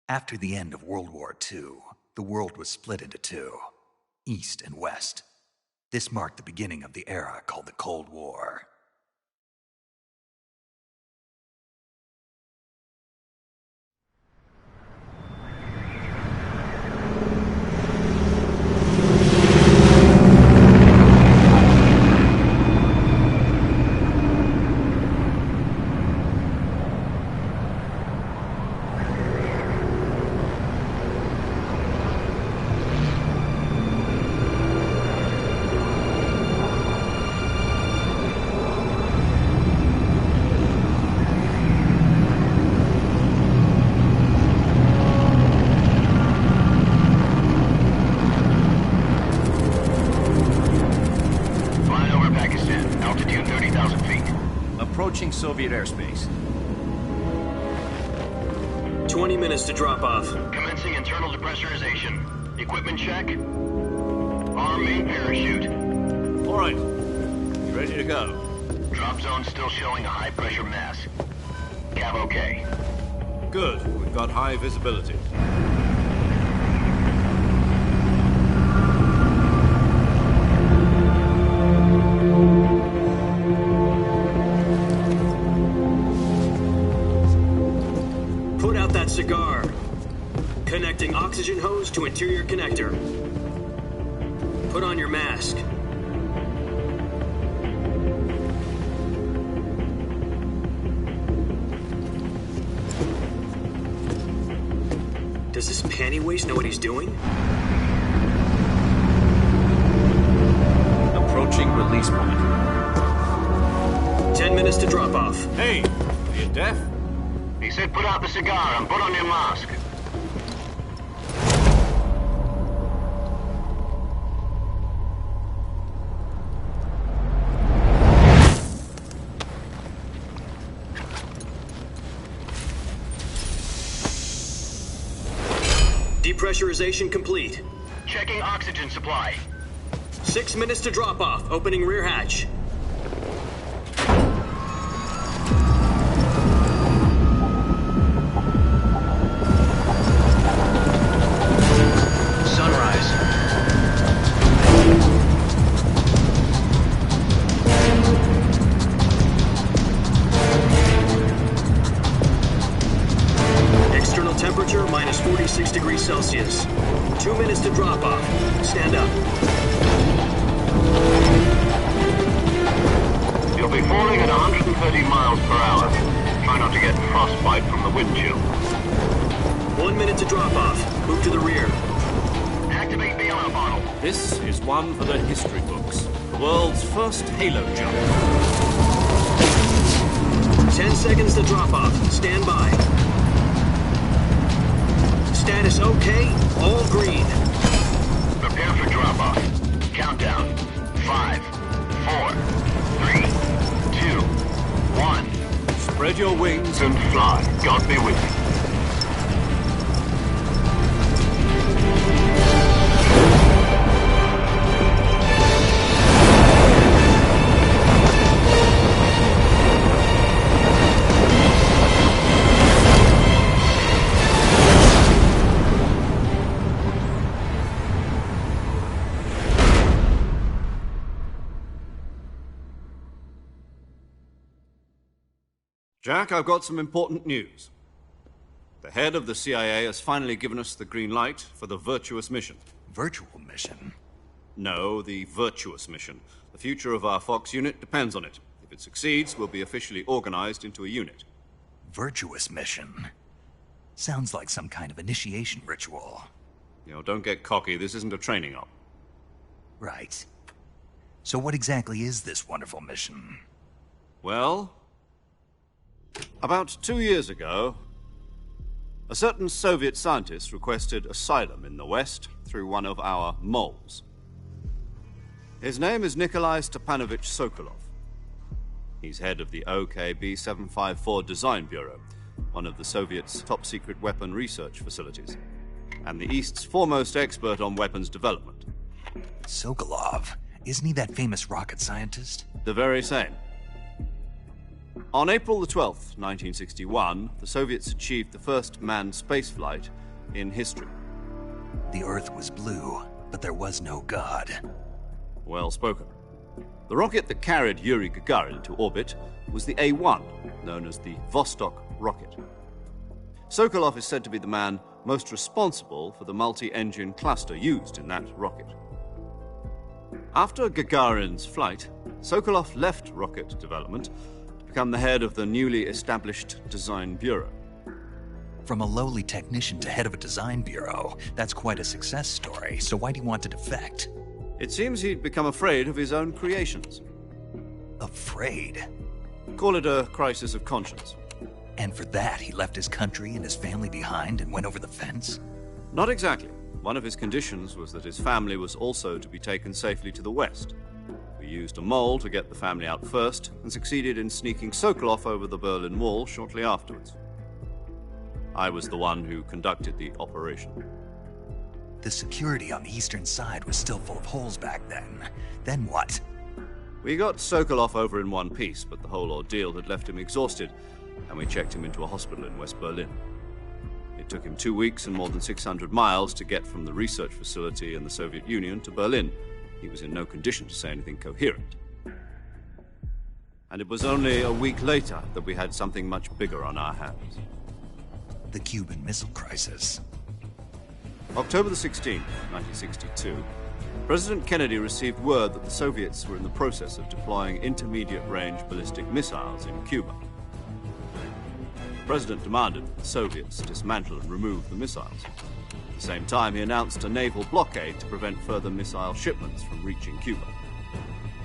After the end of World War II, the world was split into two, East and West. This marked the beginning of the era called the Cold War. Approaching Soviet airspace. 20 minutes to drop off. Commencing internal depressurization. Equipment check. Arm main parachute. All right. You ready to go? Drop zone still showing a high pressure mass. Cav okay. Good. We've got high visibility. Cigar. Connecting oxygen hose to interior connector. Put on your mask. Does this panty waste know what he's doing? Approaching release point. 10 minutes to drop off. Hey, are you deaf? He said put out the cigar and put on your mask. Depressurization complete. Checking oxygen supply. 6 minutes to drop off. Opening rear hatch. Temperature minus 46 degrees Celsius. 2 minutes to drop off. Stand up. You'll be falling at 130 miles per hour. Try not to get frostbite from the wind chill. 1 minute to drop off. Move to the rear. Activate the alarm bottle. This is one for the history books. The world's first halo jump. 10 seconds to drop off. Stand by. Status okay, all green. Prepare for drop-off. Countdown. 5, 4, 3, 2, 1. Spread your wings And fly. God be with you. Jack, I've got some important news. The head of the CIA has finally given us the green light for the virtuous mission. Virtual mission? No, the virtuous mission. The future of our Fox unit depends on it. If it succeeds, we'll be officially organized into a unit. Virtuous mission? Sounds like some kind of initiation ritual. You know, don't get cocky. This isn't a training op. Right. So what exactly is this wonderful mission? Well, about 2 years ago, a certain Soviet scientist requested asylum in the West through one of our moles. His name is Nikolai Stepanovich Sokolov. He's head of the OKB 754 Design Bureau, one of the Soviets' top-secret weapon research facilities, and the East's foremost expert on weapons development. Sokolov? Isn't he that famous rocket scientist? The very same. On April the 12th, 1961, the Soviets achieved the first manned spaceflight in history. The Earth was blue, but there was no God. Well spoken. The rocket that carried Yuri Gagarin into orbit was the A-1, known as the Vostok rocket. Sokolov is said to be the man most responsible for the multi-engine cluster used in that rocket. After Gagarin's flight, Sokolov left rocket development to become the head of the newly established Design Bureau. From a lowly technician to head of a design bureau, that's quite a success story, so why'd he want to defect? It seems he'd become afraid of his own creations. Afraid? Call it a crisis of conscience. And for that, he left his country and his family behind and went over the fence? Not exactly. One of his conditions was that his family was also to be taken safely to the west. We used a mole to get the family out first and succeeded in sneaking Sokolov over the Berlin Wall shortly afterwards. I was the one who conducted the operation. The security on the eastern side was still full of holes back then. Then what? We got Sokolov over in one piece, but the whole ordeal had left him exhausted, and we checked him into a hospital in West Berlin. It took him 2 weeks and more than 600 miles to get from the research facility in the Soviet Union to Berlin. He was in no condition to say anything coherent. And it was only a week later that we had something much bigger on our hands. The Cuban Missile Crisis. October the 16th, 1962, President Kennedy received word that the Soviets were in the process of deploying intermediate-range ballistic missiles in Cuba. The President demanded that the Soviets dismantle and remove the missiles. At the same time, he announced a naval blockade to prevent further missile shipments from reaching Cuba.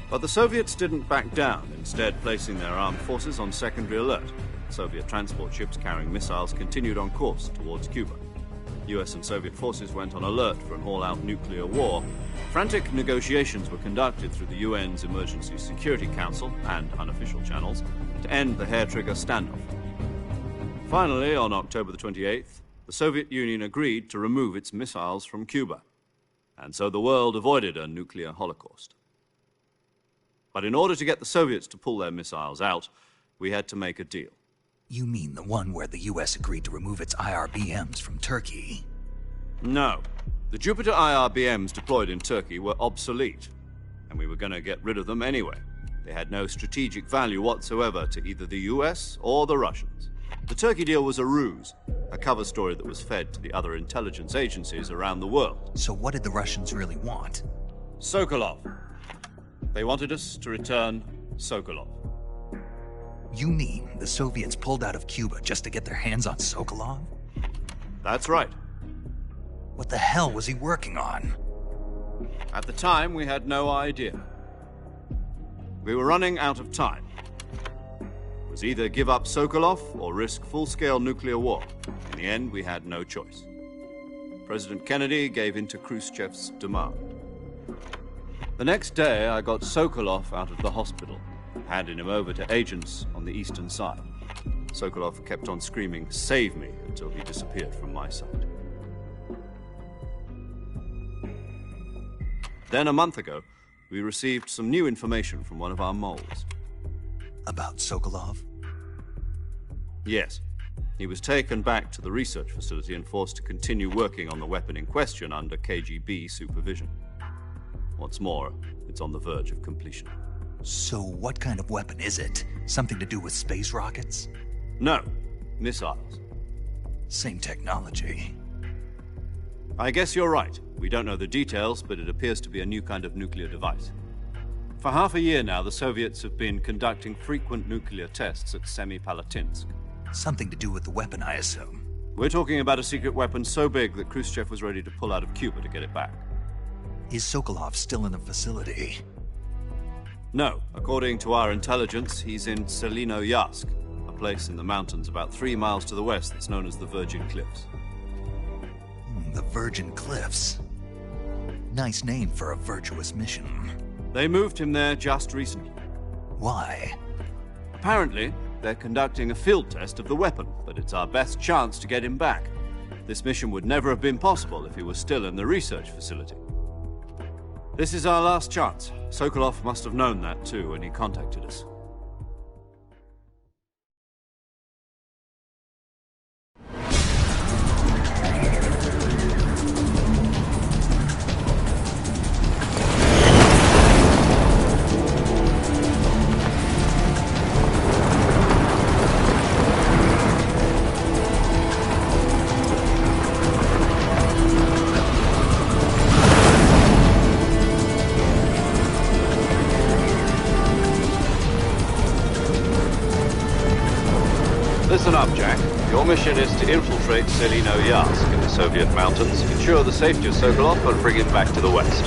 But the Soviets didn't back down, instead placing their armed forces on secondary alert. Soviet transport ships carrying missiles continued on course towards Cuba. US and Soviet forces went on alert for an all-out nuclear war. Frantic negotiations were conducted through the UN's Emergency Security Council and unofficial channels to end the hair-trigger standoff. Finally, on October the 28th, the Soviet Union agreed to remove its missiles from Cuba, and so the world avoided a nuclear holocaust. But in order to get the Soviets to pull their missiles out, we had to make a deal. You mean the one where the US agreed to remove its IRBMs from Turkey? No. The Jupiter IRBMs deployed in Turkey were obsolete, and we were going to get rid of them anyway. They had no strategic value whatsoever to either the US or the Russians. The Turkey deal was a ruse, a cover story that was fed to the other intelligence agencies around the world. So what did the Russians really want? Sokolov. They wanted us to return Sokolov. You mean the Soviets pulled out of Cuba just to get their hands on Sokolov? That's right. What the hell was he working on? At the time, we had no idea. We were running out of time. It was either give up Sokolov or risk full-scale nuclear war. In the end, we had no choice. President Kennedy gave in to Khrushchev's demand. The next day, I got Sokolov out of the hospital, handing him over to agents on the eastern side. Sokolov kept on screaming, "Save me," until he disappeared from my sight. Then, a month ago, we received some new information from one of our moles. About Sokolov? Yes. He was taken back to the research facility and forced to continue working on the weapon in question under KGB supervision. What's more, it's on the verge of completion. So what kind of weapon is it? Something to do with space rockets? No, missiles. Same technology. I guess you're right. We don't know the details, but it appears to be a new kind of nuclear device. For half a year now, the Soviets have been conducting frequent nuclear tests at Semipalatinsk. Something to do with the weapon, I assume. We're talking about a secret weapon so big that Khrushchev was ready to pull out of Cuba to get it back. Is Sokolov still in the facility? No. According to our intelligence, he's in Selinoyarsk, a place in the mountains about 3 miles to the west that's known as the Virgin Cliffs. The Virgin Cliffs. Nice name for a virtuous mission. They moved him there just recently. Why? Apparently, they're conducting a field test of the weapon, but it's our best chance to get him back. This mission would never have been possible if he was still in the research facility. This is our last chance. Sokolov must have known that too when he contacted us. Listen up, Jack. Your mission is to infiltrate Selino Yask in the Soviet mountains, ensure the safety of Sokolov, and bring him back to the west.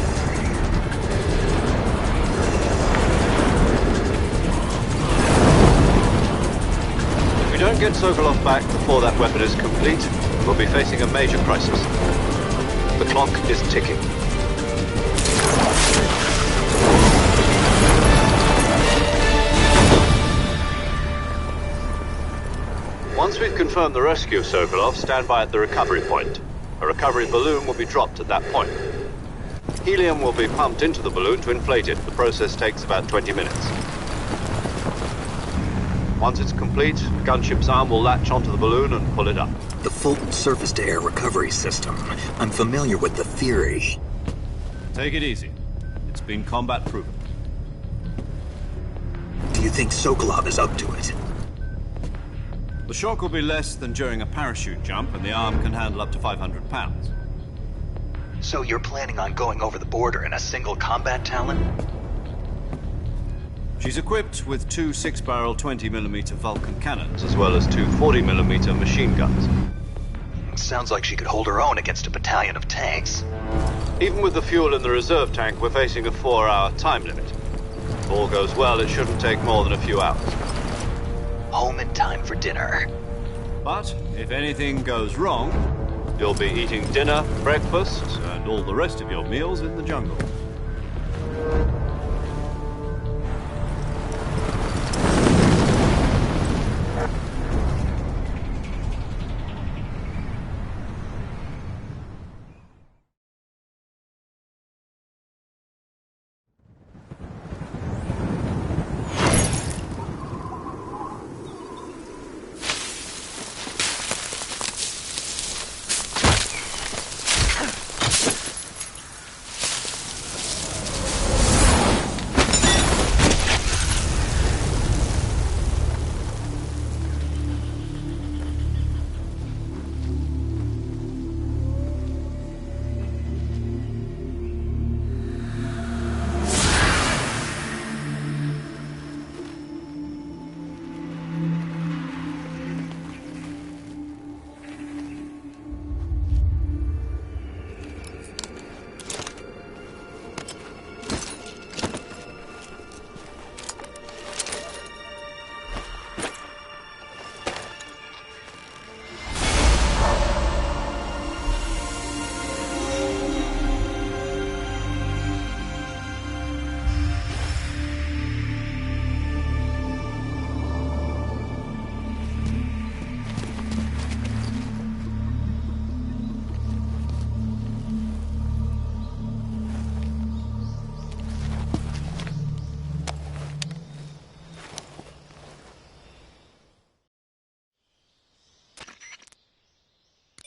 If we don't get Sokolov back before that weapon is complete, we'll be facing a major crisis. The clock is ticking. Once we've confirmed the rescue of Sokolov, stand by at the recovery point. A recovery balloon will be dropped at that point. Helium will be pumped into the balloon to inflate it. The process takes about 20 minutes. Once it's complete, the gunship's arm will latch onto the balloon and pull it up. The Fulton surface-to-air recovery system. I'm familiar with the theory. Take it easy. It's been combat-proven. Do you think Sokolov is up to it? The shock will be less than during a parachute jump, and the arm can handle up to 500 pounds. So you're planning on going over the border in a single combat Talon? She's equipped with two 6-barrel 20mm Vulcan cannons, as well as two 40mm machine guns. Sounds like she could hold her own against a battalion of tanks. Even with the fuel in the reserve tank, we're facing a 4-hour time limit. If all goes well, it shouldn't take more than a few hours. Home in time for dinner. But if anything goes wrong, you'll be eating dinner, breakfast, and all the rest of your meals in the jungle.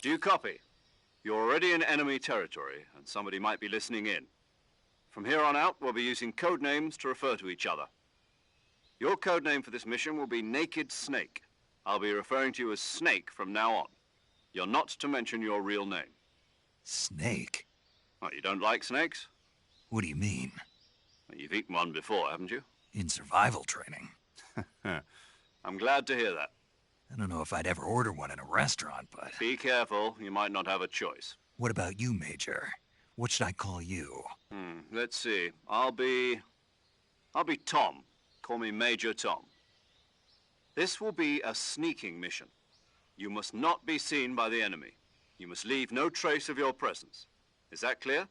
Do you copy? You're already in enemy territory, and somebody might be listening in. From here on out, we'll be using code names to refer to each other. Your code name for this mission will be Naked Snake. I'll be referring to you as Snake from now on. You're not to mention your real name. Snake? Oh, you don't like snakes? What do you mean? Well, you've eaten one before, haven't you? In survival training. I'm glad to hear that. I don't know if I'd ever order one in a restaurant, but... Be careful, you might not have a choice. What about you, Major? What should I call you? Let's see. I'll be Tom. Call me Major Tom. This will be a sneaking mission. You must not be seen by the enemy. You must leave no trace of your presence. Is that clear?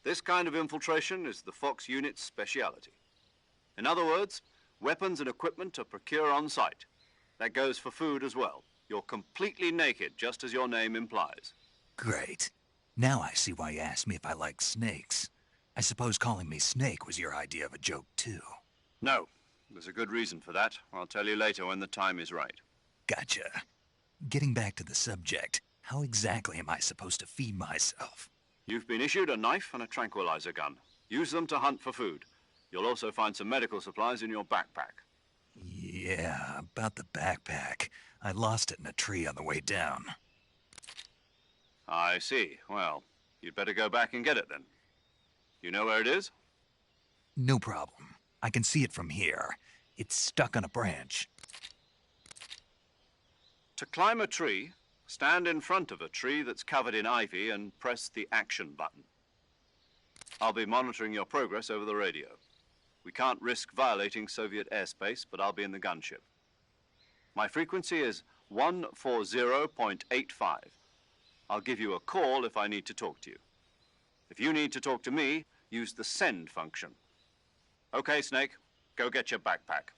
This kind of infiltration is the Fox unit's speciality. In other words, weapons and equipment are procured on site. That goes for food as well. You're completely naked, just as your name implies. Great. Now I see why you asked me if I like snakes. I suppose calling me Snake was your idea of a joke, too. No. There's a good reason for that. I'll tell you later when the time is right. Gotcha. Getting back to the subject, how exactly am I supposed to feed myself? You've been issued a knife and a tranquilizer gun. Use them to hunt for food. You'll also find some medical supplies in your backpack. Yeah, about the backpack. I lost it in a tree on the way down. I see. Well, you'd better go back and get it then. You know where it is? No problem. I can see it from here. It's stuck on a branch. To climb a tree, stand in front of a tree that's covered in ivy and press the action button. I'll be monitoring your progress over the radio. We can't risk violating Soviet airspace, but I'll be in the gunship. My frequency is 140.85. I'll give you a call if I need to talk to you. If you need to talk to me, use the send function. Okay, Snake, go get your backpack.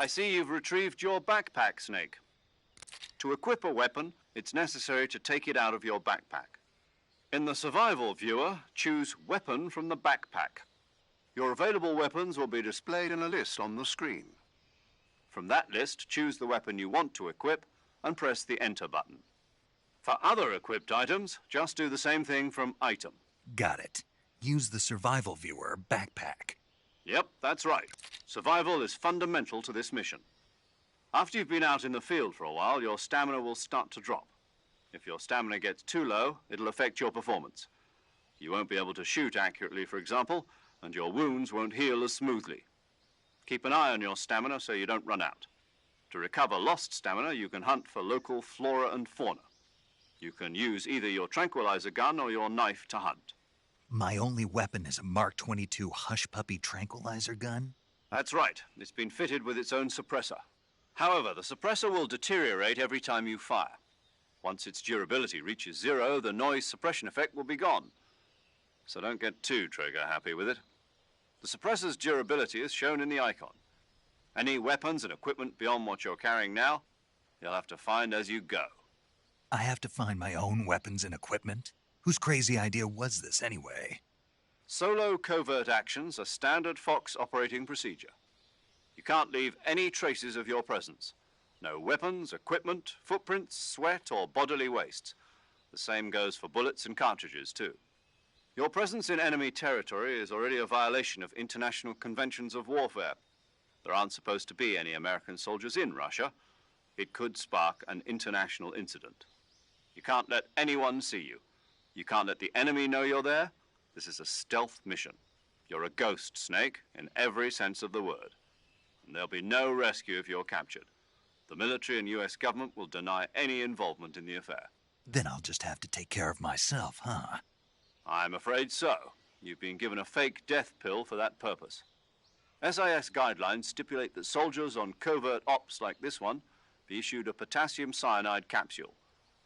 I see you've retrieved your backpack, Snake. To equip a weapon, it's necessary to take it out of your backpack. In the survival viewer, choose Weapon from the backpack. Your available weapons will be displayed in a list on the screen. From that list, choose the weapon you want to equip and press the Enter button. For other equipped items, just do the same thing from Item. Got it. Use the survival viewer backpack. Yep, that's right. Survival is fundamental to this mission. After you've been out in the field for a while, your stamina will start to drop. If your stamina gets too low, it'll affect your performance. You won't be able to shoot accurately, for example, and your wounds won't heal as smoothly. Keep an eye on your stamina so you don't run out. To recover lost stamina, you can hunt for local flora and fauna. You can use either your tranquilizer gun or your knife to hunt. My only weapon is a Mark 22 Hush Puppy tranquilizer gun? That's right. It's been fitted with its own suppressor. However, the suppressor will deteriorate every time you fire. Once its durability reaches 0, the noise suppression effect will be gone. So don't get too trigger-happy with it. The suppressor's durability is shown in the icon. Any weapons and equipment beyond what you're carrying now, you'll have to find as you go. I have to find my own weapons and equipment? Whose crazy idea was this, anyway? Solo covert actions are standard Fox operating procedure. You can't leave any traces of your presence. No weapons, equipment, footprints, sweat, or bodily wastes. The same goes for bullets and cartridges, too. Your presence in enemy territory is already a violation of international conventions of warfare. There aren't supposed to be any American soldiers in Russia. It could spark an international incident. You can't let anyone see you. You can't let the enemy know you're there. This is a stealth mission. You're a ghost, Snake, in every sense of the word. And there'll be no rescue if you're captured. The military and U.S. government will deny any involvement in the affair. Then I'll just have to take care of myself, huh? I'm afraid so. You've been given a fake death pill for that purpose. SIS guidelines stipulate that soldiers on covert ops like this one be issued a potassium cyanide capsule.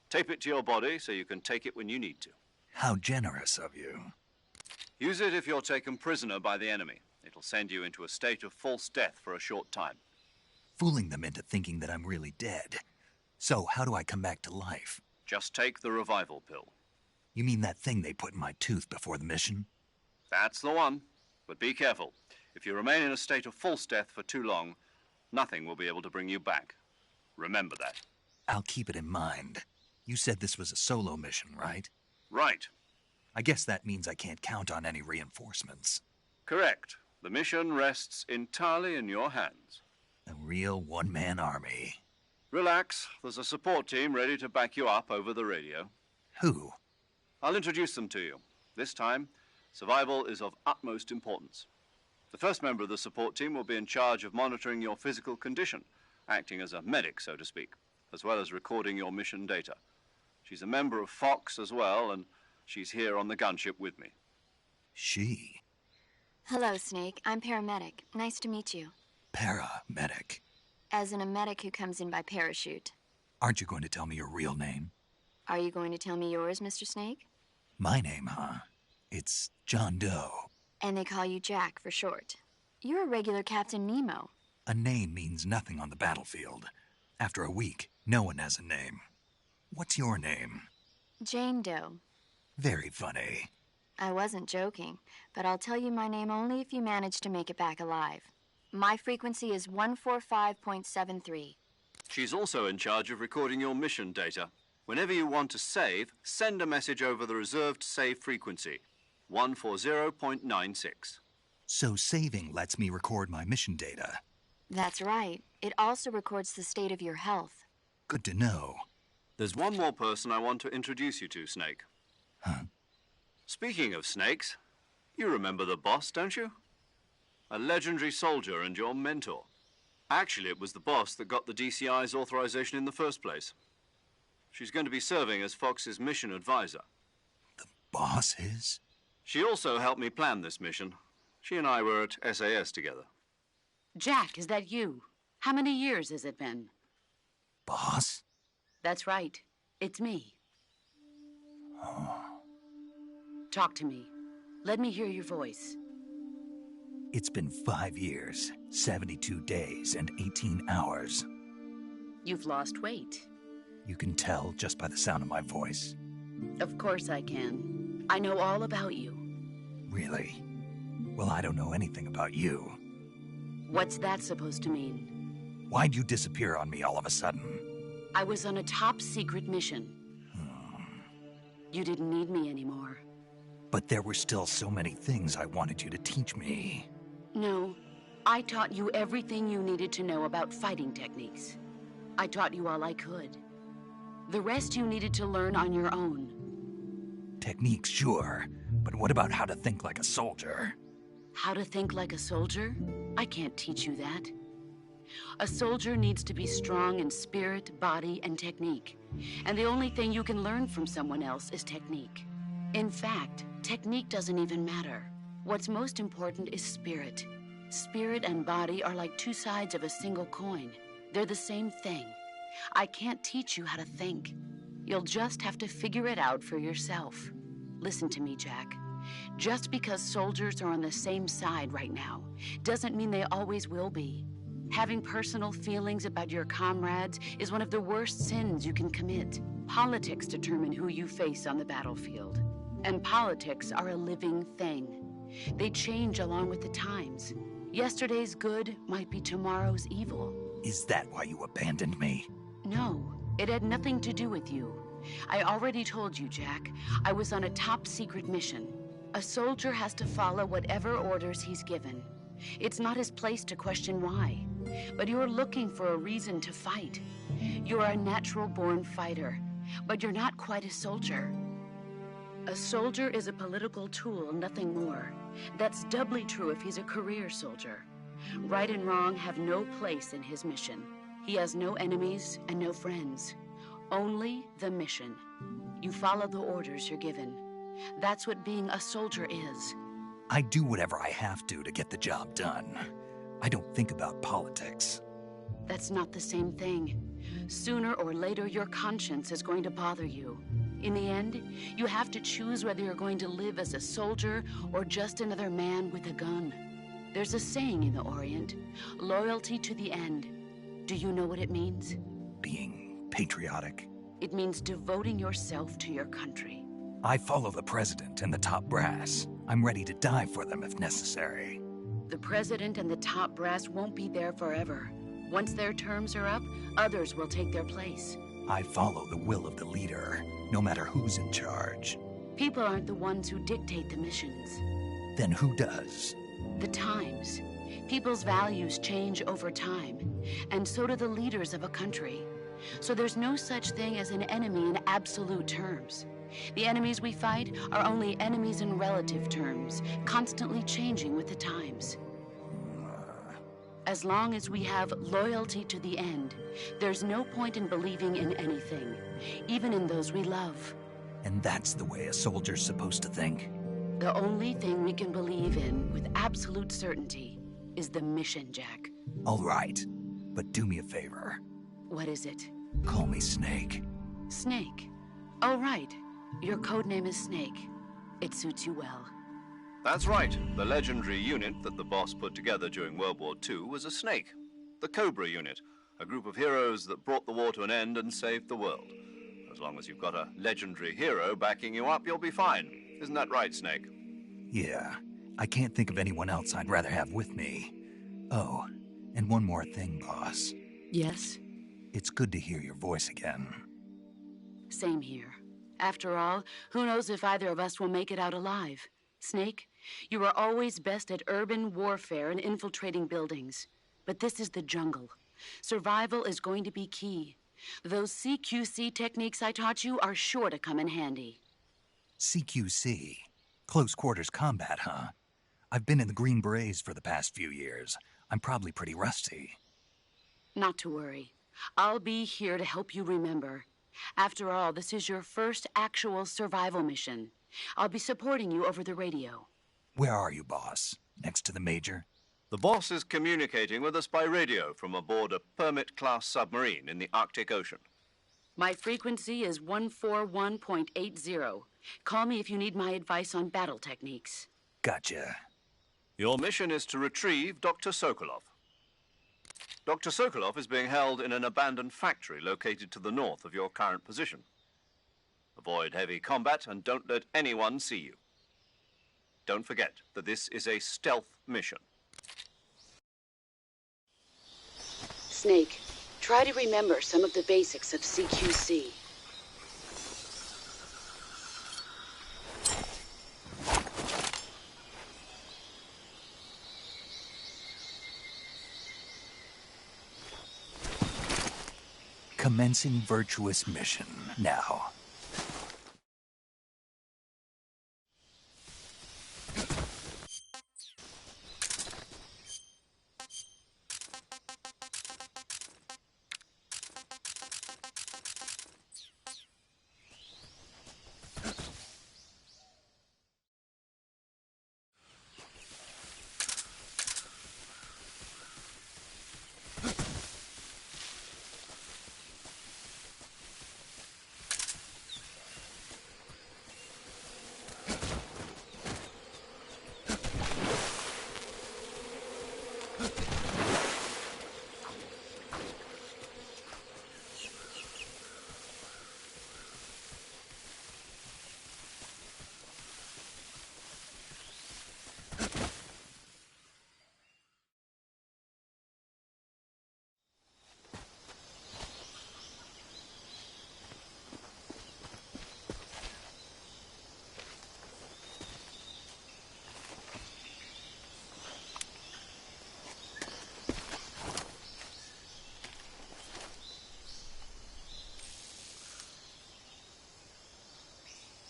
Tape it to your body so you can take it when you need to. How generous of you. Use it if you're taken prisoner by the enemy. It'll send you into a state of false death for a short time. Fooling them into thinking that I'm really dead. So how do I come back to life? Just take the revival pill. You mean that thing they put in my tooth before the mission? That's the one. But be careful. If you remain in a state of false death for too long, nothing will be able to bring you back. Remember that. I'll keep it in mind. You said this was a solo mission, right? Right. I guess that means I can't count on any reinforcements. Correct. The mission rests entirely in your hands. A real one-man army. Relax. There's a support team ready to back you up over the radio. Who? I'll introduce them to you. This time, survival is of utmost importance. The first member of the support team will be in charge of monitoring your physical condition, acting as a medic, so to speak, as well as recording your mission data. She's a member of Fox as well, and she's here on the gunship with me. She? Hello, Snake. I'm paramedic. Nice to meet you. Paramedic. As in a medic who comes in by parachute. Aren't you going to tell me your real name? Are you going to tell me yours, Mr. Snake? My name, huh? It's John Doe. And they call you Jack for short. You're a regular Captain Nemo. A name means nothing on the battlefield. After a week, no one has a name. What's your name? Jane Doe. Very funny. I wasn't joking, but I'll tell you my name only if you manage to make it back alive. My frequency is 145.73. She's also in charge of recording your mission data. Whenever you want to save, send a message over the reserved save frequency, 140.96. So saving lets me record my mission data. That's right. It also records the state of your health. Good to know. There's one more person I want to introduce you to, Snake. Huh? Speaking of snakes, you remember the boss, don't you? A legendary soldier and your mentor. Actually, it was the boss that got the DCI's authorization in the first place. She's going to be serving as Fox's mission advisor. The boss is? She also helped me plan this mission. She and I were at SAS together. Jack, is that you? How many years has it been? Boss? That's right. It's me. Oh. Talk to me. Let me hear your voice. It's been 5 years, 72 days, and 18 hours. You've lost weight. You can tell just by the sound of my voice. Of course I can. I know all about you. Really? Well, I don't know anything about you. What's that supposed to mean? Why'd you disappear on me all of a sudden? I was on a top-secret mission. You didn't need me anymore. But there were still so many things I wanted you to teach me. No, I taught you everything you needed to know about fighting techniques. I taught you all I could. The rest you needed to learn on your own. Techniques, sure. But what about how to think like a soldier? How to think like a soldier? I can't teach you that. A soldier needs to be strong in spirit, body, and technique. And the only thing you can learn from someone else is technique. In fact, technique doesn't even matter. What's most important is spirit. Spirit and body are like two sides of a single coin. They're the same thing. I can't teach you how to think. You'll just have to figure it out for yourself. Listen to me, Jack. Just because soldiers are on the same side right now doesn't mean they always will be. Having personal feelings about your comrades is one of the worst sins you can commit. Politics determine who you face on the battlefield. And politics are a living thing. They change along with the times. Yesterday's good might be tomorrow's evil. Is that why you abandoned me? No, it had nothing to do with you. I already told you, Jack. I was on a top-secret mission. A soldier has to follow whatever orders he's given. It's not his place to question why. But you're looking for a reason to fight. You're a natural-born fighter, but you're not quite a soldier. A soldier is a political tool, nothing more. That's doubly true if he's a career soldier. Right and wrong have no place in his mission. He has no enemies and no friends. Only the mission. You follow the orders you're given. That's what being a soldier is. I do whatever I have to get the job done. I don't think about politics. That's not the same thing. Sooner or later, your conscience is going to bother you. In the end, you have to choose whether you're going to live as a soldier or just another man with a gun. There's a saying in the Orient, loyalty to the end. Do you know what it means? Being patriotic. It means devoting yourself to your country. I follow the president and the top brass. I'm ready to die for them if necessary. The president and the top brass won't be there forever. Once their terms are up, others will take their place. I follow the will of the leader, no matter who's in charge. People aren't the ones who dictate the missions. Then who does? The times. People's values change over time, and so do the leaders of a country. So there's no such thing as an enemy in absolute terms. The enemies we fight are only enemies in relative terms, constantly changing with the times. As long as we have loyalty to the end, there's no point in believing in anything, even in those we love. And that's the way a soldier's supposed to think? The only thing we can believe in with absolute certainty is the mission, Jack. All right, but do me a favor. What is it? Call me Snake. Snake? Oh, right. Your code name is Snake. It suits you well. That's right. The legendary unit that the boss put together during World War II was a snake. The Cobra unit, a group of heroes that brought the war to an end and saved the world. As long as you've got a legendary hero backing you up, you'll be fine. Isn't that right, Snake? Yeah. I can't think of anyone else I'd rather have with me. Oh, and one more thing, boss. Yes? It's good to hear your voice again. Same here. After all, who knows if either of us will make it out alive? Snake, you are always best at urban warfare and infiltrating buildings. But this is the jungle. Survival is going to be key. Those CQC techniques I taught you are sure to come in handy. CQC? Close quarters combat, huh? I've been in the Green Berets for the past few years. I'm probably pretty rusty. Not to worry. I'll be here to help you remember. After all, this is your first actual survival mission. I'll be supporting you over the radio. Where are you, boss? Next to the Major? The boss is communicating with us by radio from aboard a Permit-class submarine in the Arctic Ocean. My frequency is 141.80. Call me if you need my advice on battle techniques. Gotcha. Your mission is to retrieve Dr. Sokolov. Dr. Sokolov is being held in an abandoned factory located to the north of your current position. Avoid heavy combat and don't let anyone see you. Don't forget that this is a stealth mission. Snake, try to remember some of the basics of CQC. Commencing virtuous mission now.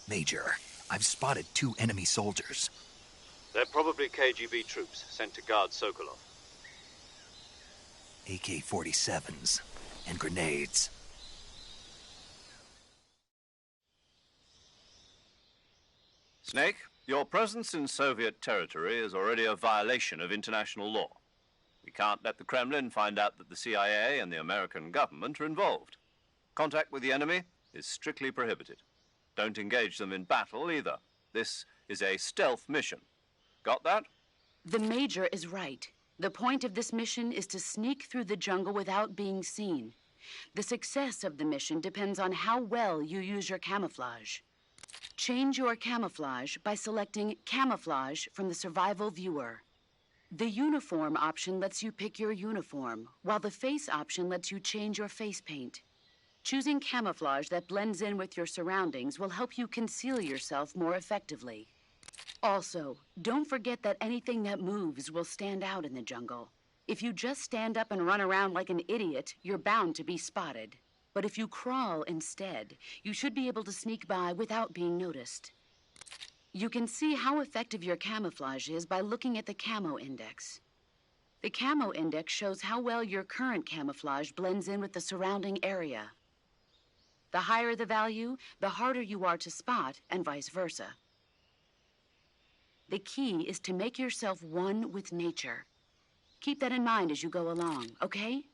Major, I've spotted 2 enemy soldiers. They're probably KGB troops sent to guard Sokolov. AK-47s and grenades. Snake, your presence in Soviet territory is already a violation of international law. We can't let the Kremlin find out that the CIA and the American government are involved. Contact with the enemy is strictly prohibited. Don't engage them in battle either. This is a stealth mission. Got that? The Major is right. The point of this mission is to sneak through the jungle without being seen. The success of the mission depends on how well you use your camouflage. Change your camouflage by selecting Camouflage from the Survival Viewer. The Uniform option lets you pick your uniform, while the Face option lets you change your face paint. Choosing camouflage that blends in with your surroundings will help you conceal yourself more effectively. Also, don't forget that anything that moves will stand out in the jungle. If you just stand up and run around like an idiot, you're bound to be spotted. But if you crawl instead, you should be able to sneak by without being noticed. You can see how effective your camouflage is by looking at the Camo Index. The Camo Index shows how well your current camouflage blends in with the surrounding area. The higher the value, the harder you are to spot, and vice versa. The key is to make yourself one with nature. Keep that in mind as you go along, okay?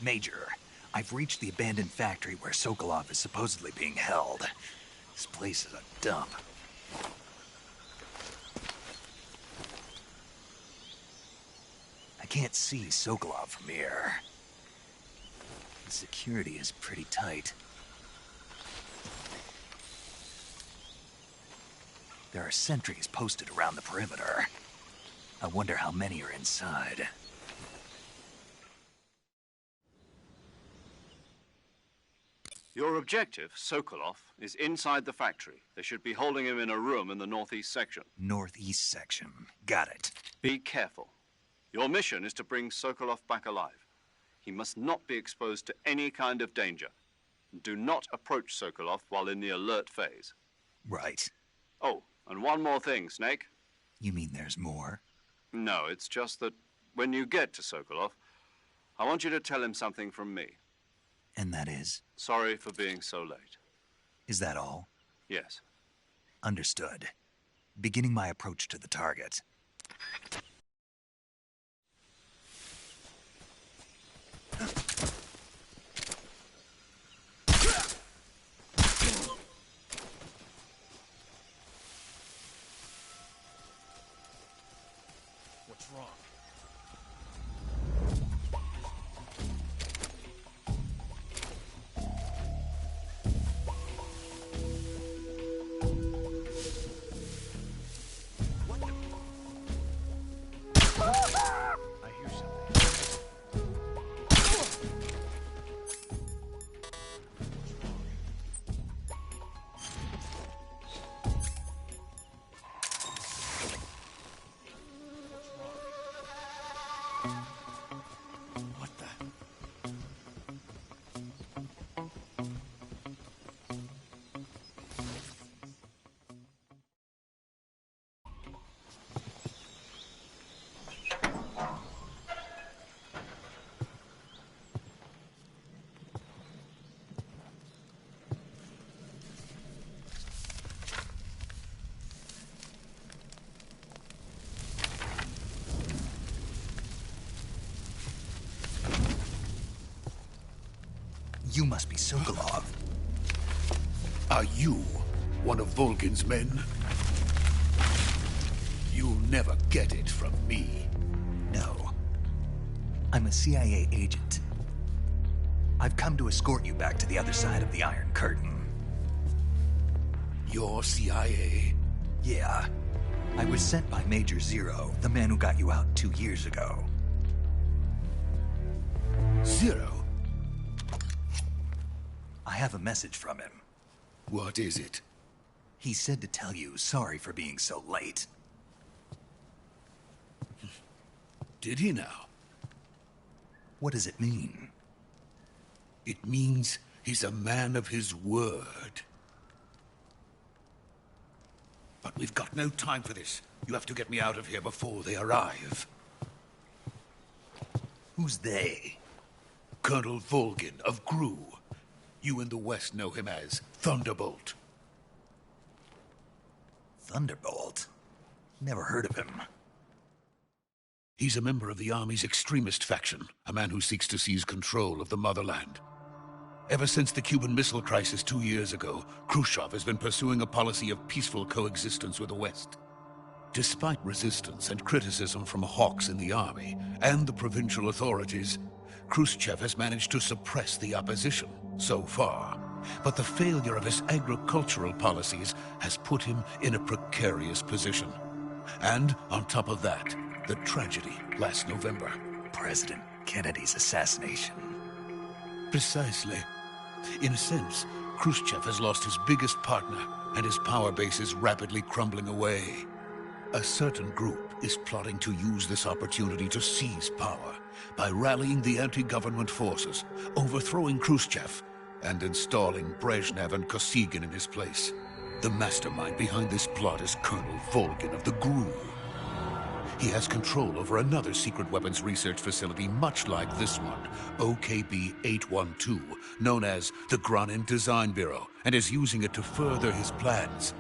Major, I've reached the abandoned factory where Sokolov is supposedly being held. This place is a dump. I can't see Sokolov from here. The security is pretty tight. There are sentries posted around the perimeter. I wonder how many are inside. Your objective, Sokolov, is inside the factory. They should be holding him in a room in the northeast section. Northeast section. Got it. Be careful. Your mission is to bring Sokolov back alive. He must not be exposed to any kind of danger. Do not approach Sokolov while in the alert phase. Right. Oh, and one more thing, Snake. You mean there's more? No, it's just that when you get to Sokolov, I want you to tell him something from me. And that is? Sorry for being so late. Is that all? Yes. Understood. Beginning my approach to the target. What's wrong? I hear something. What the? You must be Sokolov. Are you one of Volgin's men? You'll never get it from me. No. I'm a CIA agent. I've come to escort you back to the other side of the Iron Curtain. You're CIA? Yeah. I was sent by Major Zero, the man who got you out 2 years ago. Zero? I have a message from him. What is it? He said to tell you sorry for being so late. Did he now? What does it mean? It means he's a man of his word. But we've got no time for this. You have to get me out of here before they arrive. Who's they? Colonel Volgin of GRU. You in the West know him as Thunderbolt. Thunderbolt? Never heard of him. He's a member of the Army's extremist faction, a man who seeks to seize control of the motherland. Ever since the Cuban Missile Crisis 2 years ago, Khrushchev has been pursuing a policy of peaceful coexistence with the West. Despite resistance and criticism from hawks in the Army and the provincial authorities, Khrushchev has managed to suppress the opposition so far. But the failure of his agricultural policies has put him in a precarious position. And on top of that, the tragedy last November. President Kennedy's assassination. Precisely. In a sense, Khrushchev has lost his biggest partner, and his power base is rapidly crumbling away. A certain group is plotting to use this opportunity to seize power by rallying the anti-government forces, overthrowing Khrushchev, and installing Brezhnev and Kosygin in his place. The mastermind behind this plot is Colonel Volgin of the GRU. He has control over another secret weapons research facility much like this one, OKB-812, known as the Granin Design Bureau, and is using it to further his plans.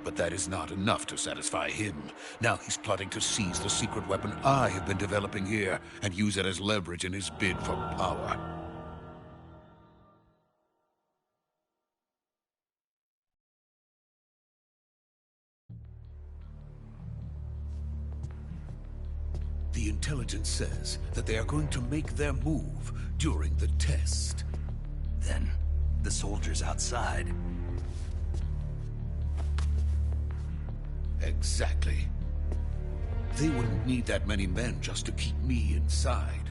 But that is not enough to satisfy him. Now he's plotting to seize the secret weapon I have been developing here and use it as leverage in his bid for power. The intelligence says that they are going to make their move during the test. Then, the soldiers outside. Exactly. They wouldn't need that many men just to keep me inside.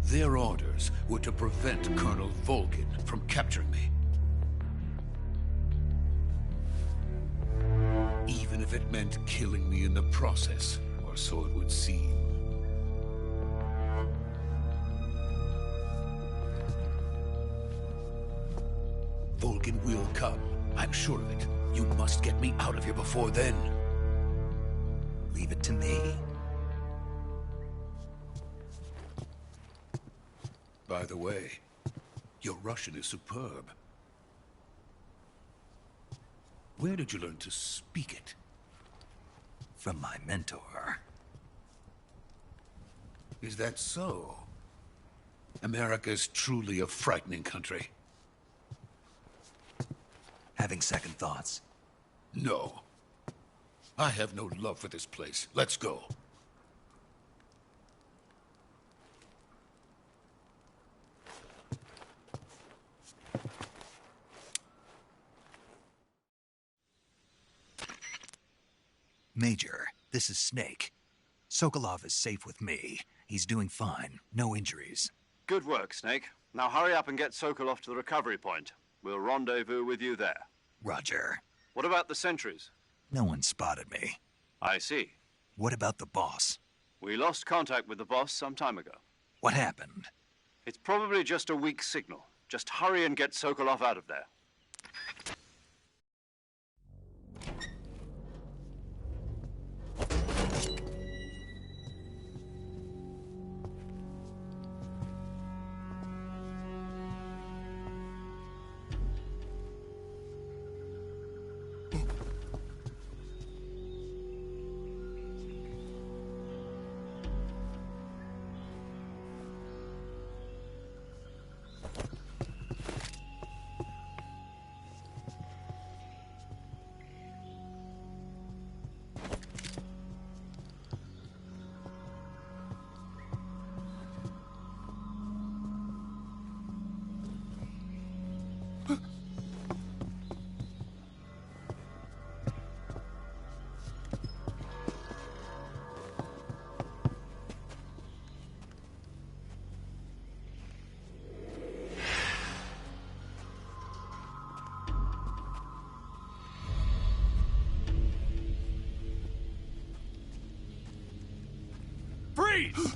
Their orders were to prevent Colonel Volgin from capturing me. Even if it meant killing me in the process, or so it would seem. Volgin will come. I'm sure of it. You must get me out of here before then. Leave it to me. By the way, your Russian is superb. Where did you learn to speak it? From my mentor. Is that so? America's truly a frightening country. Having second thoughts? No. I have no love for this place. Let's go. Major, this is Snake. Sokolov is safe with me. He's doing fine. No injuries. Good work, Snake. Now hurry up and get Sokolov to the recovery point. We'll rendezvous with you there. Roger. What about the sentries? No one spotted me. I see. What about the boss? We lost contact with the boss some time ago. What happened? It's probably just a weak signal. Just hurry and get Sokolov out of there. Freeze!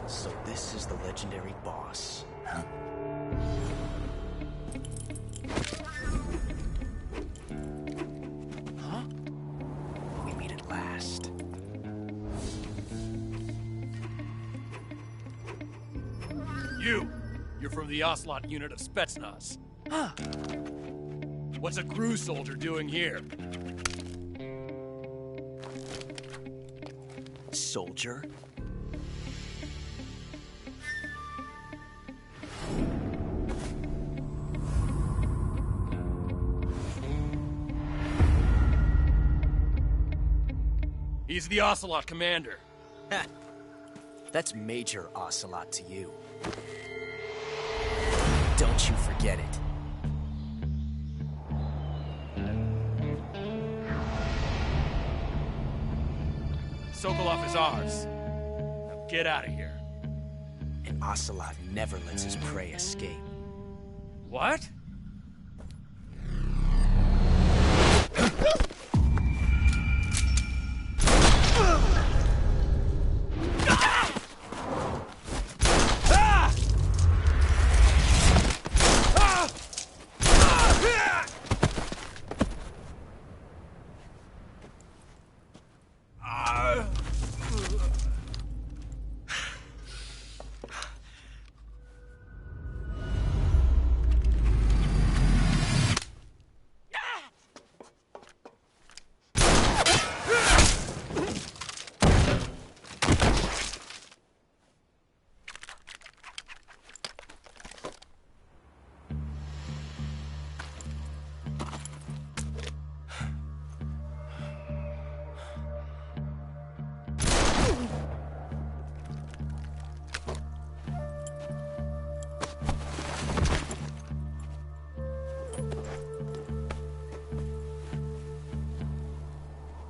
So this is the legendary boss. Huh? Huh? We meet at last. You're from the Ocelot unit of Spetsnaz. Huh. What's a crew soldier doing here? Soldier? He's the Ocelot commander. Ha! That's Major Ocelot to you. Don't you forget it. Sokolov is ours. Now get out of here. And Ocelot never lets his prey escape. What?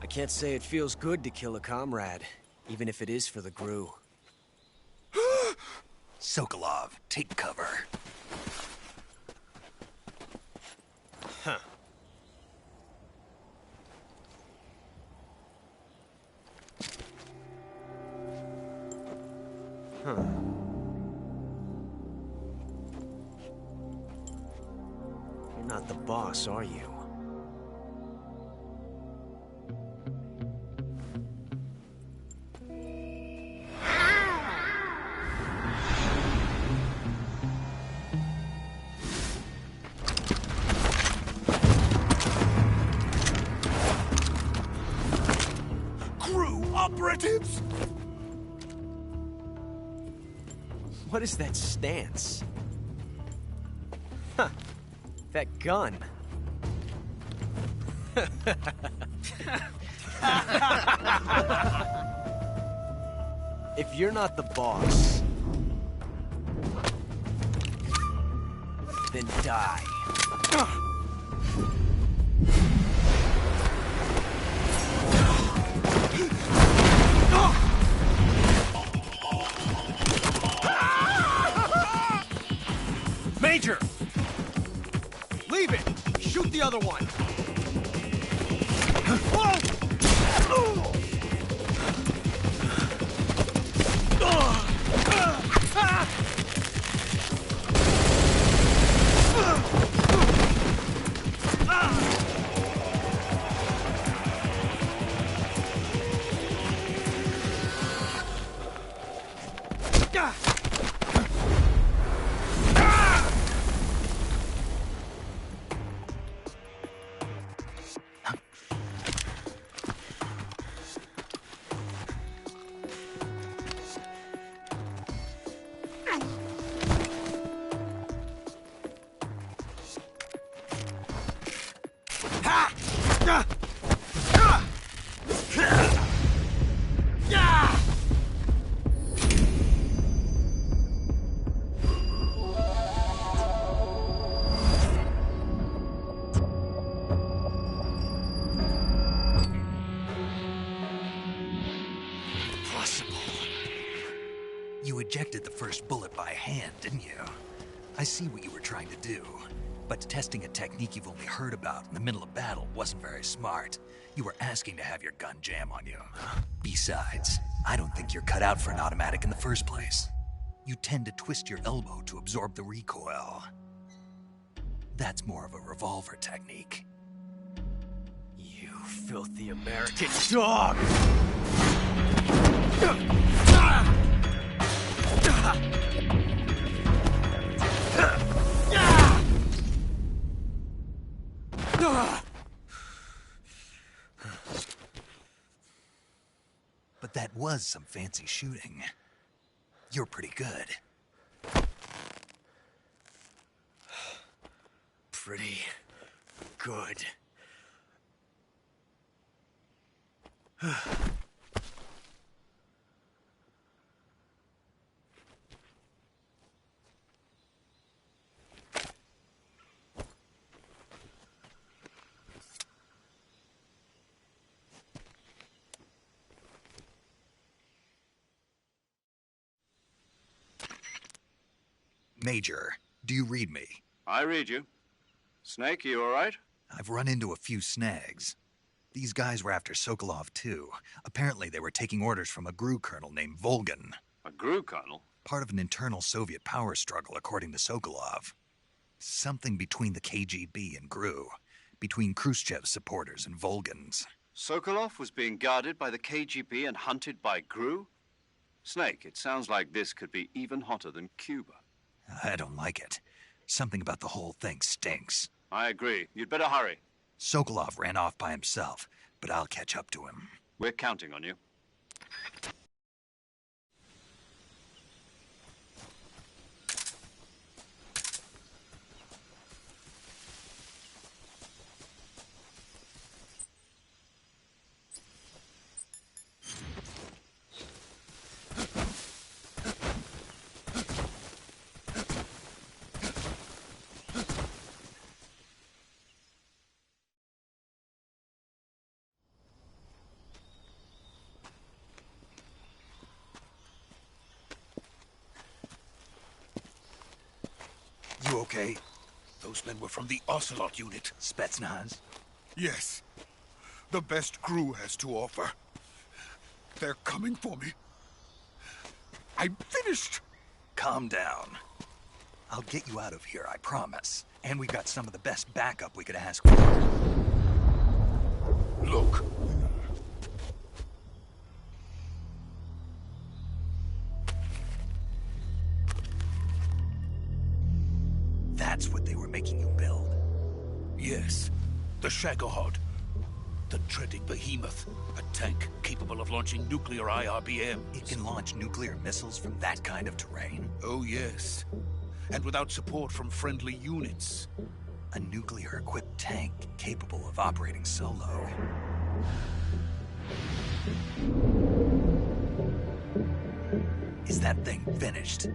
can't say it feels good to kill a comrade, even if it is for the GRU. Sokolov, take cover. Huh. Huh. You're not the boss, are you? Operatives! What is that stance? Huh. That gun. If you're not the boss, then die. Major! Leave it! Shoot the other one! You ejected the first bullet by hand, didn't you? I see what you were trying to do. But testing a technique you've only heard about in the middle of battle wasn't very smart. You were asking to have your gun jam on you. Besides, I don't think you're cut out for an automatic in the first place. You tend to twist your elbow to absorb the recoil. That's more of a revolver technique. You filthy American dog! But that was some fancy shooting. You're pretty good. Pretty good. Major, do you read me? I read you. Snake, you all right? I've run into a few snags. These guys were after Sokolov, too. Apparently they were taking orders from a GRU colonel named Volgin. A GRU colonel? Part of an internal Soviet power struggle, according to Sokolov. Something between the KGB and GRU. Between Khrushchev's supporters and Volgin's. Sokolov was being guarded by the KGB and hunted by GRU? Snake, it sounds like this could be even hotter than Cuba. I don't like it. Something about the whole thing stinks. I agree. You'd better hurry. Sokolov ran off by himself, but I'll catch up to him. We're counting on you. You okay? Those men were from the Ocelot unit. Spetsnaz? Yes. The best crew has to offer. They're coming for me. I'm finished. Calm down. I'll get you out of here, I promise. And we've got some of the best backup we could ask for. Look. That's what they were making you build? Yes. The Shagohod. The dreaded behemoth. A tank capable of launching nuclear IRBMs. It can launch nuclear missiles from that kind of terrain? Oh, yes. And without support from friendly units. A nuclear-equipped tank capable of operating solo. Is that thing finished?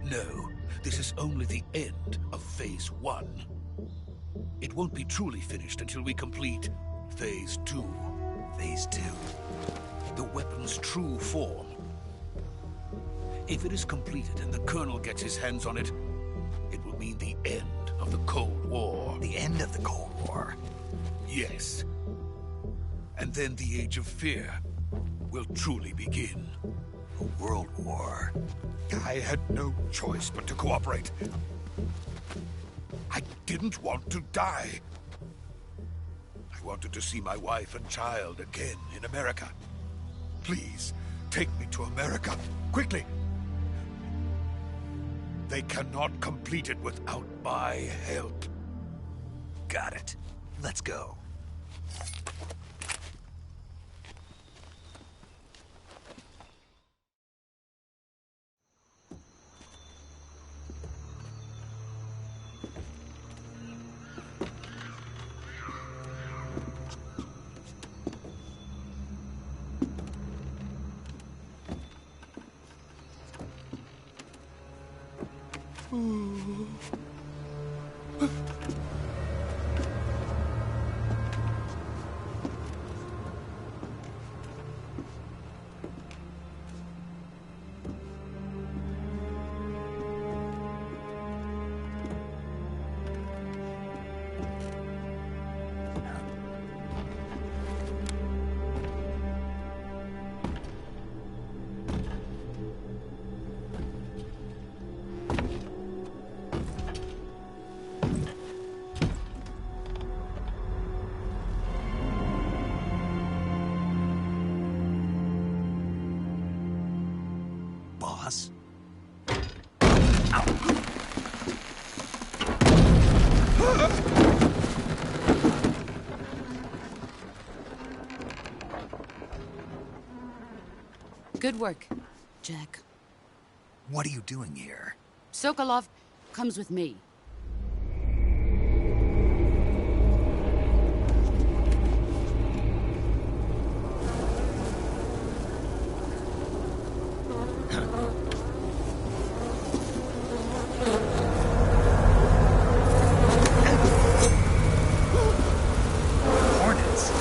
No. This is only the end of Phase 1. It won't be truly finished until we complete Phase 2. Phase 2? The weapon's true form. If it is completed and the Colonel gets his hands on it, it will mean the end of the Cold War. The end of the Cold War? Yes. And then the Age of Fear will truly begin. A world war? I had no choice but to cooperate. I didn't want to die. I wanted to see my wife and child again in America. Please, take me to America, quickly. They cannot complete it without my help. Got it. Let's go. Boss? Good work, Jack. What are you doing here? Sokolov comes with me. Hornets?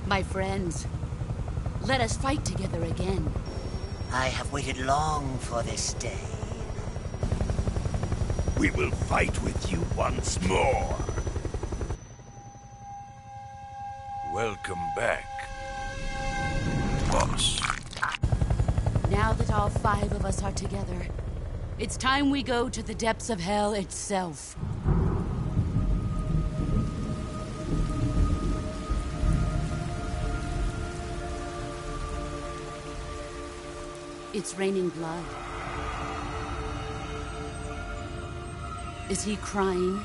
My friends, let us fight together again. I have waited long for this day. We will fight with you once more. Welcome back, boss. Now that all 5 of us are together, it's time we go to the depths of hell itself. It's raining blood. Is he crying?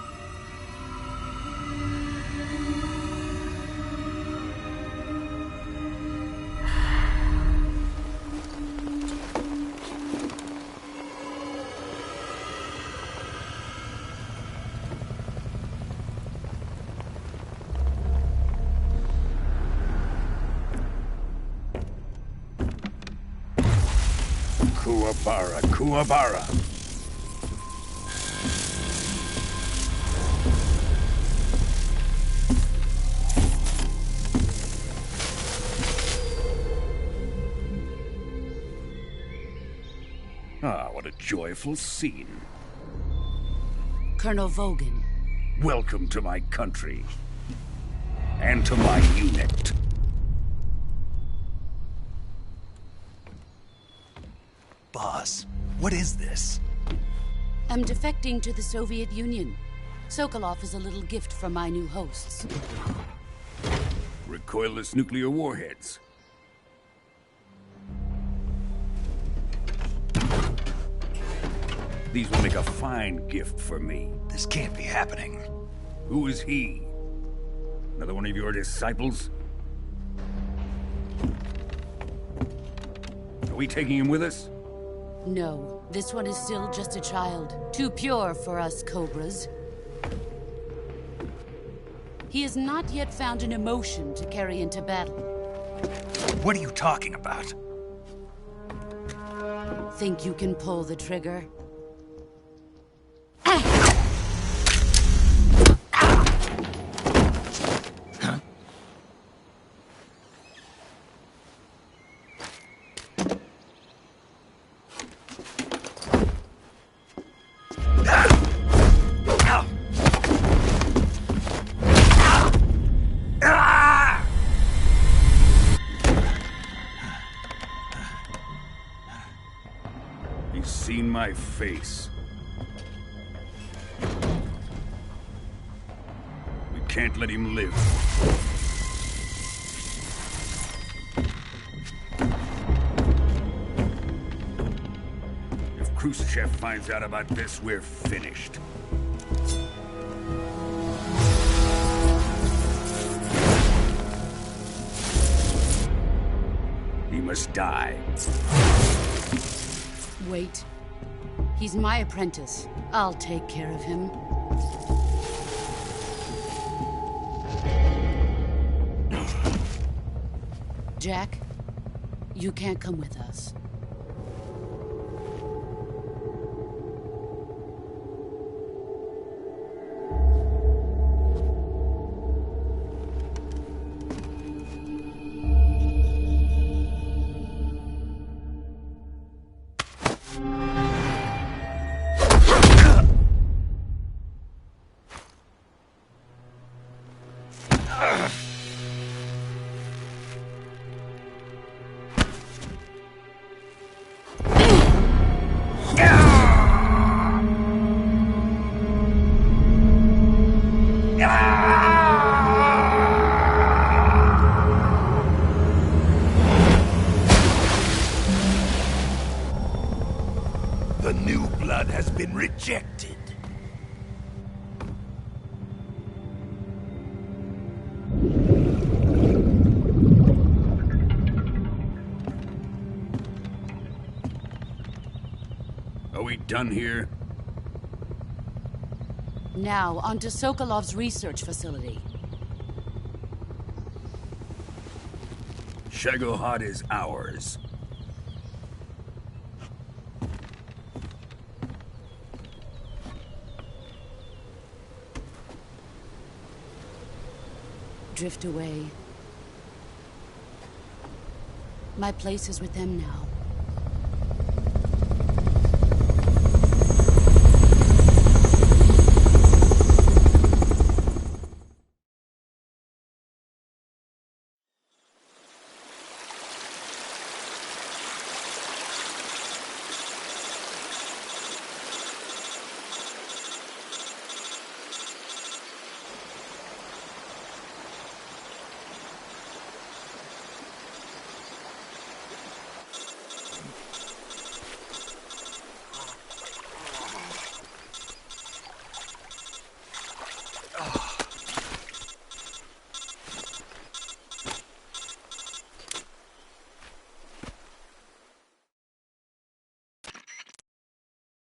Kuwabara, Kuwabara. Ah, what a joyful scene. Colonel Vogan. Welcome to my country. And to my unit. Boss, what is this? I'm defecting to the Soviet Union. Sokolov is a little gift from my new hosts. Recoilless nuclear warheads. These will make a fine gift for me. This can't be happening. Who is he? Another one of your disciples? Are we taking him with us? No, this one is still just a child. Too pure for us Cobras. He has not yet found an emotion to carry into battle. What are you talking about? Think you can pull the trigger? He's seen my face. We can't let him live. If Khrushchev finds out about this, we're finished. He must die. Wait. He's my apprentice. I'll take care of him. Jack, you can't come with us. The new blood has been rejected. Are we done here? Now, onto Sokolov's research facility. Shagohod is ours. Drift away. My place is with them now.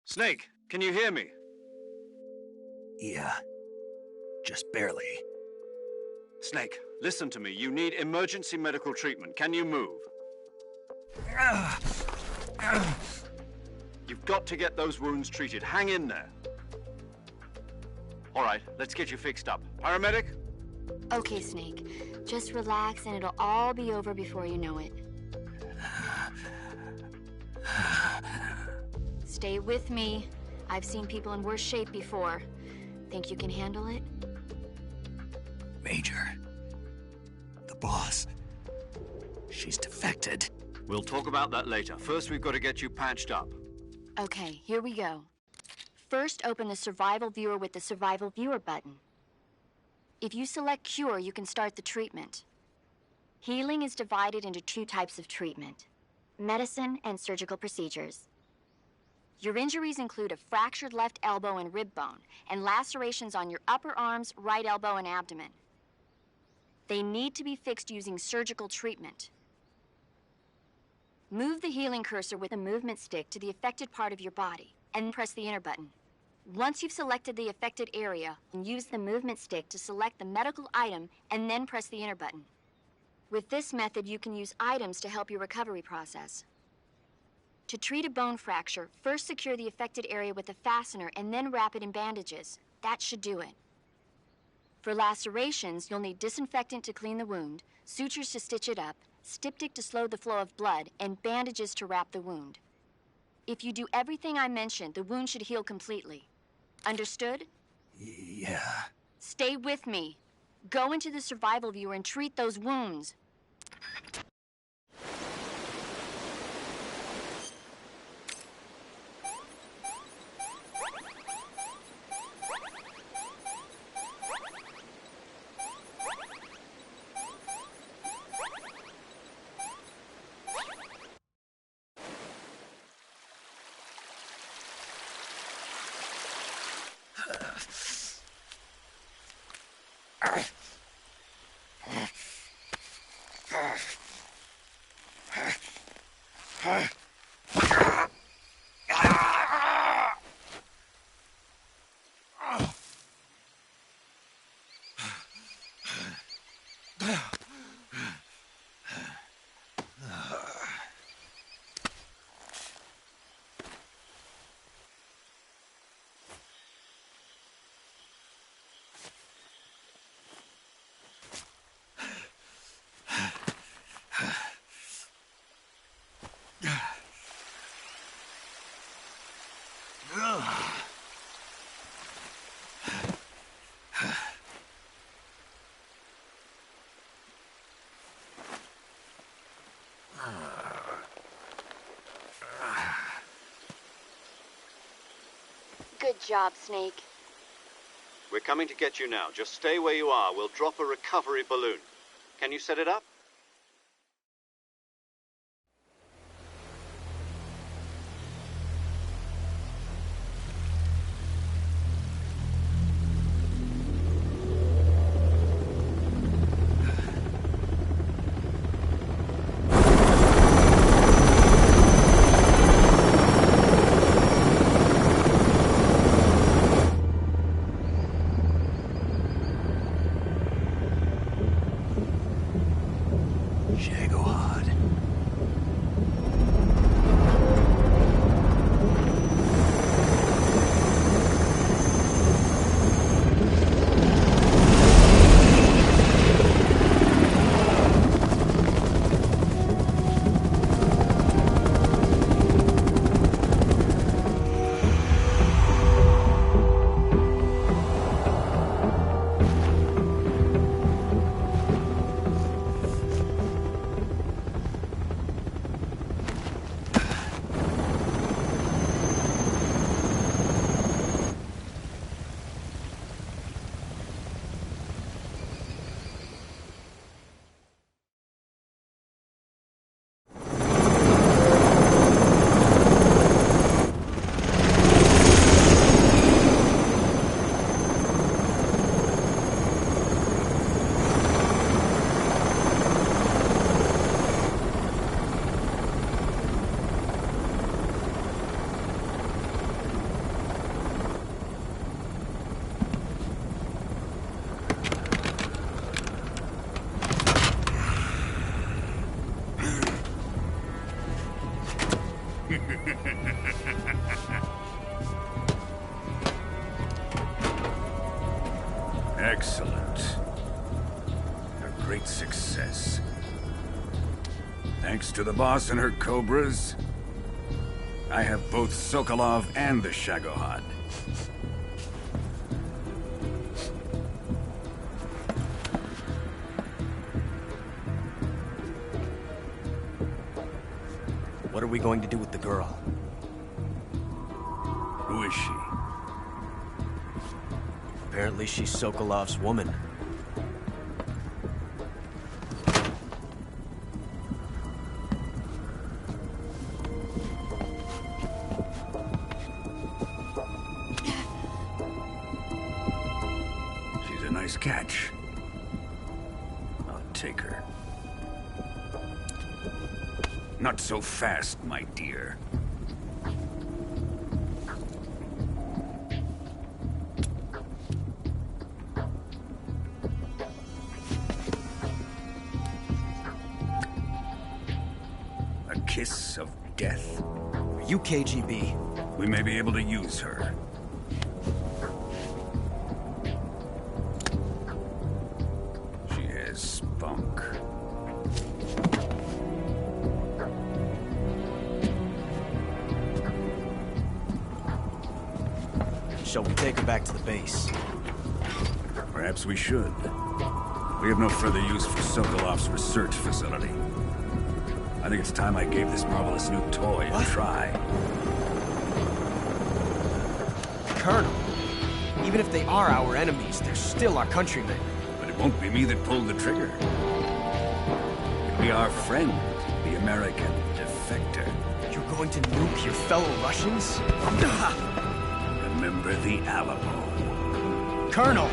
Snake, can you hear me? Yeah. Just barely. Snake, listen to me. You need emergency medical treatment. Can you move? You've got to get those wounds treated. Hang in there. All right, let's get you fixed up. Paramedic? Okay, Snake. Just relax and it'll all be over before you know it. Stay with me. I've seen people in worse shape before. Think you can handle it? Major. The boss. She's defected. We'll talk about that later. First, we've got to get you patched up. Okay, here we go. First, open the Survival Viewer with the Survival Viewer button. If you select Cure, you can start the treatment. Healing is divided into 2 types of treatment: medicine and surgical procedures. Your injuries include a fractured left elbow and rib bone, and lacerations on your upper arms, right elbow, and abdomen. They need to be fixed using surgical treatment. Move the healing cursor with a movement stick to the affected part of your body, and press the enter button. Once you've selected the affected area, use the movement stick to select the medical item, and then press the enter button. With this method, you can use items to help your recovery process. To treat a bone fracture, first secure the affected area with a fastener and then wrap it in bandages. That should do it. For lacerations, you'll need disinfectant to clean the wound, sutures to stitch it up, styptic to slow the flow of blood, and bandages to wrap the wound. If you do everything I mentioned, the wound should heal completely. Understood? Yeah. Stay with me. Go into the Survival Viewer and treat those wounds. Good job, Snake. We're coming to get you now. Just stay where you are. We'll drop a recovery balloon. Can you set it up? Excellent. A great success. Thanks to the boss and her cobras, I have both Sokolov and the Shagohod. What are we going to do with the girl? Who is she? Apparently she's Sokolov's woman. She's a nice catch. I'll take her. Not so fast, my dear. A kiss of death? Are you KGB? We may be able to use her. She has spunk. Shall we take her back to the base? Perhaps we should. We have no further use for Sokolov's research facility. I think it's time I gave this marvelous new toy a try. Colonel, even if they are our enemies, they're still our countrymen. But it won't be me that pulled the trigger. It'll be our friend, the American defector. You're going to nuke your fellow Russians? Remember the Alamo. Colonel!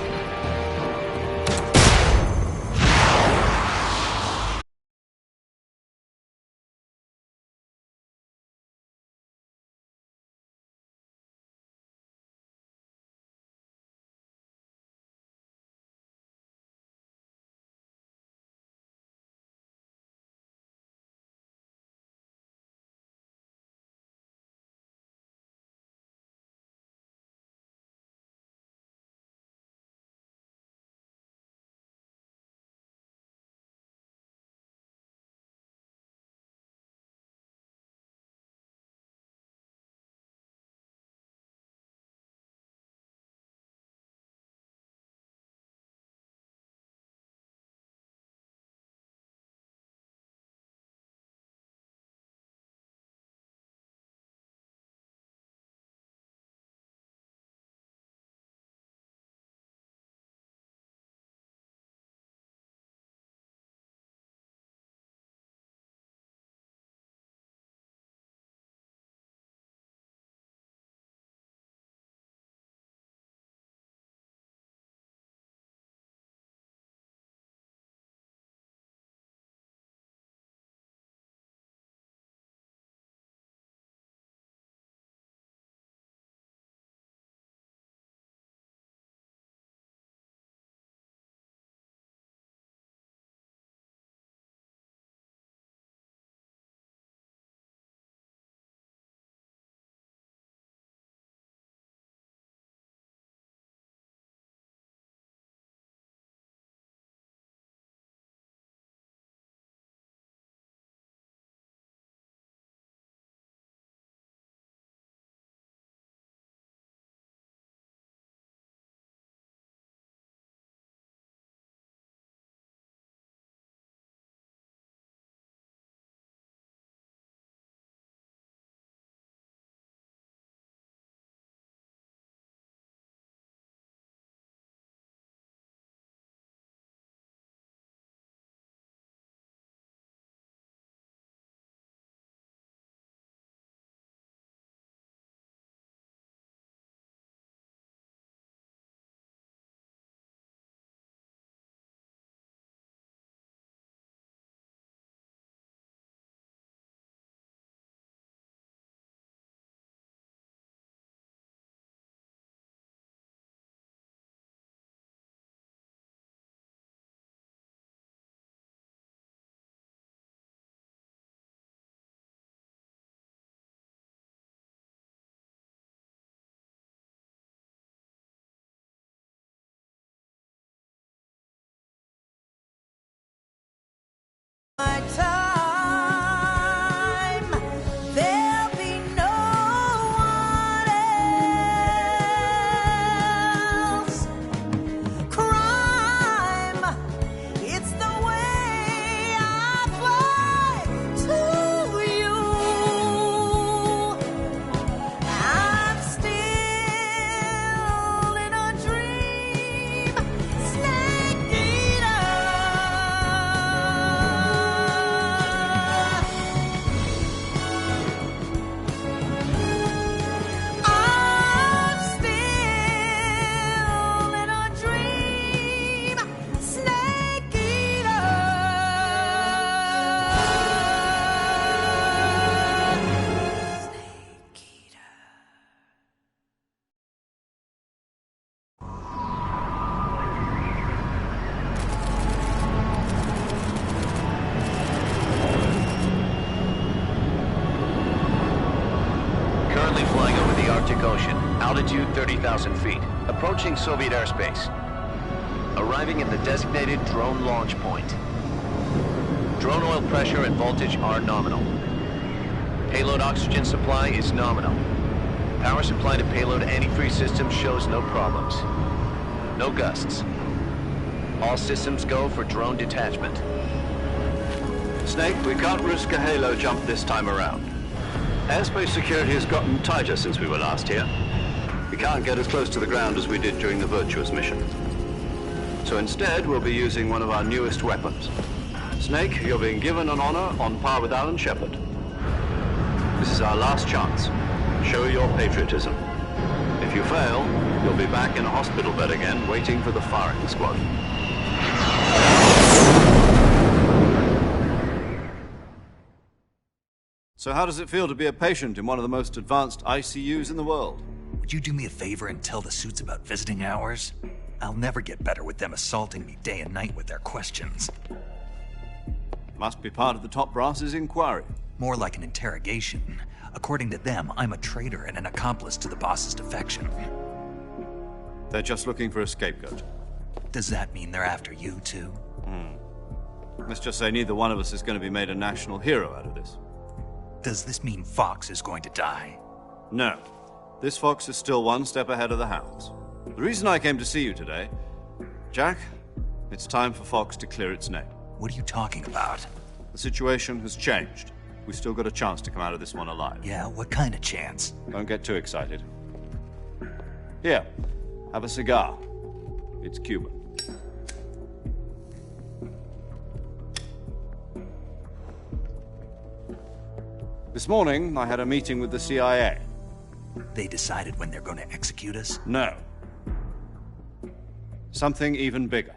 30,000 feet, approaching Soviet airspace. Arriving at the designated drone launch point. Drone oil pressure and voltage are nominal. Payload oxygen supply is nominal. Power supply to payload antifreeze system shows no problems. No gusts. All systems go for drone detachment. Snake, we can't risk a halo jump this time around. Airspace security has gotten tighter since we were last here. We can't get as close to the ground as we did during the Virtuous mission. So instead, we'll be using one of our newest weapons. Snake, you're being given an honor on par with Alan Shepard. This is our last chance. Show your patriotism. If you fail, you'll be back in a hospital bed again, waiting for the firing squad. So how does it feel to be a patient in one of the most advanced ICUs in the world? Would you do me a favor and tell the suits about visiting hours? I'll never get better with them assaulting me day and night with their questions. Must be part of the top brass's inquiry. More like an interrogation. According to them, I'm a traitor and an accomplice to the boss's defection. They're just looking for a scapegoat. Does that mean they're after you, too? Let's just say neither one of us is going to be made a national hero out of this. Does this mean Fox is going to die? No. This fox is still one step ahead of the hounds. The reason I came to see you today, Jack, it's time for Fox to clear its name. What are you talking about? The situation has changed. We've still got a chance to come out of this one alive. Yeah, what kind of chance? Don't get too excited. Here, have a cigar. It's Cuban. This morning, I had a meeting with the CIA. They decided when they're going to execute us? No. Something even bigger.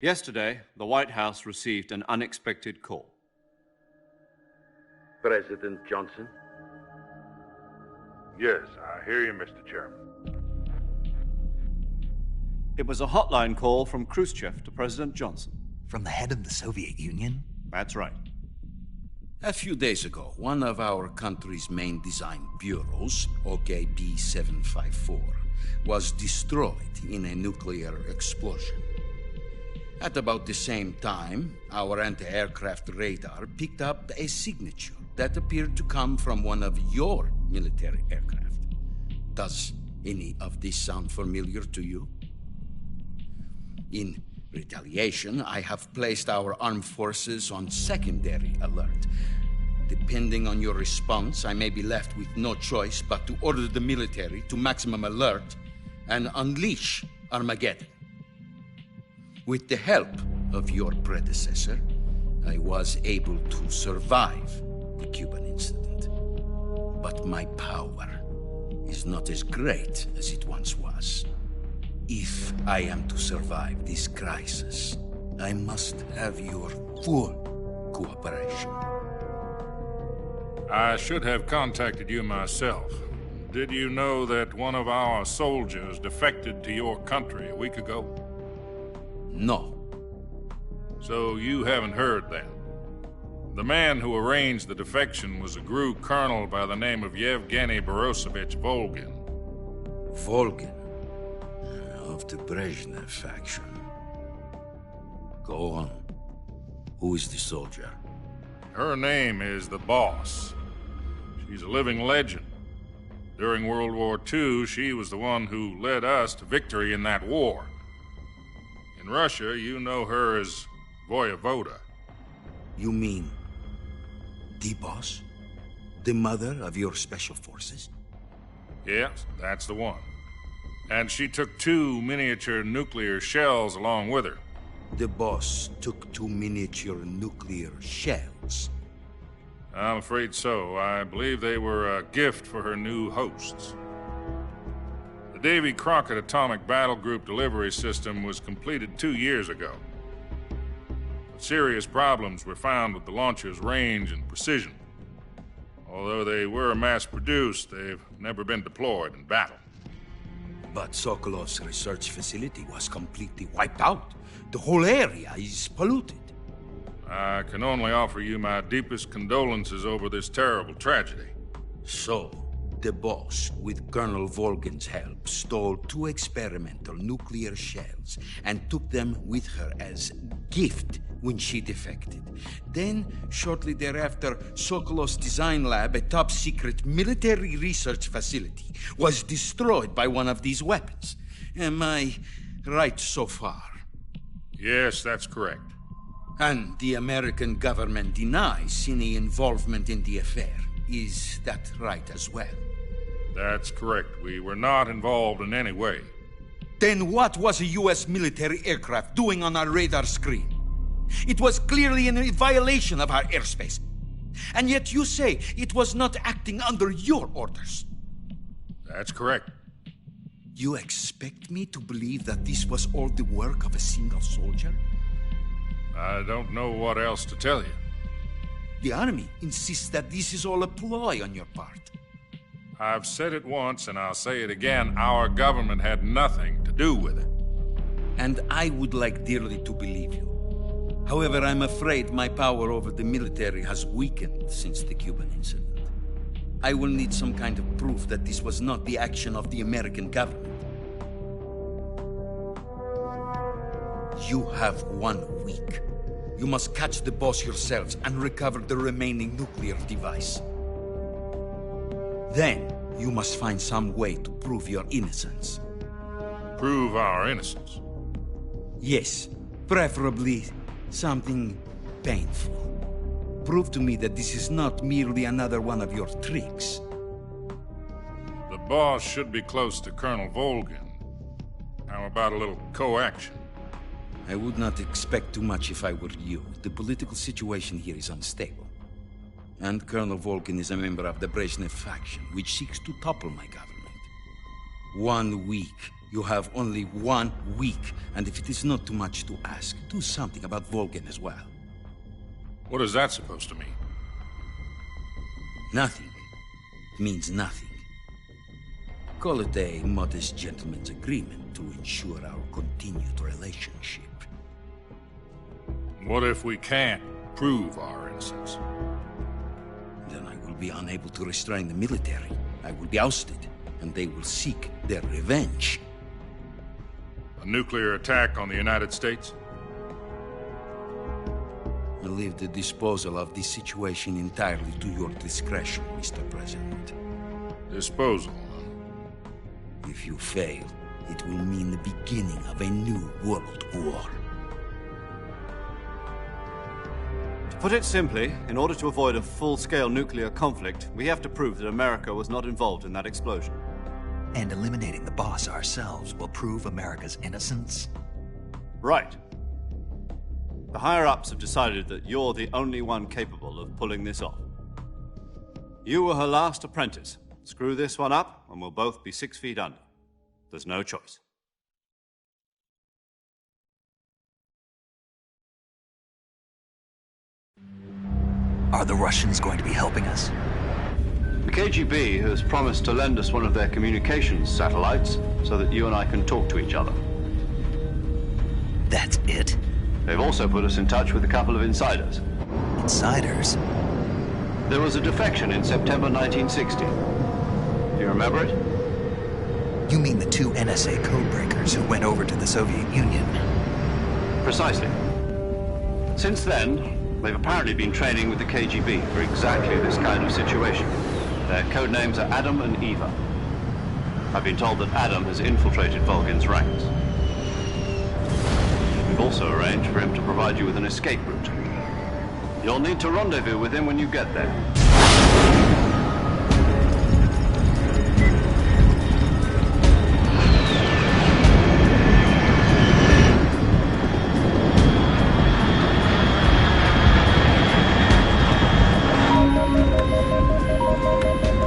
Yesterday, the White House received an unexpected call. President Johnson? Yes, I hear you, Mr. Chairman. It was a hotline call from Khrushchev to President Johnson. From the head of the Soviet Union? That's right. A few days ago, one of our country's main design bureaus, OKB 754, was destroyed in a nuclear explosion. At about the same time, our anti-aircraft radar picked up a signature that appeared to come from one of your military aircraft. Does any of this sound familiar to you? In retaliation, I have placed our armed forces on secondary alert. Depending on your response, I may be left with no choice but to order the military to maximum alert and unleash Armageddon. With the help of your predecessor, I was able to survive the Cuban incident. But my power is not as great as it once was. If I am to survive this crisis, I must have your full cooperation. I should have contacted you myself. Did you know that one of our soldiers defected to your country a week ago? No. So you haven't heard then? The man who arranged the defection was a GRU colonel by the name of Yevgeny Borosovich Volgin. Volgin? Of the Brezhnev faction. Go on. Who is the soldier? Her name is the Boss. She's a living legend. During World War II, she was the one who led us to victory in that war. In Russia, you know her as Voyevoda. You mean the Boss? The mother of your special forces? Yes, that's the one. And she took 2 miniature nuclear shells along with her. The Boss took 2 miniature nuclear shells? I'm afraid so. I believe they were a gift for her new hosts. The Davy Crockett Atomic Battle Group delivery system was completed 2 years ago. But serious problems were found with the launcher's range and precision. Although they were mass-produced, they've never been deployed in battle. But Sokolov's research facility was completely wiped out. The whole area is polluted. I can only offer you my deepest condolences over this terrible tragedy. So, The boss, with Colonel Volgin's help, stole 2 experimental nuclear shells and took them with her as gift when she defected. Then, shortly thereafter, Sokolov's design lab, a top-secret military research facility, was destroyed by one of these weapons. Am I right so far? Yes, that's correct. And the American government denies any involvement in the affair. Is that right as well? That's correct. We were not involved in any way. Then what was a U.S. military aircraft doing on our radar screen? It was clearly in violation of our airspace. And yet you say it was not acting under your orders. That's correct. You expect me to believe that this was all the work of a single soldier? I don't know what else to tell you. The Army insists that this is all a ploy on your part. I've said it once, and I'll say it again. Our government had nothing to do with it. And I would like dearly to believe you. However, I'm afraid my power over the military has weakened since the Cuban incident. I will need some kind of proof that this was not the action of the American government. You have 1 week. You must catch the boss yourselves and recover the remaining nuclear device. Then, you must find some way to prove your innocence. Prove our innocence? Yes, preferably something painful. Prove to me that this is not merely another one of your tricks. The boss should be close to Colonel Volgin. How about a little co-action? I would not expect too much if I were you. The political situation here is unstable. And Colonel Volgin is a member of the Brezhnev faction, which seeks to topple my government. 1 week. You have only 1 week, and if it is not too much to ask, do something about Volgin as well. What is that supposed to mean? Nothing. It means nothing. Call it a modest gentleman's agreement to ensure our continued relationship. What if we can't prove our innocence? Then I will be unable to restrain the military. I will be ousted, and they will seek their revenge. A nuclear attack on the United States? I leave the disposal of this situation entirely to your discretion, Mr. President. Disposal? If you fail, it will mean the beginning of a new world war. To put it simply, in order to avoid a full-scale nuclear conflict, we have to prove that America was not involved in that explosion. And eliminating the boss ourselves will prove America's innocence? Right. The higher-ups have decided that you're the only one capable of pulling this off. You were her last apprentice. Screw this one up, and we'll both be 6 feet under. There's no choice. Are the Russians going to be helping us? The KGB has promised to lend us one of their communications satellites so that you and I can talk to each other. That's it? They've also put us in touch with a couple of insiders. Insiders? There was a defection in September 1960. Do you remember it? You mean the 2 NSA codebreakers who went over to the Soviet Union? Precisely. Since then, they've apparently been training with the KGB for exactly this kind of situation. Their code names are Adam and Eva. I've been told that Adam has infiltrated Volgin's ranks. We've also arranged for him to provide you with an escape route. You'll need to rendezvous with him when you get there.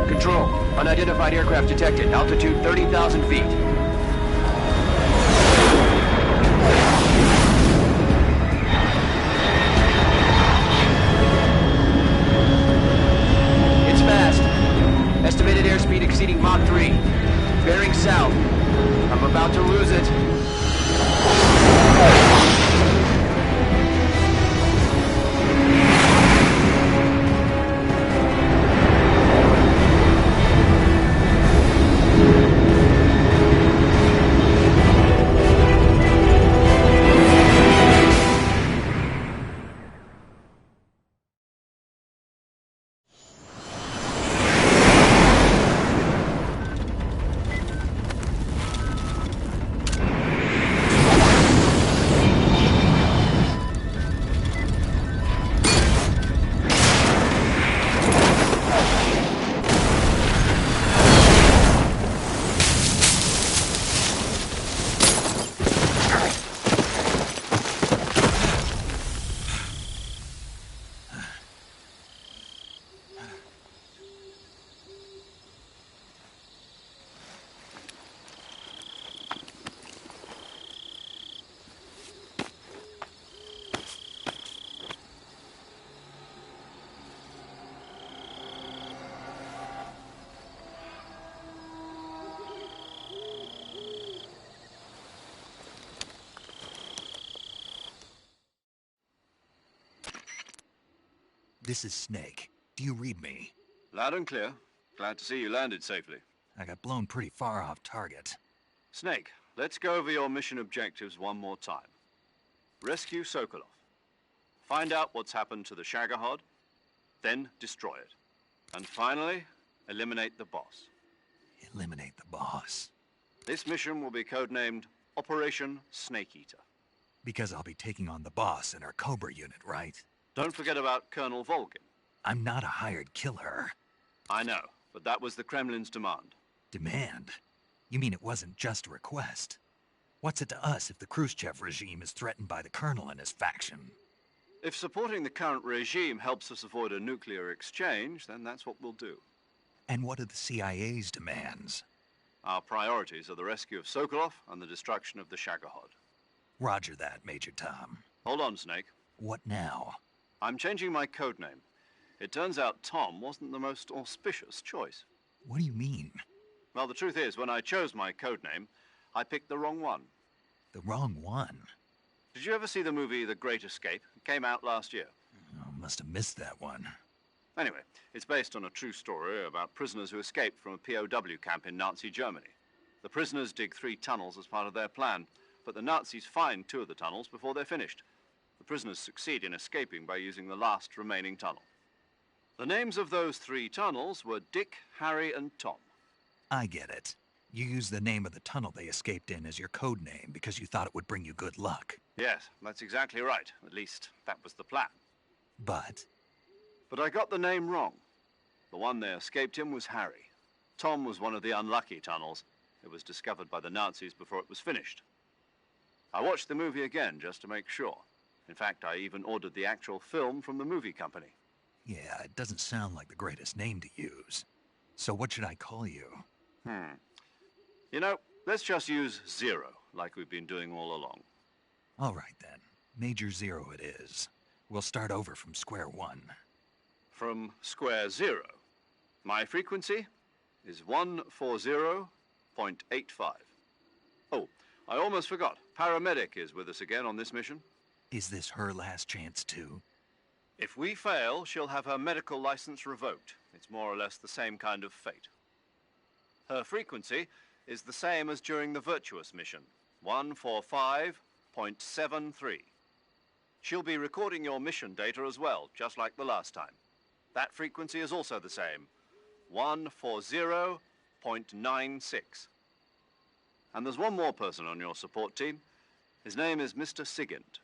Control. Unidentified aircraft detected. Altitude 30,000 feet. It's fast. Estimated airspeed exceeding Mach 3. Bearing south. I'm about to lose it. This is Snake. Do you read me? Loud and clear. Glad to see you landed safely. I got blown pretty far off target. Snake, let's go over your mission objectives one more time. Rescue Sokolov. Find out what's happened to the Shagohod, then destroy it. And finally, eliminate the boss. Eliminate the boss. This mission will be codenamed Operation Snake Eater. Because I'll be taking on the boss in our Cobra unit, right? Don't forget about Colonel Volgin. I'm not a hired killer. I know, but that was the Kremlin's demand. Demand? You mean it wasn't just a request? What's it to us if the Khrushchev regime is threatened by the Colonel and his faction? If supporting the current regime helps us avoid a nuclear exchange, then that's what we'll do. And what are the CIA's demands? Our priorities are the rescue of Sokolov and the destruction of the Shagohod. Roger that, Major Tom. Hold on, Snake. What now? I'm changing my codename. It turns out Tom wasn't the most auspicious choice. What do you mean? Well, the truth is, when I chose my codename, I picked the wrong one. The wrong one? Did you ever see the movie The Great Escape? It came out last year. Oh, must have missed that one. Anyway, it's based on a true story about prisoners who escaped from a POW camp in Nazi Germany. The prisoners dig 3 tunnels as part of their plan, but the Nazis find 2 of the tunnels before they're finished. The prisoners succeed in escaping by using the last remaining tunnel. The names of those 3 tunnels were Dick, Harry, and Tom. I get it. You used the name of the tunnel they escaped in as your code name because you thought it would bring you good luck. Yes, that's exactly right. At least, that was the plan. But I got the name wrong. The one they escaped in was Harry. Tom was one of the unlucky tunnels. It was discovered by the Nazis before it was finished. I watched the movie again just to make sure. In fact, I even ordered the actual film from the movie company. yeah, it doesn't sound like the greatest name to use. So what should I call you? You know, let's just use Zero, like we've been doing all along. All right, then. Major Zero it is. We'll start over from square one. From square 0. My frequency is 140.85. Oh, I almost forgot. Paramedic is with us again on this mission. Is this her last chance, too? If we fail, she'll have her medical license revoked. It's more or less the same kind of fate. Her frequency is the same as during the Virtuous mission, 145.73. She'll be recording your mission data as well, just like the last time. That frequency is also the same, 140.96. And there's one more person on your support team. His name is Mr. Sigint.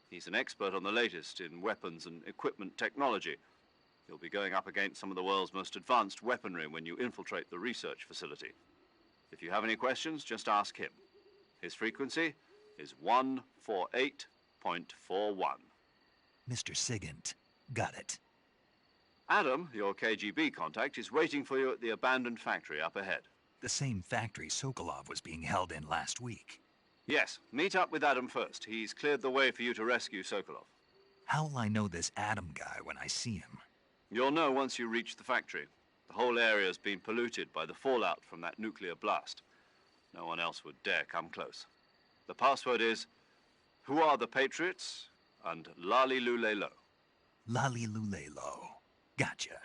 He's an expert on the latest in weapons and equipment technology. You'll be going up against some of the world's most advanced weaponry when you infiltrate the research facility. If you have any questions, just ask him. His frequency is 148.41. Mr. Sigint. Got it. Adam, your KGB contact, is waiting for you at the abandoned factory up ahead. The same factory Sokolov was being held in last week. Yes, meet up with Adam first. He's cleared the way for you to rescue Sokolov. How will I know this Adam guy when I see him? You'll know once you reach the factory. The whole area's been polluted by the fallout from that nuclear blast. No one else would dare come close. The password is, "Who are the Patriots?" and Lali Lulelo. Lali Lulelo. Gotcha.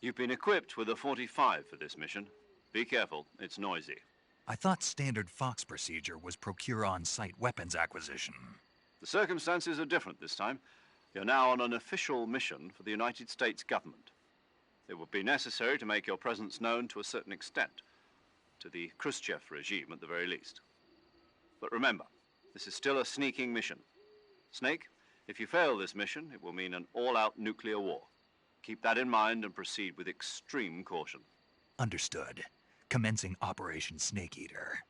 You've been equipped with a 45 for this mission. Be careful, it's noisy. I thought standard Fox procedure was procure on-site weapons acquisition. The circumstances are different this time. You're now on an official mission for the United States government. It would be necessary to make your presence known to a certain extent, to the Khrushchev regime at the very least. But remember, this is still a sneaking mission. Snake, if you fail this mission, it will mean an all-out nuclear war. Keep that in mind and proceed with extreme caution. Understood. Commencing Operation Snake Eater.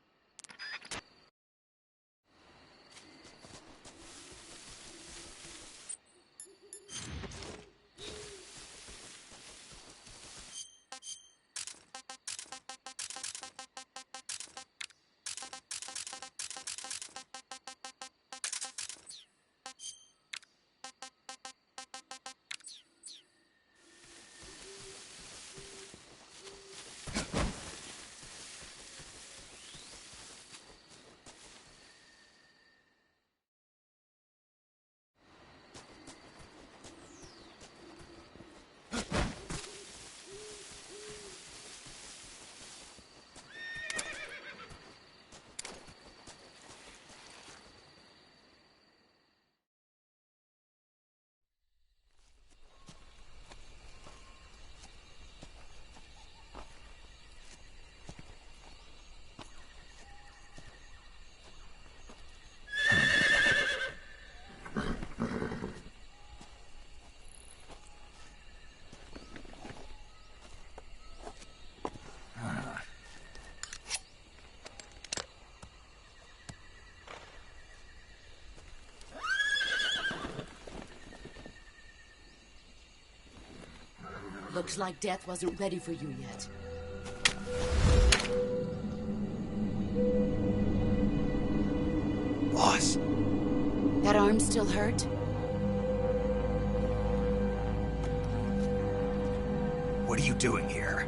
Looks like death wasn't ready for you yet. Boss. That arm still hurt? What are you doing here?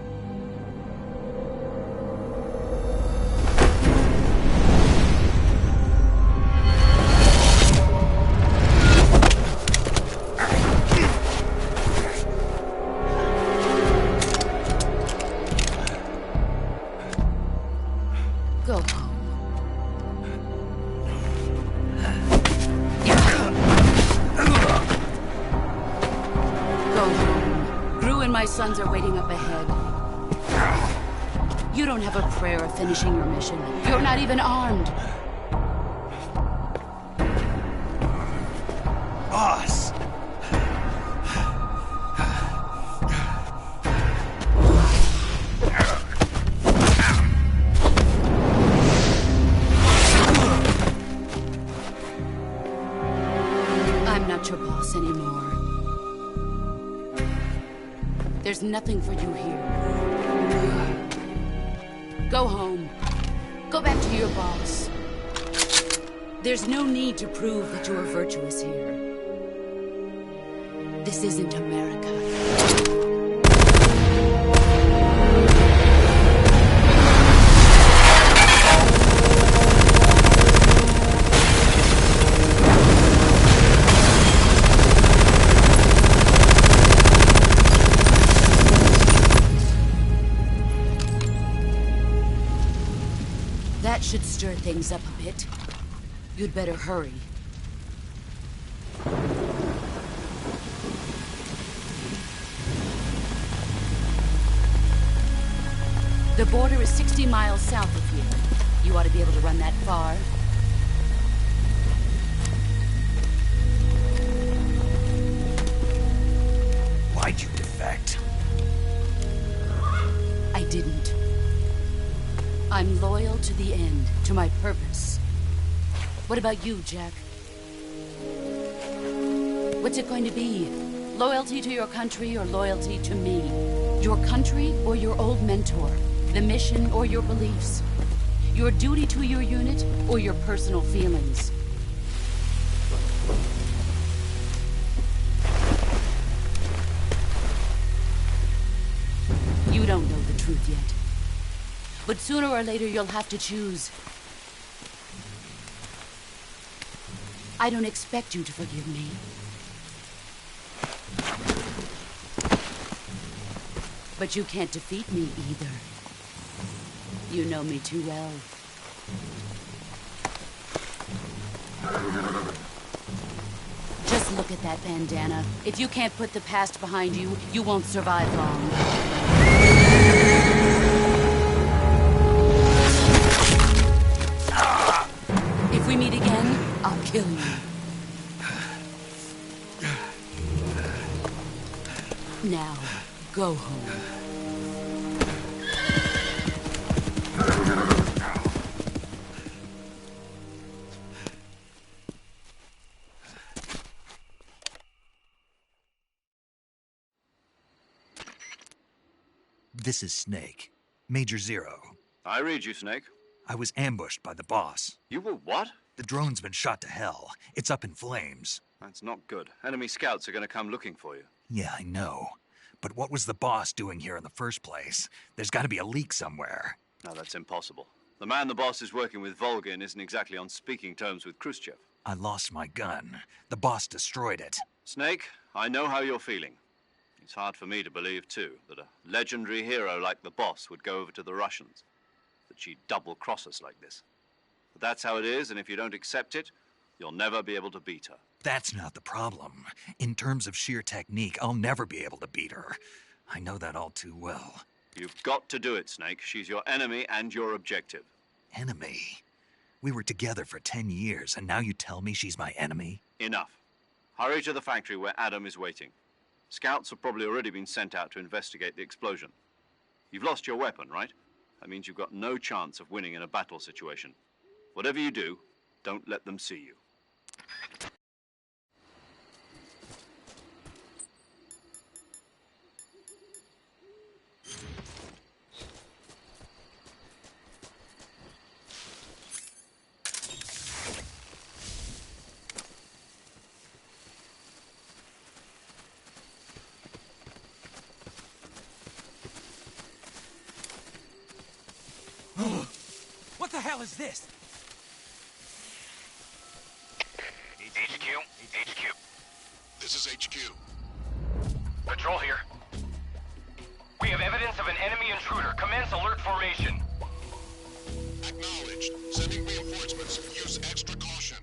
Go home. Go home. Gru and my sons are waiting up ahead. You don't have a prayer of finishing your mission. You're not even armed. Boss! I'm not your boss anymore. There's nothing for you here. Go home. Go back to your boss. There's no need to prove that you are virtuous here. This isn't America. That should stir things up a bit. You'd better hurry. The border is 60 miles south of here. You ought to be able to run that far. Why'd you defect? I didn't. I'm loyal to the end, to my purpose. What about you, Jack? What's it going to be? Loyalty to your country or loyalty to me? Your country or your old mentor? The mission or your beliefs? Your duty to your unit or your personal feelings? You don't know the truth yet. But sooner or later, you'll have to choose. I don't expect you to forgive me. But you can't defeat me either. You know me too well. Just look at that bandana. If you can't put the past behind you, you won't survive long. If we meet again, I'll kill you. Now, go home. This is Snake. Major Zero. I read you, Snake. I was ambushed by the boss. You were what? The drone's been shot to hell. It's up in flames. That's not good. Enemy scouts are going to come looking for you. Yeah, I know. But what was the boss doing here in the first place? There's got to be a leak somewhere. No, that's impossible. The man the boss is working with, Volgin, isn't exactly on speaking terms with Khrushchev. I lost my gun. The boss destroyed it. Snake, I know how you're feeling. It's hard for me to believe, too, that a legendary hero like the boss would go over to the Russians. That she'd double-cross us like this. But that's how it is, and if you don't accept it, you'll never be able to beat her. That's not the problem. In terms of sheer technique, I'll never be able to beat her. I know that all too well. You've got to do it, Snake. She's your enemy and your objective. Enemy? We were together for 10 years, and now you tell me she's my enemy? Enough. Hurry to the factory where Adam is waiting. Scouts have probably already been sent out to investigate the explosion. You've lost your weapon, right? That means you've got no chance of winning in a battle situation. Whatever you do, don't let them see you. hell is this? HQ. This is HQ. Patrol here. We have evidence of an enemy intruder. Commence alert formation. Acknowledged. Sending reinforcements. Use extra caution.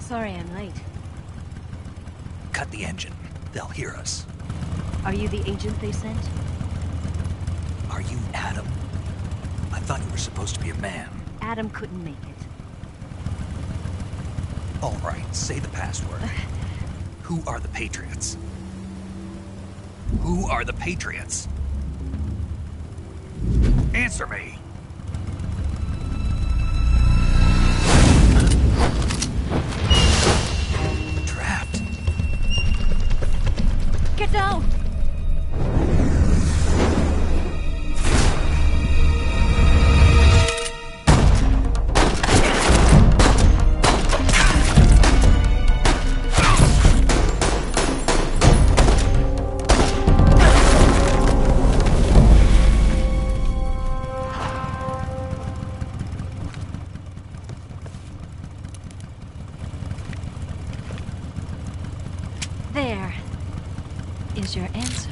Sorry I'm late. Cut the engine. They'll hear us. Are you the agent they sent? Are you Adam? I thought you were supposed to be a man. Adam couldn't make it. All right, say the password. Who are the Patriots? Who are the Patriots? Answer me! Trapped. Get down! There is your answer.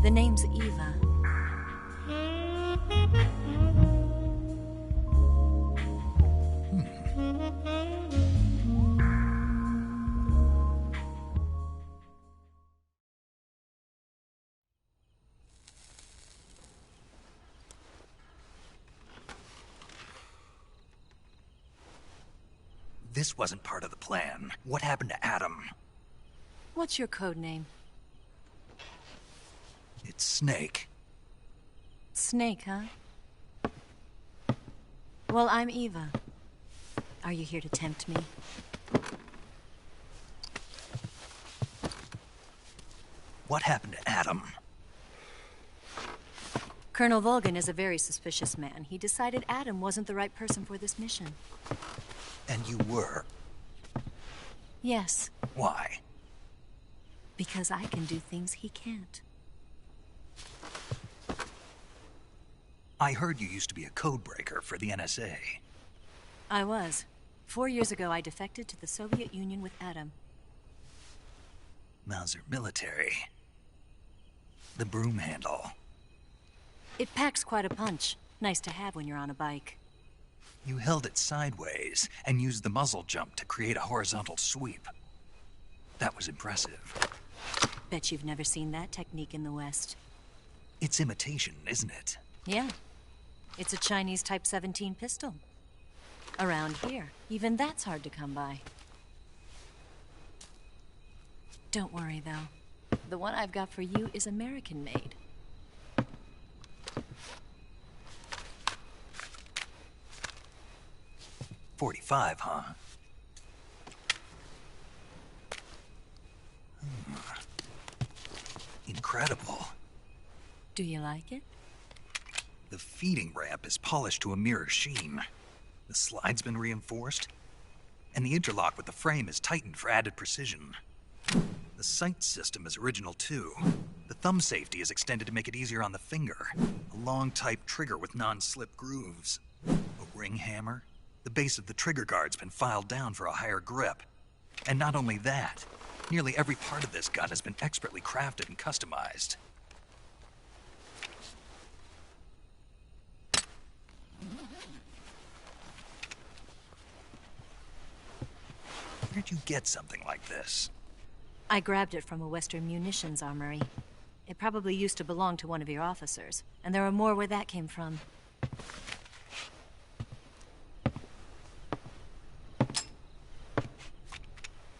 The name's Eva. This wasn't part of the plan. What happened to Adam? What's your code name? It's Snake. Snake, huh? Well, I'm Eva. Are you here to tempt me? What happened to Adam? Colonel Volgan is a very suspicious man. He decided Adam wasn't the right person for this mission. And you were? Yes. Why? Because I can do things he can't. I heard you used to be a codebreaker for the NSA. I was. 4 years ago, I defected to the Soviet Union with Adam. Mauser military. The broom handle. It packs quite a punch. Nice to have when you're on a bike. You held it sideways and used the muzzle jump to create a horizontal sweep. That was impressive. Bet you've never seen that technique in the West. It's imitation, isn't it? Yeah. It's a Chinese Type 17 pistol. Around here, even that's hard to come by. Don't worry, though. The one I've got for you is American-made. .45, huh? Incredible. Do you like it? The feeding ramp is polished to a mirror sheen. The slide's been reinforced, and the interlock with the frame is tightened for added precision. The sight system is original too. The thumb safety is extended to make it easier on the finger. A long type trigger with non-slip grooves. A ring hammer. The base of the trigger guard's been filed down for a higher grip. And not only that, nearly every part of this gun has been expertly crafted and customized. Where'd you get something like this? I grabbed it from a Western munitions armory. It probably used to belong to one of your officers, and there are more where that came from.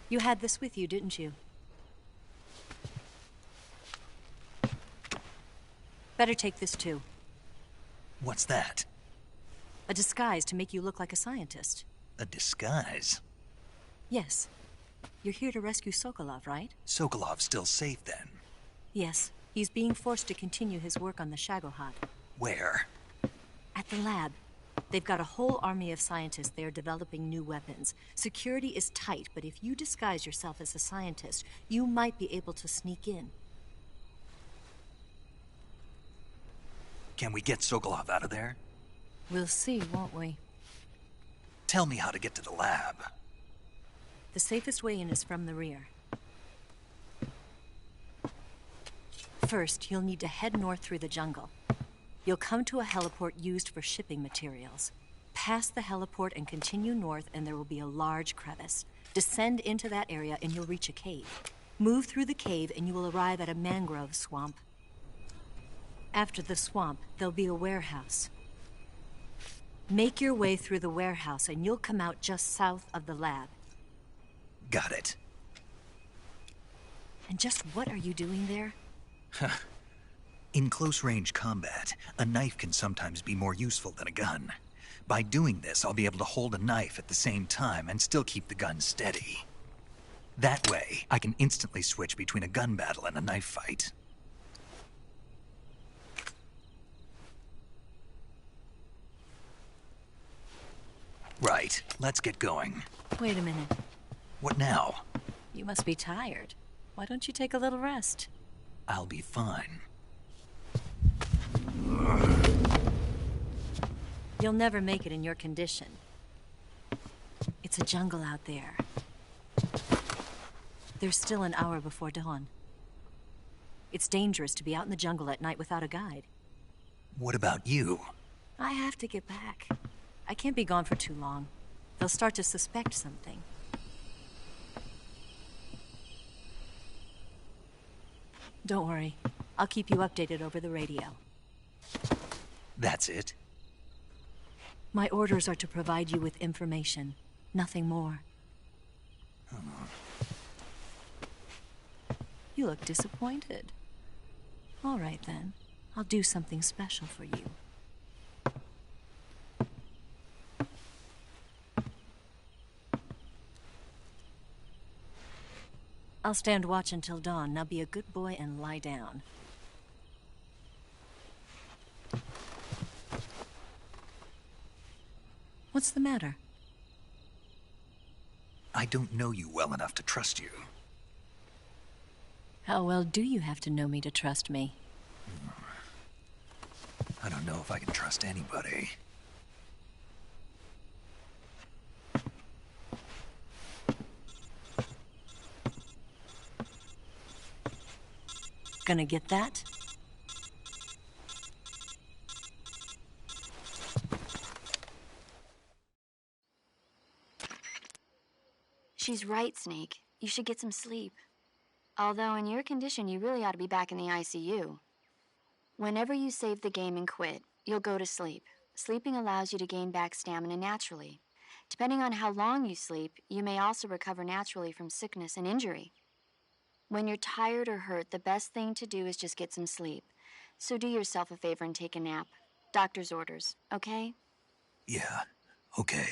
You had this with you, didn't you? Better take this too. What's that? A disguise to make you look like a scientist. A disguise? Yes. You're here to rescue Sokolov, right? Sokolov's still safe then? Yes. He's being forced to continue his work on the Shagohod. Where? At the lab. They've got a whole army of scientists there developing new weapons. Security is tight, but if you disguise yourself as a scientist, you might be able to sneak in. Can we get Sokolov out of there? We'll see, won't we? Tell me how to get to the lab. The safest way in is from the rear. First, you'll need to head north through the jungle. You'll come to a heliport used for shipping materials. Pass the heliport and continue north, and there will be a large crevice. Descend into that area and you'll reach a cave. Move through the cave and you will arrive at a mangrove swamp. After the swamp, there'll be a warehouse. Make your way through the warehouse and you'll come out just south of the lab. Got it. And just what are you doing there? In close-range combat, a knife can sometimes be more useful than a gun. By doing this, I'll be able to hold a knife at the same time and still keep the gun steady. That way, I can instantly switch between a gun battle and a knife fight. Right, let's get going. Wait a minute. What now? You must be tired. Why don't you take a little rest? I'll be fine. You'll never make it in your condition. It's a jungle out there. There's still an hour before dawn. It's dangerous to be out in the jungle at night without a guide. What about you? I have to get back. I can't be gone for too long. They'll start to suspect something. Don't worry. I'll keep you updated over the radio. That's it? My orders are to provide you with information. Nothing more. You look disappointed. All right, then. I'll do something special for you. I'll stand watch until dawn. Now be a good boy and lie down. What's the matter? I don't know you well enough to trust you. How well do you have to know me to trust me? I don't know if I can trust anybody. Gonna get that? She's right, Snake. You should get some sleep. Although in your condition, you really ought to be back in the ICU. Whenever you save the game and quit, you'll go to sleep. Sleeping allows you to gain back stamina naturally. Depending on how long you sleep, you may also recover naturally from sickness and injury. When you're tired or hurt, the best thing to do is just get some sleep. So do yourself a favor and take a nap. Doctor's orders, okay? Yeah, okay.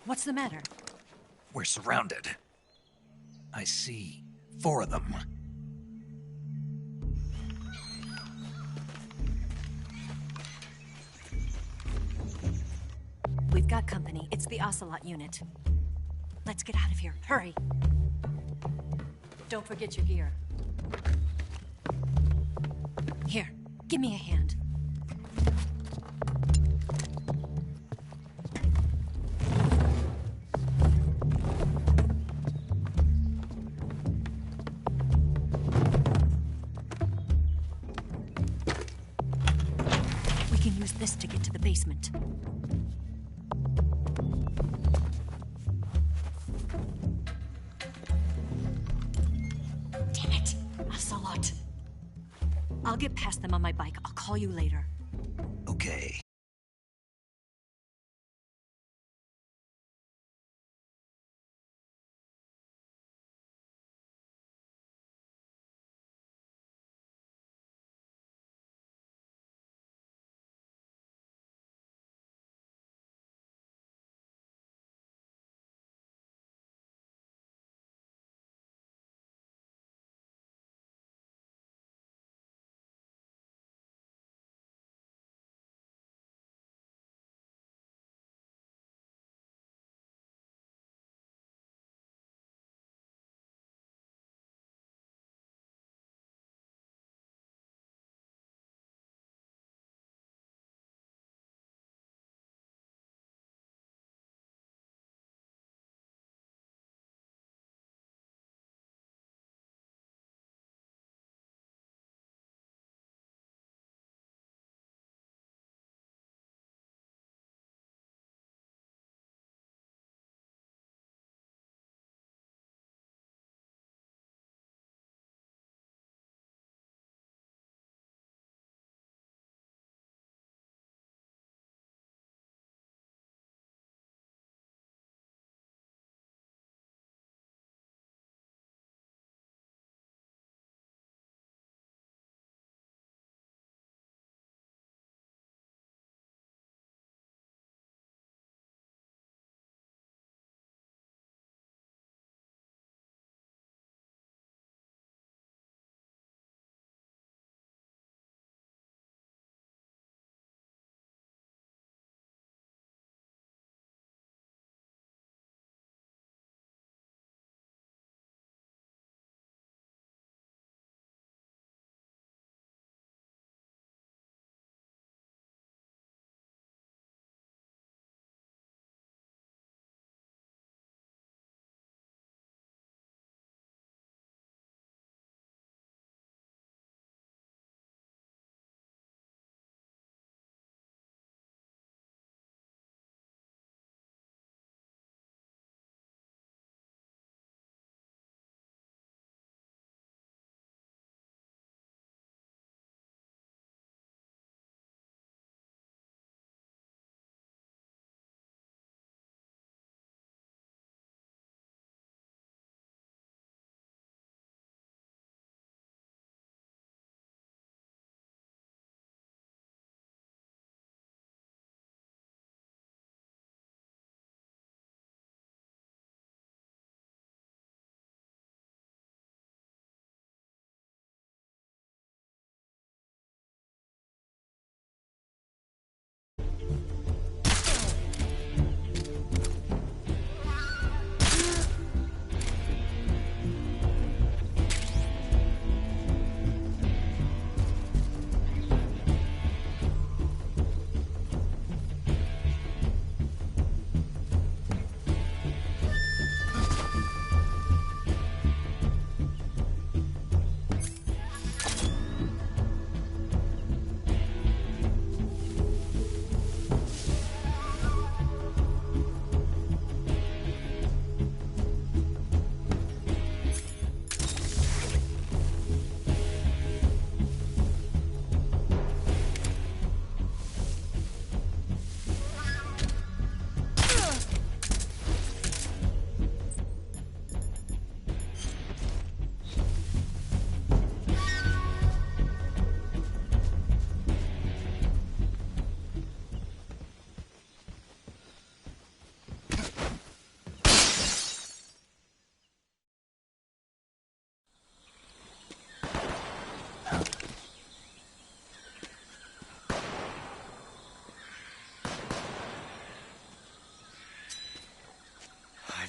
What's the matter? We're surrounded. I see 4 of them. We've got company. It's the Ocelot unit. Let's get out of here. Hurry. Don't forget your gear. Here, give me a hand. basement. Damn it! Ocelot. I'll get past them on my bike. I'll call you later. Okay.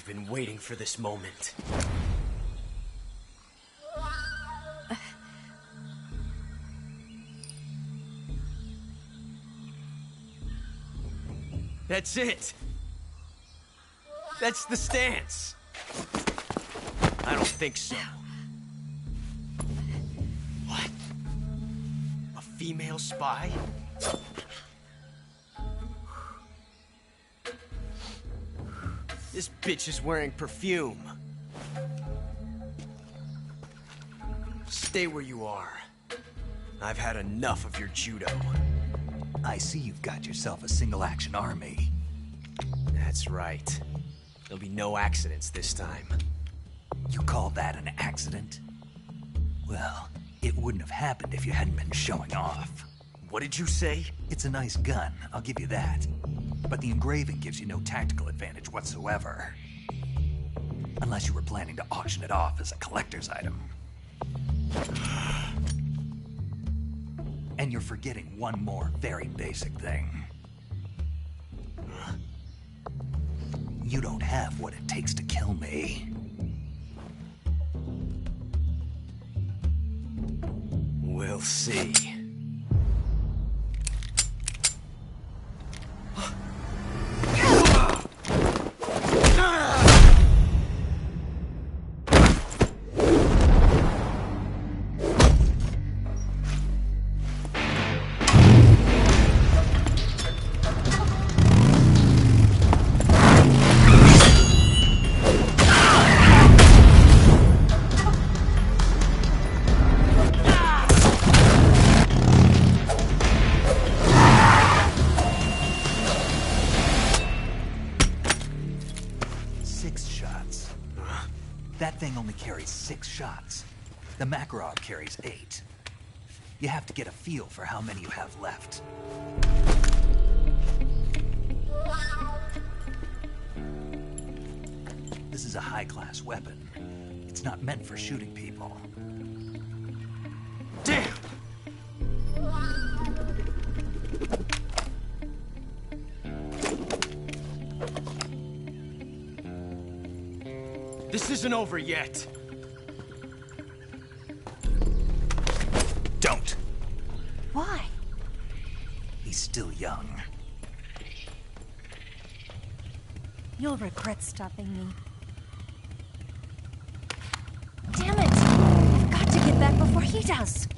I've been waiting for this moment. That's it. That's the stance. I don't think so. What? A female spy? This bitch is wearing perfume. Stay where you are. I've had enough of your judo. I see you've got yourself a single-action army. That's right. There'll be no accidents this time. You call that an accident? Well, it wouldn't have happened if you hadn't been showing off. What did you say? It's a nice gun, I'll give you that. But the engraving gives you no tactical advantage whatsoever. Unless you were planning to auction it off as a collector's item. And you're forgetting one more very basic thing. You don't have what it takes to kill me. We'll see. That thing only carries 6 shots. The Makarov carries 8. You have to get a feel for how many you have left. This is a high-class weapon. It's not meant for shooting people. Damn! This isn't over yet. Don't. Why? He's still young. You'll regret stopping me. Damn it! I've got to get back before he does.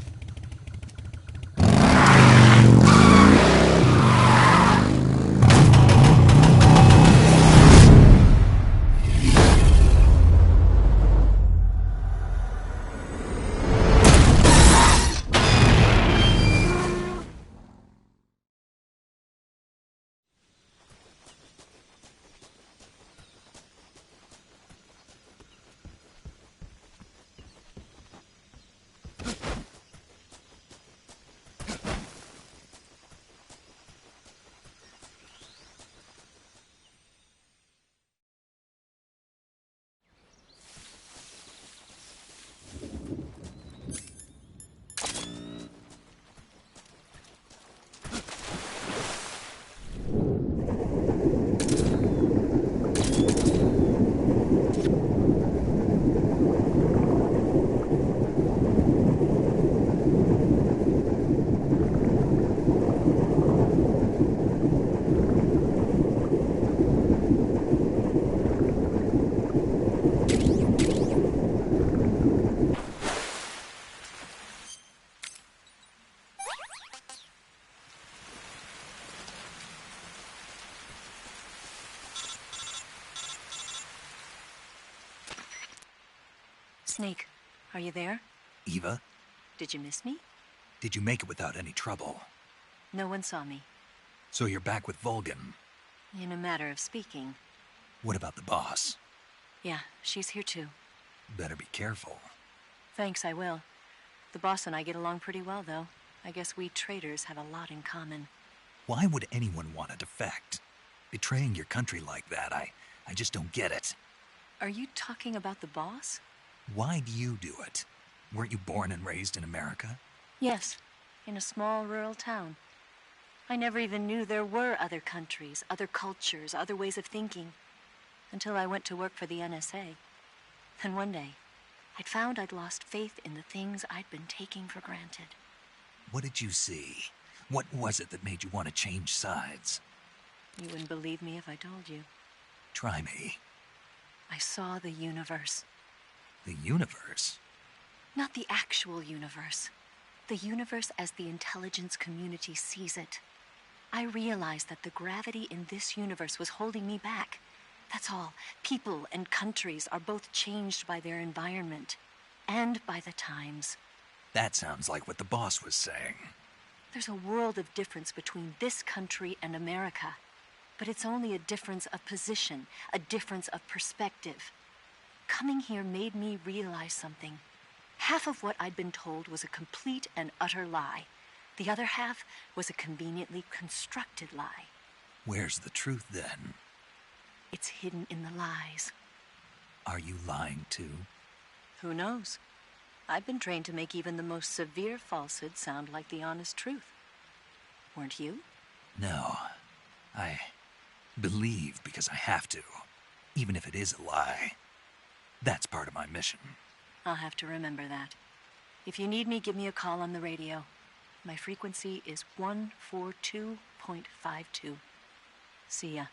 Snake, are you there? Eva? Did you miss me? Did you make it without any trouble? No one saw me. So you're back with Volgin? In a matter of speaking. What about the boss? Yeah, she's here too. Better be careful. Thanks, I will. The boss and I get along pretty well, though. I guess we traitors have a lot in common. Why would anyone want to defect? Betraying your country like that, I just don't get it. Are you talking about the boss? Why do you do it? Weren't you born and raised in America? Yes, in a small rural town. I never even knew there were other countries, other cultures, other ways of thinking, until I went to work for the NSA. Then one day, I'd found I'd lost faith in the things I'd been taking for granted. What did you see? What was it that made you want to change sides? You wouldn't believe me if I told you. Try me. I saw the universe. The universe? Not the actual universe. The universe as the intelligence community sees it. I realized that the gravity in this universe was holding me back. That's all. People and countries are both changed by their environment and by the times. That sounds like what the boss was saying. There's a world of difference between this country and America. But it's only a difference of position, a difference of perspective. Coming here made me realize something. Half of what I'd been told was a complete and utter lie. The other half was a conveniently constructed lie. Where's the truth, then? It's hidden in the lies. Are you lying, too? Who knows? I've been trained to make even the most severe falsehood sound like the honest truth. Weren't you? No. I believe because I have to, even if it is a lie. That's part of my mission. I'll have to remember that. If you need me, give me a call on the radio. My frequency is 142.52. See ya.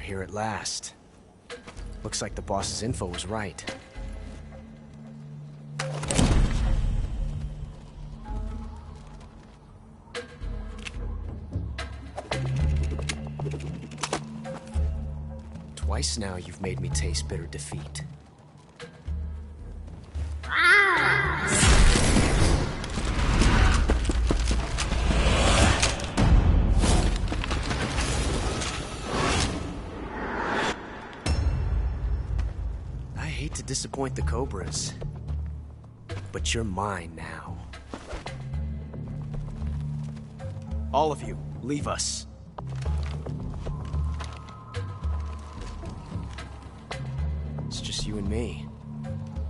Here at last. Looks like the boss's info was right. Twice now you've made me taste bitter defeat. I hate to disappoint the Cobras, but you're mine now. All of you, leave us. It's just you and me.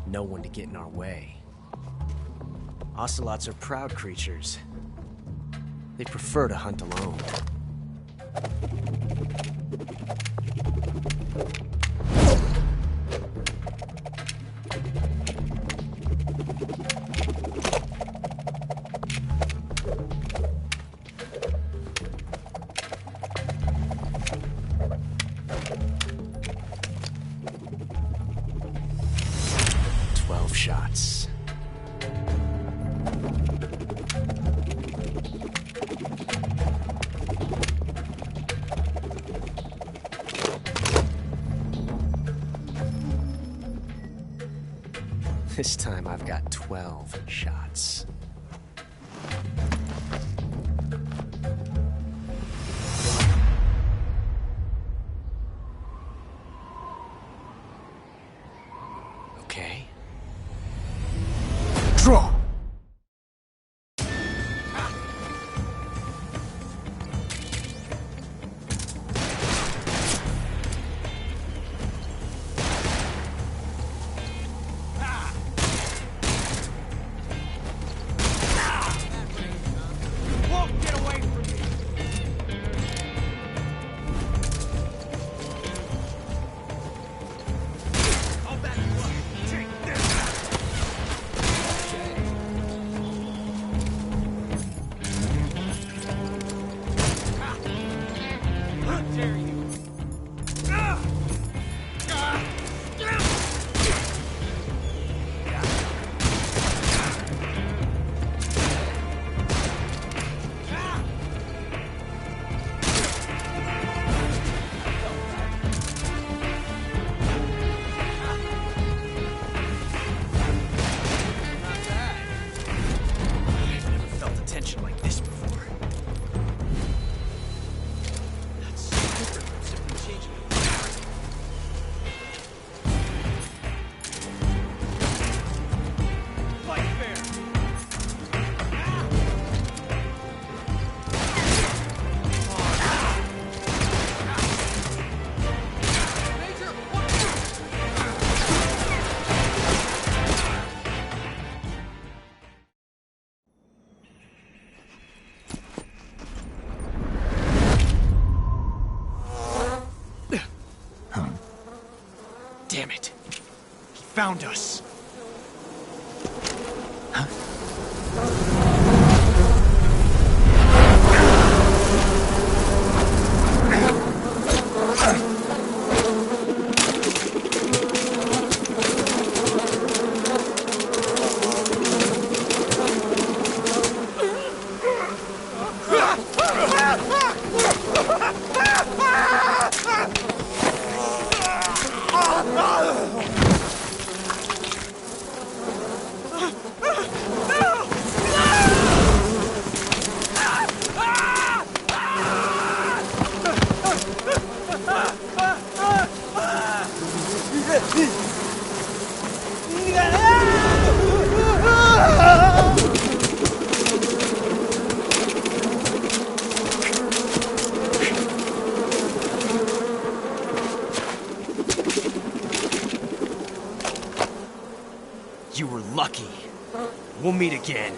No one to get in our way. Ocelots are proud creatures. They prefer to hunt alone. Shots. This time I've got 12 shots. Okay. Draw! Damn it. He found us. You were lucky. We'll meet again.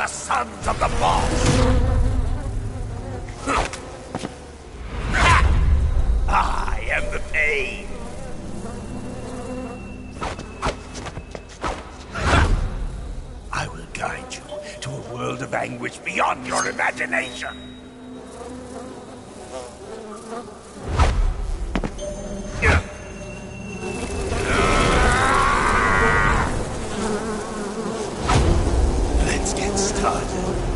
the sons of the boss! I am the pain! I will guide you to a world of anguish beyond your imagination! Let's get started.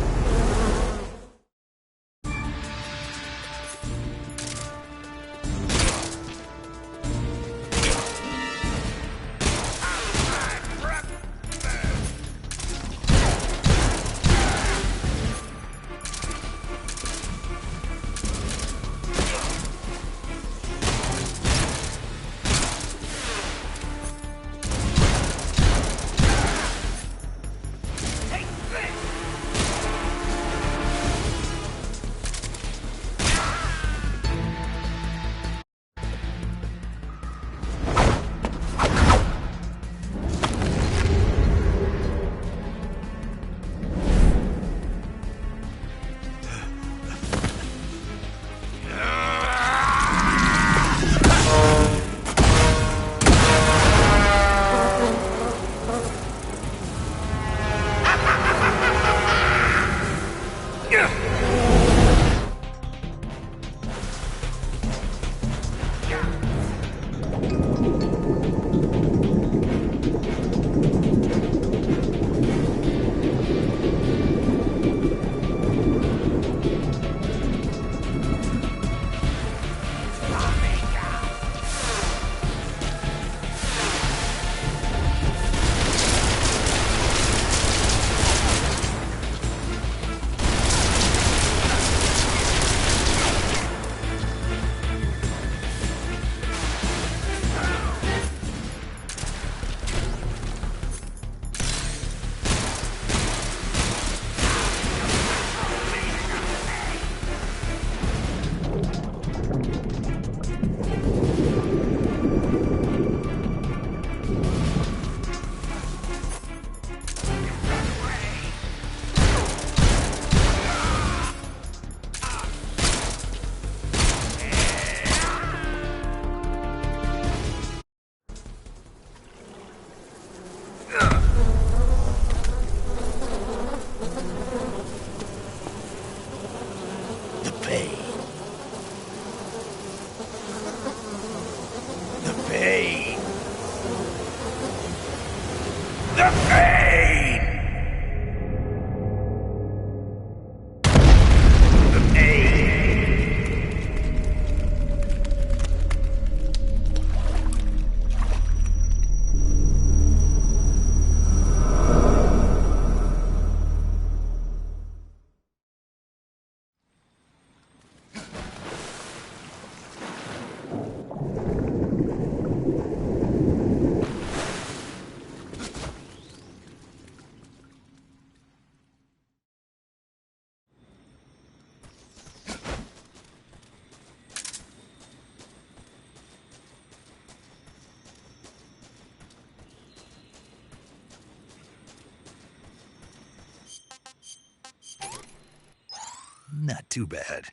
Not too bad.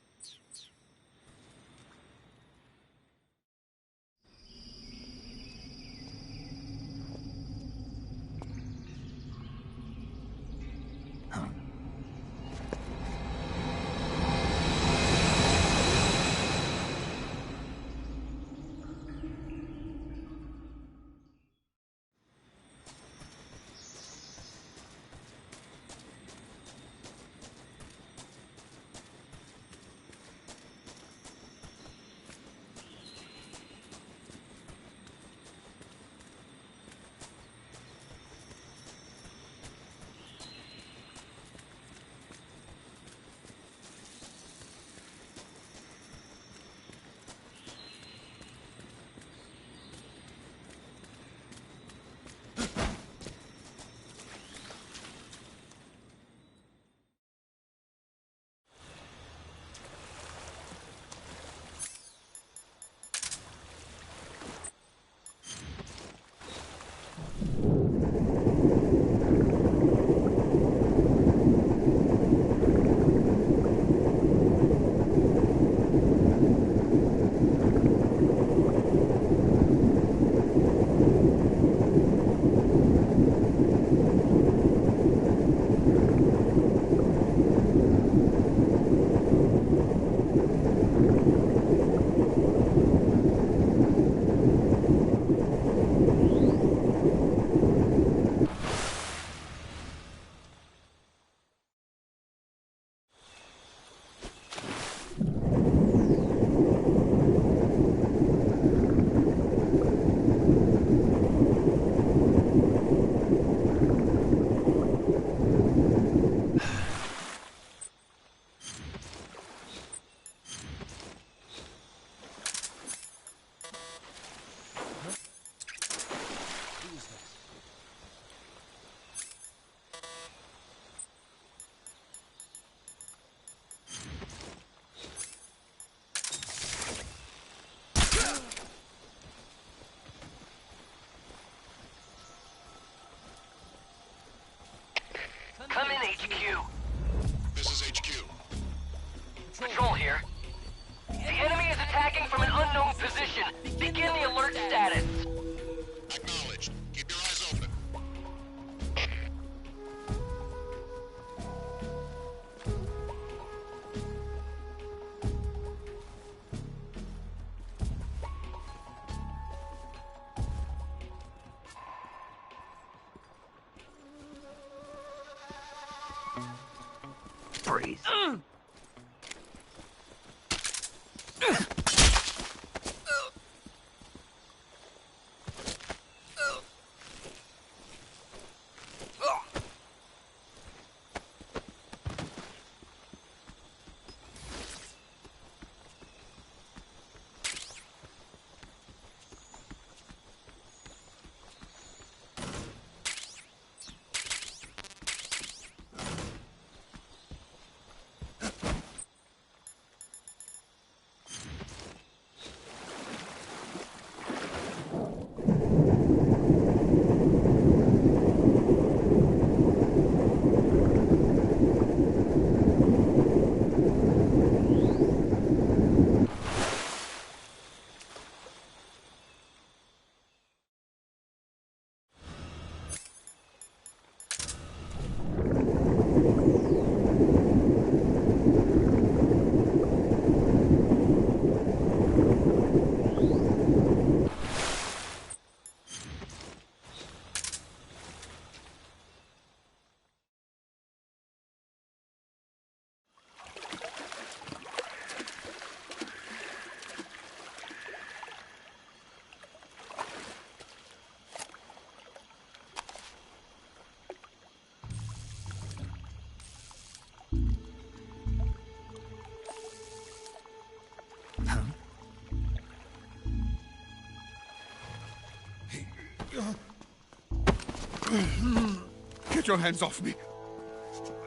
Get your hands off me.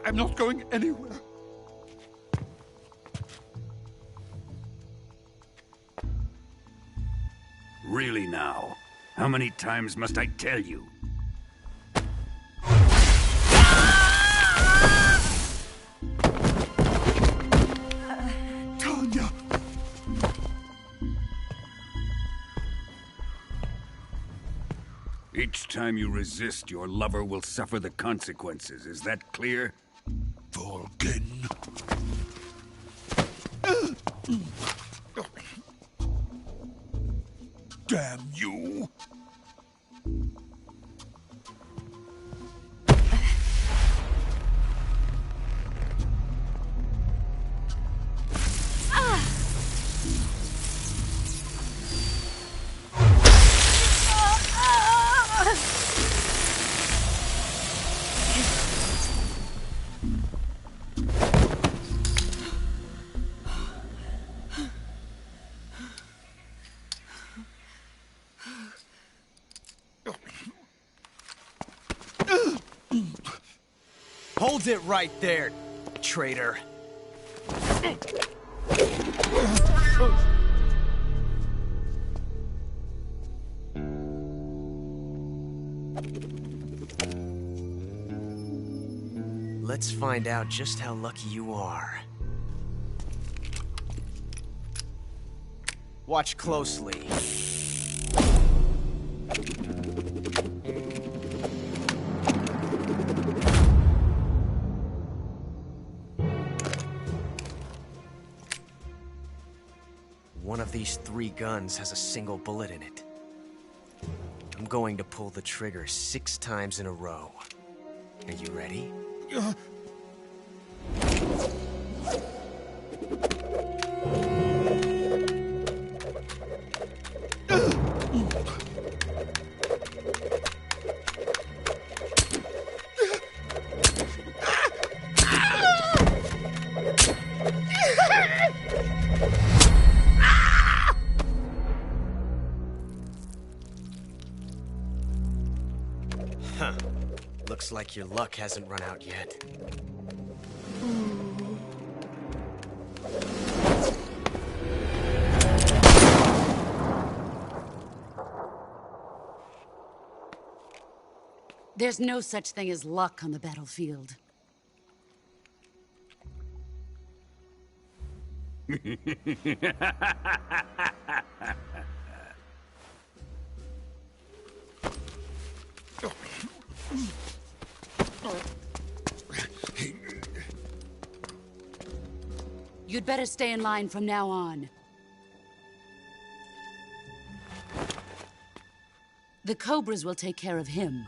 I'm not going anywhere. Really now? How many times must I tell you? Tanya! Each time you resist, your lover will suffer the consequences. Is that clear? Volgin. Damn you! Hold it right there, traitor. Let's find out just how lucky you are. Watch closely. One of these 3 guns has a single bullet in it. I'm going to pull the trigger 6 times in a row. Are you ready? Huh. Looks like your luck hasn't run out yet. There's no such thing as luck on the battlefield. You'd better stay in line from now on. The Cobras will take care of him.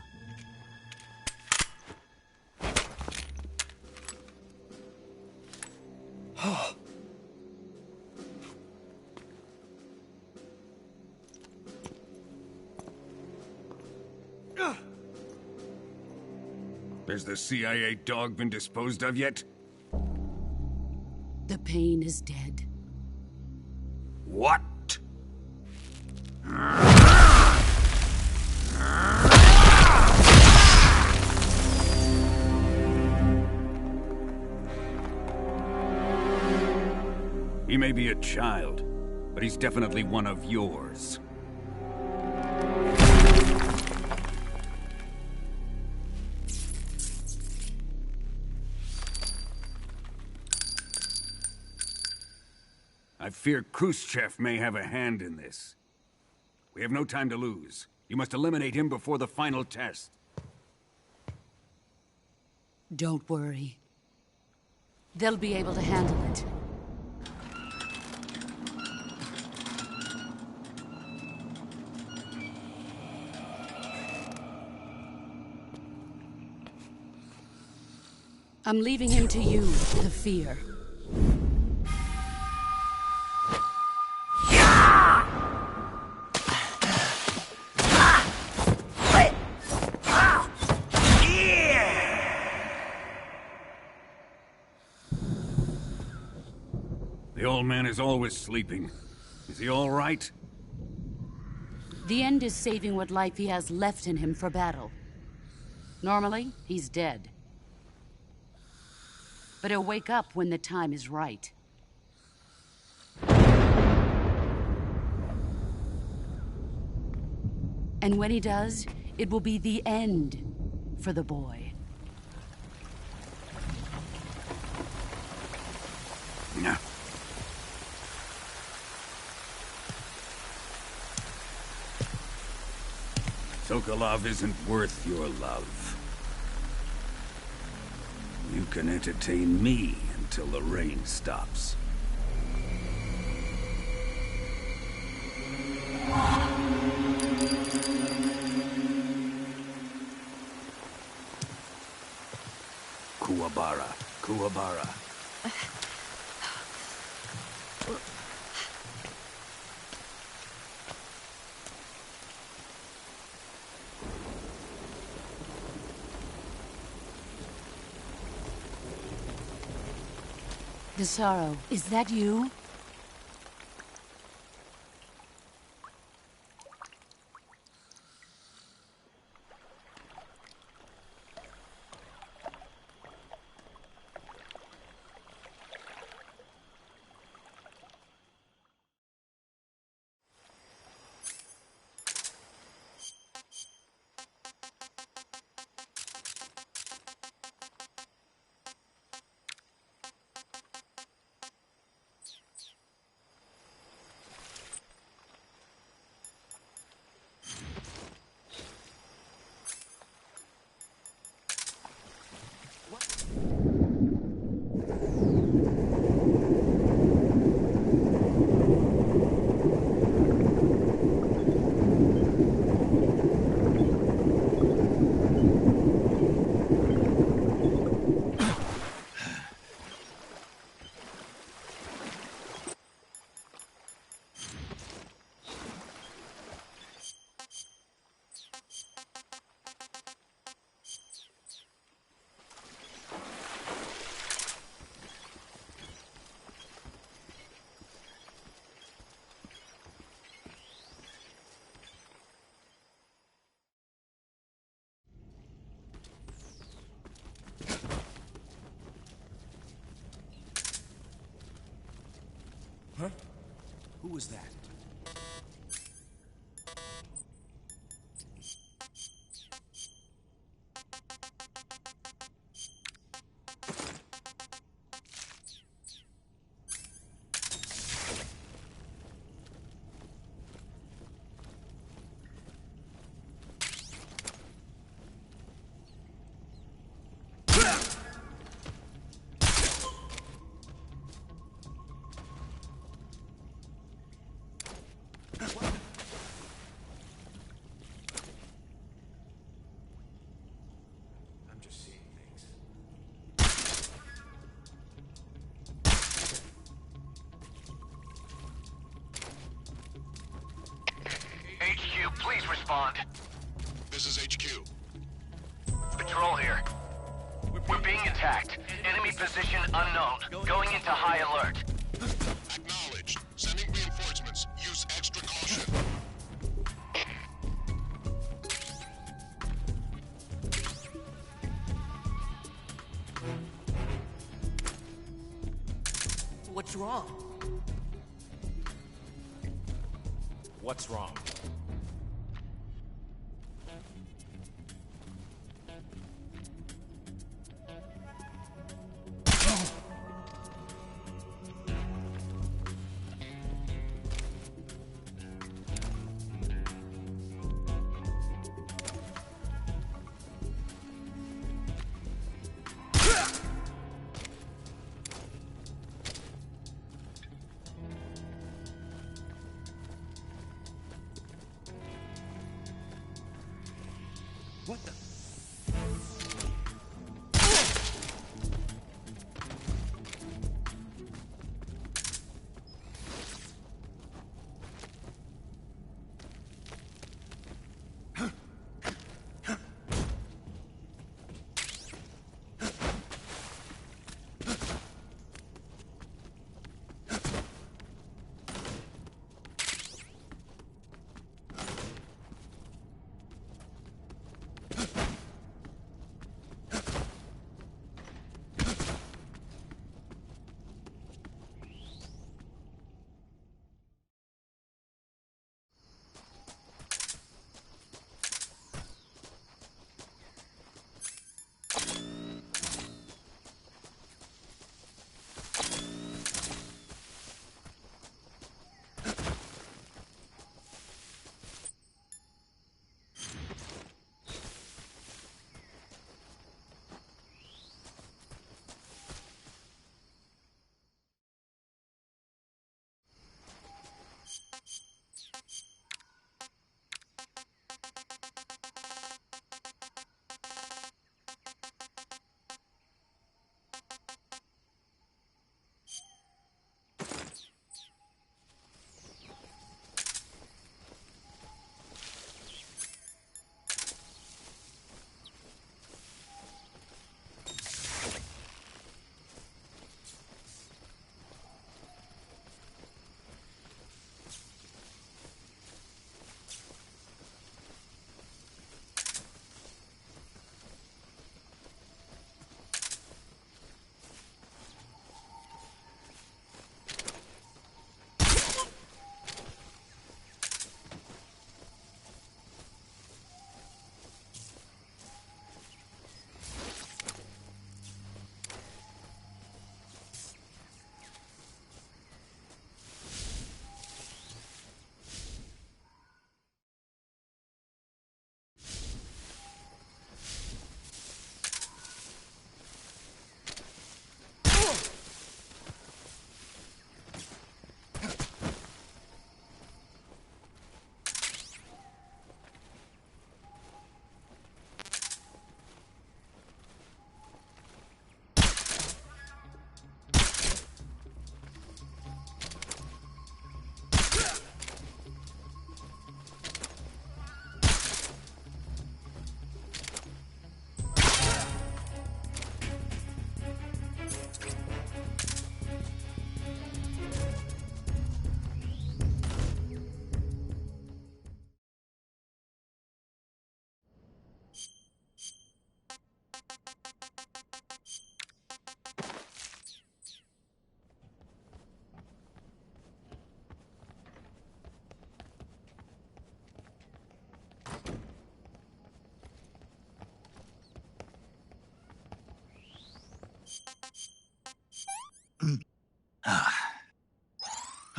Has the CIA dog been disposed of yet? The pain is dead. What? He may be a child, but he's definitely one of yours. I fear Khrushchev may have a hand in this. We have no time to lose. You must eliminate him before the final test. Don't worry. They'll be able to handle it. I'm leaving him to you, the fear. They all old man is always sleeping. Is he all right? The end is saving what life he has left in him for battle. Normally, he's dead. But he'll wake up when the time is right. And when he does, it will be the end for the boy. Yeah. Sokolov isn't worth your love. You can entertain me until the rain stops. Kuwabara, Kuwabara. Desaro, is that you? Huh? Who was that? HQ, please respond. This is HQ. Patrol here. We're being attacked. Enemy position unknown. Going into high alert. Acknowledged. Sending reinforcements. Use extra caution. What's wrong? What's wrong? What the?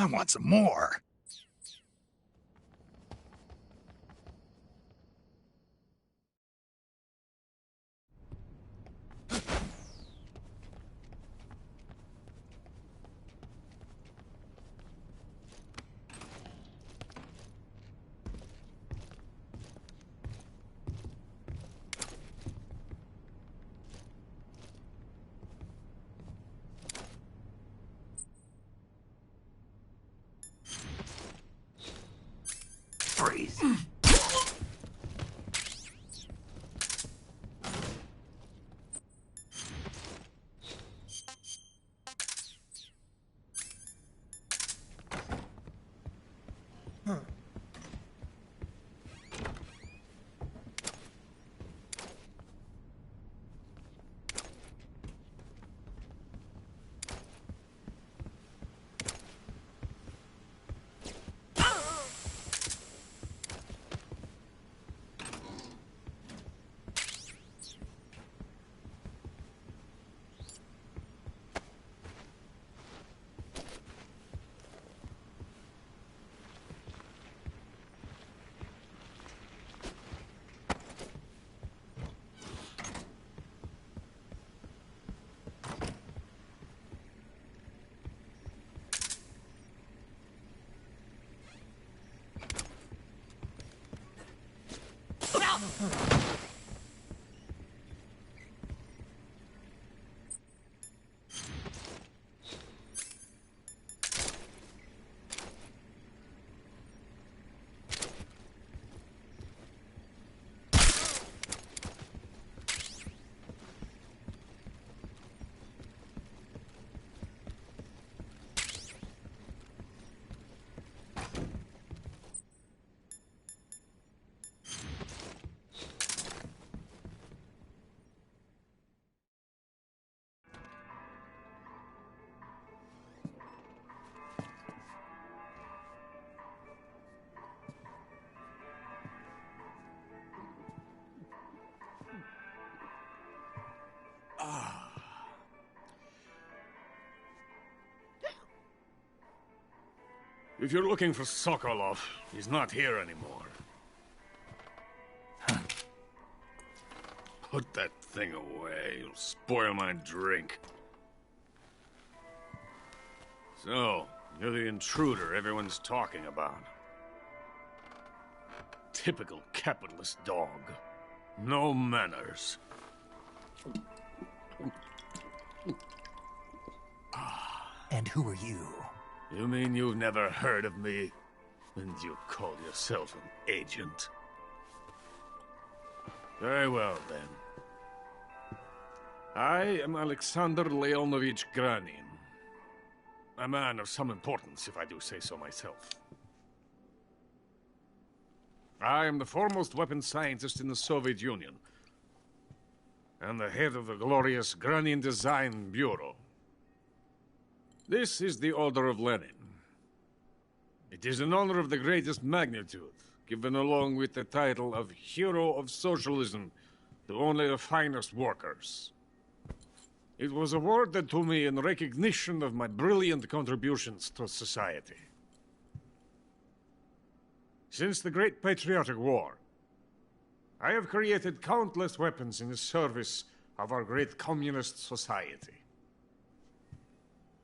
I want some more. Freeze. If you're looking for Sokolov, he's not here anymore. Put that thing away. You'll spoil my drink. So, you're the intruder everyone's talking about. Typical capitalist dog. No manners. And who are you? You mean you've never heard of me? And you call yourself an agent? Very well, then. I am Alexander Leonovich Granin. A man of some importance, if I do say so myself. I am the foremost weapons scientist in the Soviet Union, and the head of the glorious Granin Design Bureau. This is the Order of Lenin. It is an honor of the greatest magnitude, given along with the title of Hero of Socialism to only the finest workers. It was awarded to me in recognition of my brilliant contributions to society. Since the Great Patriotic War, I have created countless weapons in the service of our great communist society.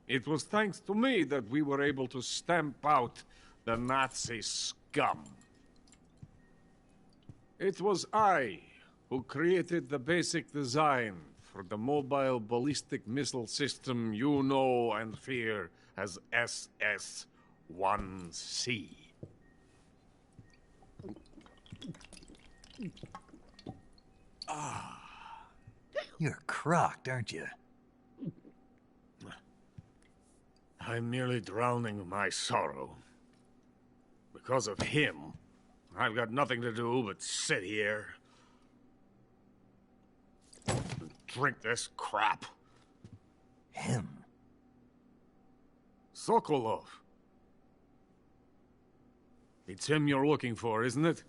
It was thanks to me that we were able to stamp out the Nazi scum. It was I who created the basic design for the mobile ballistic missile system you know and fear as SS-1C. You're crocked, aren't you? I'm merely drowning my sorrow. Because of him, I've got nothing to do but sit here and drink this crap. Him? Sokolov. It's him you're looking for, isn't it?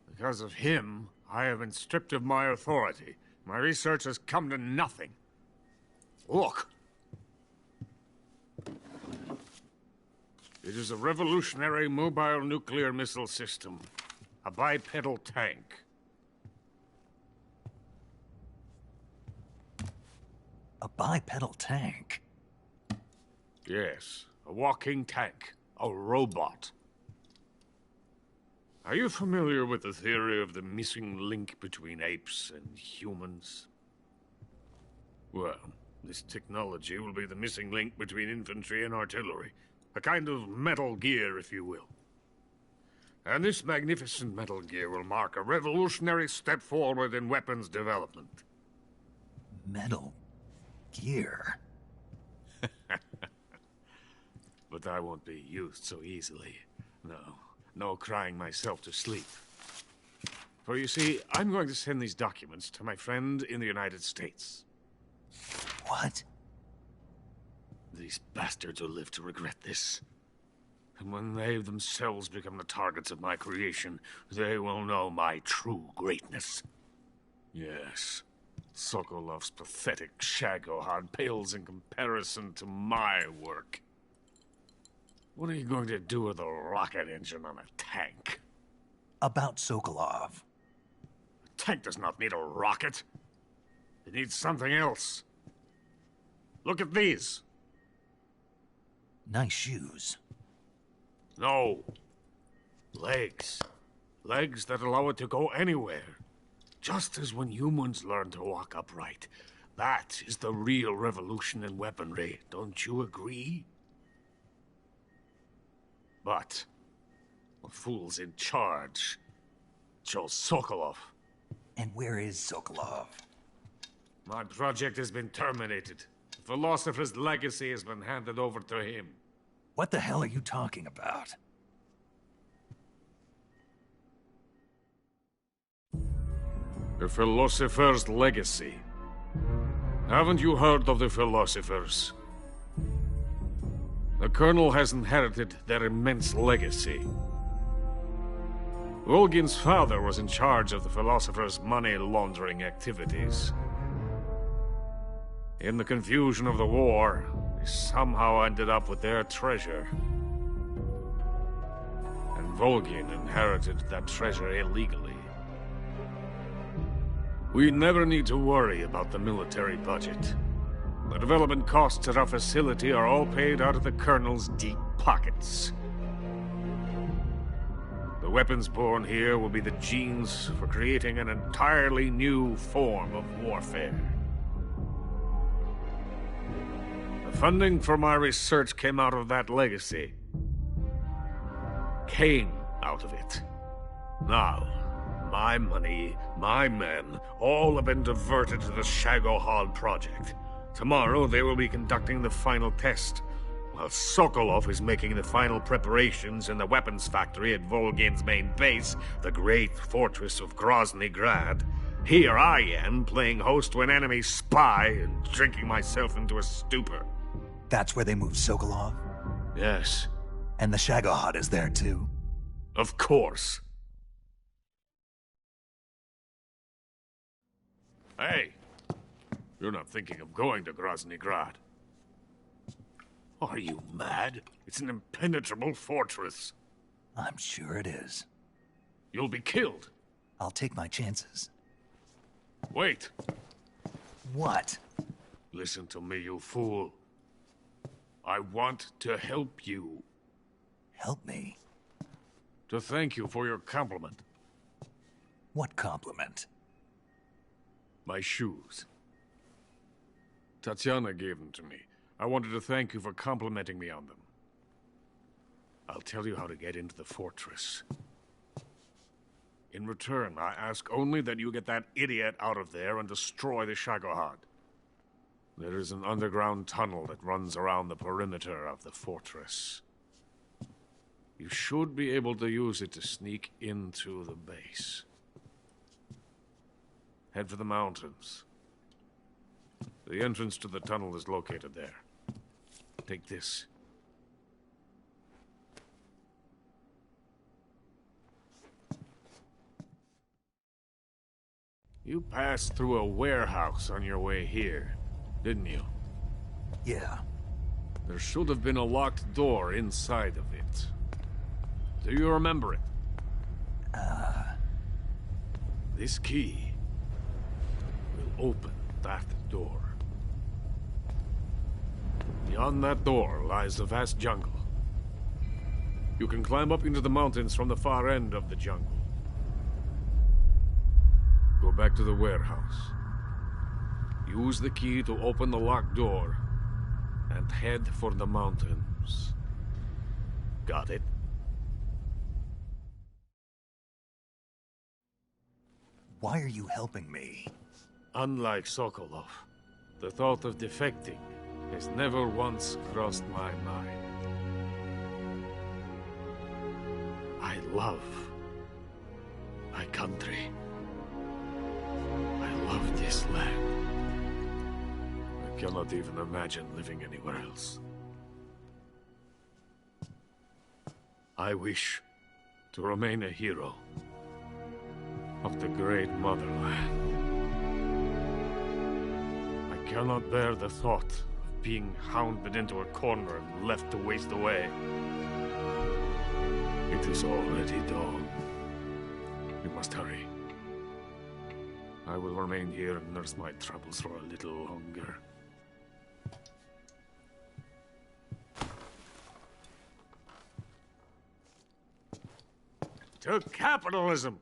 Because of him, I have been stripped of my authority. My research has come to nothing. Look. It is a revolutionary mobile nuclear missile system. A bipedal tank. A bipedal tank? Yes, a walking tank. A robot. Are you familiar with the theory of the missing link between apes and humans? Well, this technology will be the missing link between infantry and artillery. A kind of Metal Gear, if you will. And this magnificent Metal Gear will mark a revolutionary step forward in weapons development. Metal Gear? But I won't be used so easily. No crying myself to sleep. For you see, I'm going to send these documents to my friend in the United States. What? These bastards will live to regret this. And when they themselves become the targets of my creation, they will know my true greatness. Yes, Sokolov's pathetic Shagohod pales in comparison to my work. What are you going to do with a rocket engine on a tank? About Sokolov. A tank does not need a rocket. It needs something else. Look at these. Nice shoes. No. Legs. Legs that allow it to go anywhere. Just as when humans learn to walk upright. That is the real revolution in weaponry. Don't you agree? But the fool's in charge. Chose Sokolov. And where is Sokolov? My project has been terminated. The philosopher's legacy has been handed over to him. What the hell are you talking about? The philosopher's legacy. Haven't you heard of the philosophers? The Colonel has inherited their immense legacy. Volgin's father was in charge of the philosopher's money laundering activities. In the confusion of the war, they somehow ended up with their treasure. And Volgin inherited that treasure illegally. We never need to worry about the military budget. The development costs at our facility are all paid out of the Colonel's deep pockets. The weapons born here will be the genes for creating an entirely new form of warfare. The funding for my research came out of that legacy. Came out of it. Now, my money, my men, all have been diverted to the Shagohod project. Tomorrow they will be conducting the final test, while Sokolov is making the final preparations in the weapons factory at Volgin's main base, the great fortress of Grozny Grad. Here I am, playing host to an enemy spy and drinking myself into a stupor. That's where they moved Sokolov? Yes. And the Shagohod is there too? Of course. Hey, you're not thinking of going to Grozny Grad. Are you mad? It's an impenetrable fortress. I'm sure it is. You'll be killed. I'll take my chances. Wait. What? Listen to me, you fool. I want to help you. Help me? To thank you for your compliment. What compliment? My shoes. Tatiana gave them to me. I wanted to thank you for complimenting me on them. I'll tell you how to get into the fortress. In return, I ask only that you get that idiot out of there and destroy the Shagohod. There is an underground tunnel that runs around the perimeter of the fortress. You should be able to use it to sneak into the base. Head for the mountains. The entrance to the tunnel is located there. Take this. You passed through a warehouse on your way here, didn't you? Yeah. There should have been a locked door inside of it. Do you remember it? This key will open that door. Beyond that door lies the vast jungle. You can climb up into the mountains from the far end of the jungle. Go back to the warehouse. Use the key to open the locked door, and head for the mountains. Got it? Why are you helping me? Unlike Sokolov, the thought of defecting has never once crossed my mind. I love my country. I love this land. I cannot even imagine living anywhere else. I wish to remain a hero of the great motherland. I cannot bear the thought of being hounded into a corner and left to waste away. It is already dawn. We must hurry. I will remain here and nurse my troubles for a little longer. To capitalism!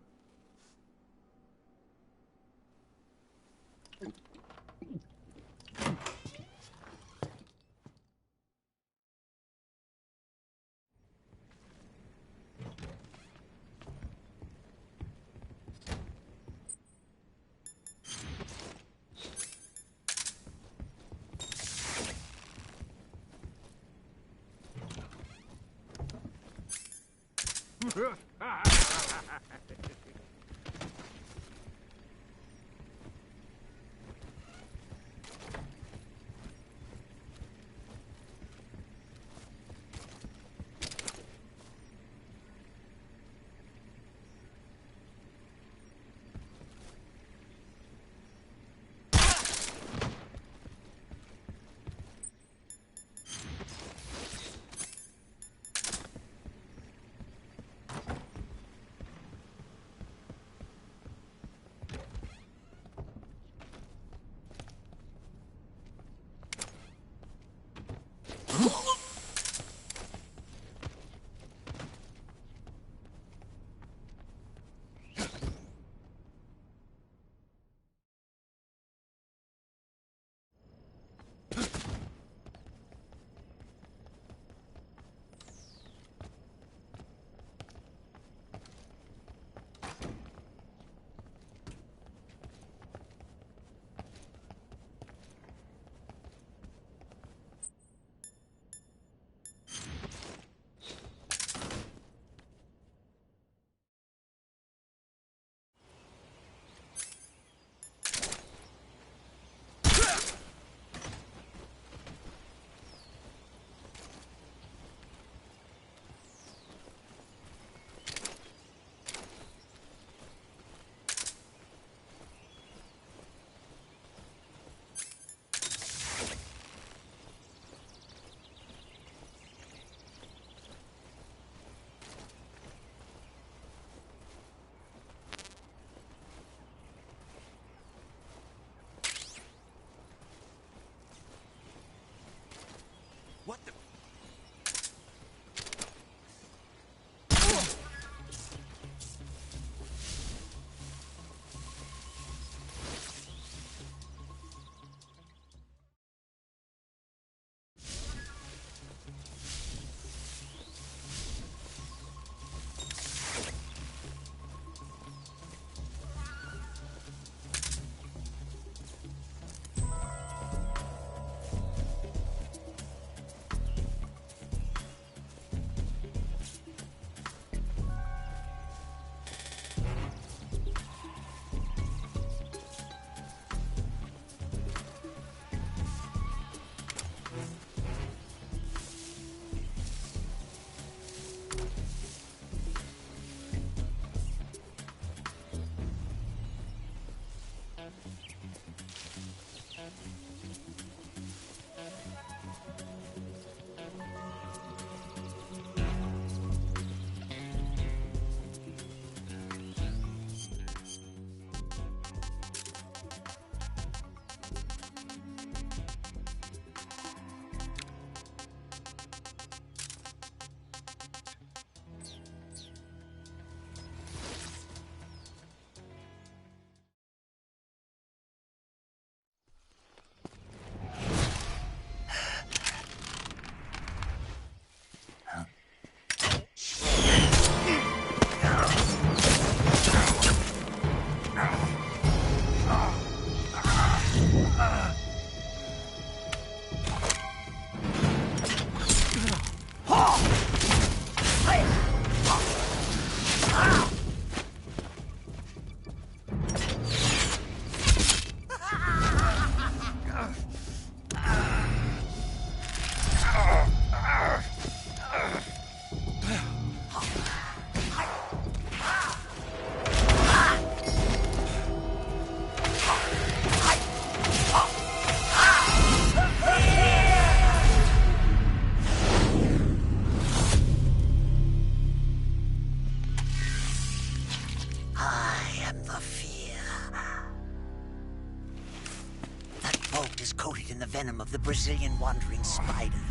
venom of the Brazilian wandering spider.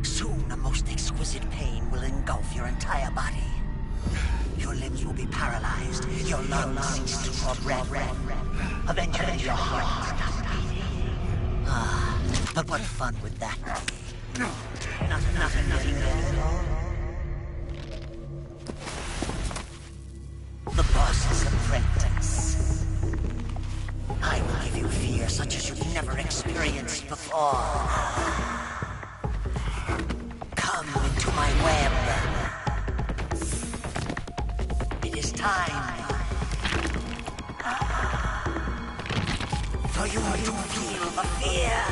Soon, a most exquisite pain will engulf your entire body. Your limbs will be paralyzed, your lungs cease to draw breath. Eventually, your heart will stop beating. Ah, but what fun would that be? Nothing getting better. The boss's apprentice. I will give you fear such as you've never experienced before. Come into my web. It is time for you to feel the fear.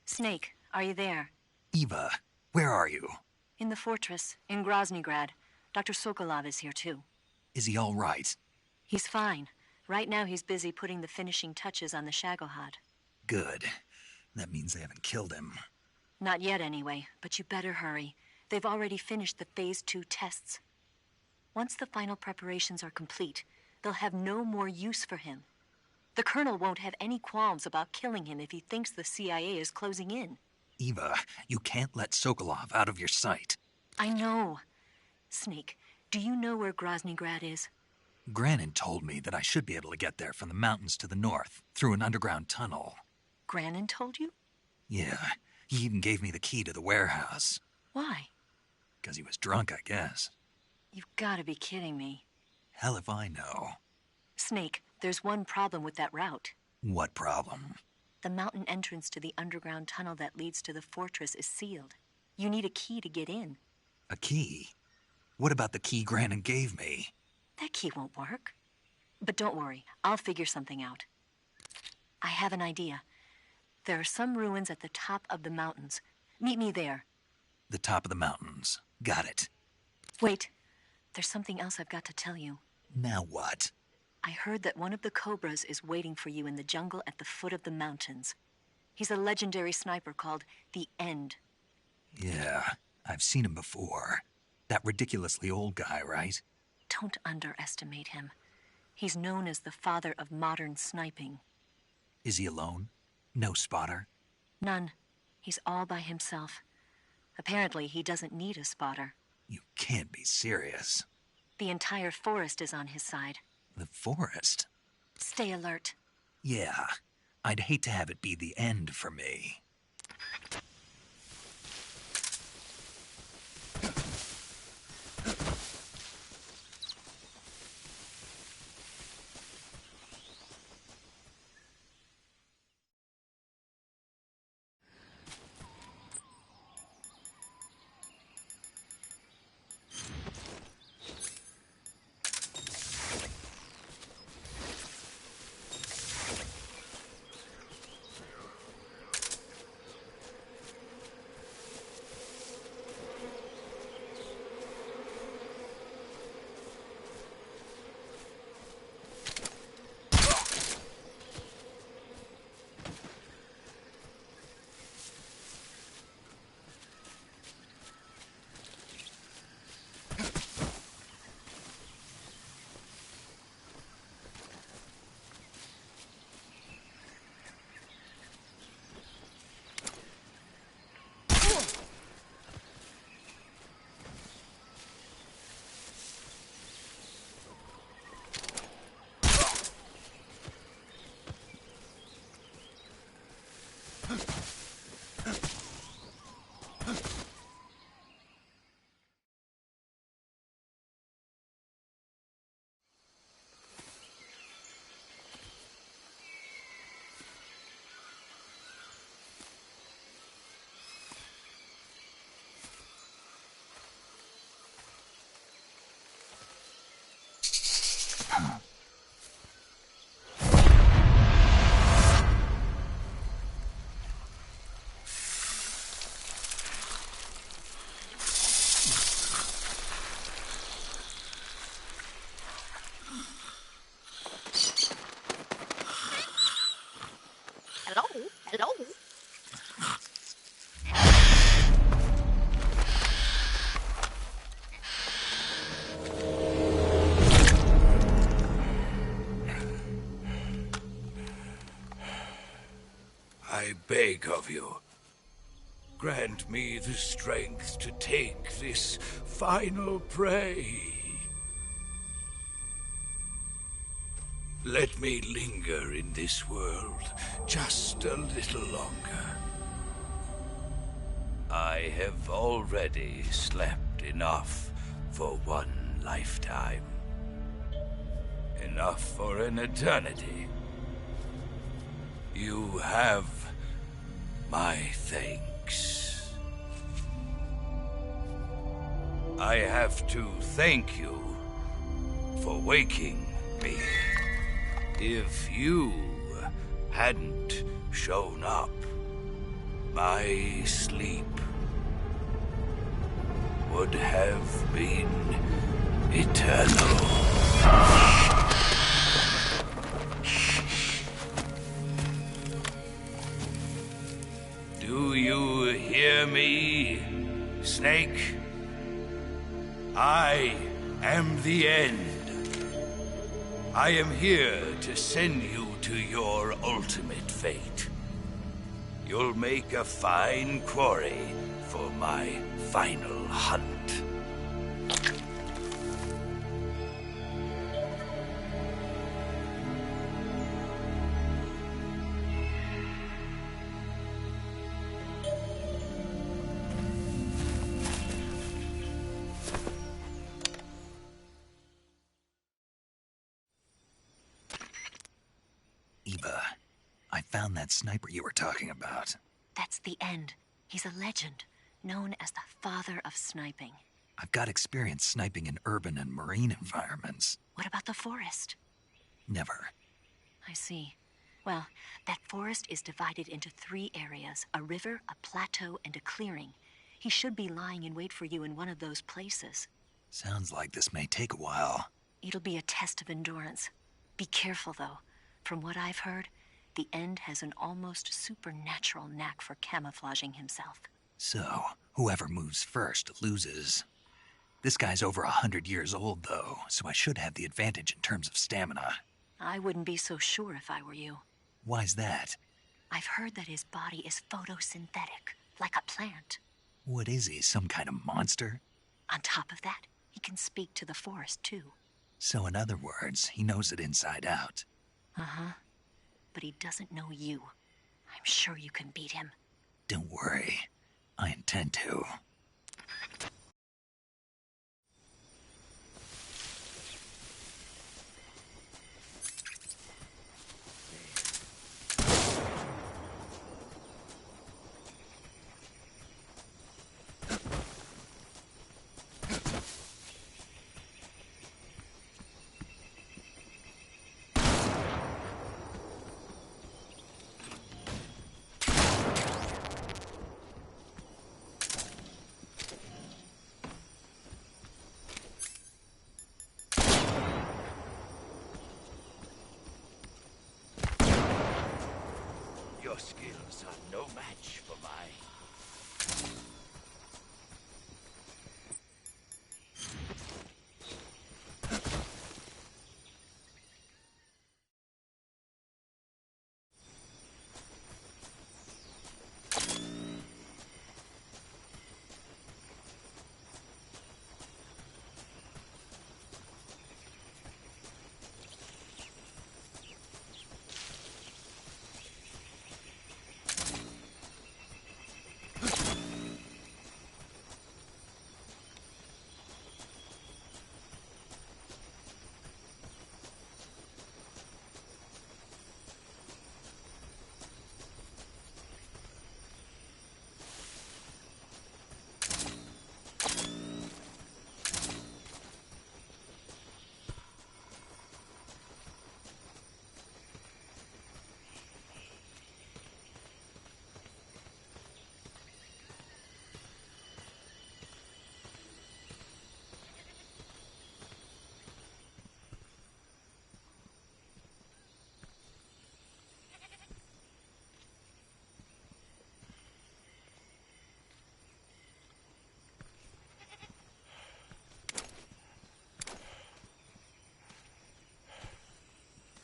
Snake, are you there? Eva, where are you? In the fortress, in Groznygrad. Dr. Sokolov is here too. Is he all right? He's fine. Right now he's busy putting the finishing touches on the Shagohod. Good. That means they haven't killed him. Not yet anyway, but you better hurry. They've already finished the Phase 2 tests. Once the final preparations are complete, they'll have no more use for him. The Colonel won't have any qualms about killing him if he thinks the CIA is closing in. Eva, you can't let Sokolov out of your sight. I know. Snake, do you know where Groznygrad is? Granin told me that I should be able to get there from the mountains to the north, through an underground tunnel. Granin told you? Yeah, he even gave me the key to the warehouse. Why? Because he was drunk, I guess. You've got to be kidding me. Hell if I know. Snake, there's one problem with that route. What problem? The mountain entrance to the underground tunnel that leads to the fortress is sealed. You need a key to get in. A key? What about the key Grannon gave me? That key won't work. But don't worry, I'll figure something out. I have an idea. There are some ruins at the top of the mountains. Meet me there. The top of the mountains. Got it. Wait, there's something else I've got to tell you. Now what? I heard that one of the Cobras is waiting for you in the jungle at the foot of the mountains. He's a legendary sniper called the End. Yeah, I've seen him before. That ridiculously old guy, right? Don't underestimate him. He's known as the father of modern sniping. Is he alone? No spotter? None. He's all by himself. Apparently, he doesn't need a spotter. You can't be serious. The entire forest is on his side. The forest? Stay alert. Yeah, I'd hate to have it be the end for me. Hello? I beg of you, grant me the strength to take this final prey. Let me linger in this world just a little longer. I have already slept enough for one lifetime. Enough for an eternity. You have my thanks. I have to thank you for waking me. If you hadn't shown up, my sleep would have been eternal. Do you hear me, Snake? I am the End. I am here to send you to your ultimate fate. You'll make a fine quarry for my final hunt. Eva, I found that sniper you were talking about. That's the End. He's a legend, known as the father of sniping. I've got experience sniping in urban and marine environments. What about the forest? Never. I see. Well, that forest is divided into 3 areas, a river, a plateau, and a clearing. He should be lying in wait for you in one of those places. Sounds like this may take a while. It'll be a test of endurance. Be careful, though. From what I've heard, the End has an almost supernatural knack for camouflaging himself. So, whoever moves first loses. This guy's over 100 years old, though, so I should have the advantage in terms of stamina. I wouldn't be so sure if I were you. Why's that? I've heard that his body is photosynthetic, like a plant. What is he, some kind of monster? On top of that, he can speak to the forest, too. So in other words, he knows it inside out. Uh-huh. But he doesn't know you. I'm sure you can beat him. Don't worry. I intend to. Your skills are no match for mine.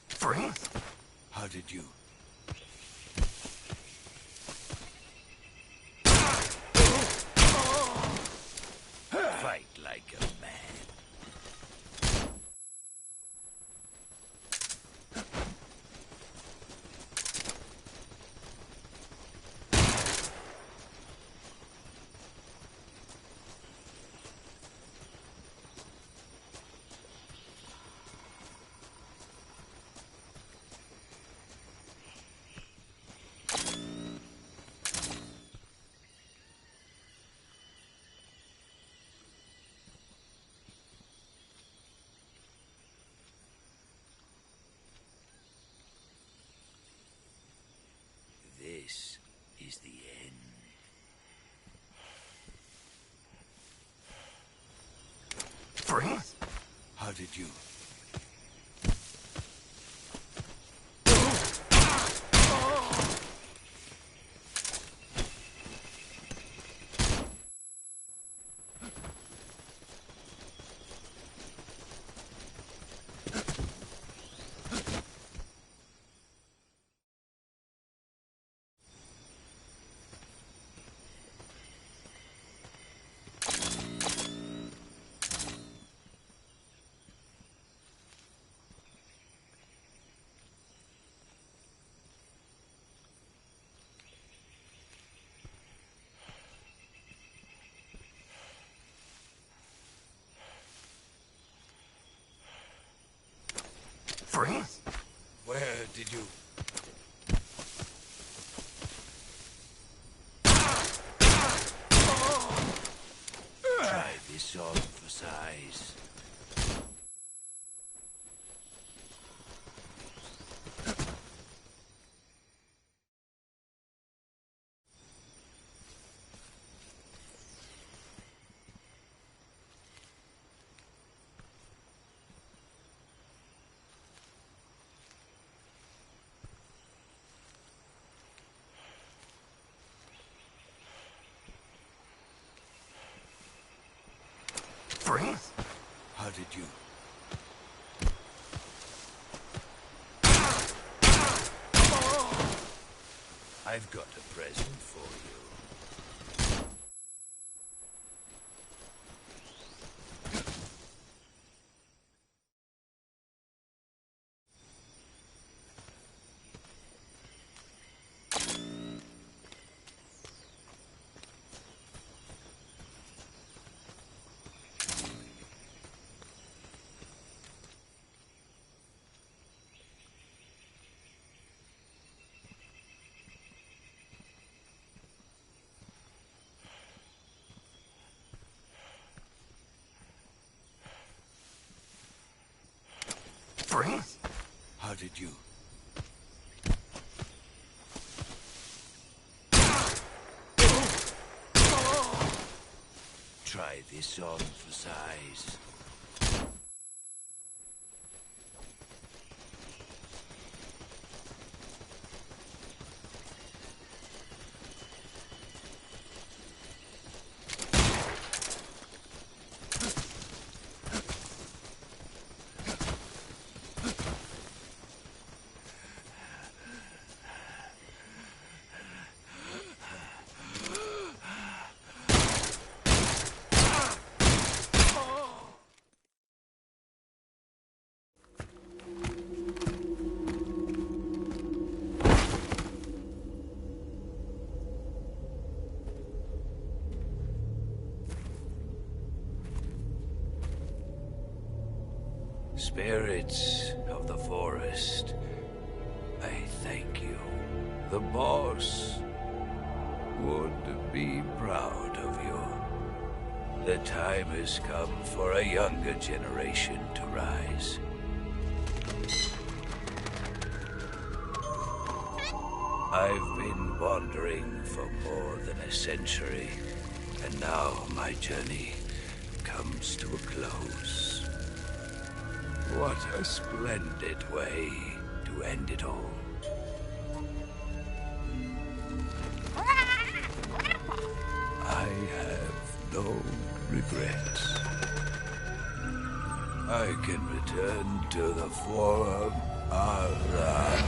Freeze! How did you? Fight like a man. This is the end. Freeze! How did you? Freeze! How did you... I've got a present for you. Freeze! How did you... Try this on for size. Spirits of the forest, I thank you. The boss would be proud of you. The time has come for a younger generation to rise. I've been wandering for more than a century, and now my journey comes to a close. What a splendid way to end it all. I have no regrets. I can return to the Forum Ara.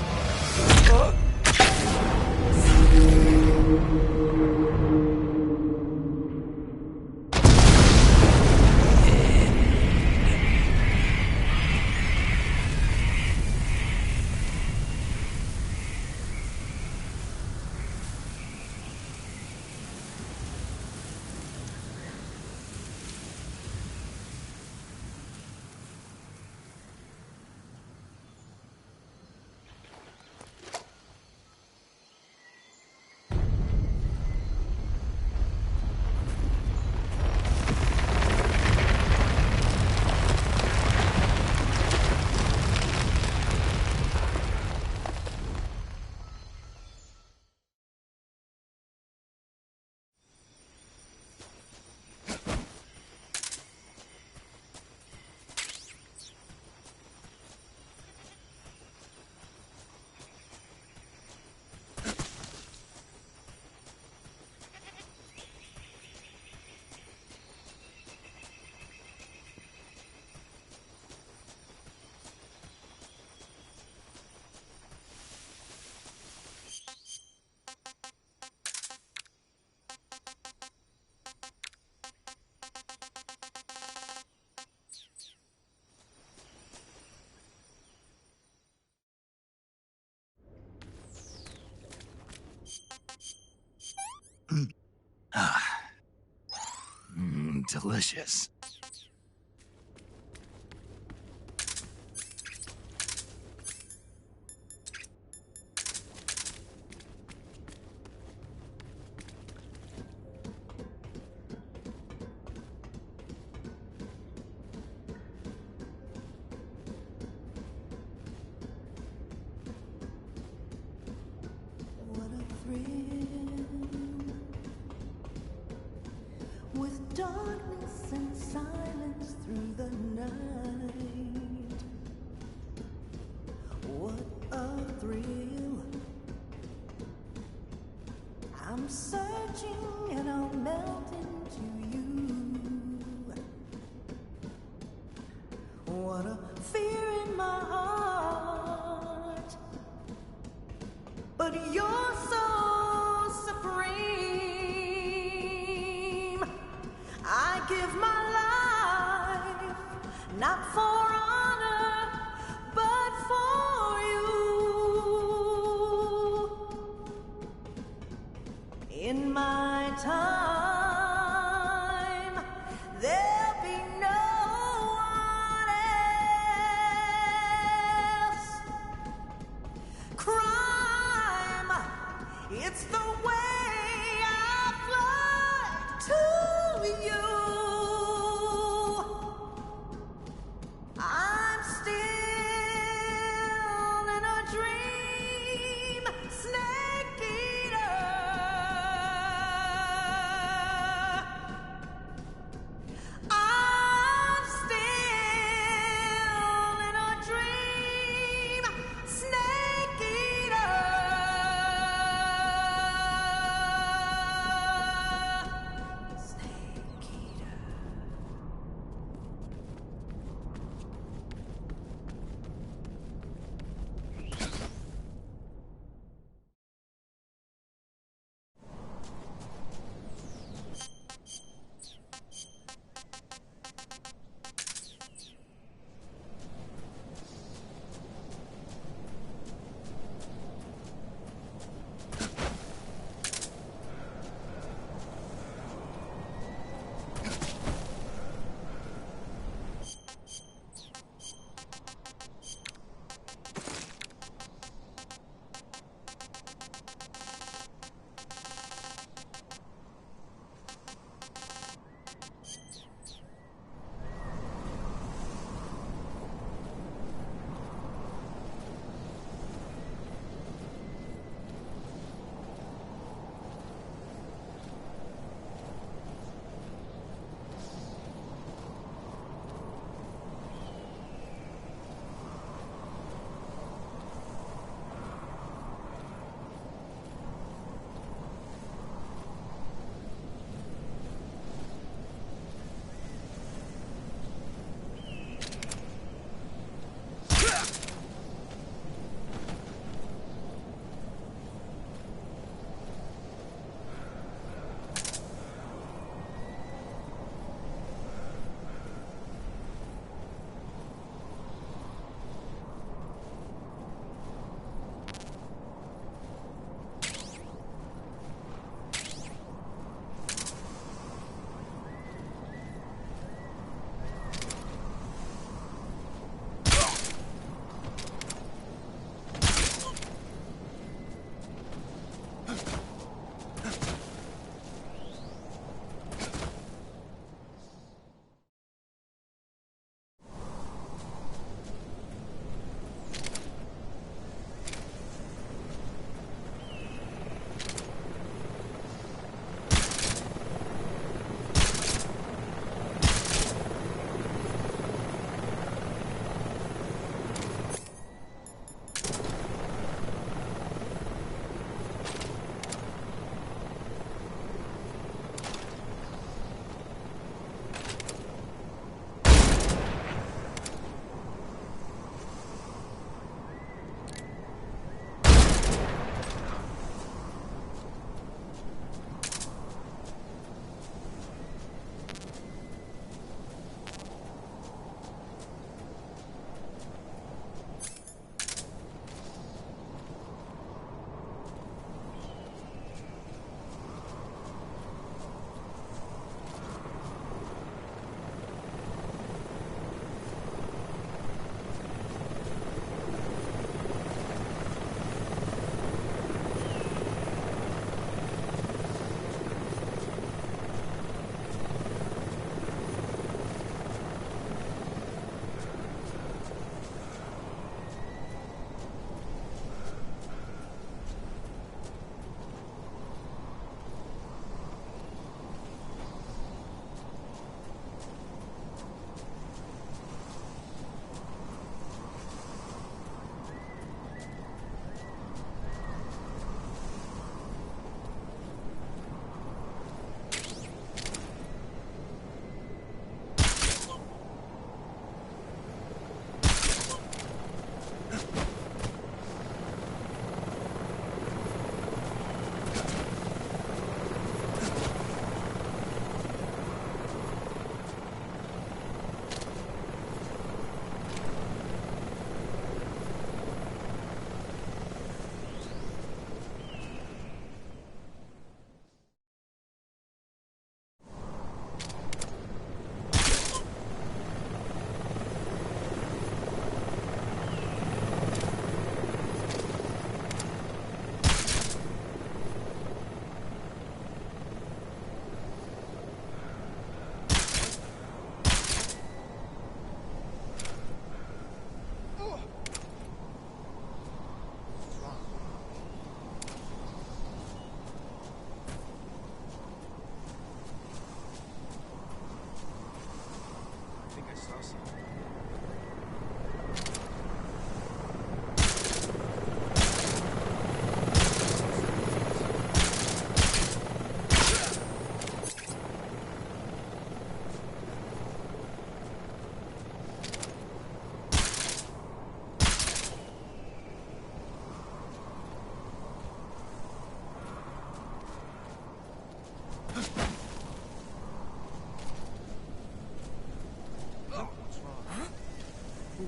Delicious. With darkness and silence through the night, what a thrill. I'm searching and I'll melt into you. but you're so supreme. I give my life, not for honor, but for you. In my time, there'll be no one else. Crime, it's the way I fly to you. I'm still in a dream, snake eater.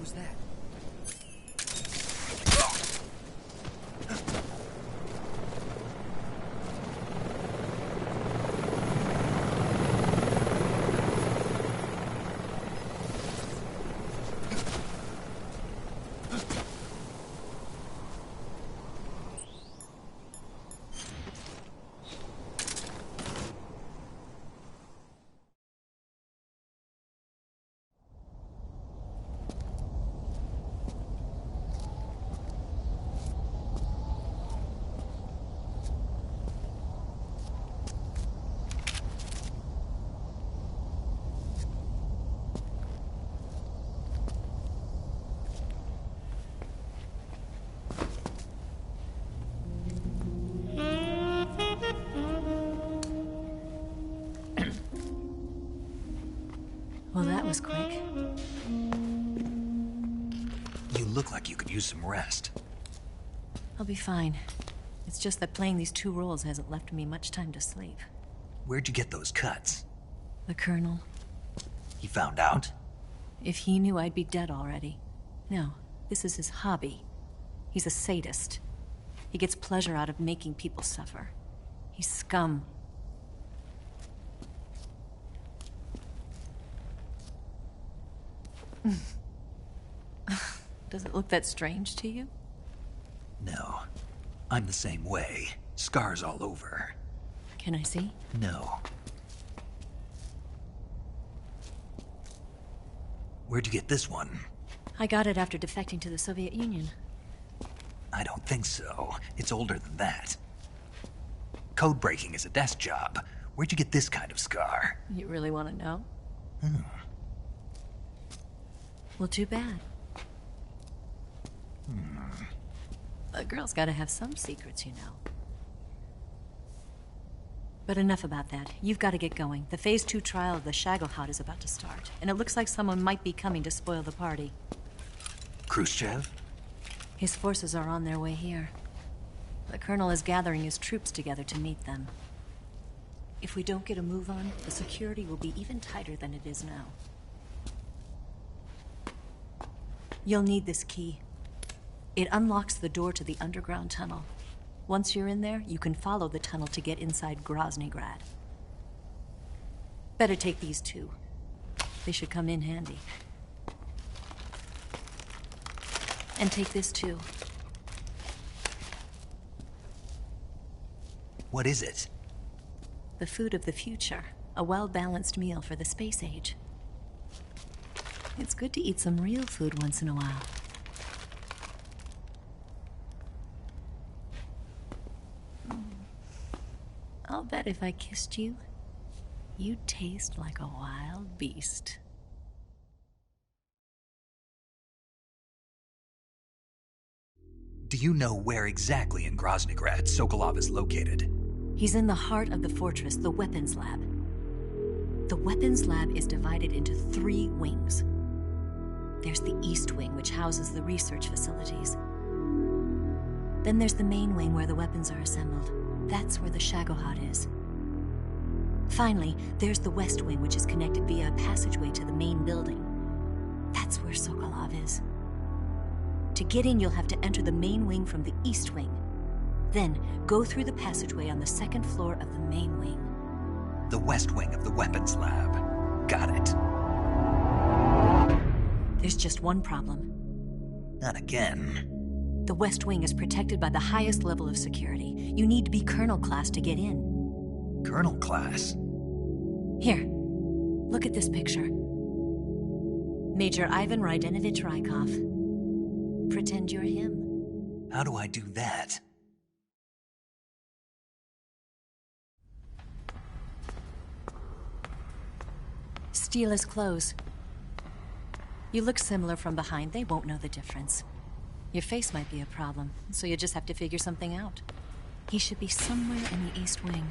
was that? Well, that was quick. You look like you could use some rest. I'll be fine. It's just that playing these 2 roles hasn't left me much time to sleep. Where'd you get those cuts? The Colonel. He found out? If he knew, I'd be dead already. No, this is his hobby. He's a sadist. He gets pleasure out of making people suffer. He's scum. Does it look that strange to you? No. I'm the same way. Scars all over. Can I see? No. Where'd you get this one? I got it after defecting to the Soviet Union. I don't think so. It's older than that. Code breaking is a desk job. Where'd you get this kind of scar? You really want to know? Well, too bad. A girl's gotta have some secrets, you know. But enough about that. You've got to get going. The Phase 2 trial of the Shagohod is about to start, and it looks like someone might be coming to spoil the party. Khrushchev? His forces are on their way here. The Colonel is gathering his troops together to meet them. If we don't get a move on, the security will be even tighter than it is now. You'll need this key. It unlocks the door to the underground tunnel. Once you're in there, you can follow the tunnel to get inside Groznygrad. Better take these 2. They should come in handy. And take this too. What is it? The food of the future. A well-balanced meal for the space age. It's good to eat some real food once in a while. I'll bet if I kissed you, you'd taste like a wild beast. Do you know where exactly in Groznygrad Sokolov is located? He's in the heart of the fortress, the weapons lab. The weapons lab is divided into 3 wings. There's the East Wing, which houses the research facilities. Then there's the main wing where the weapons are assembled. That's where the Shagohod is. Finally, there's the West Wing, which is connected via a passageway to the main building. That's where Sokolov is. To get in, you'll have to enter the main wing from the East Wing. Then, go through the passageway on the 2nd floor of the main wing. The West Wing of the weapons lab. Got it. There's just one problem. Not again. The West Wing is protected by the highest level of security. You need to be Colonel class to get in. Colonel class? Here, look at this picture. Major Ivan Rydenovich Rykov. Pretend you're him. How do I do that? Steal his clothes. You look similar from behind. They won't know the difference. Your face might be a problem, so you just have to figure something out. He should be somewhere in the East Wing.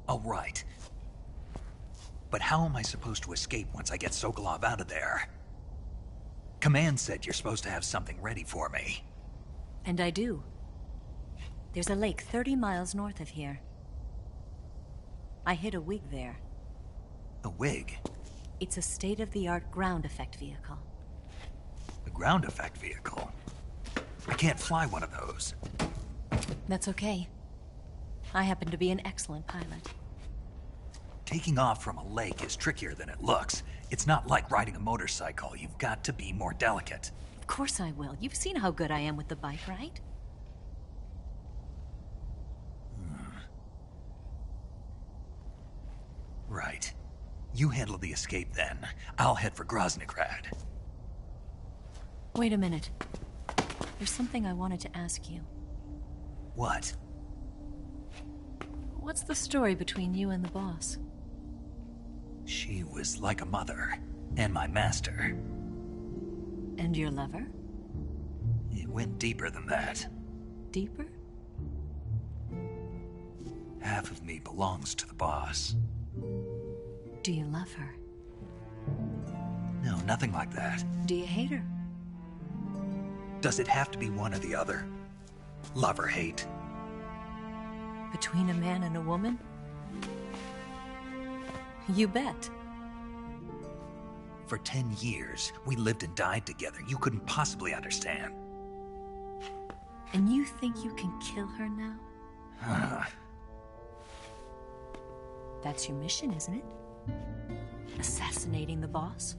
All right. But how am I supposed to escape once I get Sokolov out of there? Command said you're supposed to have something ready for me. And I do. There's a lake 30 miles north of here. I hid a wig there. A wig? It's a state-of-the-art ground effect vehicle. A ground effect vehicle? I can't fly one of those. That's okay. I happen to be an excellent pilot. Taking off from a lake is trickier than it looks. It's not like riding a motorcycle. You've got to be more delicate. Of course I will. You've seen how good I am with the bike, right? Right. You handle the escape then. I'll head for Groznygrad. Wait a minute. There's something I wanted to ask you. What? What's the story between you and the boss? She was like a mother, and my master. And your lover? It went deeper than that. Deeper? Half of me belongs to the boss. Do you love her? No, nothing like that. Do you hate her? Does it have to be one or the other? Love or hate? Between a man and a woman? You bet. For 10 years, we lived and died together. You couldn't possibly understand. And you think you can kill her now? That's your mission, isn't it? Assassinating the boss?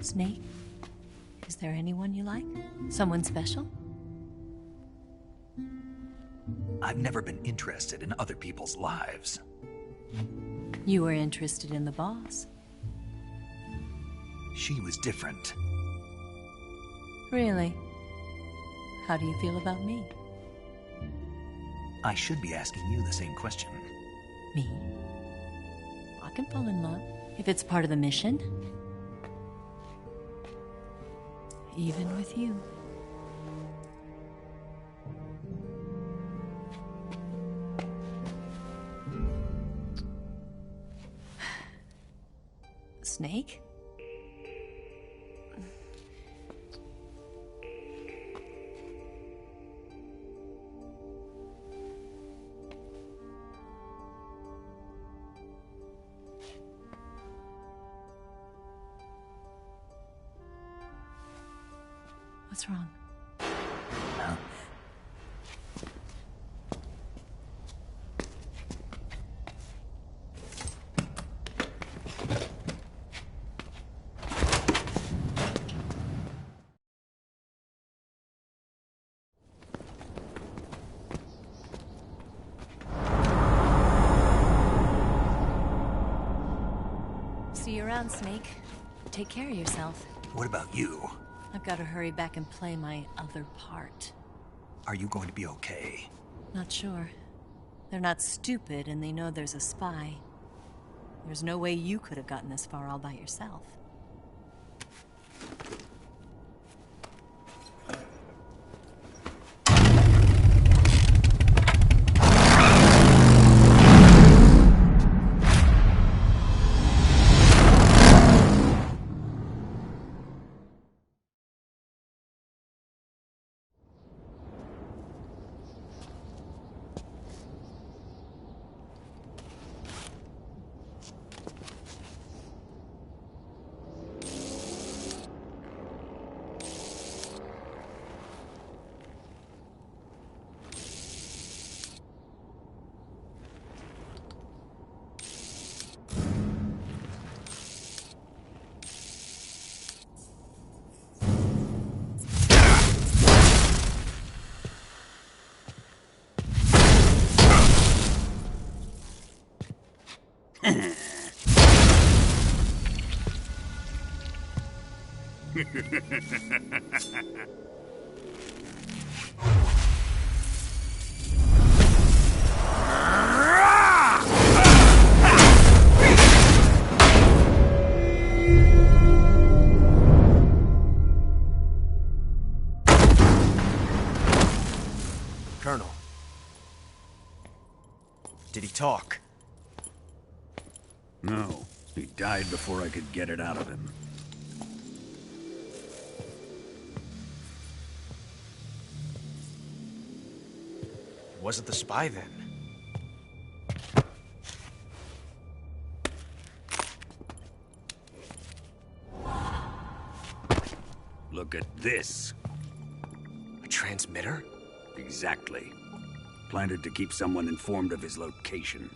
Snake, is there anyone you like? Someone special? I've never been interested in other people's lives. You were interested in the boss. She was different. Really? How do you feel about me? I should be asking you the same question. Me? I can fall in love if it's part of the mission. Even with you. Snake? What's wrong? No. See you around, Snake. Take care of yourself. What about you? I've got to hurry back and play my other part. Are you going to be okay? Not sure. They're not stupid, and they know there's a spy. There's no way you could have gotten this far all by yourself. talk. No, he died before I could get it out of him. Wasn't the spy then? Look at this. A transmitter? Exactly. Planted to keep someone informed of his location.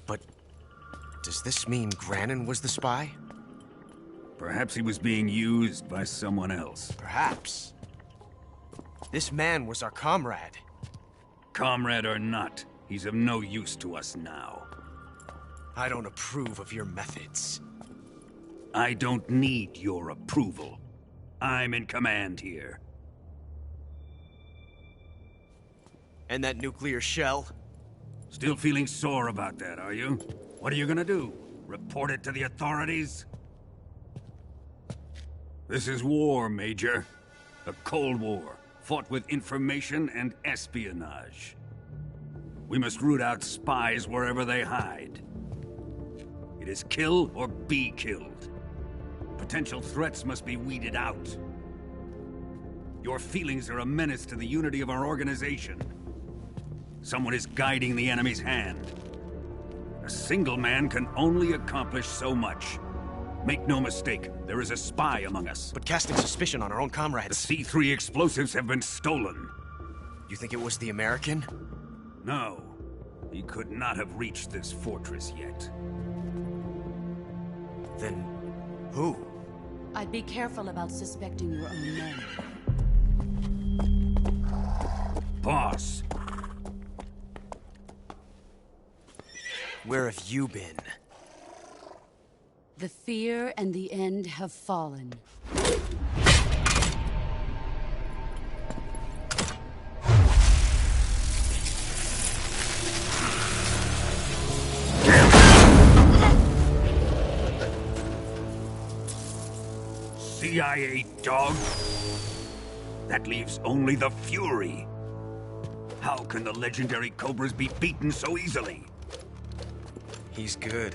But does this mean Granin was the spy? Perhaps he was being used by someone else. Perhaps. This man was our comrade. Comrade or not, he's of no use to us now. I don't approve of your methods. I don't need your approval. I'm in command here. And that nuclear shell? Still feeling sore about that, are you? What are you gonna do? Report it to the authorities? This is war, Major. A Cold War, fought with information and espionage. We must root out spies wherever they hide. It is kill or be killed. Potential threats must be weeded out. Your feelings are a menace to the unity of our organization. Someone is guiding the enemy's hand. A single man can only accomplish so much. Make no mistake, there is a spy among us. But casting suspicion on our own comrades... The C3 explosives have been stolen. You think it was the American? No. He could not have reached this fortress yet. Then... who? I'd be careful about suspecting your own men. Boss! Where have you been? The fear and the end have fallen. CIA dog? That leaves only the Fury. How can the legendary Cobras be beaten so easily? He's good.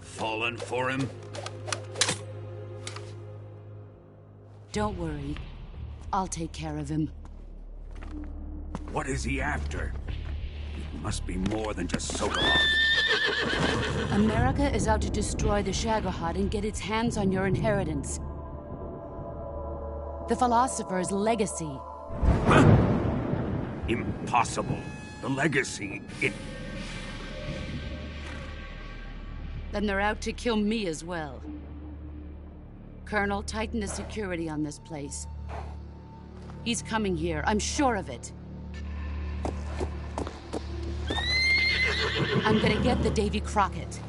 Fallen for him? Don't worry. I'll take care of him. What is he after? It must be more than just Sokolov. America is out to destroy the Shagohod and get its hands on your inheritance. The Philosopher's legacy. Huh? Impossible. The legacy, Then they're out to kill me as well. Colonel, tighten the security on this place. He's coming here, I'm sure of it. I'm gonna get the Davy Crockett.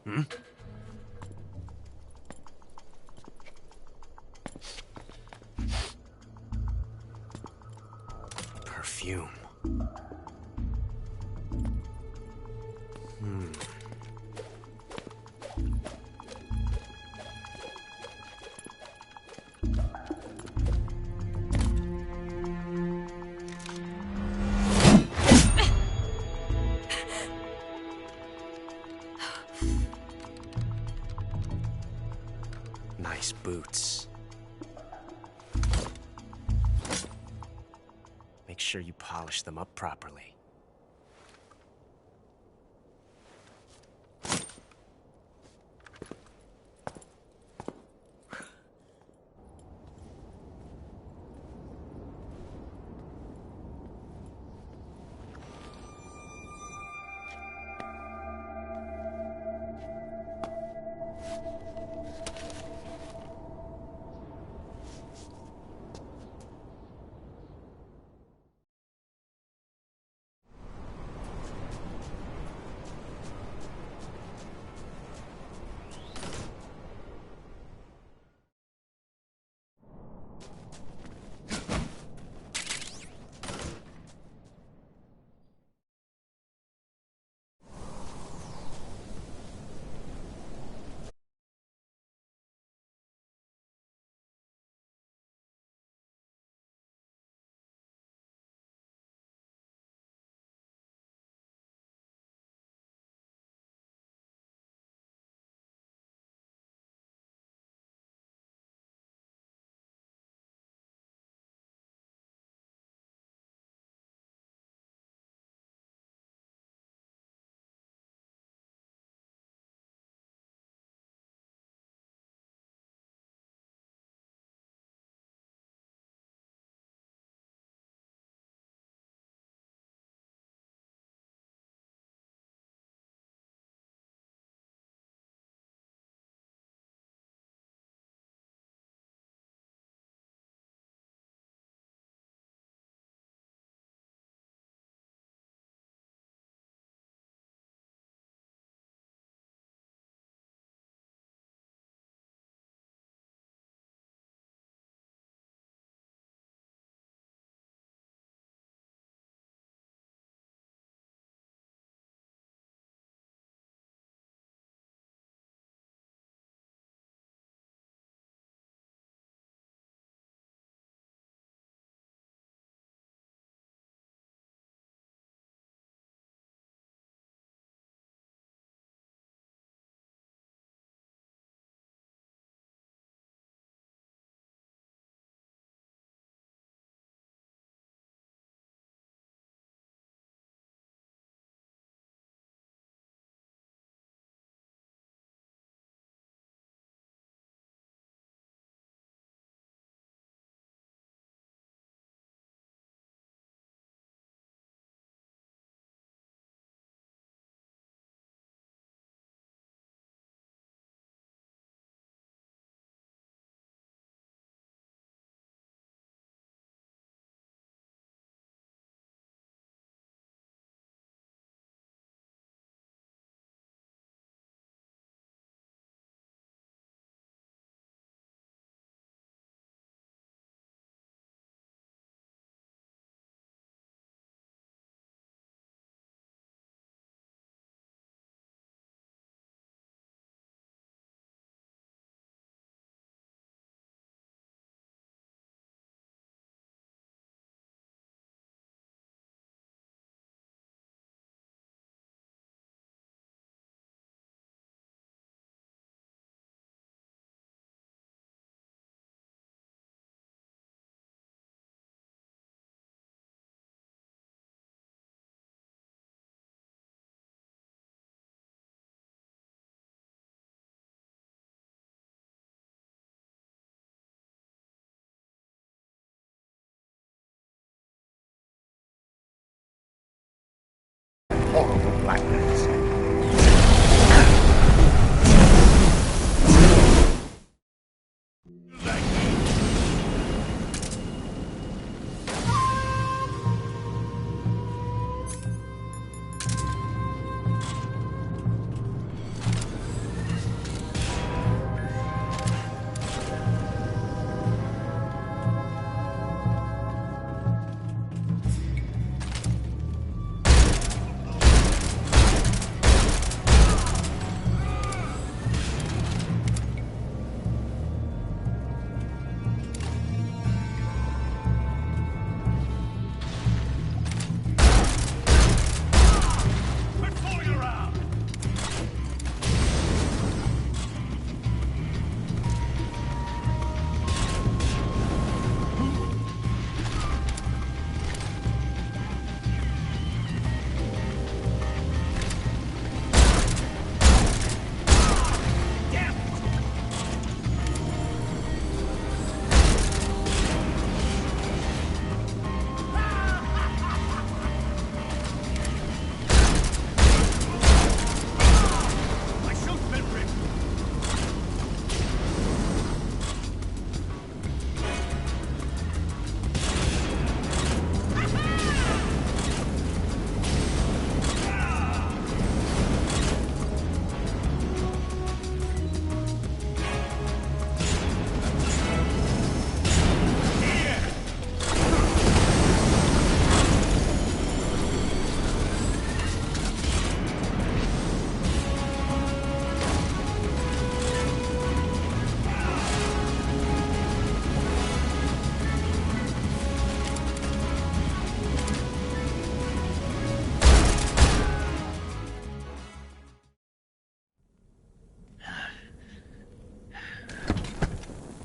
Hmm? Perfume. Nice boots. Make sure you polish them up properly.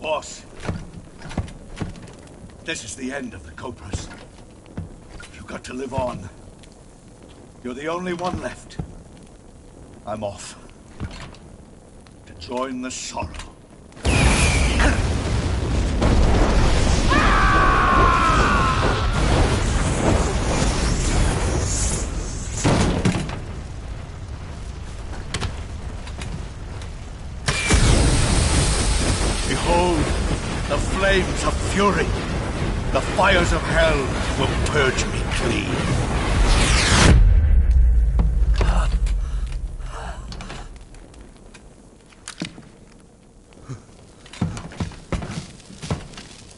Boss, this is the end of the Cobras. You've got to live on. You're the only one left. I'm off. To join the sorrow. Behold, the flames of fury. The fires of hell will purge me clean.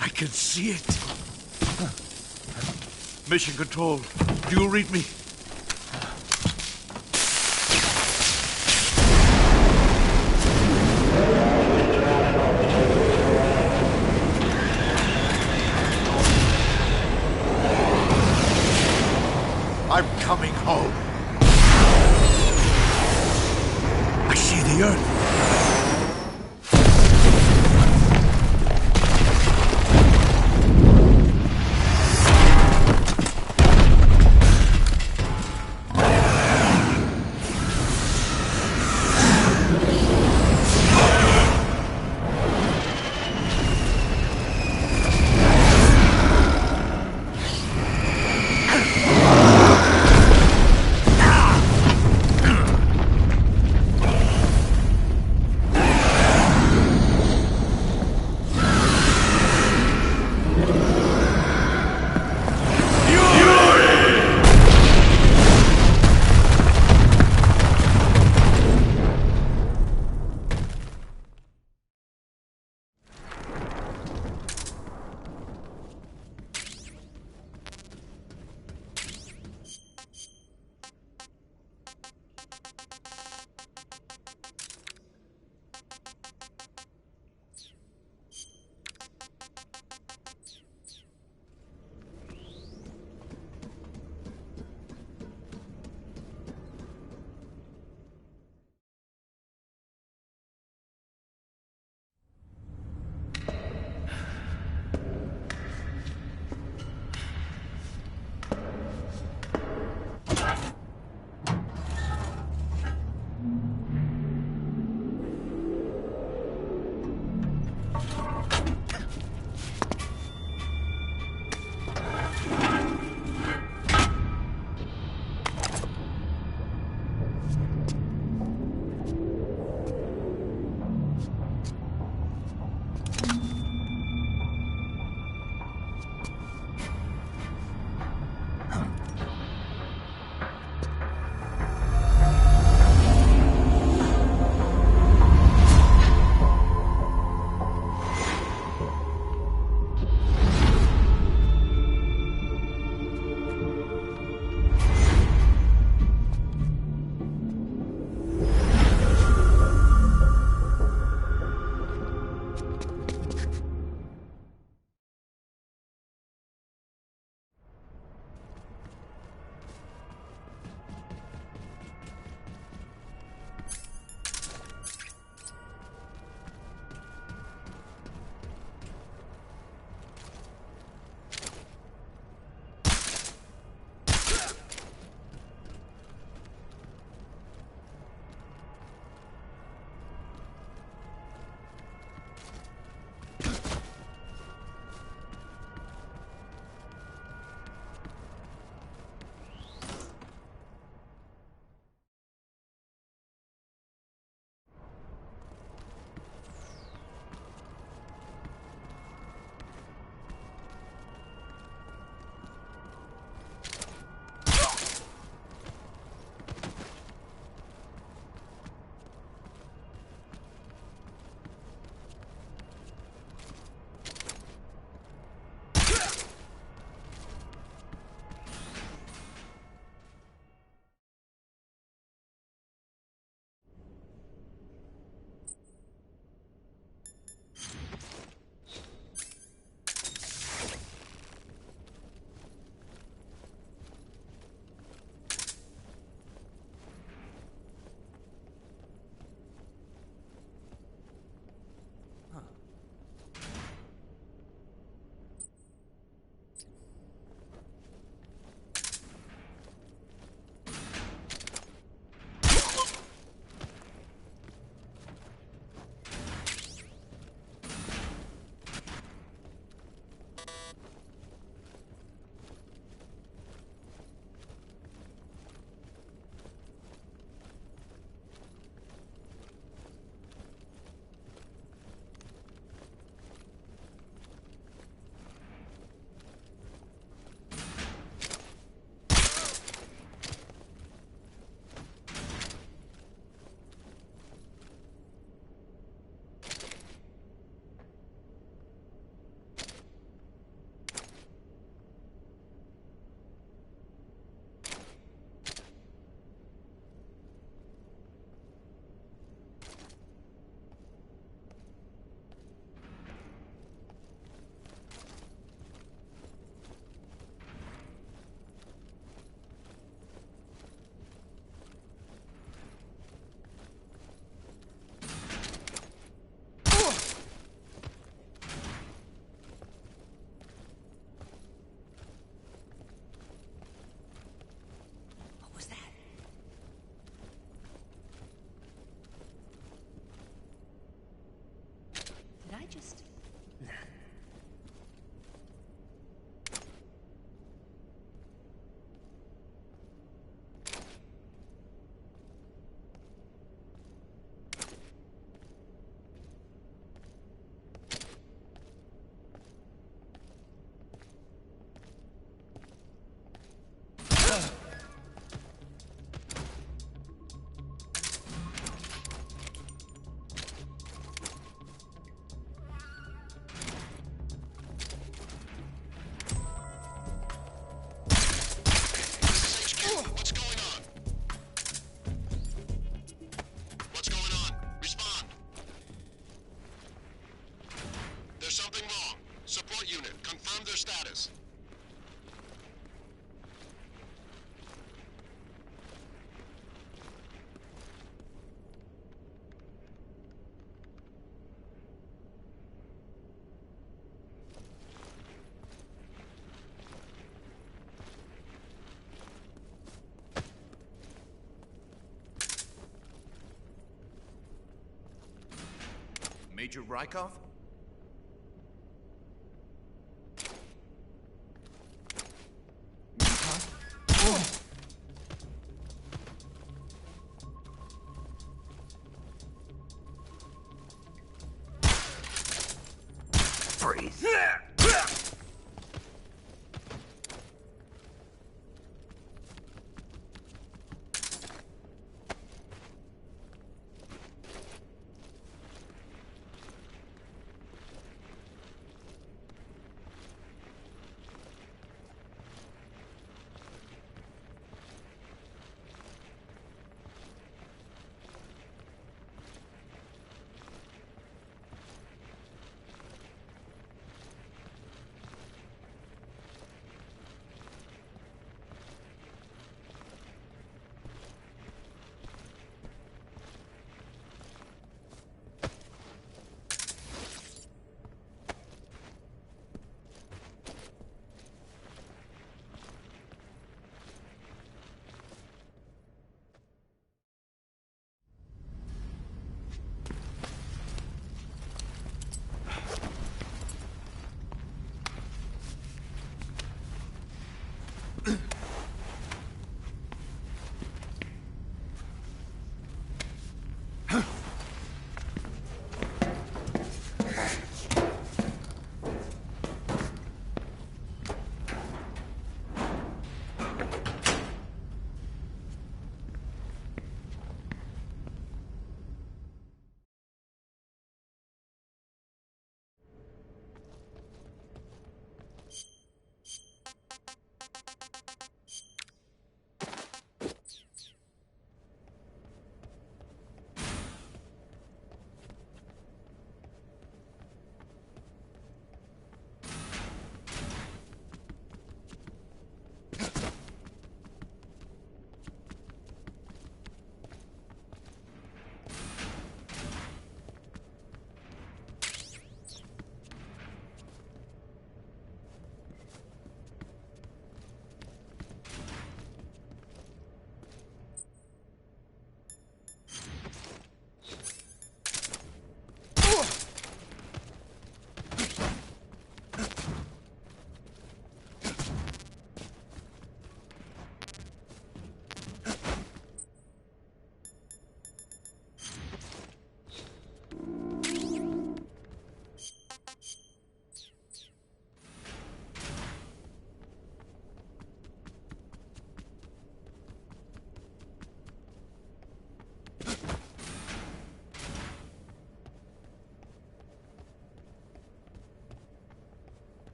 I can see it. Mission Control, do you read me? I'm coming home. I see the Earth. Support unit, confirm their status. Major Rykov? Freeze.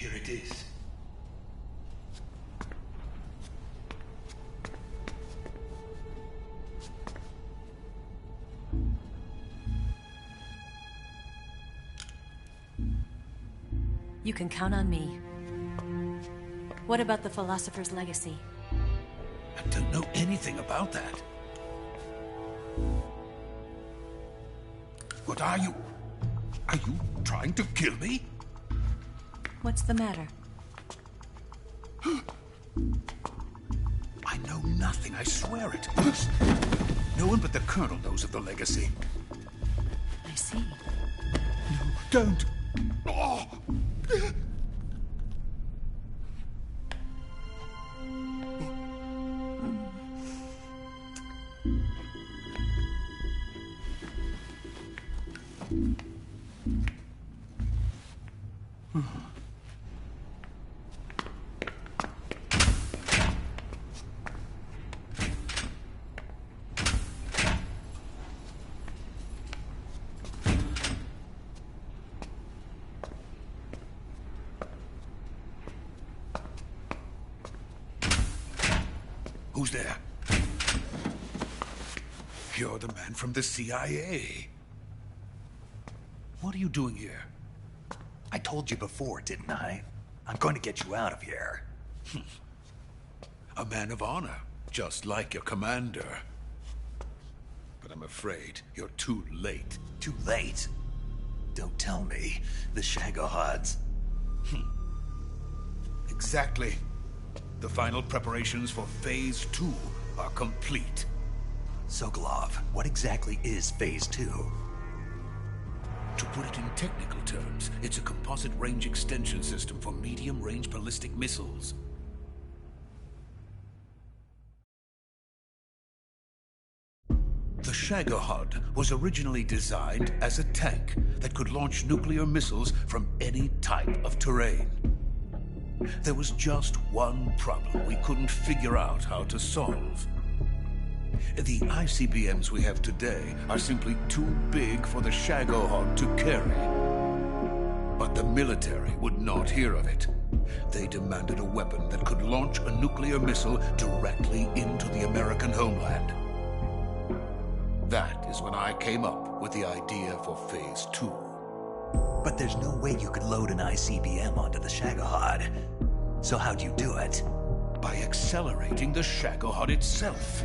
Here it is. You can count on me. What about the Philosopher's Legacy? I don't know anything about that. What are you? Are you trying to kill me? What's the matter? I know nothing, I swear it. No one but the Colonel knows of the legacy. I see. No, don't! Oh. Who's there? You're the man from the CIA. What are you doing here? I told you before, didn't I? I'm going to get you out of here. A man of honor, just like your commander. But I'm afraid you're too late. Too late? Don't tell me. The Shagohods. Exactly. The final preparations for Phase 2 are complete. Sokolov, what exactly is Phase 2? To put it in technical terms, it's a composite range extension system for medium-range ballistic missiles. The Shagohod was originally designed as a tank that could launch nuclear missiles from any type of terrain. There was just one problem we couldn't figure out how to solve. The ICBMs we have today are simply too big for the Shagohod to carry. But the military would not hear of it. They demanded a weapon that could launch a nuclear missile directly into the American homeland. That is when I came up with the idea for Phase 2. But there's no way you could load an ICBM onto the Shagohod. So how'd you do it? By accelerating the Shagohod itself.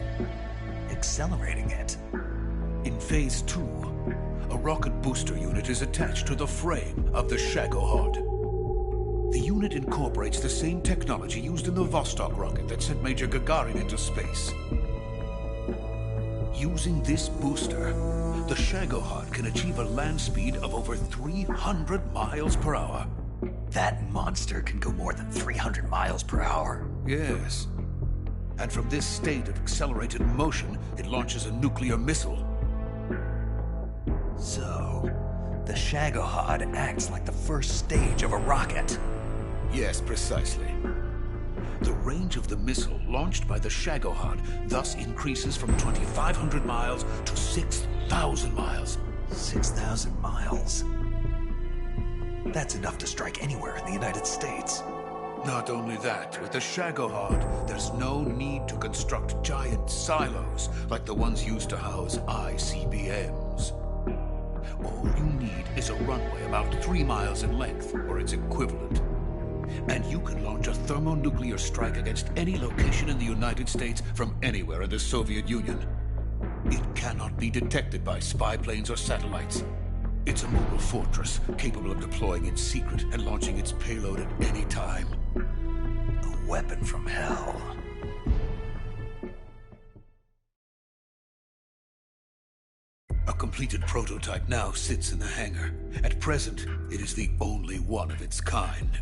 Accelerating it? In Phase 2, a rocket booster unit is attached to the frame of the Shagohod. The unit incorporates the same technology used in the Vostok rocket that sent Major Gagarin into space. Using this booster, the Shagohod can achieve a land speed of over 300 miles per hour. That monster can go more than 300 miles per hour? Yes. And from this state of accelerated motion, it launches a nuclear missile. So, the Shagohod acts like the first stage of a rocket? Yes, precisely. The range of the missile launched by the Shagohod thus increases from 2,500 miles to 6,000 miles. 6,000 miles? That's enough to strike anywhere in the United States. Not only that, with the Shagohod, there's no need to construct giant silos like the ones used to house ICBMs. All you need is a runway about 3 miles in length, or its equivalent. And you can launch a thermonuclear strike against any location in the United States from anywhere in the Soviet Union. It cannot be detected by spy planes or satellites. It's a mobile fortress, capable of deploying in secret and launching its payload at any time. A weapon from hell. A completed prototype now sits in the hangar. At present, it is the only one of its kind.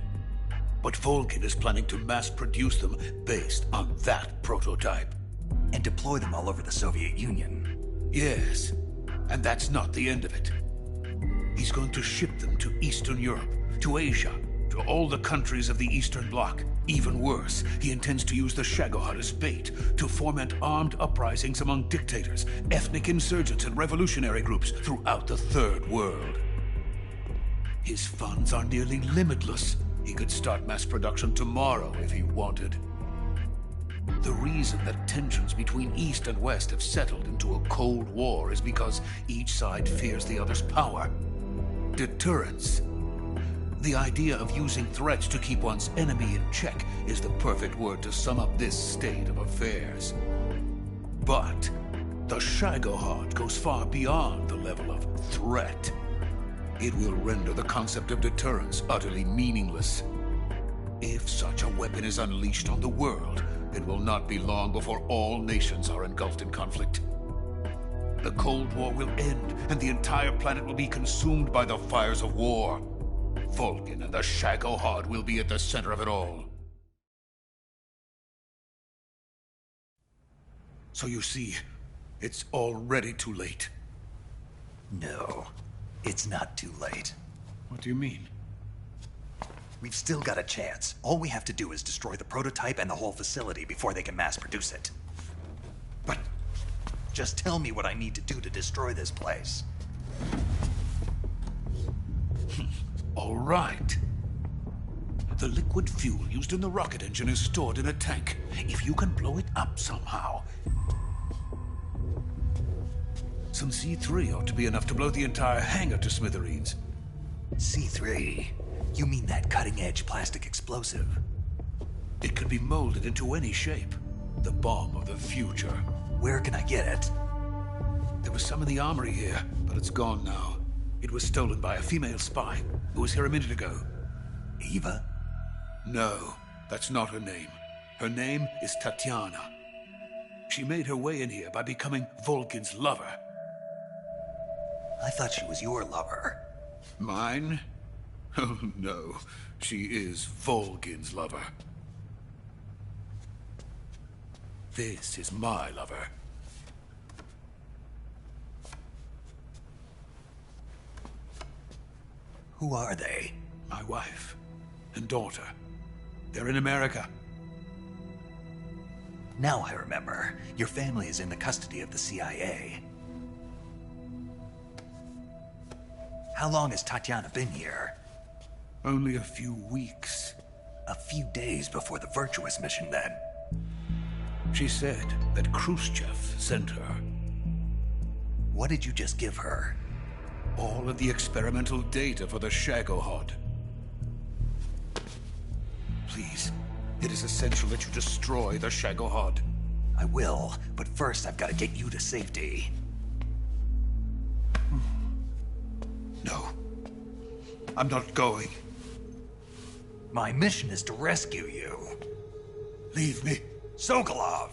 But Volgin is planning to mass-produce them based on that prototype. And deploy them all over the Soviet Union. Yes, and that's not the end of it. He's going to ship them to Eastern Europe, to Asia, to all the countries of the Eastern Bloc. Even worse, he intends to use the Shagohod as bait to foment armed uprisings among dictators, ethnic insurgents, and revolutionary groups throughout the Third World. His funds are nearly limitless. He could start mass production tomorrow if he wanted. The reason that tensions between East and West have settled into a Cold War is because each side fears the other's power. Deterrence. The idea of using threats to keep one's enemy in check is the perfect word to sum up this state of affairs. But the Shagohod goes far beyond the level of threat. It will render the concept of deterrence utterly meaningless. If such a weapon is unleashed on the world, it will not be long before all nations are engulfed in conflict. The Cold War will end, and the entire planet will be consumed by the fires of war. Vulcan and the Shagohod will be at the center of it all. So you see, it's already too late. No, it's not too late. What do you mean? We've still got a chance. All we have to do is destroy the prototype and the whole facility before they can mass produce it. But just tell me what I need to do to destroy this place. All right. The liquid fuel used in the rocket engine is stored in a tank. If you can blow it up somehow. Some C3 ought to be enough to blow the entire hangar to smithereens. C3? You mean that cutting-edge plastic explosive? It could be molded into any shape. The bomb of the future. Where can I get it? There was some in the armory here, but it's gone now. It was stolen by a female spy who was here a minute ago. Eva? No, that's not her name. Her name is Tatiana. She made her way in here by becoming Vulcan's lover. I thought she was your lover. Mine? Oh, no. She is Vulcan's lover. This is my lover. Who are they? My wife and daughter. They're in America. Now I remember. Your family is in the custody of the CIA. How long has Tatiana been here? Only a few weeks. A few days before the Virtuous mission, then. She said that Khrushchev sent her. What did you just give her? All of the experimental data for the Shagohod. Please, it is essential that you destroy the Shagohod. I will, but first I've got to get you to safety. No. I'm not going. My mission is to rescue you. Leave me. Sokolov!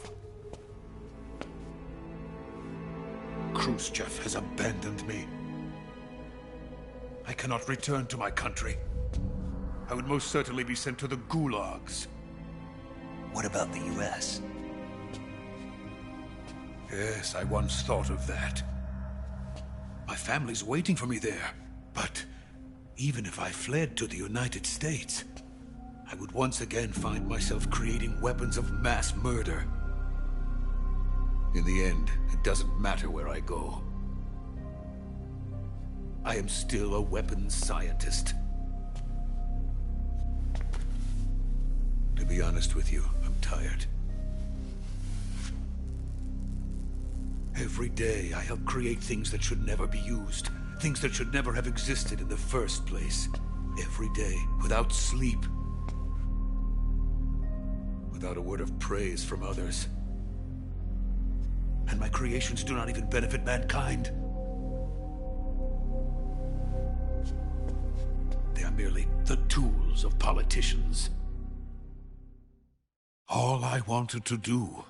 Khrushchev has abandoned me. I cannot return to my country. I would most certainly be sent to the gulags. What about the US? Yes, I once thought of that. My family's waiting for me there. But even if I fled to the United States, I would once again find myself creating weapons of mass murder. In the end, it doesn't matter where I go. I am still a weapons scientist. To be honest with you, I'm tired. Every day, I help create things that should never be used. Things that should never have existed in the first place. Every day, without sleep. Without a word of praise from others. And my creations do not even benefit mankind. They are merely the tools of politicians. All I wanted to do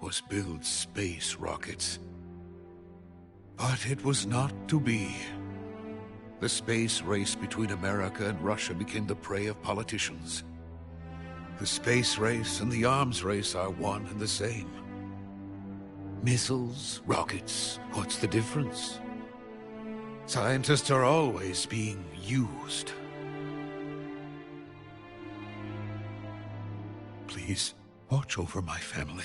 was build space rockets. But it was not to be. The space race between America and Russia became the prey of politicians. The space race and the arms race are one and the same. Missiles, rockets, what's the difference? Scientists are always being used. Please, watch over my family.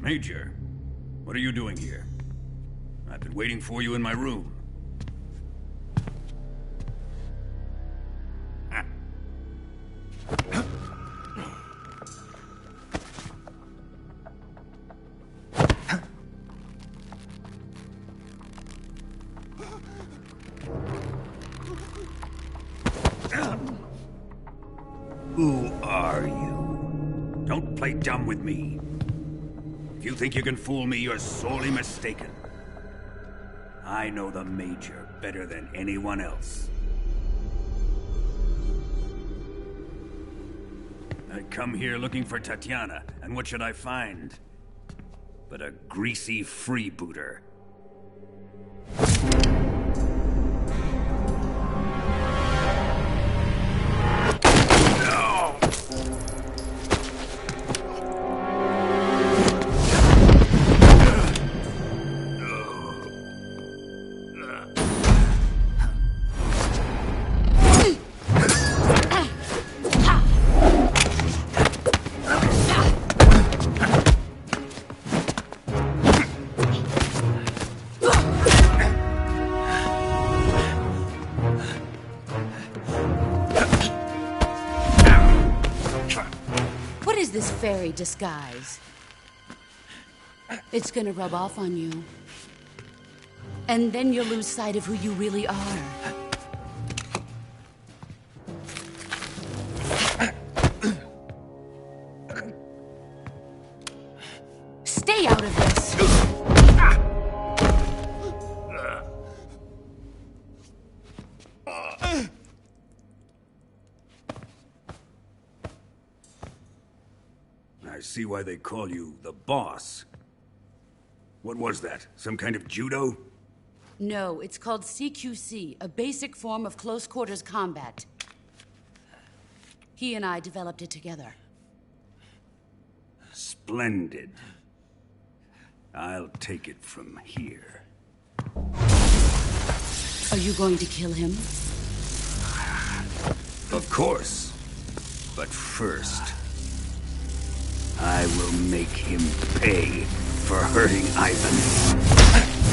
Major, what are you doing here? I've been waiting for you in my room. Who are you? Don't play dumb with me. If you think you can fool me, you're sorely mistaken. I know the Major better than anyone else. I come here looking for Tatiana, and what should I find? But a greasy freebooter. Fairy disguise. It's gonna rub off on you. And then you'll lose sight of who you really are. Stay out of this! I see why they call you the boss. What was that? Some kind of judo? No, it's called CQC, a basic form of close quarters combat. He and I developed it together. Splendid. I'll take it from here. Are you going to kill him? Of course. But first, I will make him pay for hurting Ivan.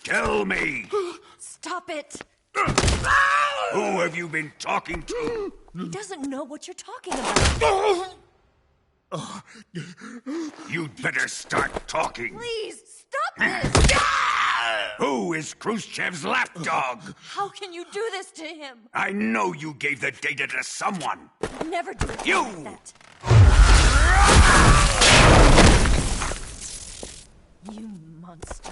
Tell me! Stop it! Who have you been talking to? He doesn't know what you're talking about. You'd better start talking. Please, stop this! Who is Khrushchev's lapdog? How can you do this to him? I know you gave the data to someone. Never do it You! like that. You monster.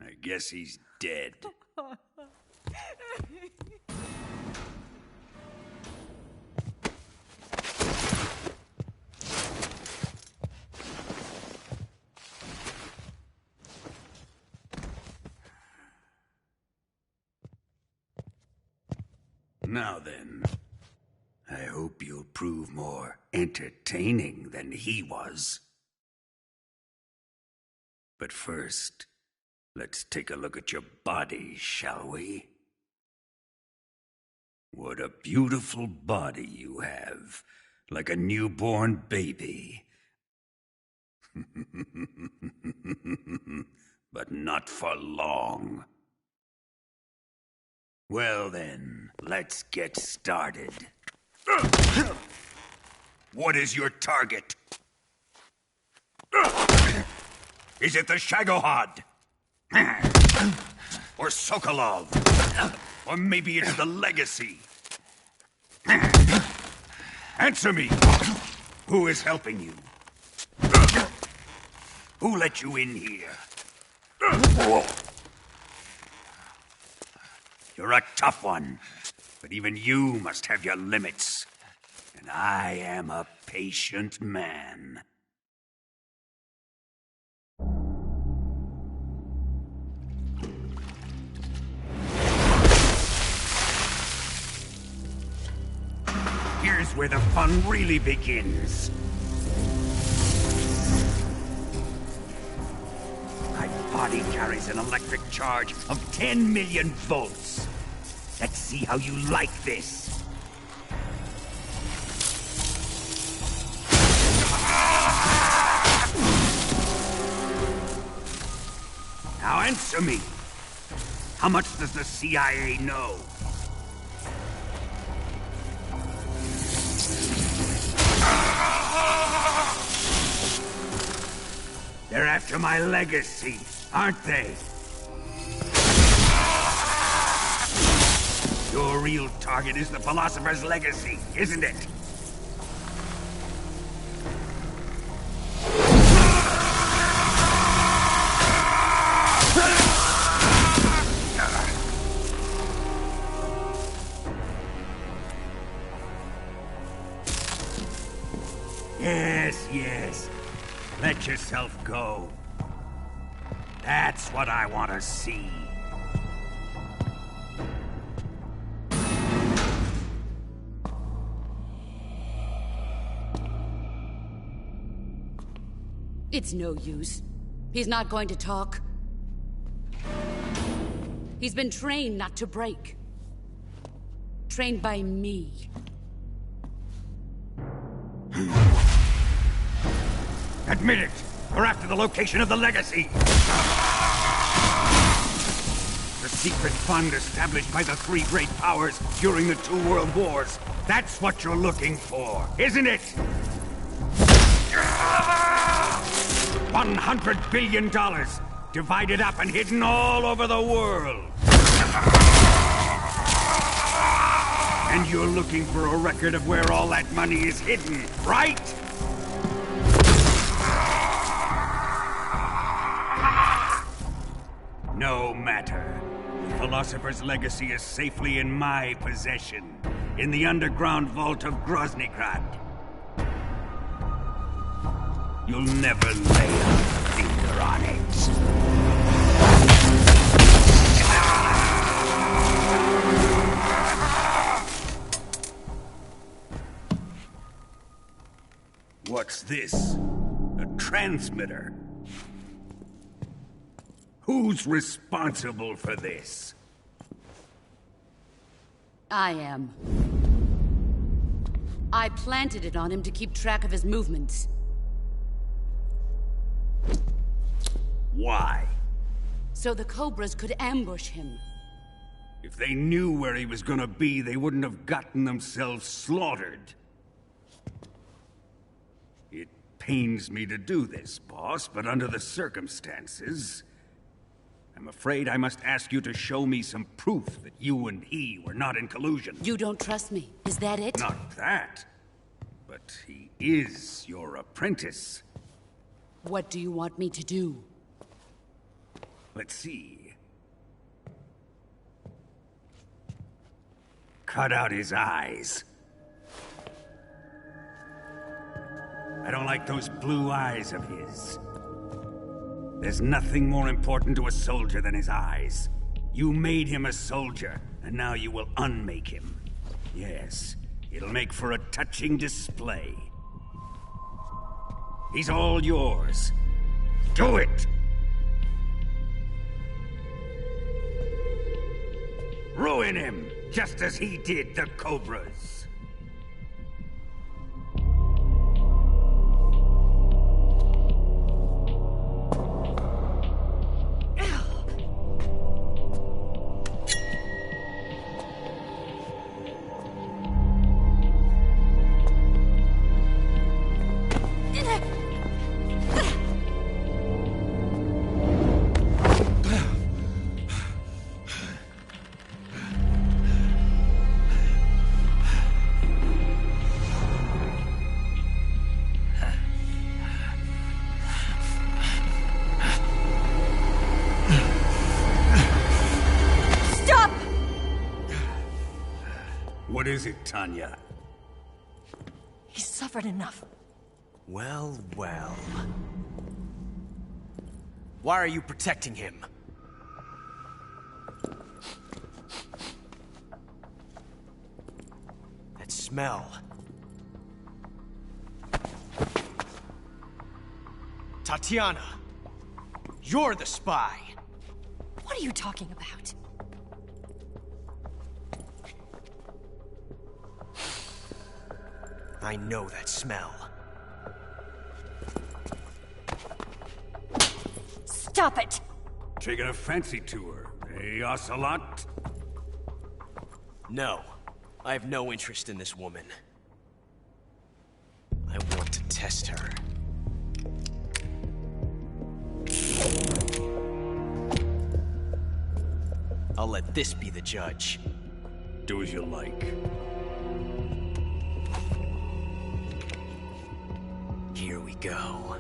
I guess he's dead. Now then, I hope you'll prove more entertaining than he was. But first, let's take a look at your body, shall we? What a beautiful body you have, like a newborn baby. But not for long. Well then, let's get started. What is your target? Is it the Shagohod? Or Sokolov? Or maybe it's the Legacy? Answer me! Who is helping you? Who let you in here? You're a tough one, but even you must have your limits. And I am a patient man. Here's where the fun really begins. My body carries an electric charge of 10 million volts. Let's see how you like this. Now answer me. How much does the CIA know? They're after my legacy, aren't they? Your real target is the Philosopher's Legacy, isn't it? Yes. Let yourself go. That's what I want to see. It's no use. He's not going to talk. He's been trained not to break. Trained by me. Admit it! We're after the location of the Legacy! The secret fund established by the three great powers during the 2 world wars. That's what you're looking for, isn't it? $100 billion, divided up and hidden all over the world. And you're looking for a record of where all that money is hidden, right? No matter. The Philosopher's Legacy is safely in my possession, in the underground vault of Groznygrad. You'll never lay a finger on it. What's this? A transmitter? Who's responsible for this? I am. I planted it on him to keep track of his movements. Why? So the Cobras could ambush him. If they knew where he was gonna be, they wouldn't have gotten themselves slaughtered. It pains me to do this, boss, but under the circumstances, I'm afraid I must ask you to show me some proof that you and he were not in collusion. You don't trust me, is that it? Not that. But he is your apprentice. What do you want me to do? Let's see. Cut out his eyes. I don't like those blue eyes of his. There's nothing more important to a soldier than his eyes. You made him a soldier, and now you will unmake him. Yes, it'll make for a touching display. He's all yours. Do it! Ruin him, just as he did the Cobras. What is it, Tanya? He's suffered enough. Well, well. Why are you protecting him? That smell. Tatiana! You're the spy! What are you talking about? I know that smell. Stop it! Taking a fancy to her, eh, Ocelot? No. I have no interest in this woman. I want to test her. I'll let this be the judge. Do as you like. Here we go.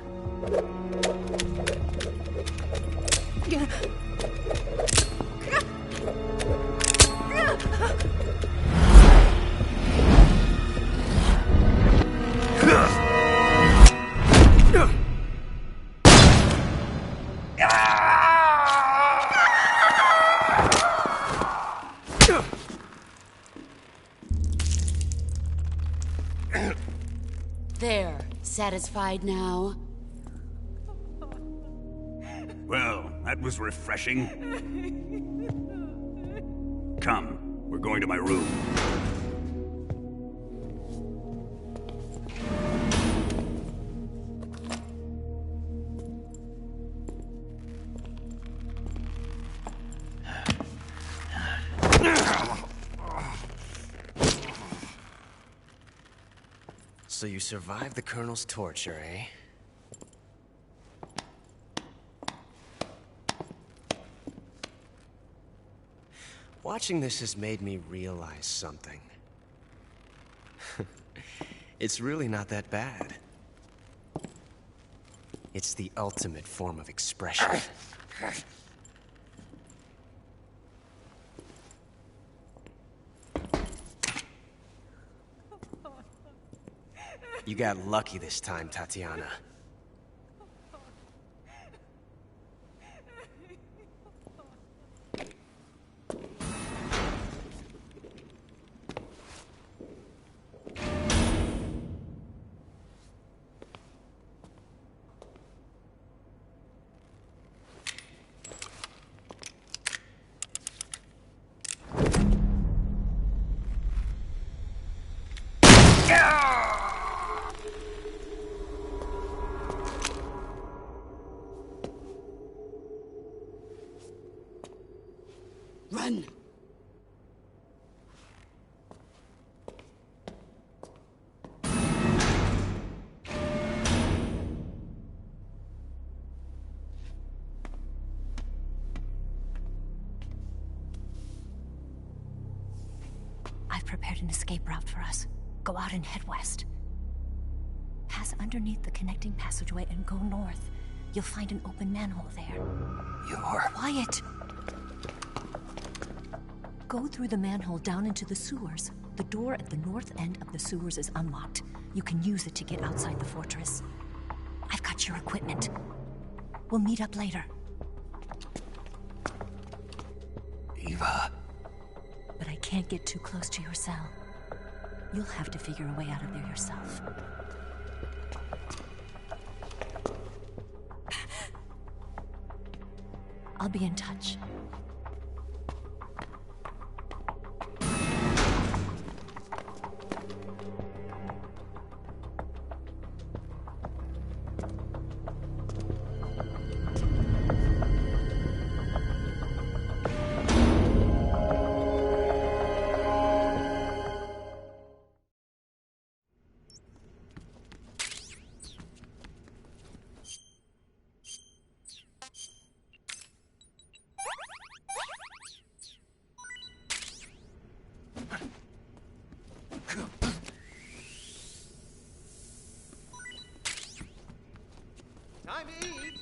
There. Satisfied now? Well, that was refreshing. Come, we're going to my room. So you survived the Colonel's torture, eh? Watching this has made me realize something. It's really not that bad. It's the ultimate form of expression. You got lucky this time, Tatiana. Run! I've prepared an escape route for us. Go out and head west. Pass underneath the connecting passageway and go north. You'll find an open manhole there. You're... Quiet! Go through the manhole down into the sewers. The door at the north end of the sewers is unlocked. You can use it to get outside the fortress. I've got your equipment. We'll meet up later. Eva... But I can't get too close to your cell. You'll have to figure a way out of there yourself. I'll be in touch. Time to eat.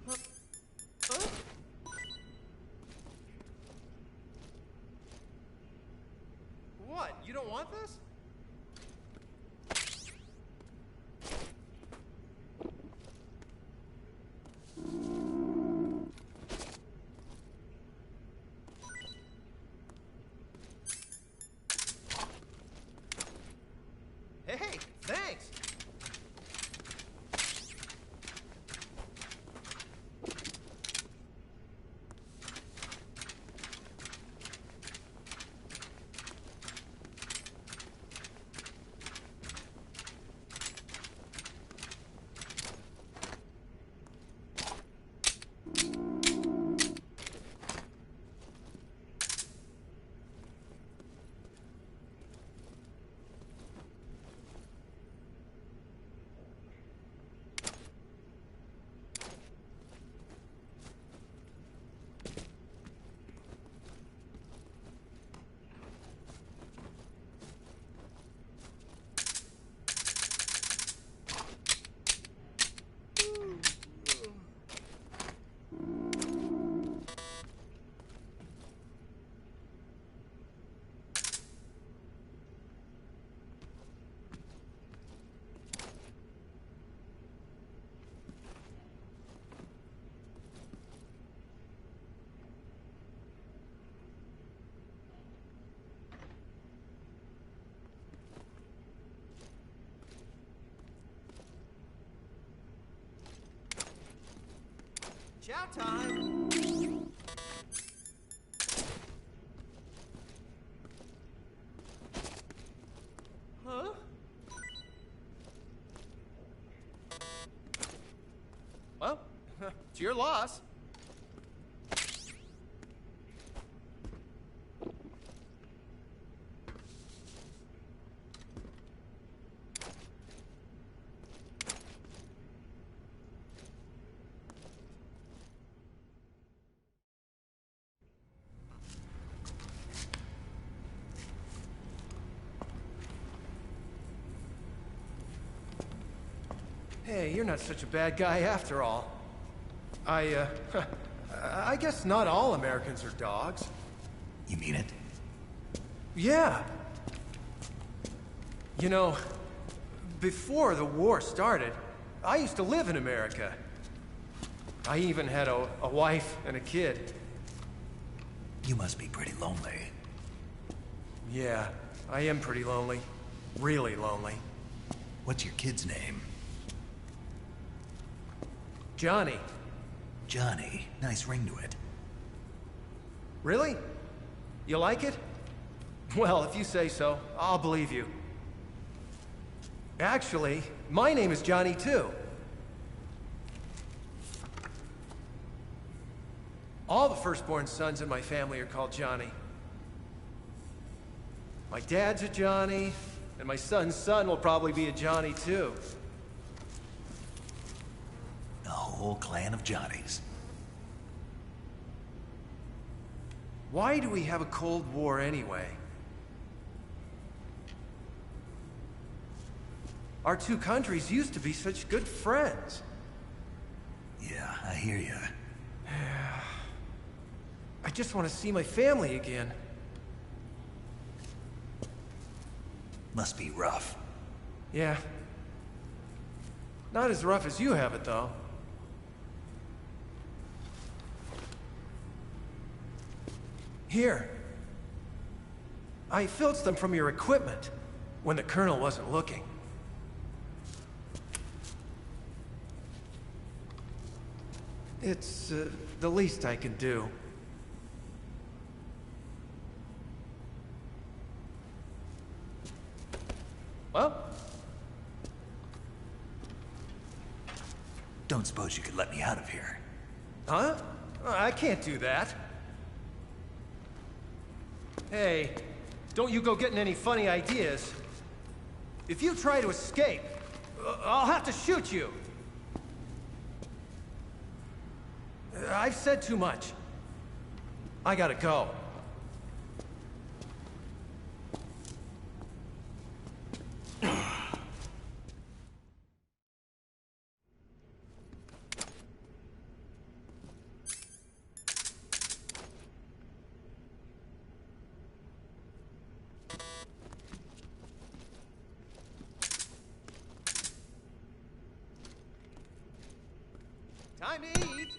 Huh? What? You don't want this? Hey, thanks. Chow time! Huh? Well, it's your loss. Hey, you're not such a bad guy after all. I guess not all Americans are dogs. You mean it? Yeah. You know, before the war started, I used to live in America. I even had a wife and a kid. You must be pretty lonely. Yeah, I am pretty lonely. Really lonely. What's your kid's name? Johnny. Johnny. Nice ring to it. Really? You like it? Well, if you say so, I'll believe you. Actually, my name is Johnny too. All the firstborn sons in my family are called Johnny. My dad's a Johnny, and my son's son will probably be a Johnny too. A whole clan of Johnnies. Why do we have a Cold War anyway? Our two countries used to be such good friends. Yeah, I hear you. I just want to see my family again. Must be rough. Yeah. Not as rough as you have it, though. Here. I filched them from your equipment when the Colonel wasn't looking. It's the least I can do. Well? Don't suppose you could let me out of here? Huh? I can't do that. Hey, don't you go getting any funny ideas. If you try to escape, I'll have to shoot you. I've said too much. I gotta go. Time to eat!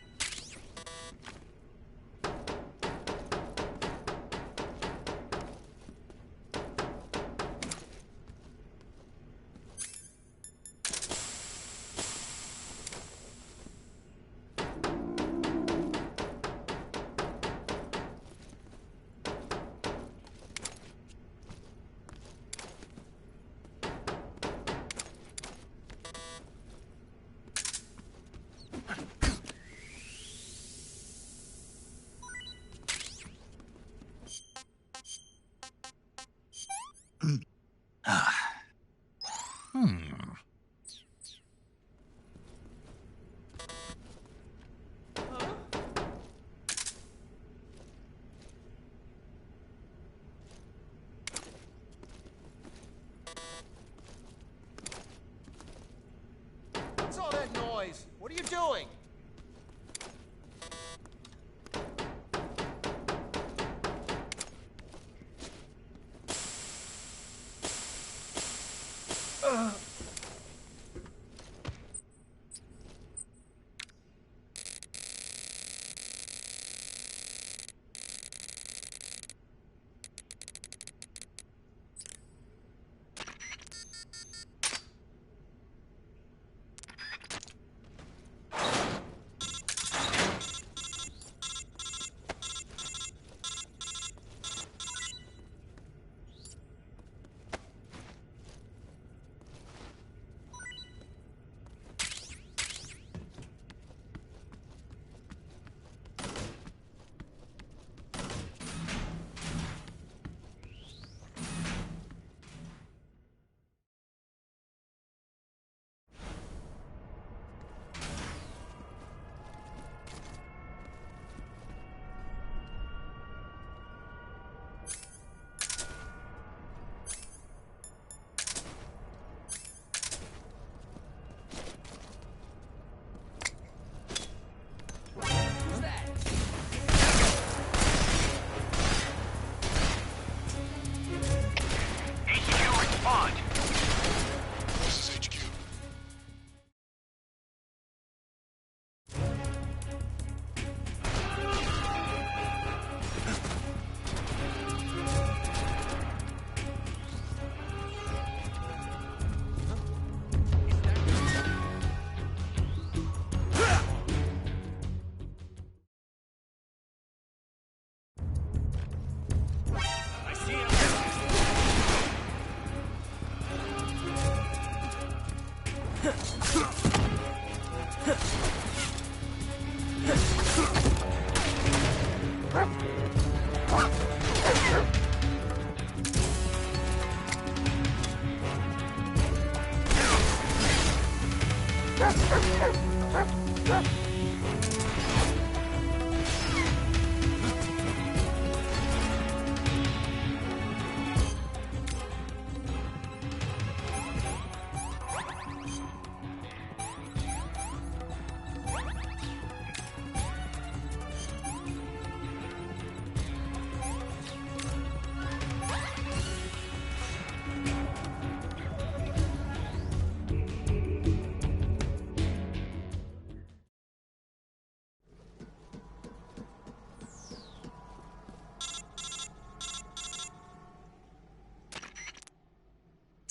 What's all that noise? What are you doing?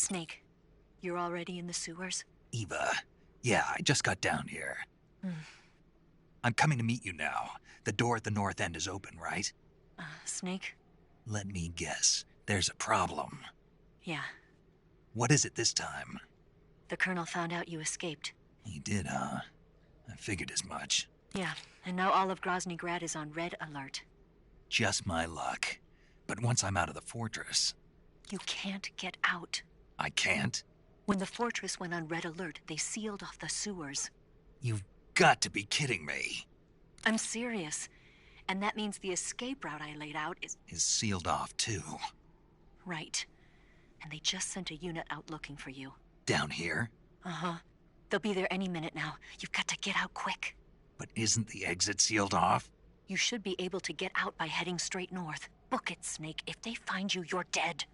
Snake, you're already in the sewers? Eva, yeah, I just got down here. I'm coming to meet you now. The door at the north end is open, right? Snake? Let me guess. There's a problem. Yeah. What is it this time? The Colonel found out you escaped. He did, huh? I figured as much. Yeah, and now all of Grozny Grad is on red alert. Just my luck. But once I'm out of the fortress... You can't get out. I can't? When the fortress went on red alert, they sealed off the sewers. You've got to be kidding me. I'm serious. And that means the escape route I laid out is sealed off, too. Right. And they just sent a unit out looking for you. Down here? Uh-huh. They'll be there any minute now. You've got to get out quick. But isn't the exit sealed off? You should be able to get out by heading straight north. Book it, Snake. If they find you, you're dead.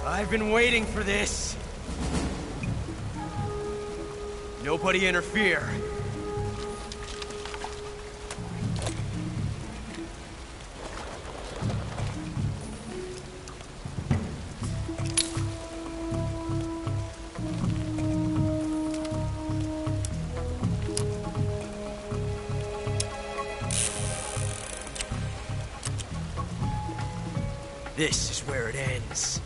I've been waiting for this. Nobody interfere. This is where it ends.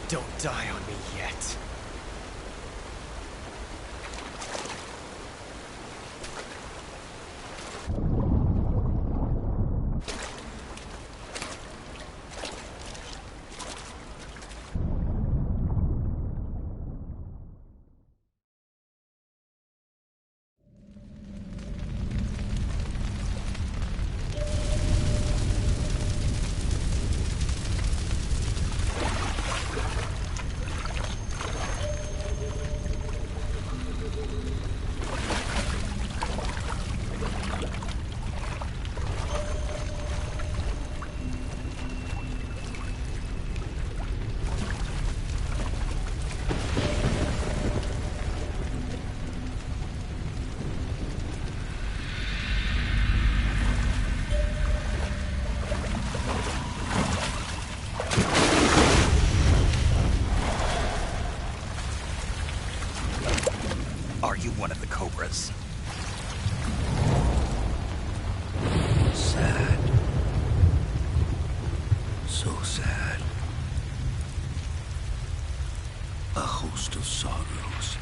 Don't die on me yet. So sad. A host of sorrows.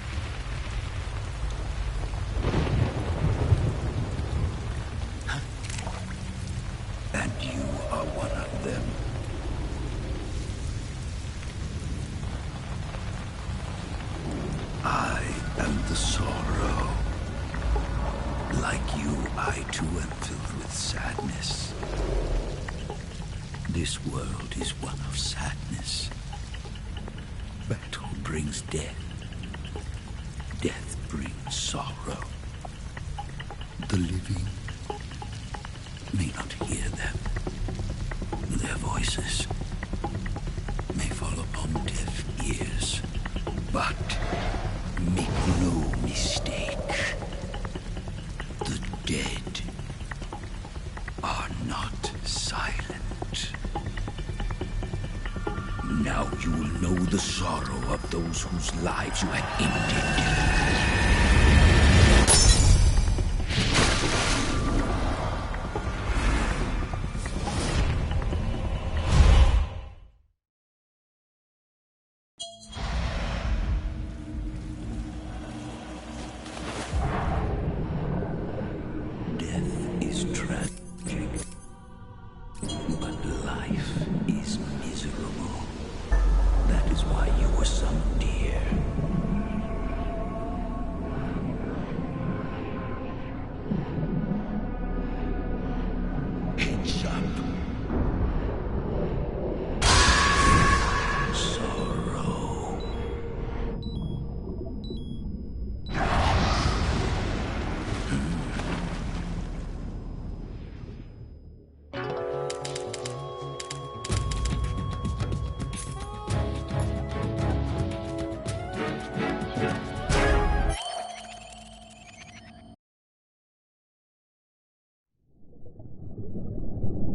And you are one of them. I am the sorrow. Like you, I too am filled with sadness. This world is one of sadness. Battle brings death. Death brings sorrow. The living may not hear them. Their voices may fall upon deaf ears. But make no mistake, the dead are not silent. Now you will know the sorrow of those whose lives you had ended.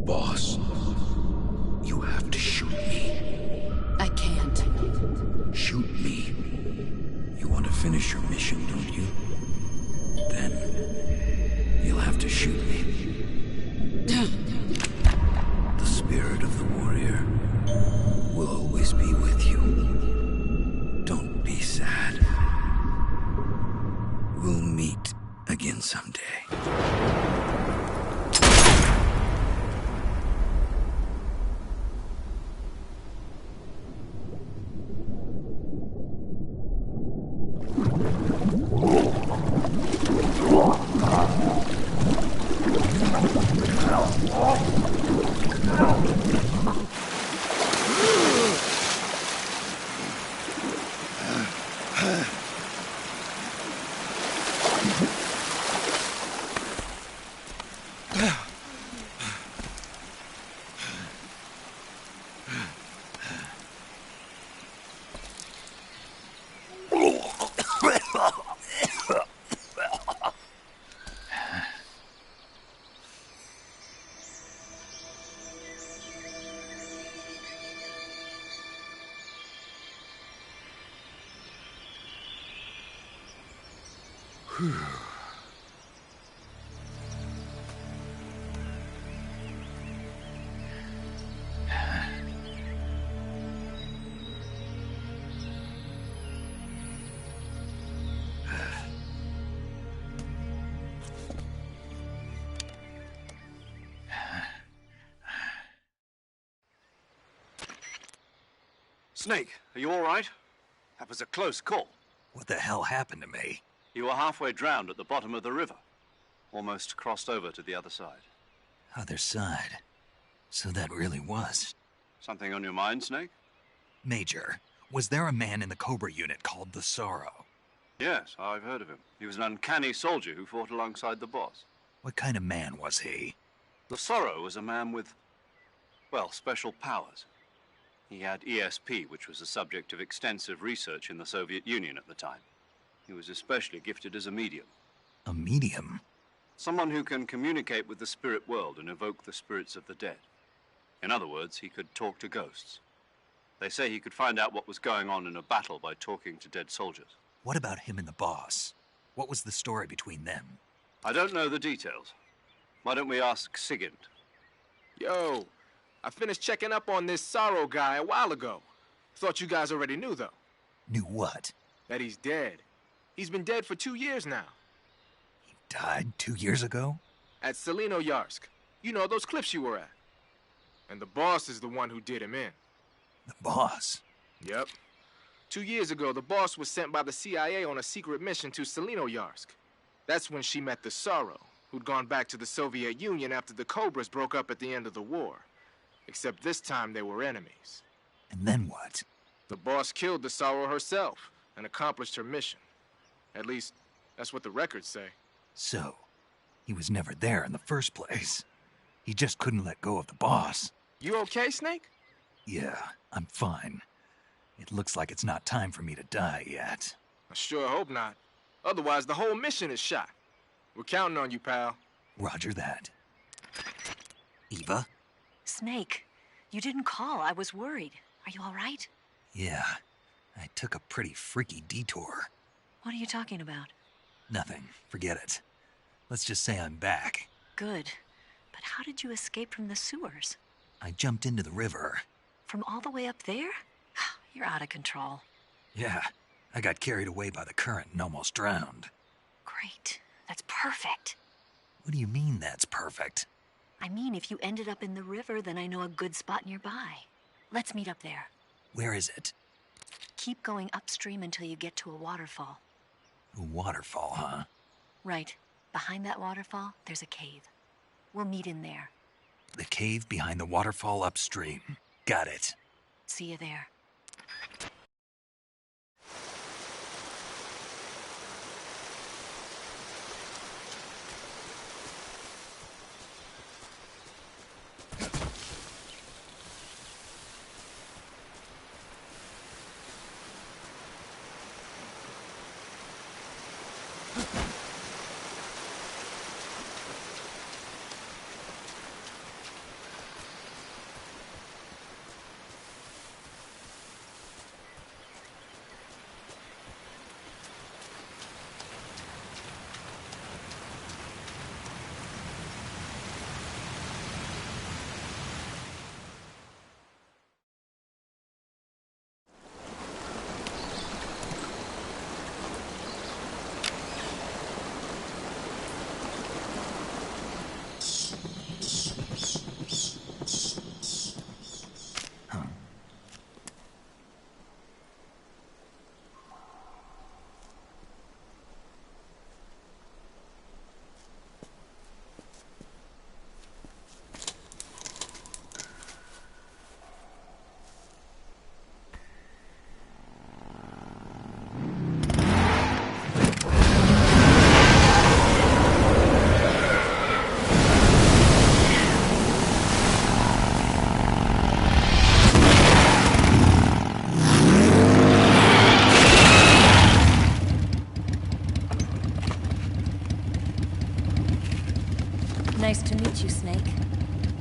Boss, you have to shoot me. I can't. Shoot me. You want to finish your mission, don't you? Then you'll have to shoot me. The spirit of the warrior will always be with you. Don't be sad. We'll meet again someday. Snake, are you all right? That was a close call. What the hell happened to me? You were halfway drowned at the bottom of the river. Almost crossed over to the other side. Other side? So that really was. Something on your mind, Snake? Major, was there a man in the Cobra unit called the Sorrow? Yes, I've heard of him. He was an uncanny soldier who fought alongside the boss. What kind of man was he? The Sorrow was a man with, well, special powers. He had ESP, which was the subject of extensive research in the Soviet Union at the time. He was especially gifted as a medium. A medium? Someone who can communicate with the spirit world and evoke the spirits of the dead. In other words, he could talk to ghosts. They say he could find out what was going on in a battle by talking to dead soldiers. What about him and the boss? What was the story between them? I don't know the details. Why don't we ask Sigint? Yo, I finished checking up on this Sorrow guy a while ago. Thought you guys already knew, though. Knew what? That he's dead. He's been dead for 2 years now. He died 2 years ago? At Selino-Yarsk. You know, those cliffs you were at. And the boss is the one who did him in. The boss? Yep. 2 years ago, the boss was sent by the CIA on a secret mission to Selino-Yarsk. That's when she met the Sorrow, who'd gone back to the Soviet Union after the Cobras broke up at the end of the war. Except this time they were enemies. And then what? The boss killed the Sorrow herself and accomplished her mission. At least, that's what the records say. So, he was never there in the first place. He just couldn't let go of the boss. You okay, Snake? Yeah, I'm fine. It looks like it's not time for me to die yet. I sure hope not. Otherwise, the whole mission is shot. We're counting on you, pal. Roger that. Eva? Snake, you didn't call. I was worried. Are you all right? Yeah, I took a pretty freaky detour. What are you talking about? Nothing. Forget it. Let's just say I'm back. Good. But how did you escape from the sewers? I jumped into the river. From all the way up there? You're out of control. Yeah, I got carried away by the current and almost drowned. Great. That's perfect. What do you mean that's perfect? I mean, if you ended up in the river, then I know a good spot nearby. Let's meet up there. Where is it? Keep going upstream until you get to a waterfall. A waterfall, huh? Right. Behind that waterfall, there's a cave. We'll meet in there. The cave behind the waterfall upstream. Got it. See you there. Nice to meet you, Snake.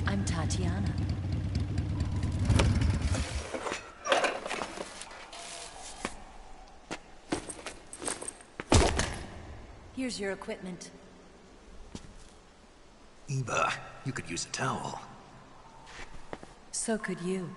I'm Tatiana. Here's your equipment. Eva, you could use a towel. So could you.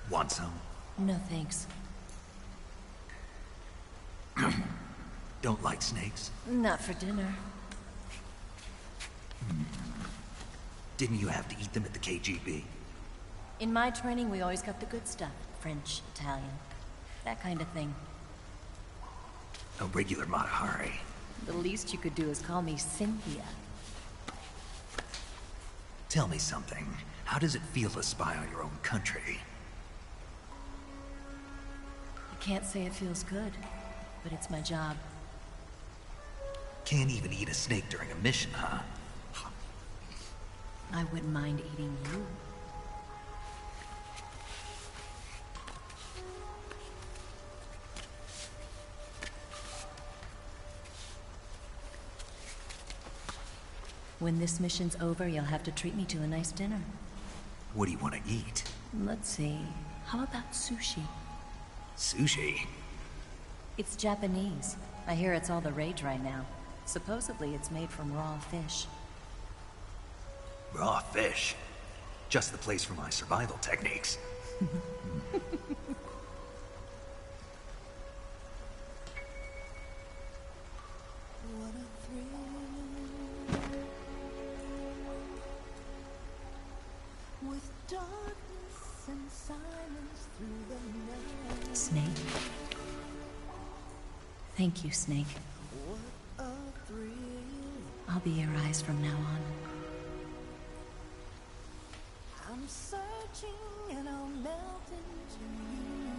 Want some? No, thanks. Don't like snakes? Not for dinner. Didn't you have to eat them at the KGB? In my training, we always got the good stuff. French, Italian, that kind of thing. A regular Mata Hari. The least you could do is call me Cynthia. Tell me something. How does it feel to spy on your own country? I can't say it feels good, but it's my job. Can't even eat a snake during a mission, huh? I wouldn't mind eating you. When this mission's over, you'll have to treat me to a nice dinner. What do you want to eat? Let's see. How about sushi? Sushi? It's Japanese. I hear it's all the rage right now. Supposedly it's made from raw fish. Raw fish? Just the place for my survival techniques. Snake. Thank you, Snake. I'll be your eyes from now on. I'm searching and I'll melt into you.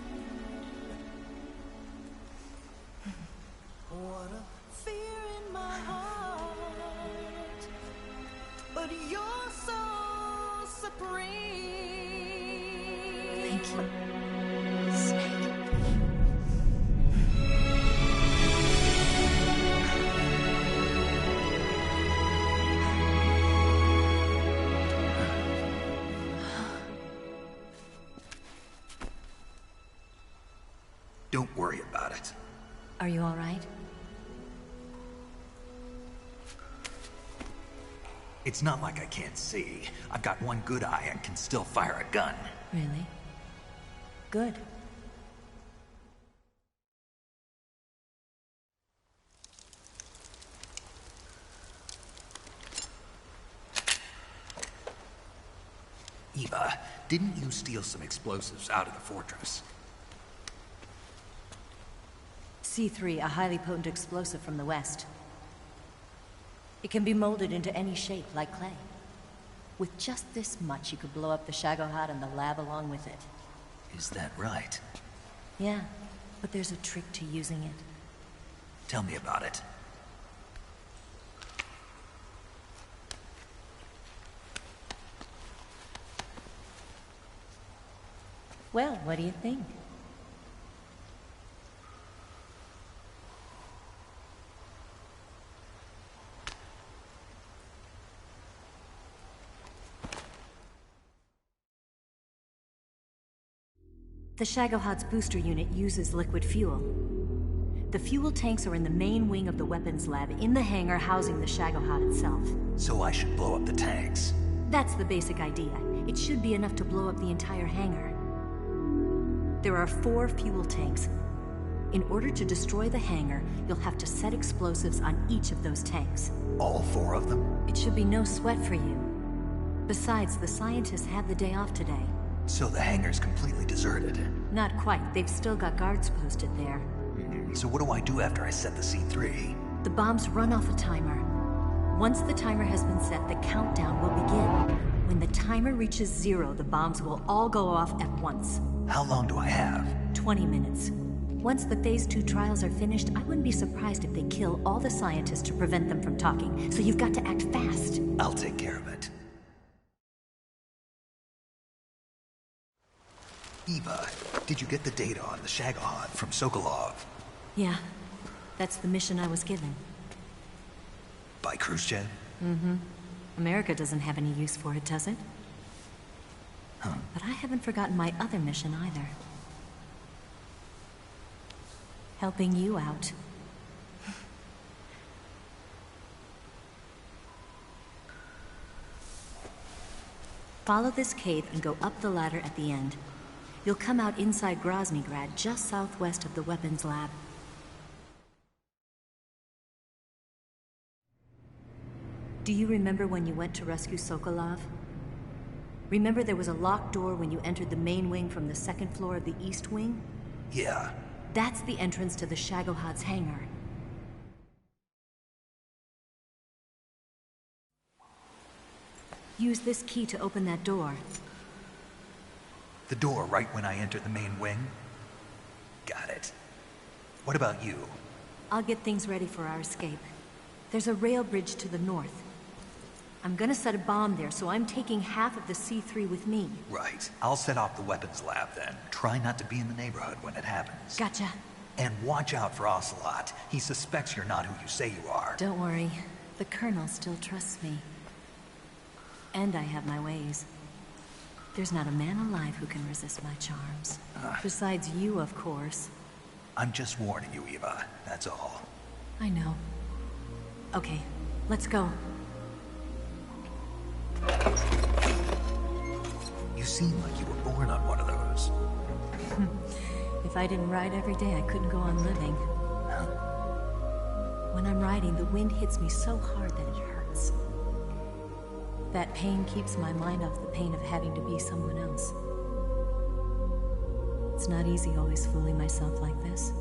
What a fear in my heart, but you're so supreme. Thank you, Snake. Don't worry about it. Are you all right? It's not like I can't see. I've got one good eye and can still fire a gun. Really? Good. Eva, didn't you steal some explosives out of the fortress? C3, a highly potent explosive from the west. It can be molded into any shape, like clay. With just this much, you could blow up the Shagohod and the lab along with it. Is that right? Yeah, but there's a trick to using it. Tell me about it. Well, what do you think? The Shagohod's booster unit uses liquid fuel. The fuel tanks are in the main wing of the weapons lab, in the hangar housing the Shagohod itself. So I should blow up the tanks. That's the basic idea. It should be enough to blow up the entire hangar. There are 4 fuel tanks. In order to destroy the hangar, you'll have to set explosives on each of those tanks. All 4 of them? It should be no sweat for you. Besides, the scientists have the day off today. So the hangar's completely deserted. Not quite. They've still got guards posted there. So what do I do after I set the C3? The bombs run off a timer. Once the timer has been set, the countdown will begin. When the timer reaches 0, the bombs will all go off at once. How long do I have? 20 minutes. Once the Phase 2 trials are finished, I wouldn't be surprised if they kill all the scientists to prevent them from talking. So you've got to act fast. I'll take care of it. Eva, did you get the data on the Shagohod from Sokolov? Yeah, that's the mission I was given. By Khrushchev? Mm-hmm. America doesn't have any use for it, does it? Huh. But I haven't forgotten my other mission either. Helping you out. Follow this cave and go up the ladder at the end. You'll come out inside Groznygrad, just southwest of the weapons lab. Do you remember when you went to rescue Sokolov? Remember there was a locked door when you entered the main wing from the 2nd floor of the east wing? Yeah. That's the entrance to the Shagohod's hangar. Use this key to open that door. The door right when I enter the main wing? Got it. What about you? I'll get things ready for our escape. There's a rail bridge to the north. I'm gonna set a bomb there, so I'm taking half of the C3 with me. Right. I'll set off the weapons lab then. Try not to be in the neighborhood when it happens. Gotcha. And watch out for Ocelot. He suspects you're not who you say you are. Don't worry. The Colonel still trusts me. And I have my ways. There's not a man alive who can resist my charms. Besides you, of course. I'm just warning you, Eva. That's all. I know. Okay, let's go. You seem like you were born on one of those. If I didn't ride every day, I couldn't go on living. When I'm riding, the wind hits me so hard that it hurts. That pain keeps my mind off the pain of having to be someone else. It's not easy always fooling myself like this.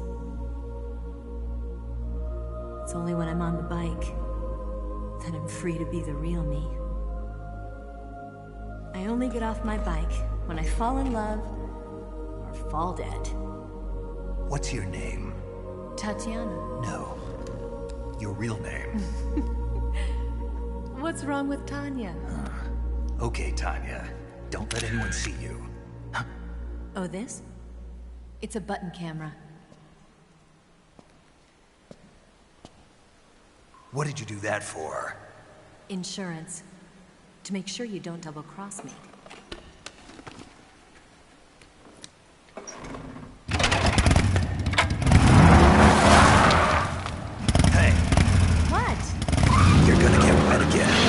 It's only when I'm on the bike that I'm free to be the real me. I only get off my bike when I fall in love or fall dead. What's your name? Tatiana. No. Your real name. What's wrong with Tanya? Okay, Tanya. Don't let anyone see you. Oh, this? It's a button camera. What did you do that for? Insurance. To make sure you don't double-cross me. Hey. What? You're gonna get wet again.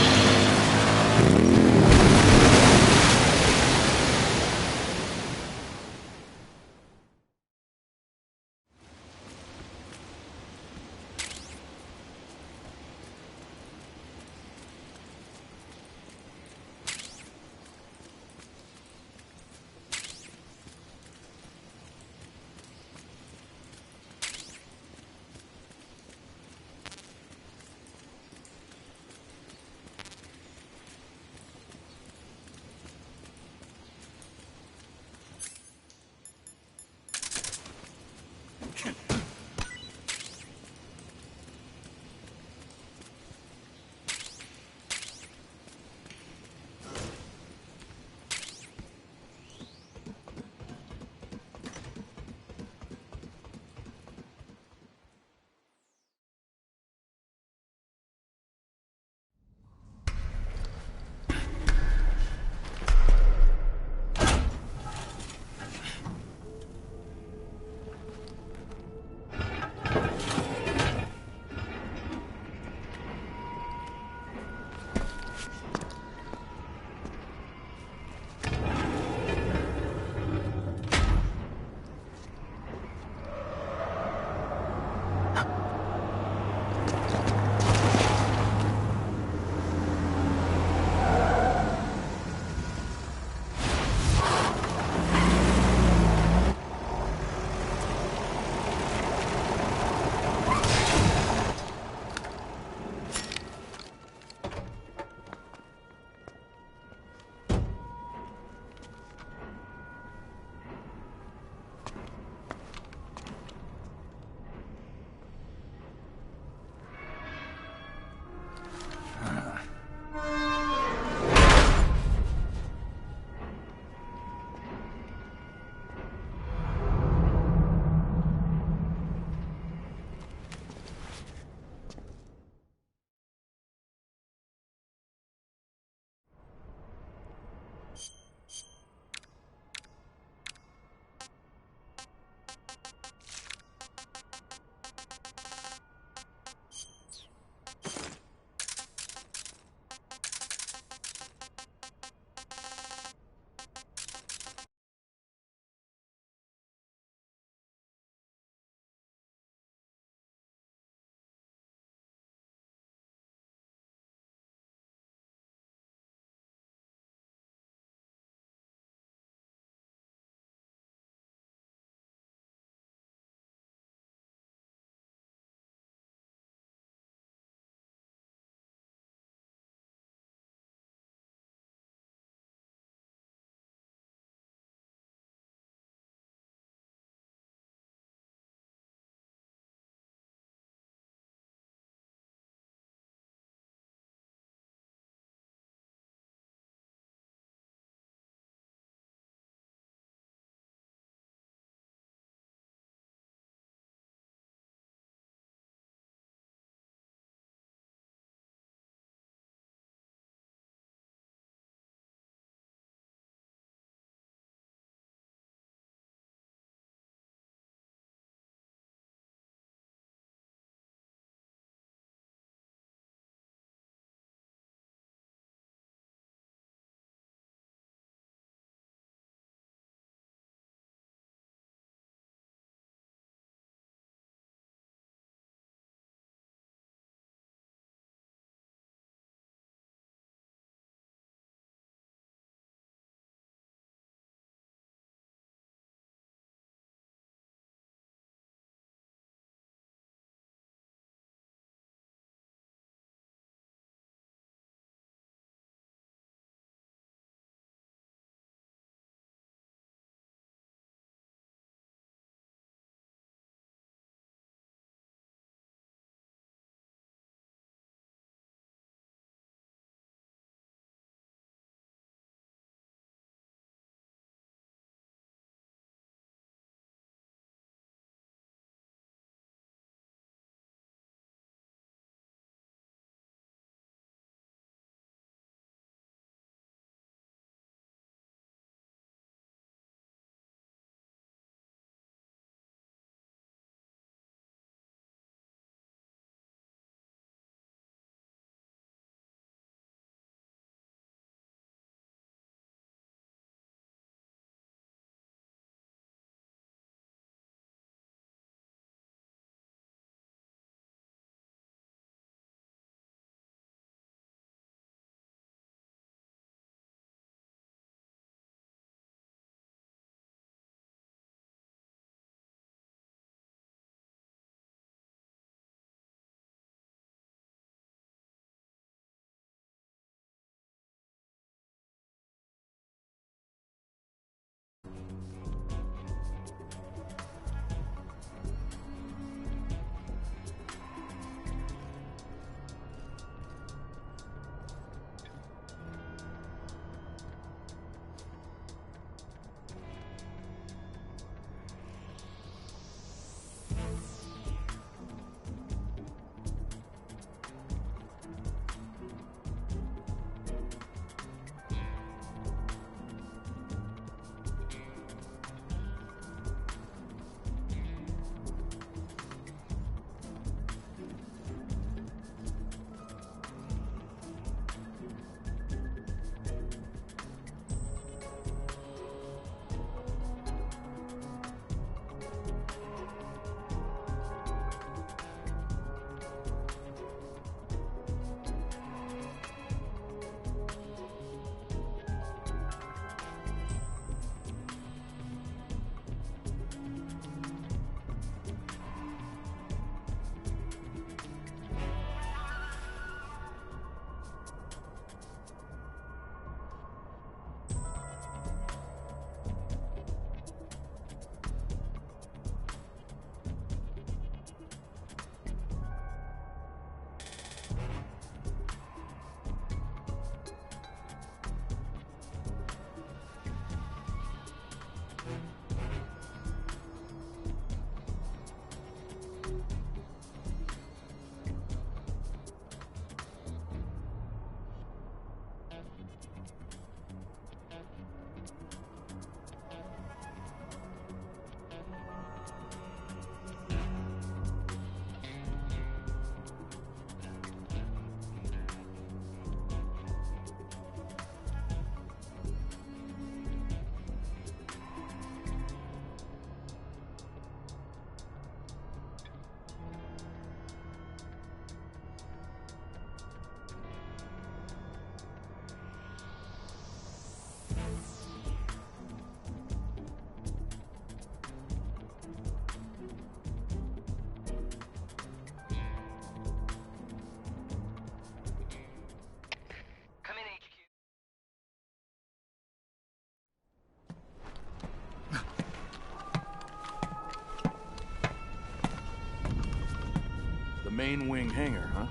main wing hangar, huh?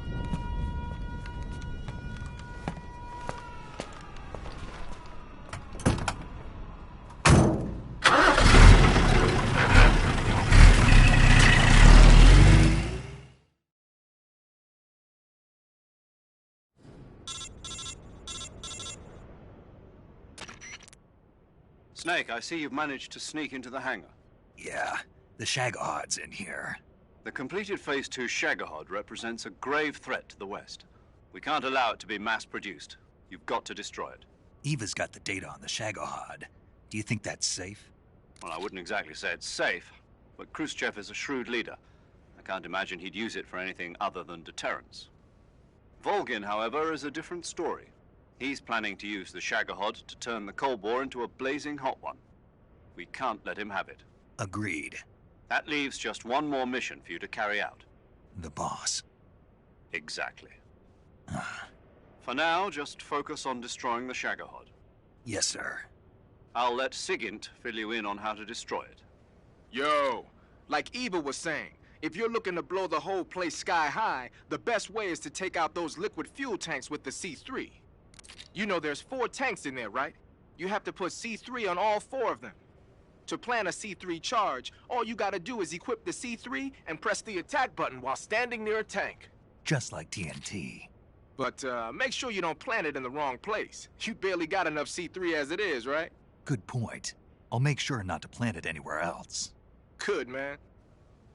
Snake, I see you've managed to sneak into the hangar. Yeah, the Shagohod's in here. The completed Phase 2 Shagohod represents a grave threat to the West. We can't allow it to be mass-produced. You've got to destroy it. Eva's got the data on the Shagohod. Do you think that's safe? Well, I wouldn't exactly say it's safe, but Khrushchev is a shrewd leader. I can't imagine he'd use it for anything other than deterrence. Volgin, however, is a different story. He's planning to use the Shagohod to turn the Cold War into a blazing hot one. We can't let him have it. Agreed. That leaves just one more mission for you to carry out. The boss. Exactly. For now, just focus on destroying the Shagohod. Yes, sir. I'll let Sigint fill you in on how to destroy it. Yo, like Eva was saying, if you're looking to blow the whole place sky high, the best way is to take out those liquid fuel tanks with the C3. You know there's 4 tanks in there, right? You have to put C3 on all 4 of them. To plan a C3 charge, all you gotta do is equip the C3 and press the attack button while standing near a tank. Just like TNT. But make sure you don't plant it in the wrong place. You barely got enough C3 as it is, right? Good point. I'll make sure not to plant it anywhere else. Good, man.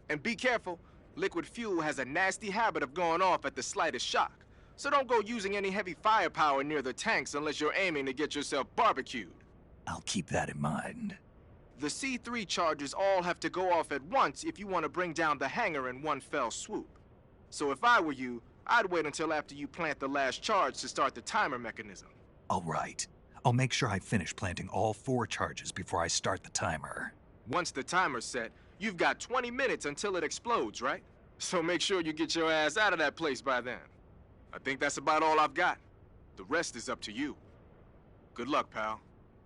And be careful. Liquid fuel has a nasty habit of going off at the slightest shock. So don't go using any heavy firepower near the tanks unless you're aiming to get yourself barbecued. I'll keep that in mind. The C3 charges all have to go off at once if you want to bring down the hangar in one fell swoop. So if I were you, I'd wait until after you plant the last charge to start the timer mechanism. All right. I'll make sure I finish planting all 4 charges before I start the timer. Once the timer's set, you've got 20 minutes until it explodes, right? So make sure you get your ass out of that place by then. I think that's about all I've got. The rest is up to you. Good luck, pal.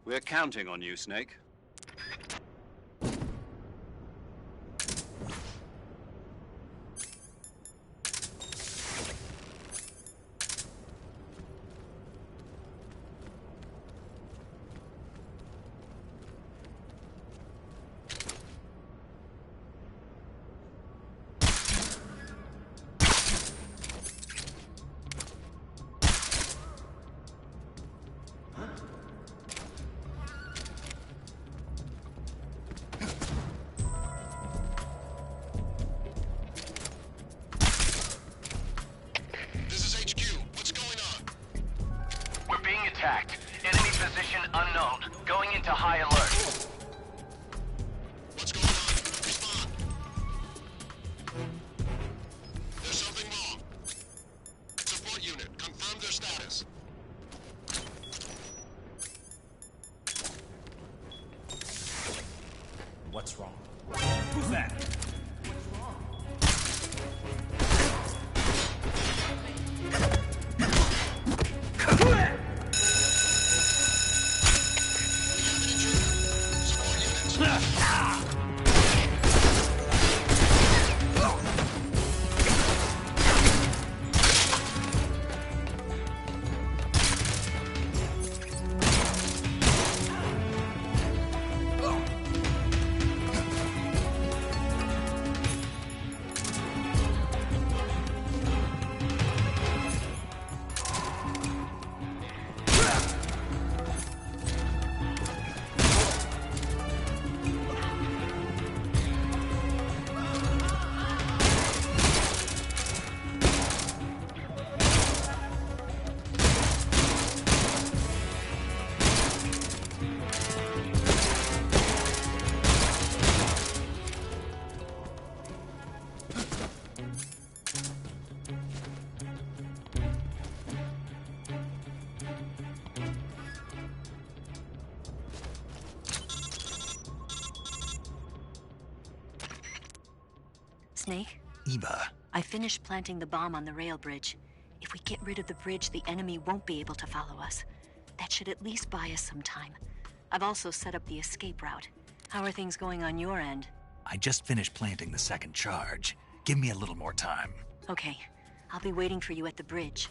We're counting on you, Snake. Attacked. Enemy position unknown. Going into high alert. What's going on? Respond. There's something wrong. Support unit, confirm their status. What's wrong? Who's that? Snake? Eva. I finished planting the bomb on the rail bridge. If we get rid of the bridge, the enemy won't be able to follow us. That should at least buy us some time. I've also set up the escape route. How are things going on your end? I just finished planting the second charge. Give me a little more time. Okay, I'll be waiting for you at the bridge.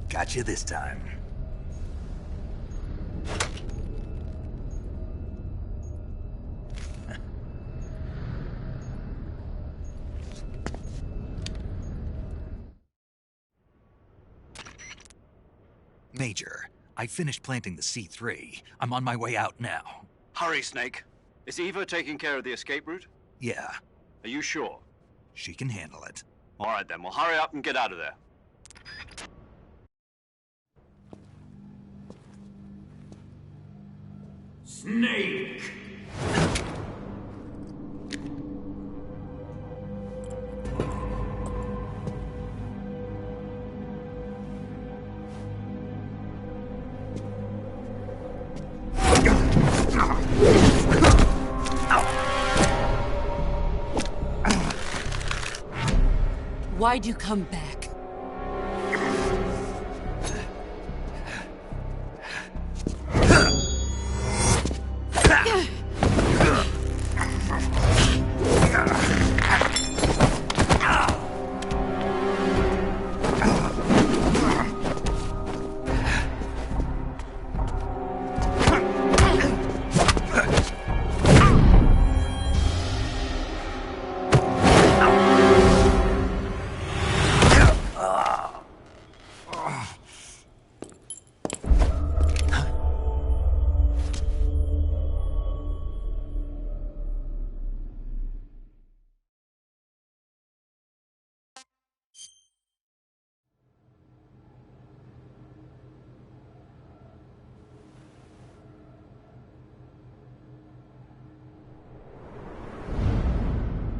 Got you this time. Major, I finished planting the C3. I'm on my way out now. Hurry, Snake. Is Eva taking care of the escape route? Yeah, Are you sure? she can handle it. All right, then. Well, hurry up and get out of there. Snake! Why'd you come back?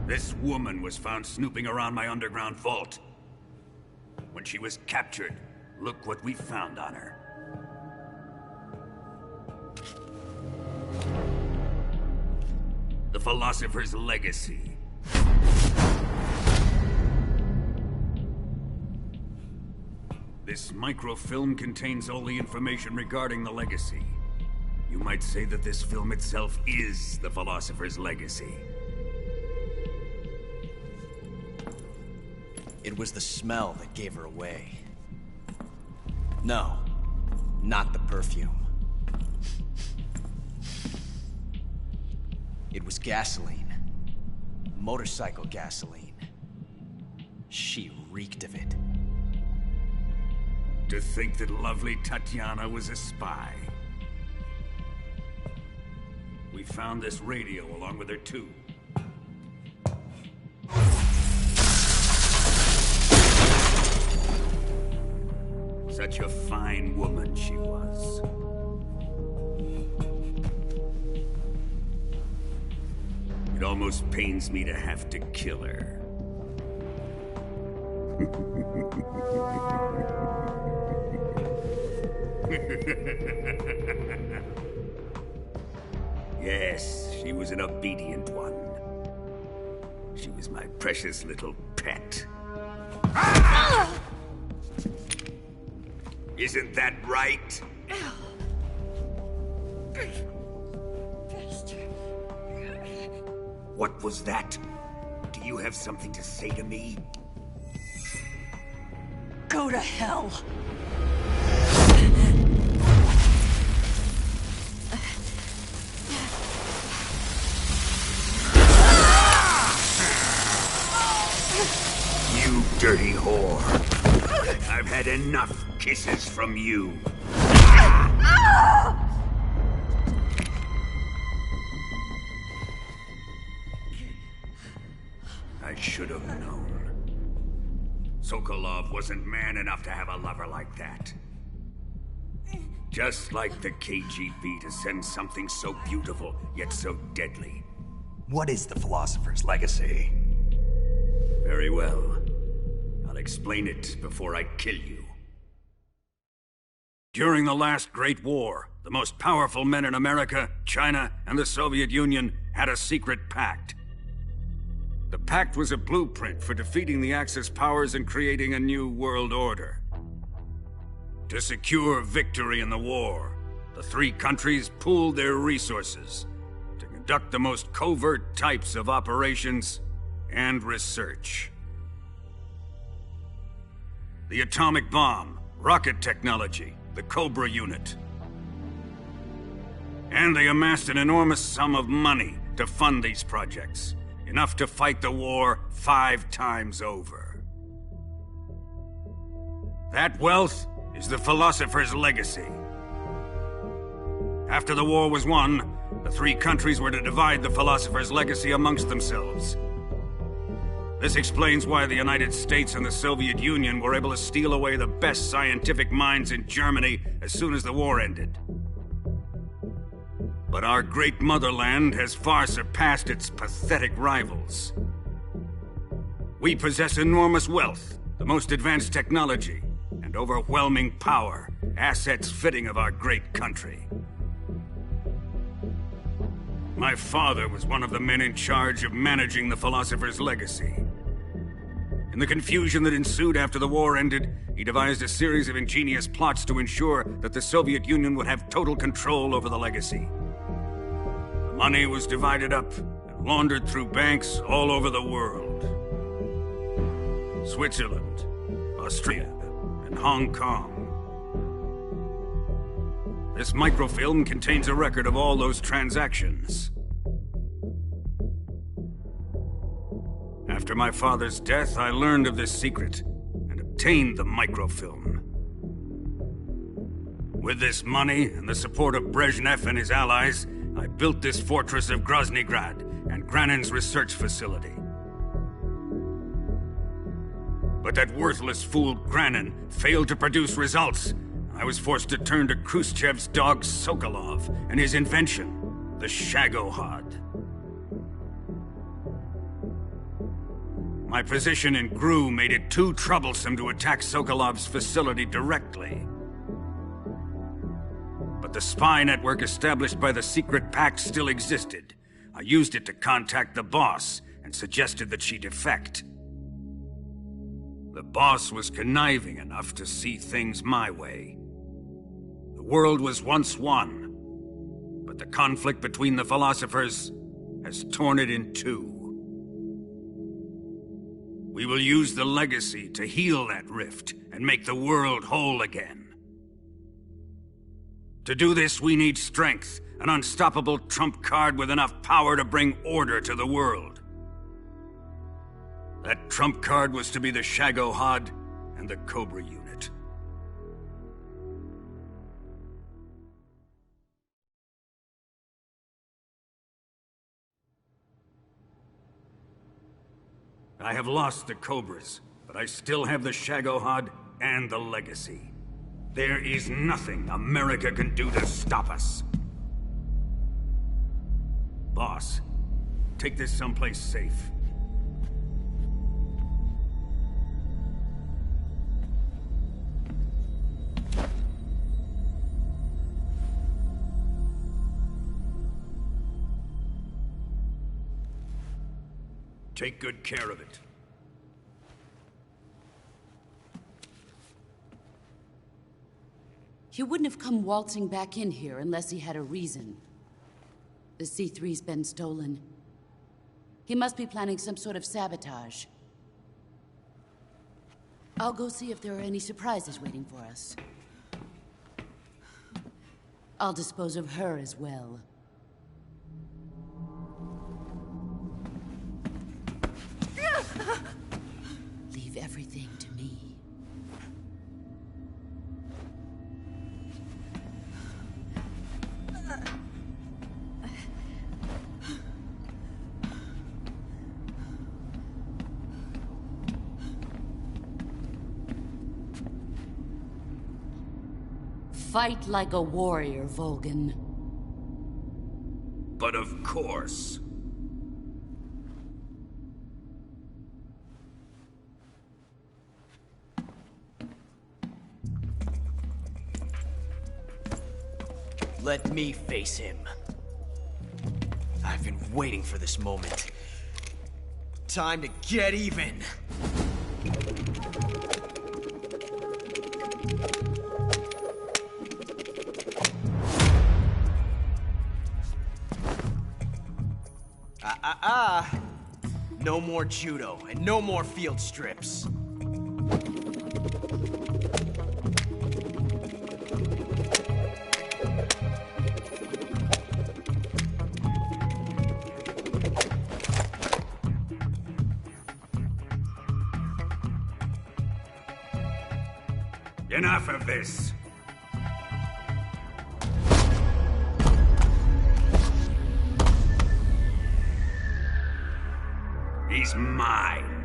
This woman was found snooping around my underground vault. When she was captured, look what we found on her. The Philosopher's Legacy. This microfilm contains all the information regarding the Legacy. You might say that this film itself is the Philosopher's Legacy. It was the smell that gave her away. No, not the perfume. It was gasoline. Motorcycle gasoline. She reeked of it. To think that lovely Tatiana was a spy. We found this radio along with her too. Such a fine woman she was. It almost pains me to have to kill her. Yes, she was an obedient one. She was my precious little pet. Isn't that right? What was that? Do you have something to say to me? Go to hell. You dirty whore. I've had enough kisses from you. I should have known. Sokolov wasn't man enough to have a lover like that. Just like the KGB to send something so beautiful, yet so deadly. What is the Philosopher's Legacy? Very well. I'll explain it before I kill you. During the last Great War, the most powerful men in America, China, and the Soviet Union had a secret pact. The pact was a blueprint for defeating the Axis powers and creating a new world order. To secure victory in the war, the three countries pooled their resources to conduct the most covert types of operations and research. The atomic bomb, rocket technology, the Cobra unit. And they amassed an enormous sum of money to fund these projects. Enough to fight the war 5 times over. That wealth is the Philosopher's Legacy. After the war was won, the three countries were to divide the Philosopher's Legacy amongst themselves. This explains why the United States and the Soviet Union were able to steal away the best scientific minds in Germany as soon as the war ended. But our great motherland has far surpassed its pathetic rivals. We possess enormous wealth, the most advanced technology, and overwhelming power, assets fitting of our great country. My father was one of the men in charge of managing the Philosopher's Legacy. In the confusion that ensued after the war ended, he devised a series of ingenious plots to ensure that the Soviet Union would have total control over the legacy. Money was divided up and laundered through banks all over the world. Switzerland, Austria, and Hong Kong. This microfilm contains a record of all those transactions. After my father's death, I learned of this secret and obtained the microfilm. With this money and the support of Brezhnev and his allies, I built this fortress of Groznygrad and Granin's research facility. But that worthless fool Granin failed to produce results. I was forced to turn to Khrushchev's dog Sokolov and his invention, the Shagohod. My position in GRU made it too troublesome to attack Sokolov's facility directly. But the spy network established by the secret pact still existed. I used it to contact the boss and suggested that she defect. The boss was conniving enough to see things my way. The world was once one, but the conflict between the philosophers has torn it in two. We will use the legacy to heal that rift and make the world whole again. To do this, we need strength, an unstoppable trump card with enough power to bring order to the world. That trump card was to be the Shagohod and the Cobra unit. I have lost the Cobras, but I still have the Shagohod and the legacy. There is nothing America can do to stop us. Boss, take this someplace safe. Take good care of it. He wouldn't have come waltzing back in here unless he had a reason. The C3's been stolen. He must be planning some sort of sabotage. I'll go see if there are any surprises waiting for us. I'll dispose of her as well. Leave everything to me. Fight like a warrior, Volgan. But of course. Let me face him. I've been waiting for this moment. Time to get even. No more judo, and no more field strips. Enough of this. He's mine.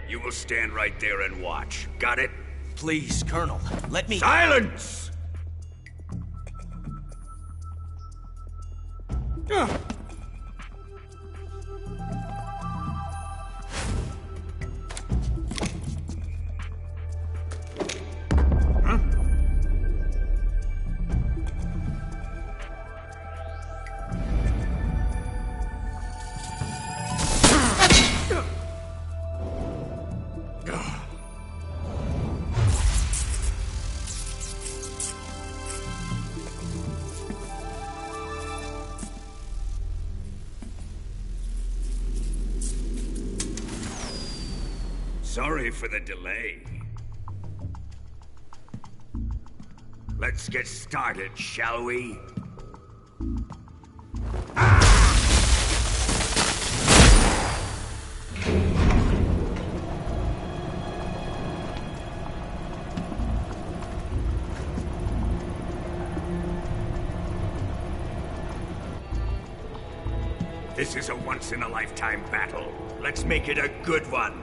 You will stand right there and watch. Got it? Please, Colonel, let me— Silence! Sorry for the delay. Let's get started, shall we? This is a once-in-a-lifetime battle. Let's make it a good one.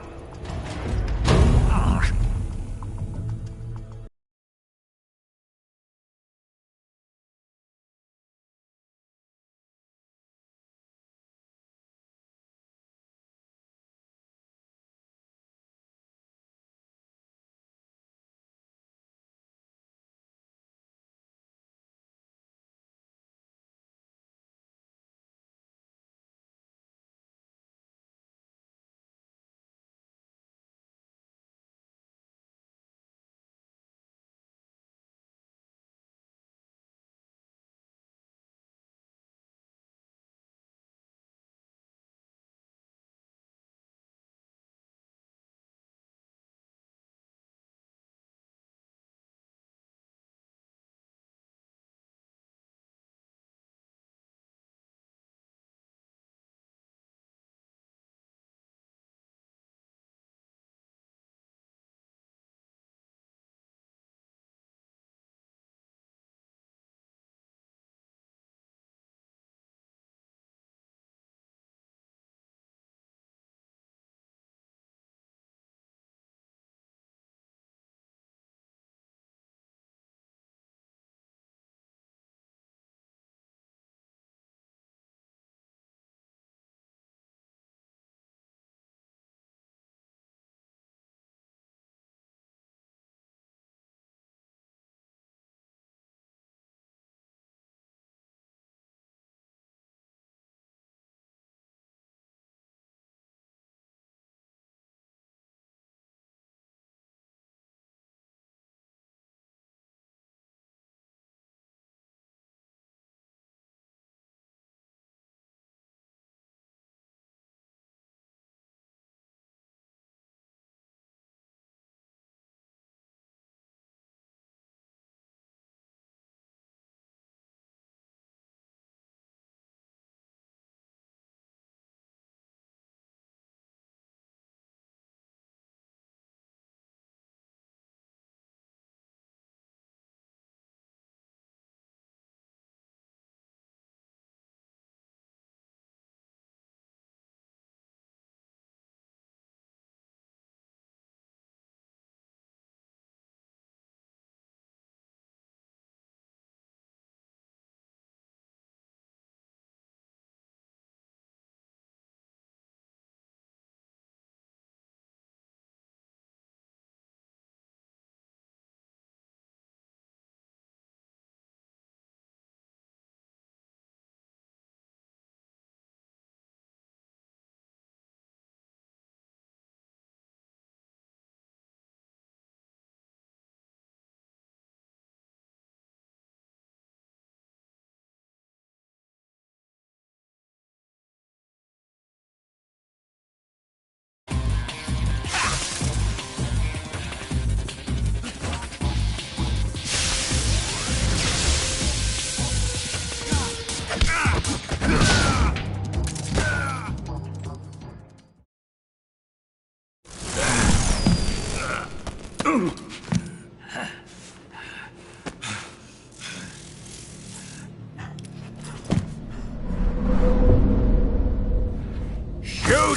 Shoot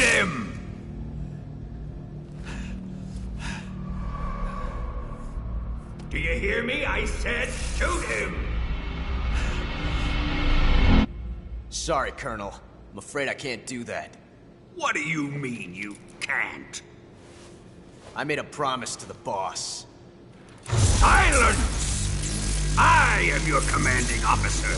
him! Do you hear me? I said shoot him! Sorry, Colonel. I'm afraid I can't do that. What do you mean you can't? I made a promise to the boss. Silence! I am your commanding officer.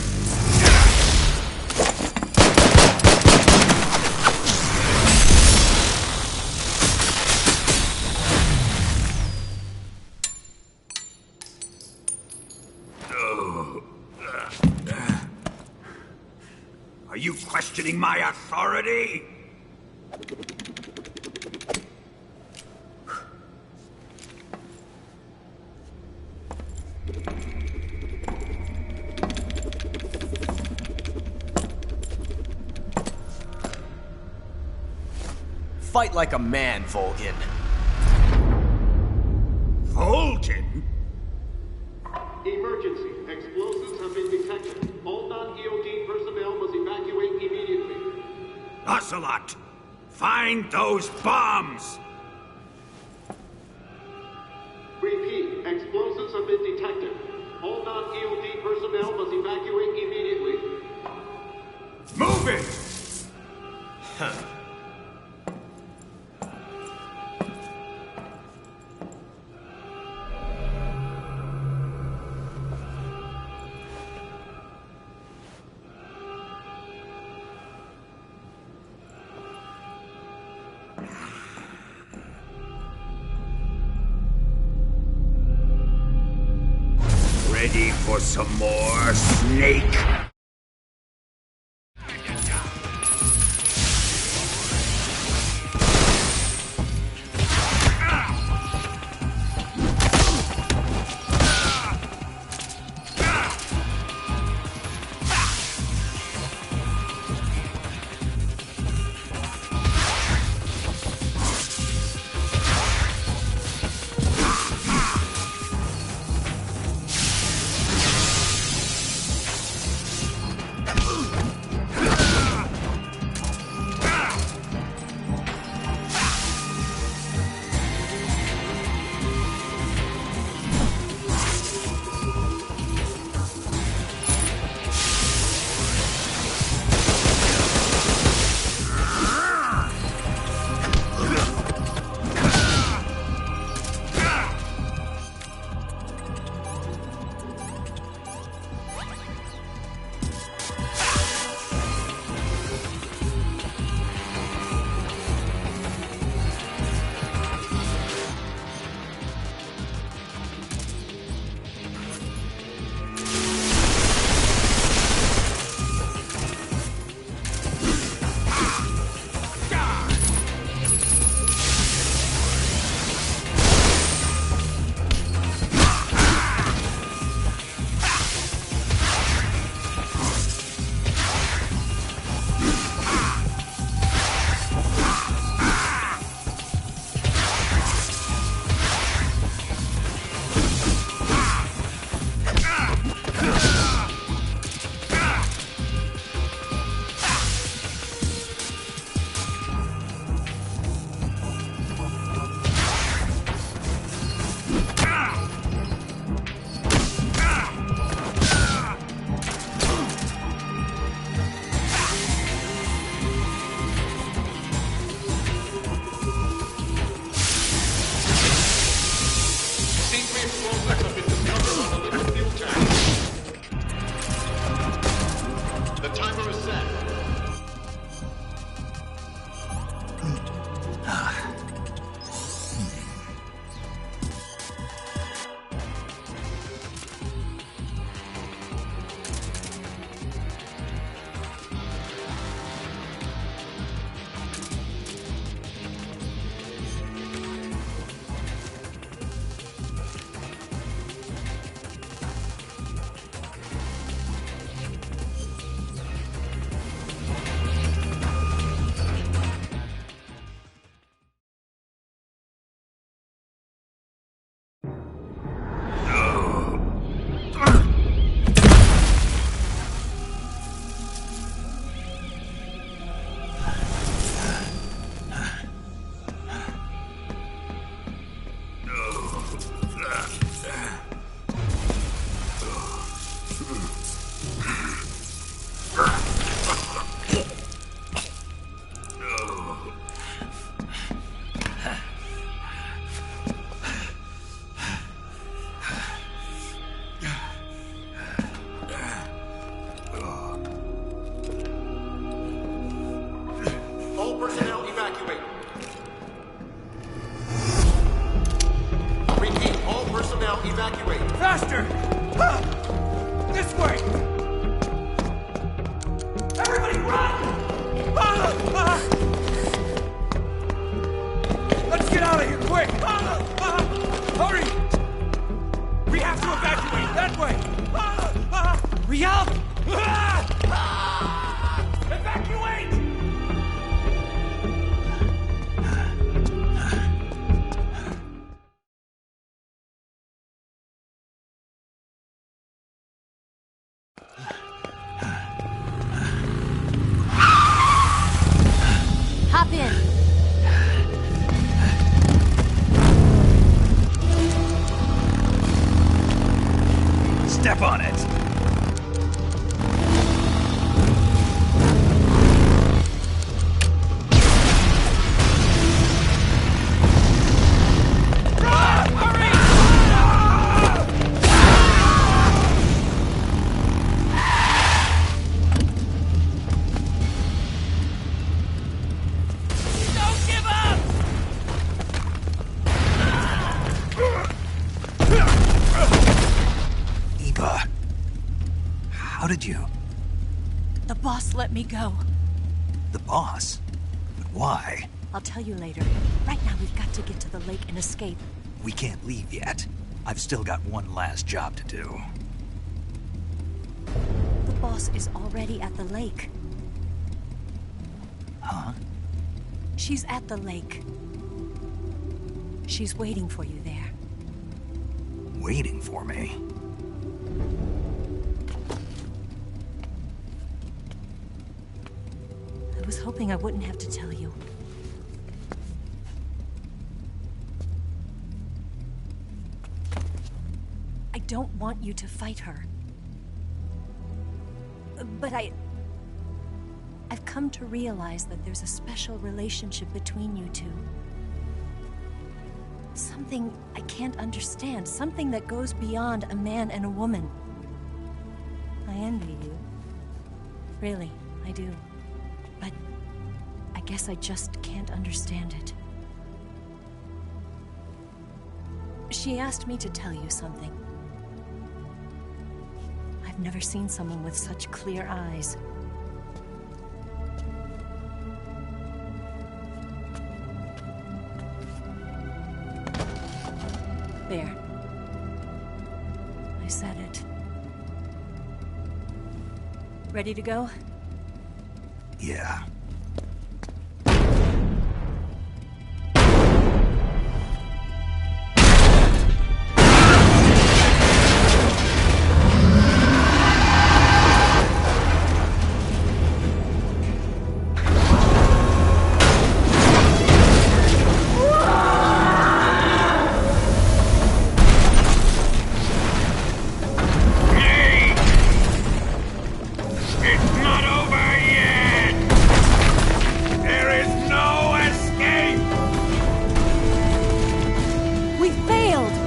Are you questioning my authority? Fight like a man, Volgin. Volgin? Emergency. Explosives have been detected. All non-EOD personnel must evacuate immediately. Ocelot! Find those bombs! Repeat. Explosives have been detected. All non-EOD personnel must evacuate immediately. Move it! Huh. Ready for some more, Snake? Evacuate. Faster! This way! Everybody run! Let's get out of here, quick! Hurry! We have to evacuate, that way! We help! Evacuate! Hop in. Step on it. How did you? The boss let me go. The boss? But why? I'll tell you later. Right now, we've got to get to the lake and escape. We can't leave yet. I've still got one last job to do. The boss is already at the lake. Huh? She's at the lake. She's waiting for you there. Waiting for me? I was hoping I wouldn't have to tell you. I don't want you to fight her. But I've come to realize that there's a special relationship between you two. Something I can't understand. Something that goes beyond a man and a woman. I envy you. Really, I do. But I guess I just can't understand it. She asked me to tell you something. I've never seen someone with such clear eyes. There. I said it. Ready to go? Yeah.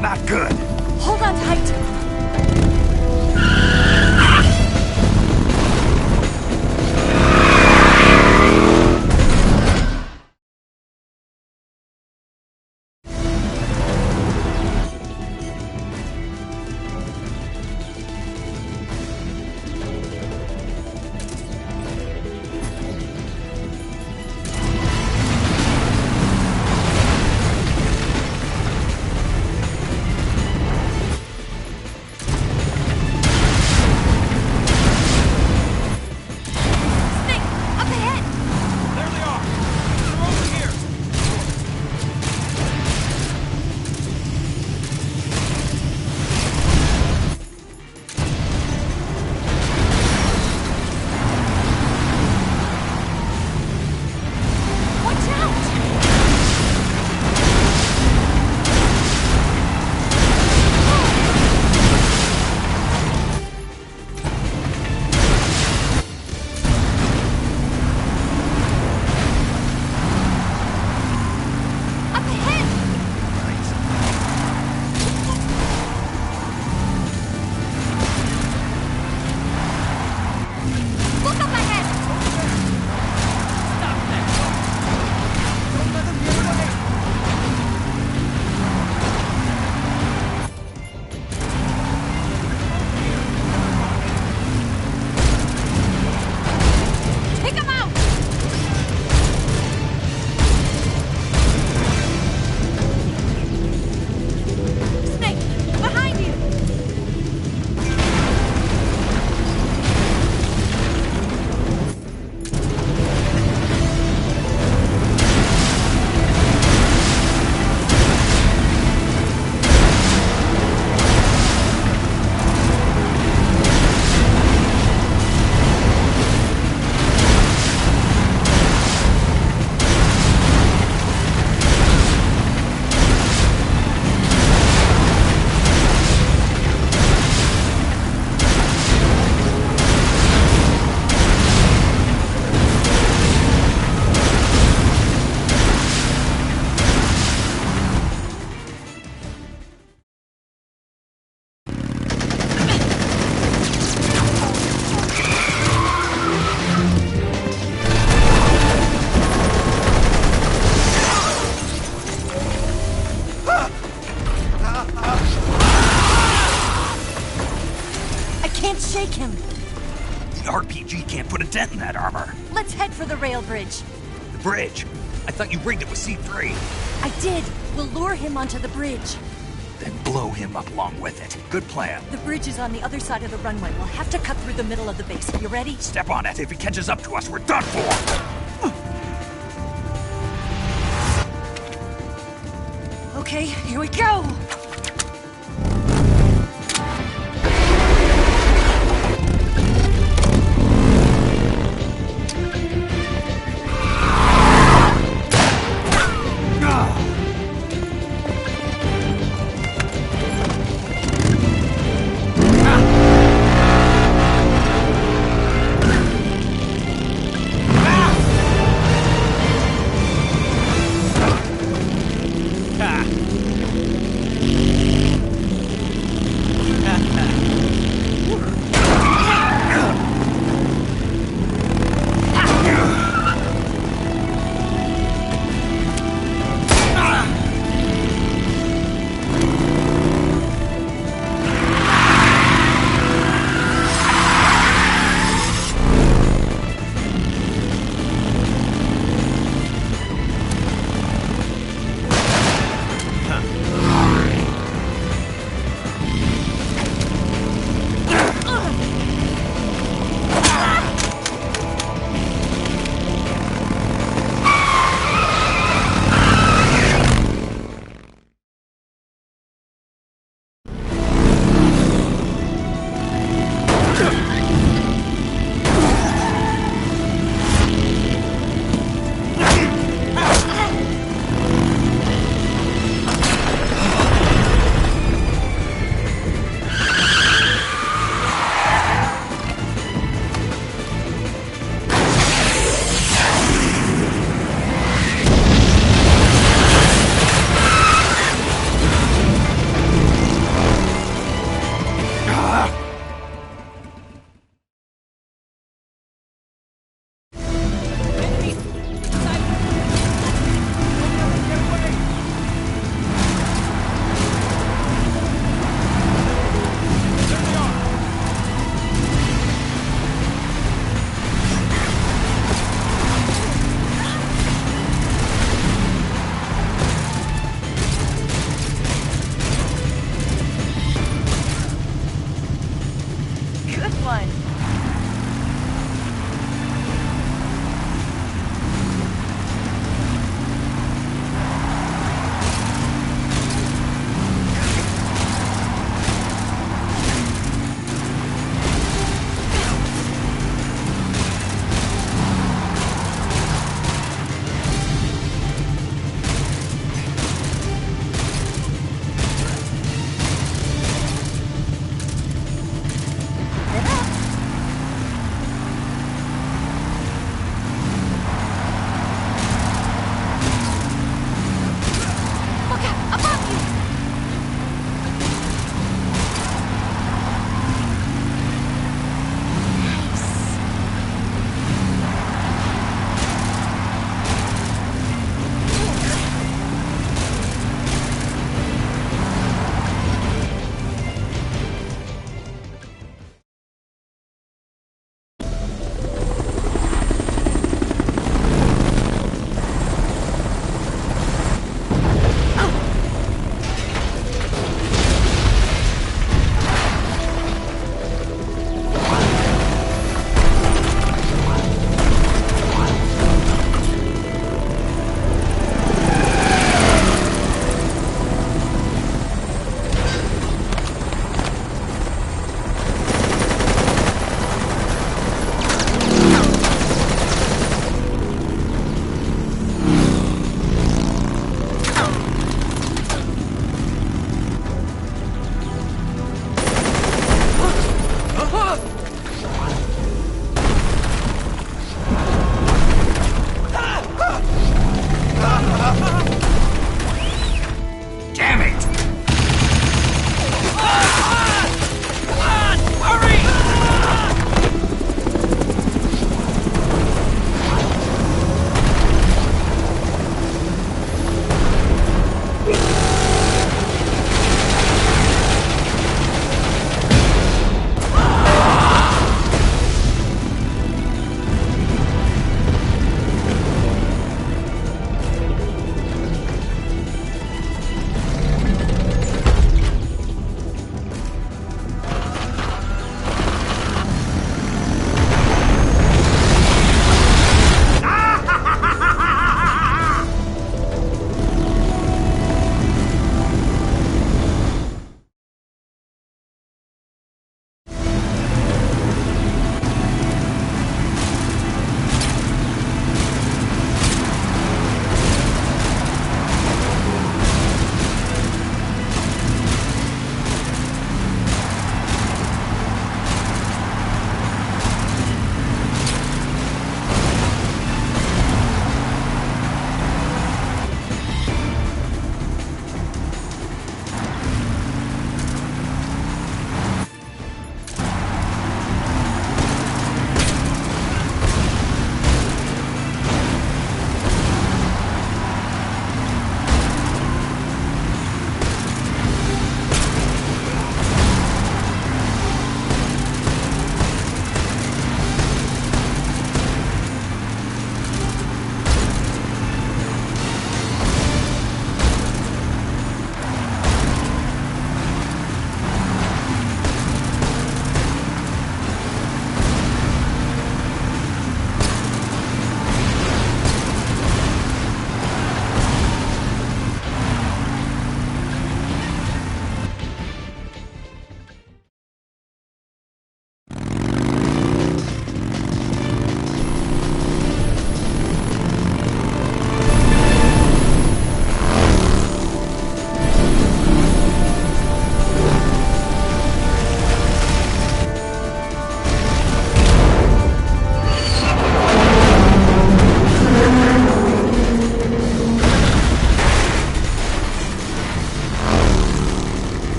Not good. Hold on tight. shake him. The RPG can't put a dent in that armor. Let's head for the rail bridge. The bridge? I thought you rigged it with C3. I did. We'll lure him onto the bridge. Then blow him up along with it. Good plan. The bridge is on the other side of the runway. We'll have to cut through the middle of the base. You ready? Step on it. If he catches up to us, we're done for. Okay, here we go!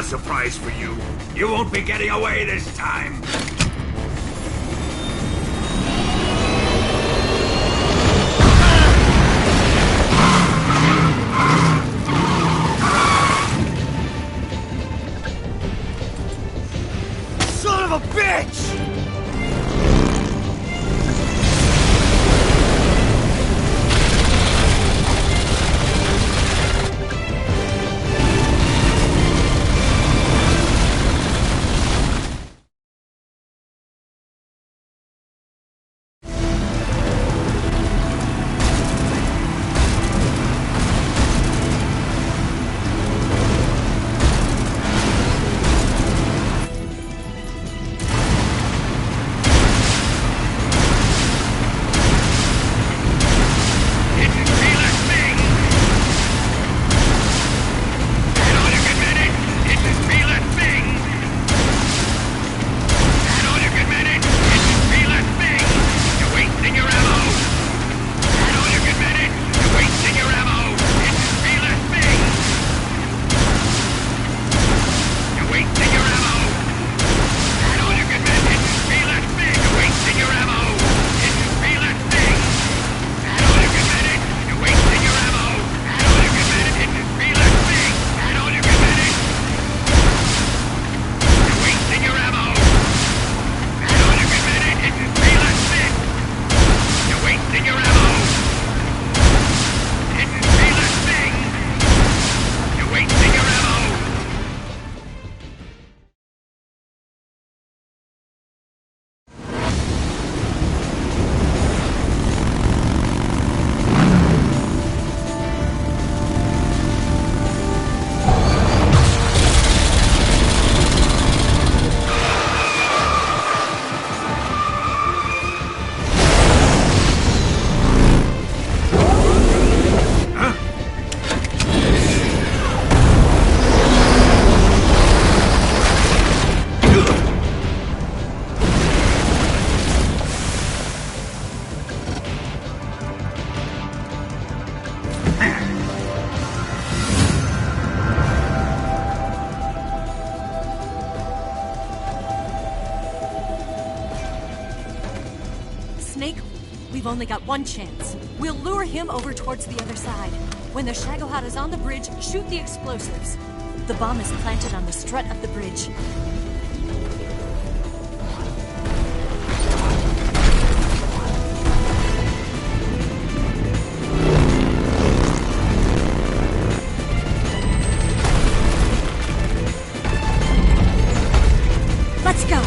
surprise for you. You won't be getting away this time. Son of a bitch! We've only got one chance. We'll lure him over towards the other side. When the Shagohod is on the bridge, shoot the explosives. The bomb is planted on the strut of the bridge. Let's go!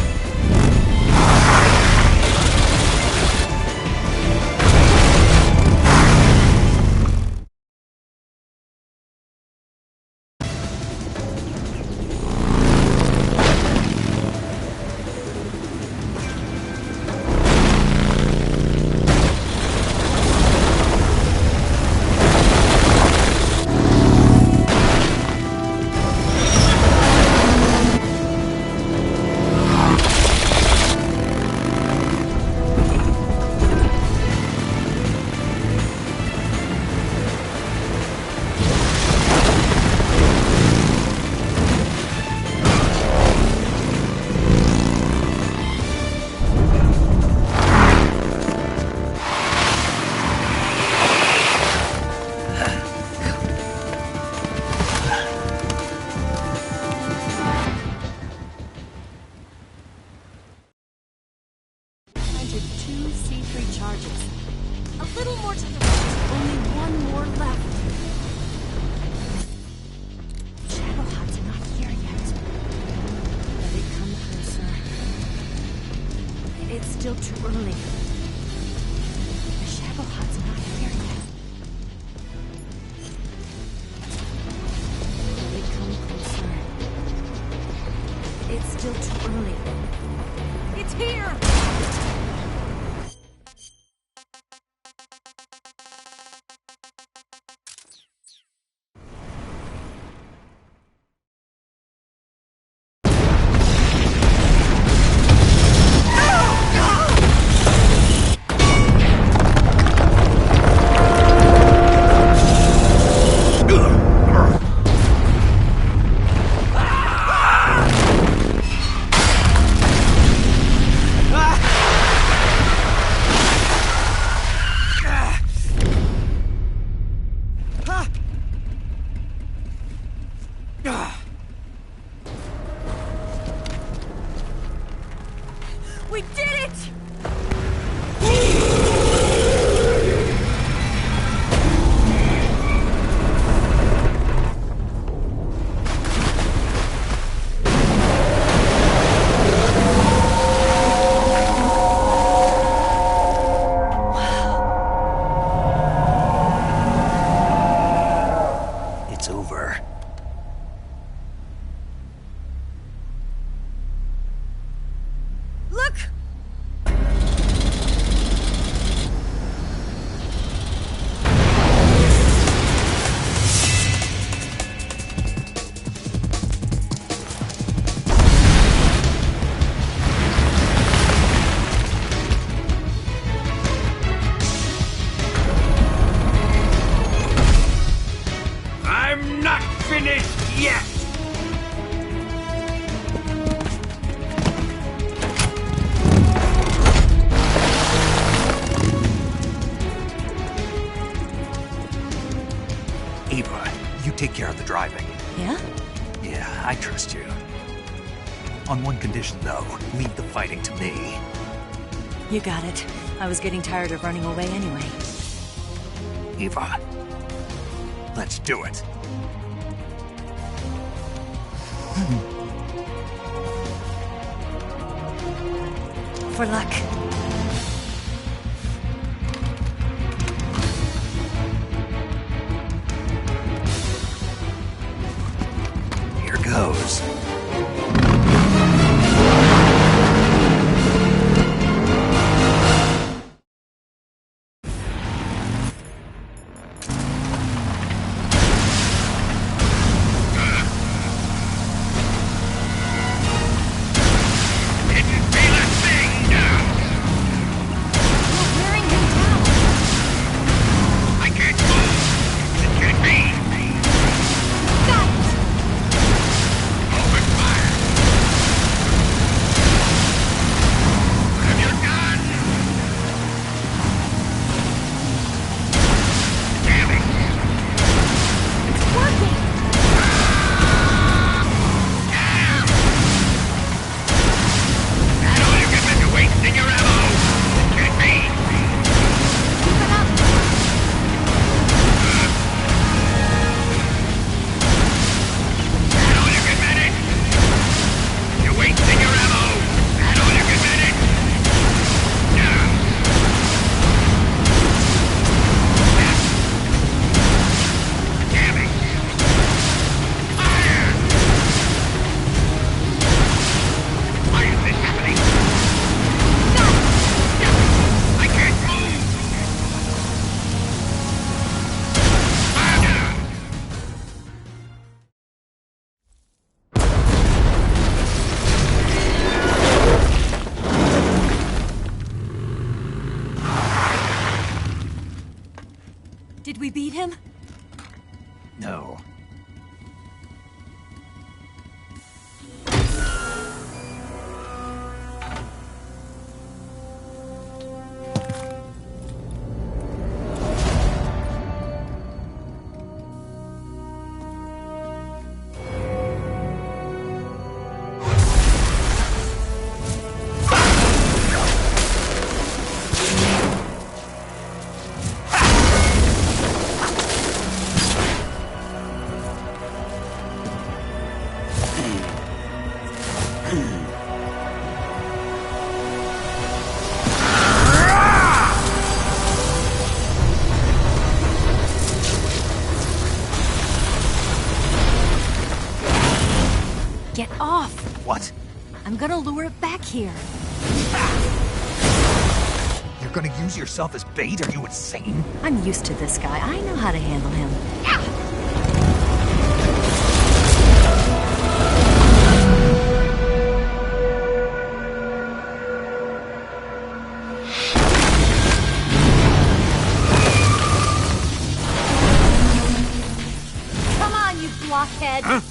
Still too early. The Shagohod's not here yet. Will they come closer? It's still too early. It's here! Ah! We did it! It's over. Look! I'm not finished yet! Ava, you take care of the driving. Yeah? Yeah, I trust you. On one condition, though. Leave the fighting to me. You got it. I was getting tired of running away anyway. Ava, let's do it. For luck. Here goes. Did we beat him? No. Get off! What? I'm gonna lure it back here. You're gonna use yourself as bait? Are you insane? I'm used to this guy. I know how to handle him. Come on, you blockhead! Huh?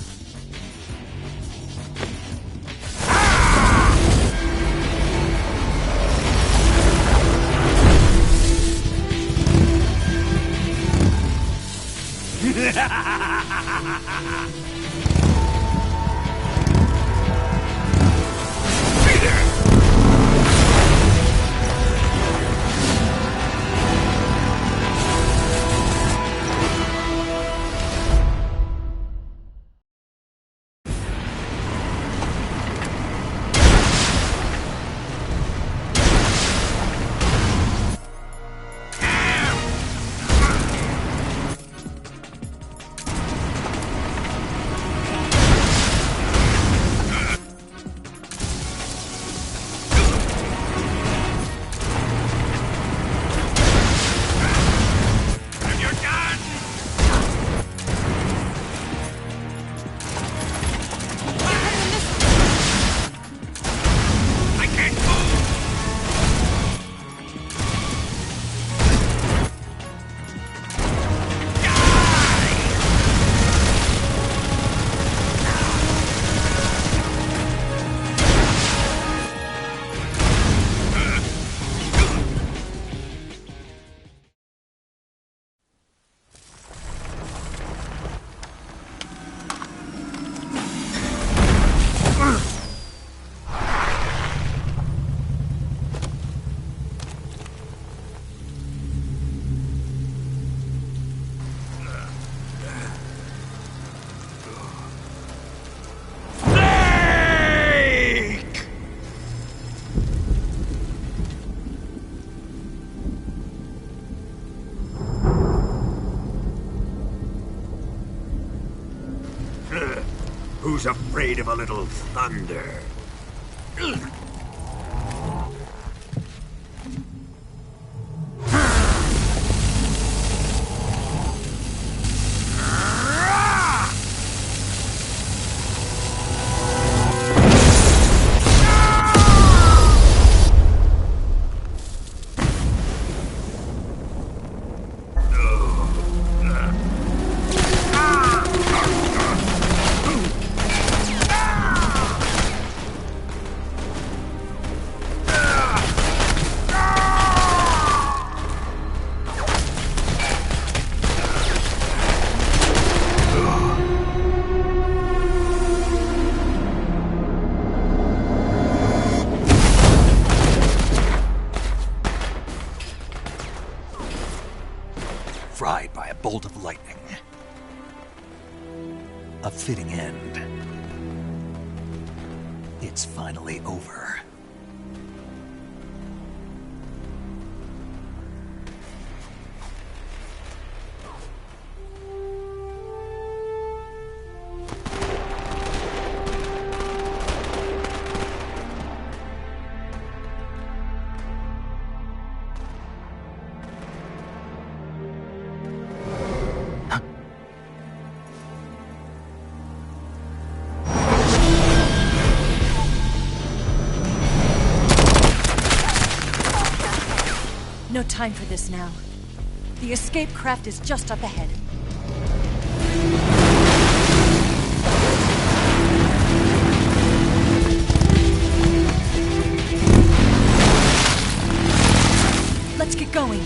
Who's afraid of a little thunder? Fried by a bolt of lightning. A fitting end. It's finally over. No time for this now. The escape craft is just up ahead. Let's get going.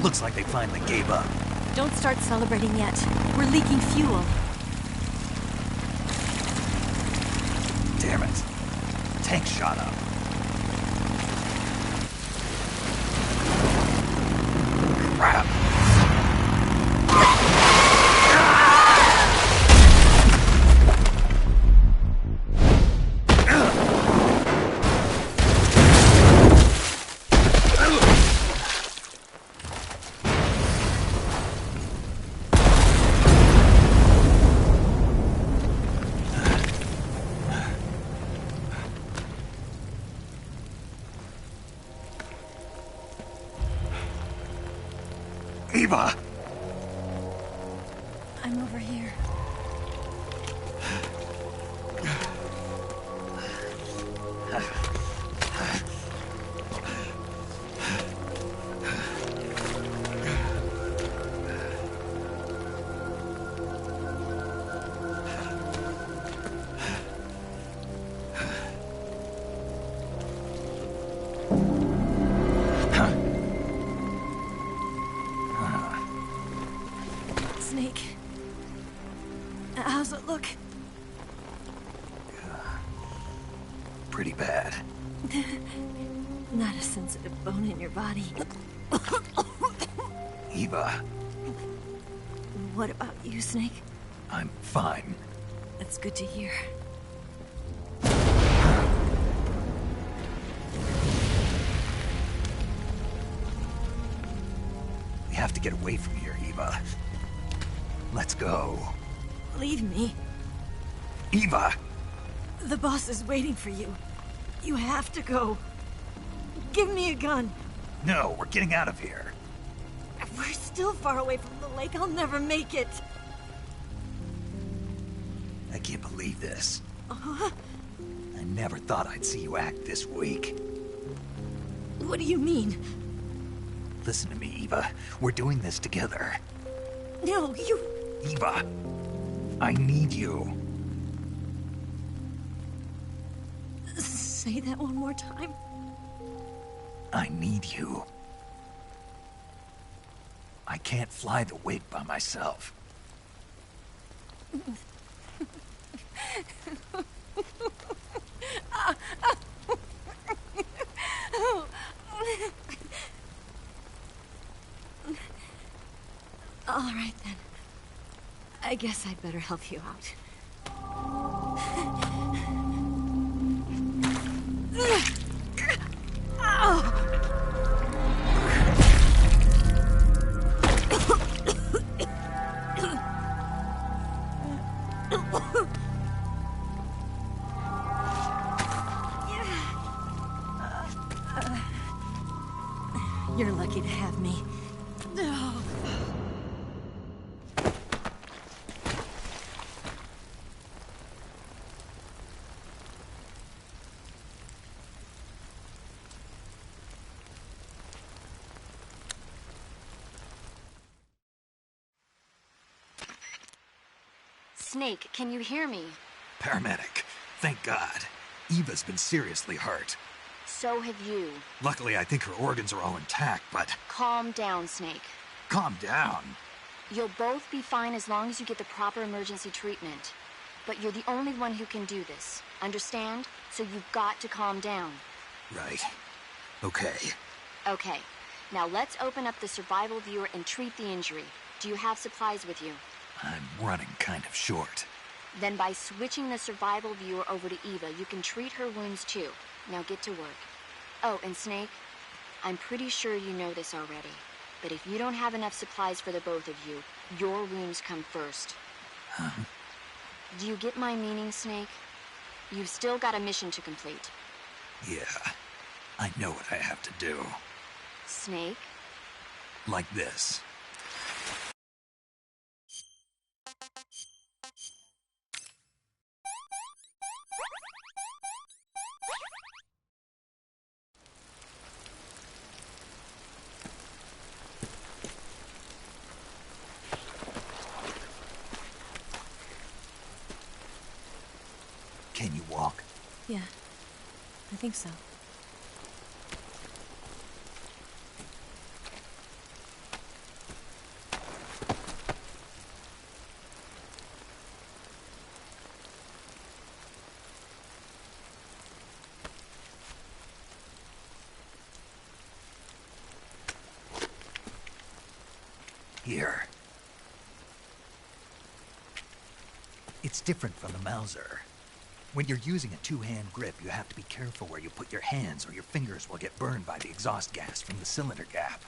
Looks like they finally gave up. Don't start celebrating yet. We're leaking fuel. Damn it. Tank shot up. Crap. Eva! I'm over here. Snake. How's it look? Pretty bad. Not a sensitive bone in your body. Eva, What about you, Snake? I'm fine. That's good to hear. We have to get away from here, Eva. Let's go. Leave me. Eva! The boss is waiting for you. You have to go. Give me a gun. No, we're getting out of here. We're still far away from the lake. I'll never make it. I can't believe this. Uh-huh. I never thought I'd see you act this weak. What do you mean? Listen to me, Eva. We're doing this together. No, you... Eva, I need you. Say that one more time. I need you. I can't fly the wig by myself. All right, then. I guess I'd better help you out. You're lucky to have me. Snake, can you hear me? Paramedic, thank God. Eva's been seriously hurt. So have you. Luckily, I think her organs are all intact, but... Calm down, Snake. Calm down. You'll both be fine as long as you get the proper emergency treatment. But you're the only one who can do this. Understand? So you've got to calm down. Right. Okay. Okay. Now let's open up the survival viewer and treat the injury. Do you have supplies with you? I'm running kind of short. Then by switching the survival viewer over to Eva, you can treat her wounds too. Now get to work. Oh, and Snake, I'm pretty sure you know this already, but if you don't have enough supplies for the both of you, your wounds come first. Huh? Do you get my meaning, Snake? You've still got a mission to complete. Yeah, I know what I have to do. Snake? Like this. Can you walk? Yeah, I think so. Here. It's different from the Mauser. When you're using a two-hand grip, you have to be careful where you put your hands or your fingers will get burned by the exhaust gas from the cylinder gap.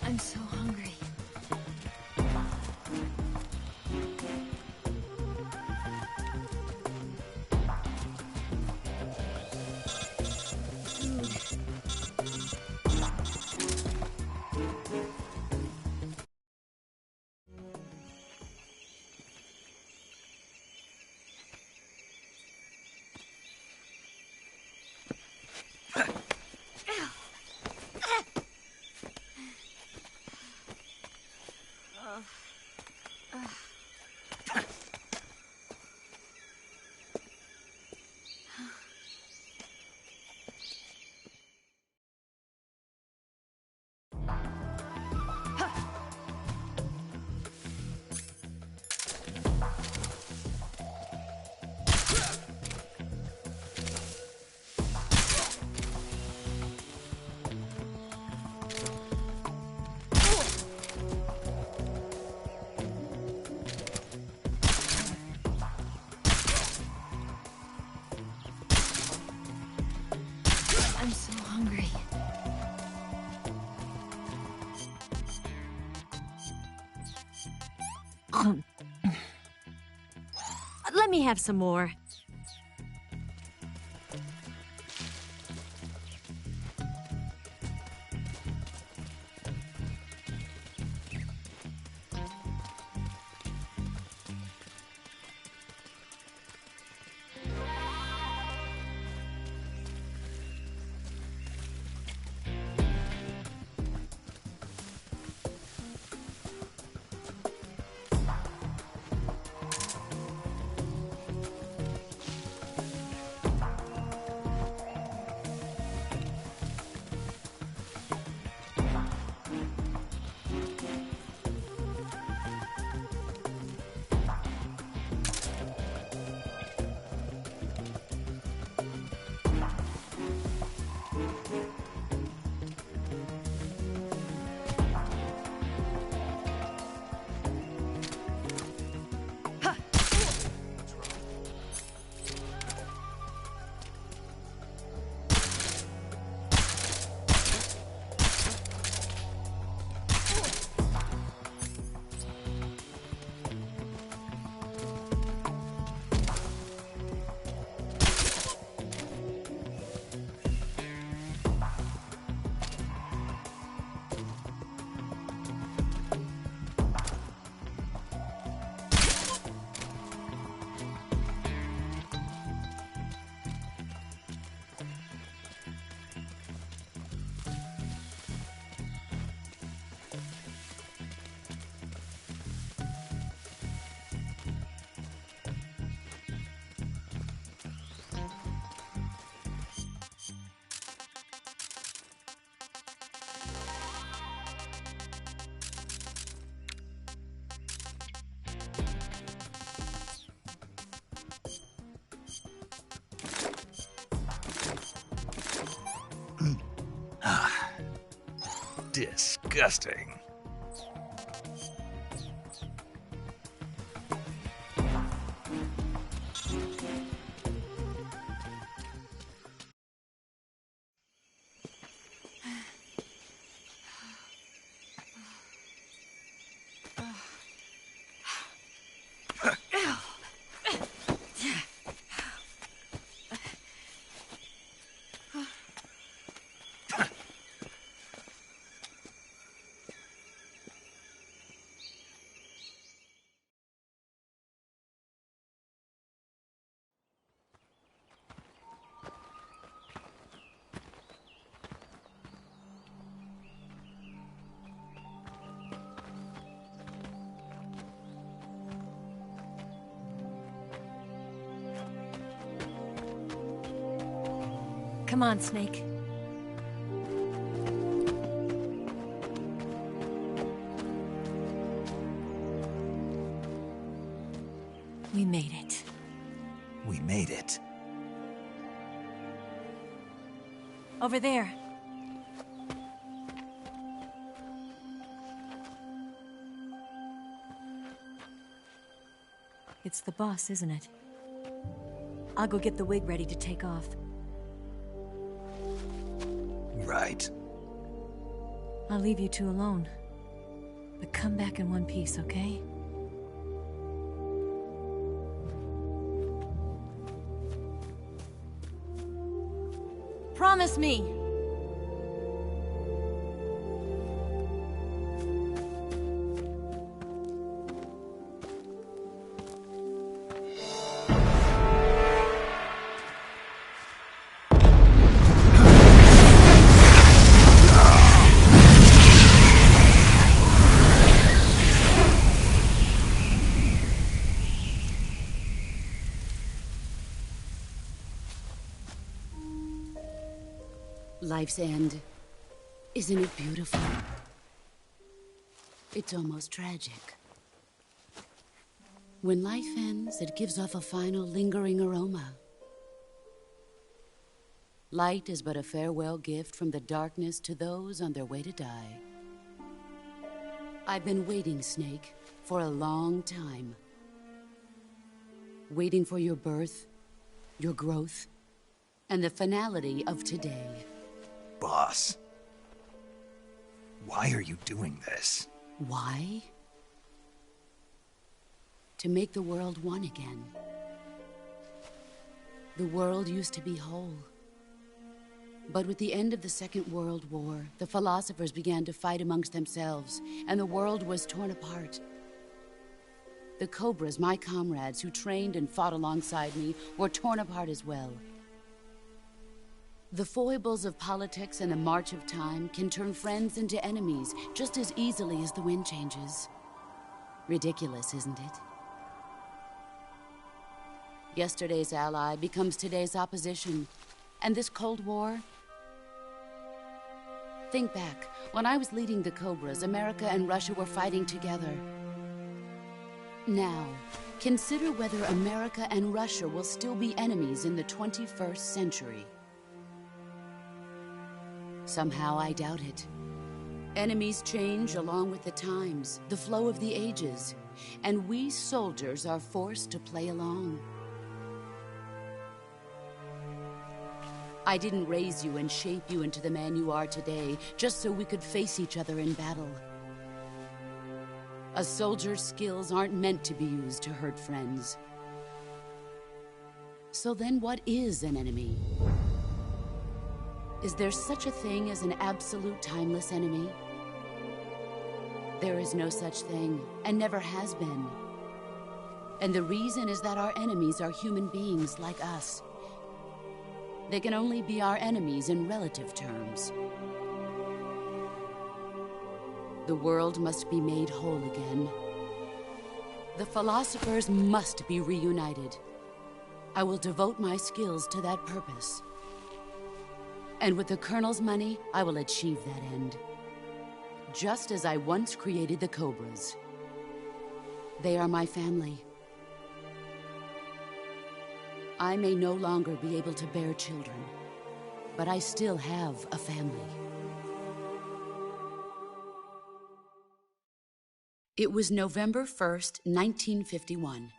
I'm so hungry. I'm so hungry. Let me have some more. Disgusting. Come on, Snake. We made it. We made it. Over there. It's the boss, isn't it? I'll go get the wig ready to take off. Right. I'll leave you two alone. But come back in one piece, okay? Promise me! Life's end. Isn't it beautiful? It's almost tragic. When life ends, it gives off a final lingering aroma. Light is but a farewell gift from the darkness to those on their way to die. I've been waiting, Snake, for a long time. Waiting for your birth, your growth, and the finality of today. Boss. Why are you doing this? Why? To make the world one again. The world used to be whole. But with the end of the Second World War, the philosophers began to fight amongst themselves, and the world was torn apart. The Cobras, my comrades who trained and fought alongside me, were torn apart as well. The foibles of politics and the march of time can turn friends into enemies just as easily as the wind changes. Ridiculous, isn't it? Yesterday's ally becomes today's opposition. And this Cold War? Think back. When I was leading the Cobras, America and Russia were fighting together. Now, consider whether America and Russia will still be enemies in the 21st century. Somehow I doubt it. Enemies change along with the times, the flow of the ages, and we soldiers are forced to play along. I didn't raise you and shape you into the man you are today just so we could face each other in battle. A soldier's skills aren't meant to be used to hurt friends. So then what is an enemy? Is there such a thing as an absolute timeless enemy? There is no such thing, and never has been. And the reason is that our enemies are human beings like us. They can only be our enemies in relative terms. The world must be made whole again. The philosophers must be reunited. I will devote my skills to that purpose. And with the Colonel's money, I will achieve that end. Just as I once created the Cobras. They are my family. I may no longer be able to bear children, but I still have a family. It was November 1st, 1951.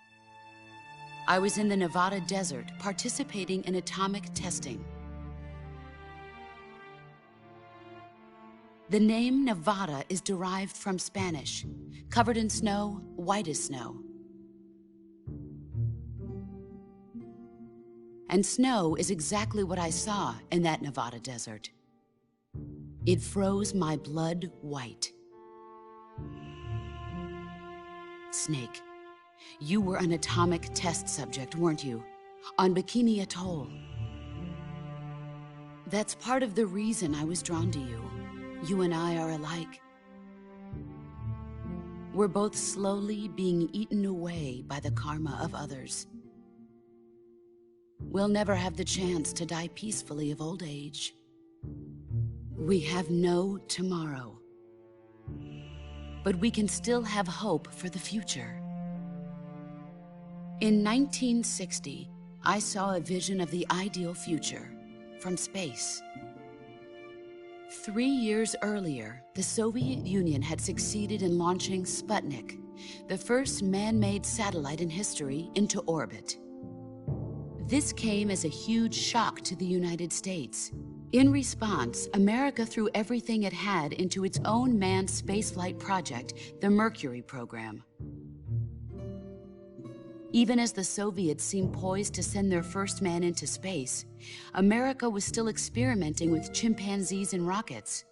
I was in the Nevada desert participating in atomic testing. The name Nevada is derived from Spanish, covered in snow, white as snow. And snow is exactly what I saw in that Nevada desert. It froze my blood white. Snake, you were an atomic test subject, weren't you? On Bikini Atoll. That's part of the reason I was drawn to you. You and I are alike. We're both slowly being eaten away by the karma of others. We'll never have the chance to die peacefully of old age. We have no tomorrow. But we can still have hope for the future. In 1960, I saw a vision of the ideal future from space. 3 years earlier, the Soviet Union had succeeded in launching Sputnik, the first man-made satellite in history, into orbit. This came as a huge shock to the United States. In response, America threw everything it had into its own manned spaceflight project, the Mercury program. Even as the Soviets seemed poised to send their first man into space, America was still experimenting with chimpanzees and rockets.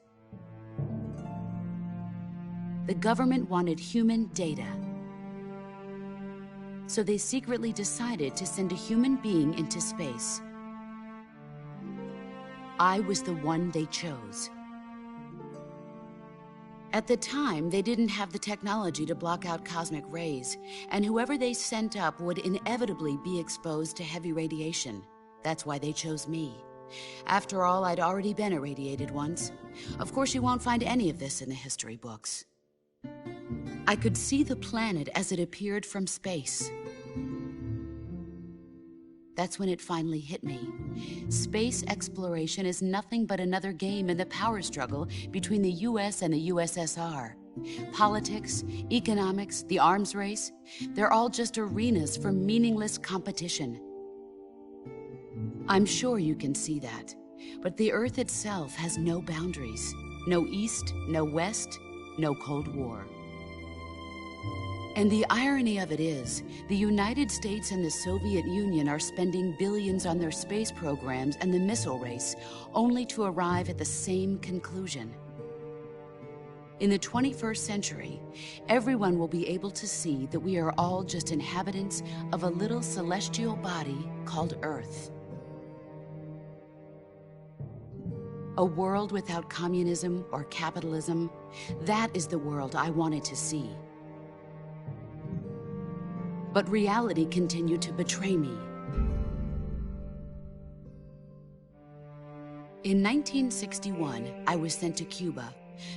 The government wanted human data. So they secretly decided to send a human being into space. I was the one they chose. At the time, they didn't have the technology to block out cosmic rays, and whoever they sent up would inevitably be exposed to heavy radiation. That's why they chose me. After all, I'd already been irradiated once. Of course, you won't find any of this in the history books. I could see the planet as it appeared from space. That's when it finally hit me. Space exploration is nothing but another game in the power struggle between the US and the USSR. Politics, economics, the arms race, they're all just arenas for meaningless competition. I'm sure you can see that, but the Earth itself has no boundaries. No East, no West, no Cold War. And the irony of it is, the United States and the Soviet Union are spending billions on their space programs and the missile race, only to arrive at the same conclusion. In the 21st century, everyone will be able to see that we are all just inhabitants of a little celestial body called Earth. A world without communism or capitalism, that is the world I wanted to see. But reality continued to betray me. In 1961, I was sent to Cuba,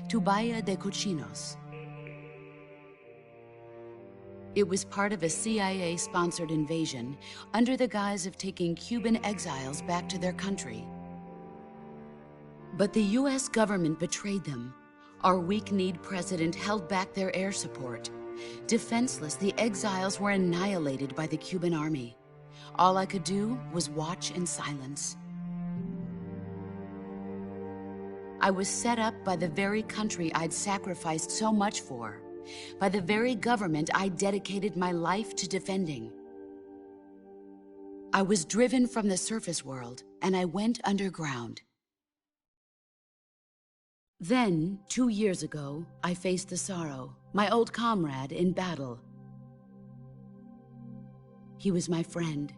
to Bahia de Cochinos. It was part of a CIA-sponsored invasion under the guise of taking Cuban exiles back to their country. But the US government betrayed them. Our weak-kneed president held back their air support. Defenseless, the exiles were annihilated by the Cuban army. All I could do was watch in silence. I was set up by the very country I'd sacrificed so much for, by the very government I dedicated my life to defending. I was driven from the surface world, and I went underground. Then, 2 years ago, I faced the Sorrow, my old comrade in battle. He was my friend.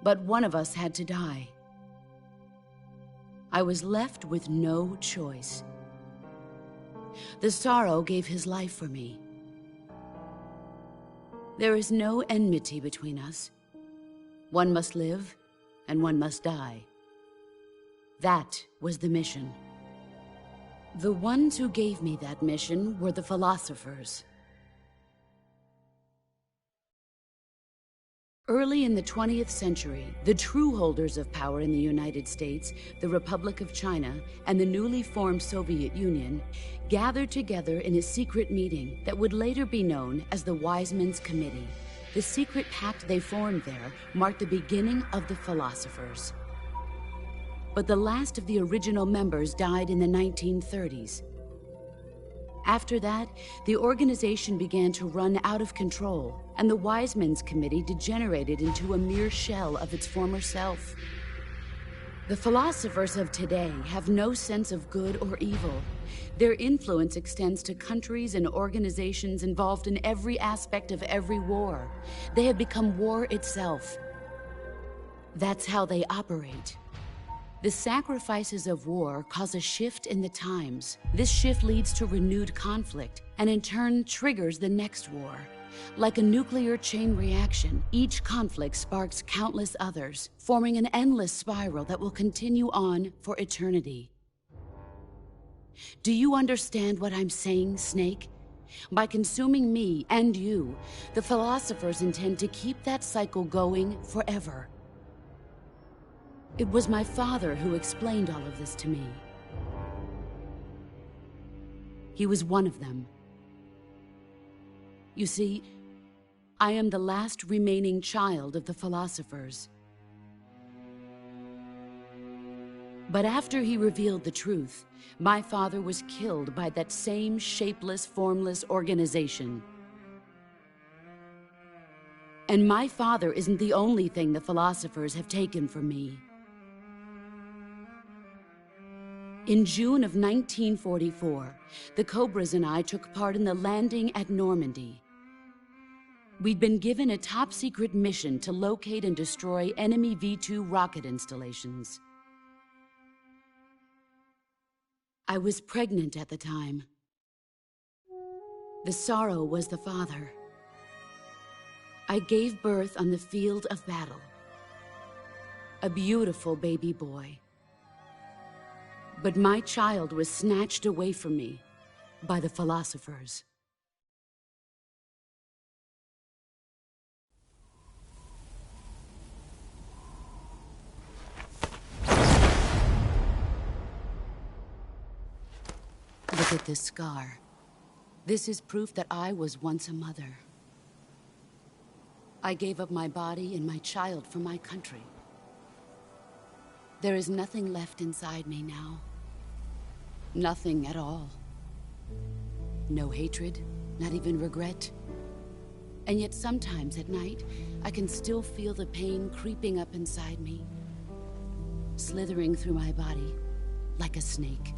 But one of us had to die. I was left with no choice. The Sorrow gave his life for me. There is no enmity between us. One must live, and one must die. That was the mission. The ones who gave me that mission were the philosophers. Early in the 20th century, the true holders of power in the United States, the Republic of China, and the newly formed Soviet Union gathered together in a secret meeting that would later be known as the Wise Men's Committee. The secret pact they formed there marked the beginning of the philosophers. But the last of the original members died in the 1930s. After that, the organization began to run out of control, and the Wise Men's Committee degenerated into a mere shell of its former self. The philosophers of today have no sense of good or evil. Their influence extends to countries and organizations involved in every aspect of every war. They have become war itself. That's how they operate. The sacrifices of war cause a shift in the times. This shift leads to renewed conflict, and in turn triggers the next war. Like a nuclear chain reaction, each conflict sparks countless others, forming an endless spiral that will continue on for eternity. Do you understand what I'm saying, Snake? By consuming me and you, the philosophers intend to keep that cycle going forever. It was my father who explained all of this to me. He was one of them. You see, I am the last remaining child of the philosophers. But after he revealed the truth, my father was killed by that same shapeless, formless organization. And my father isn't the only thing the philosophers have taken from me. In June of 1944, the Cobras and I took part in the landing at Normandy. We'd been given a top-secret mission to locate and destroy enemy V-2 rocket installations. I was pregnant at the time. The sorrow was the father. I gave birth on the field of battle. A beautiful baby boy. But my child was snatched away from me by the philosophers. Look at this scar. This is proof that I was once a mother. I gave up my body and my child for my country. There is nothing left inside me now. Nothing at all. No hatred, not even regret. And yet sometimes at night, I can still feel the pain creeping up inside me, slithering through my body like a snake.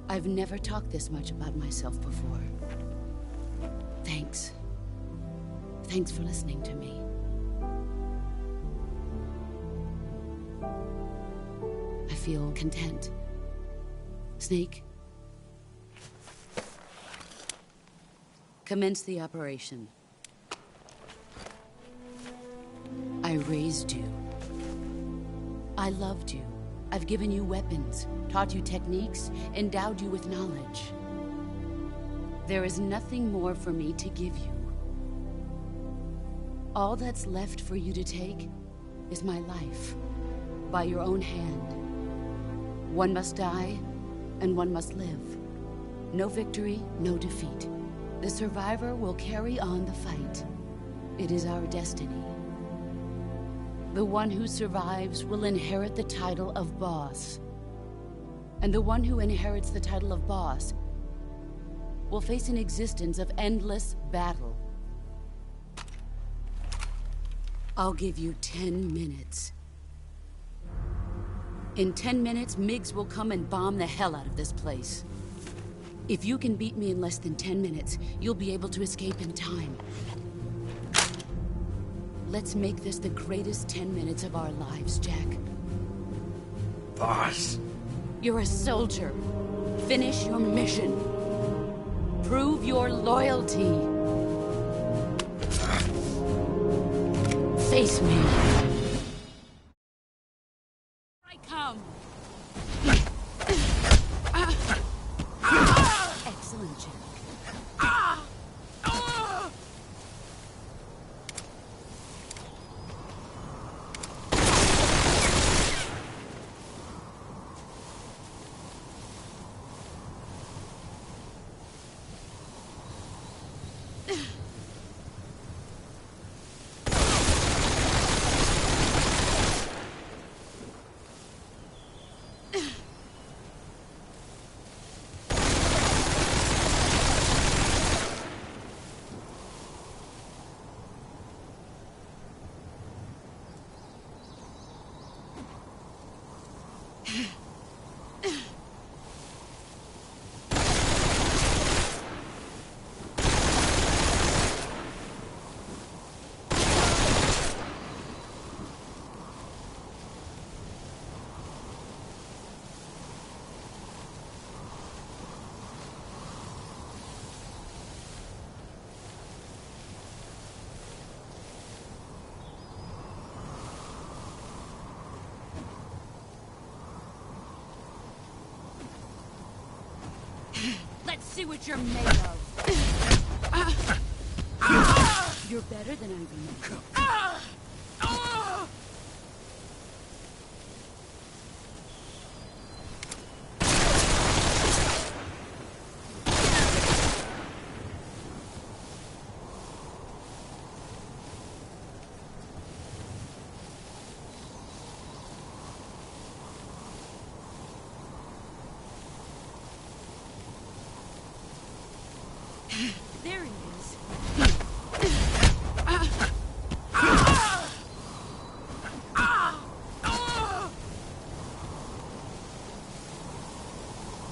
I've never talked this much about myself before. Thanks. Thanks for listening to me. I feel content. Snake, commence the operation. I raised you. I loved you. I've given you weapons, taught you techniques, endowed you with knowledge. There is nothing more for me to give you. All that's left for you to take is my life, by your own hand. One must die, and one must live. No victory, no defeat. The survivor will carry on the fight. It is our destiny. The one who survives will inherit the title of boss. And the one who inherits the title of boss will face an existence of endless battle. I'll give you 10 minutes. In 10 minutes, MiGs will come and bomb the hell out of this place. If you can beat me in less than 10 minutes, you'll be able to escape in time. Let's make this the greatest 10 minutes of our lives, Jack. Boss. You're a soldier. Finish your mission. Prove your loyalty. Face me. I come. Excellent, Jack. Let's see what you're made of. You're better than I remember. There he is.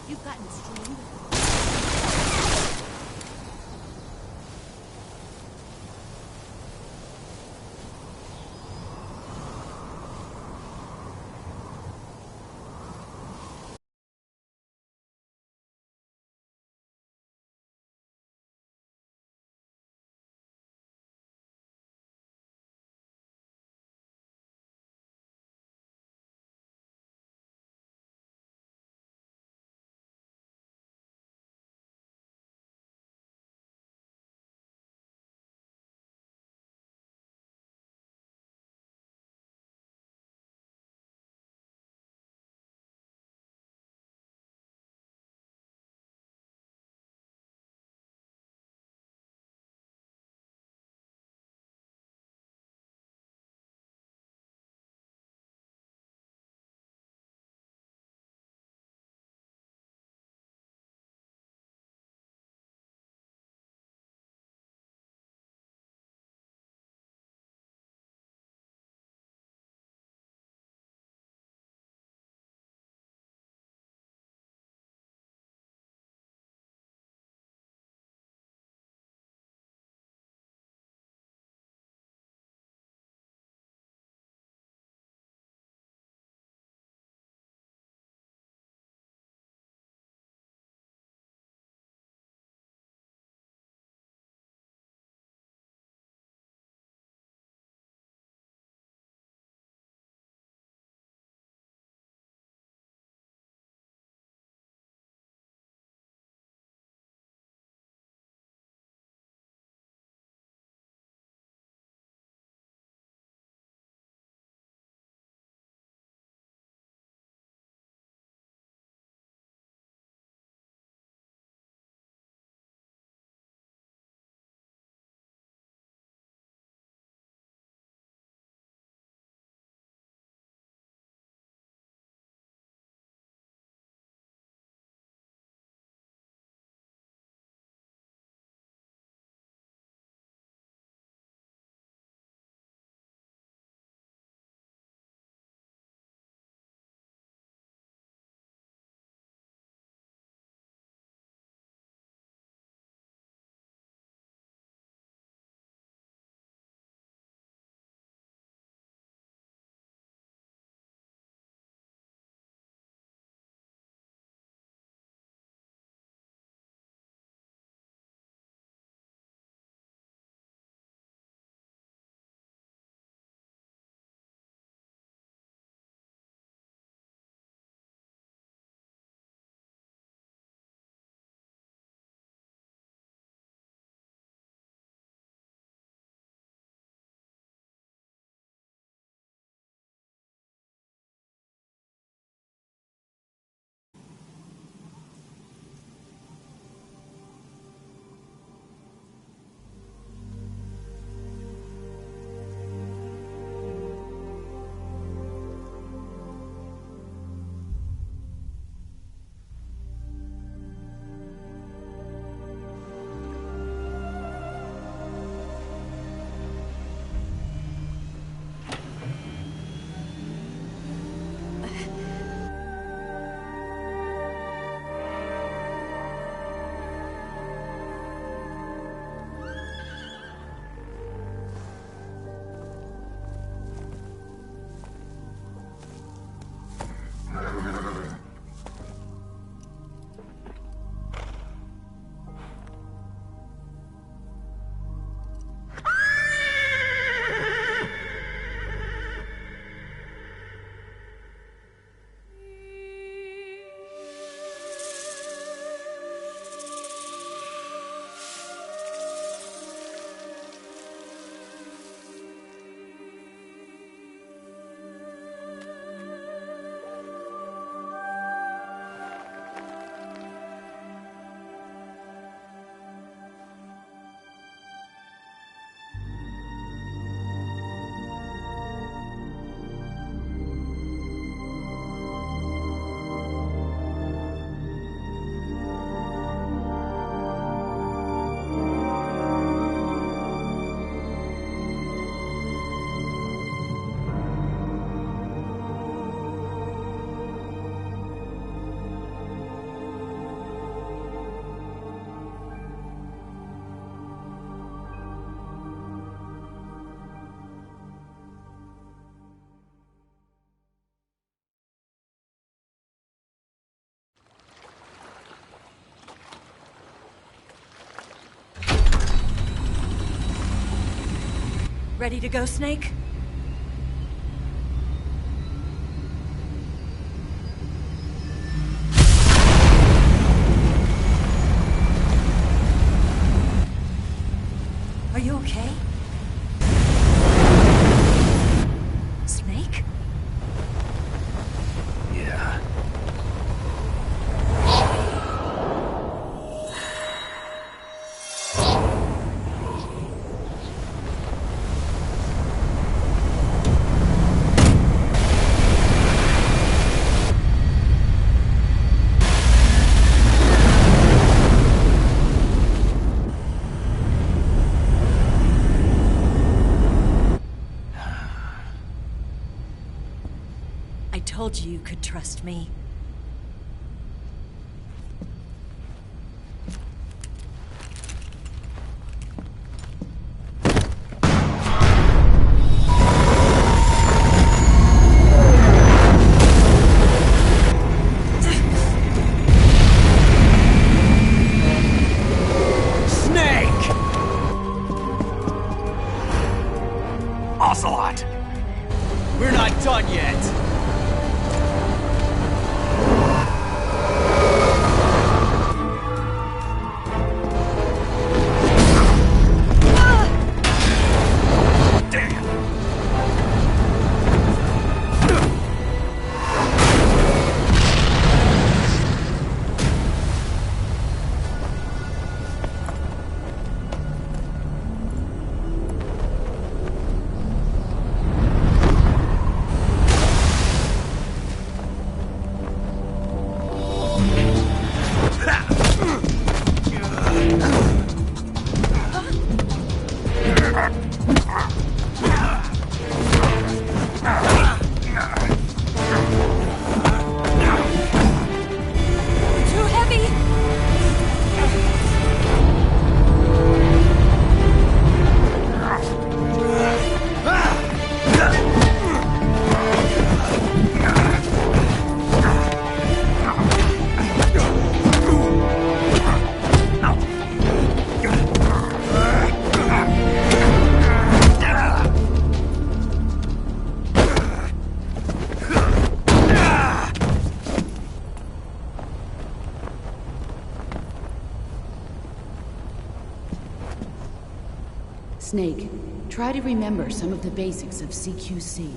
You've gotten stronger. Ready to go, Snake? Are you okay? Snake? Yeah. I told you you could trust me. Snake! Ocelot! We're not done yet! Too heavy! Snake, try to remember some of the basics of CQC.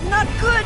Not good!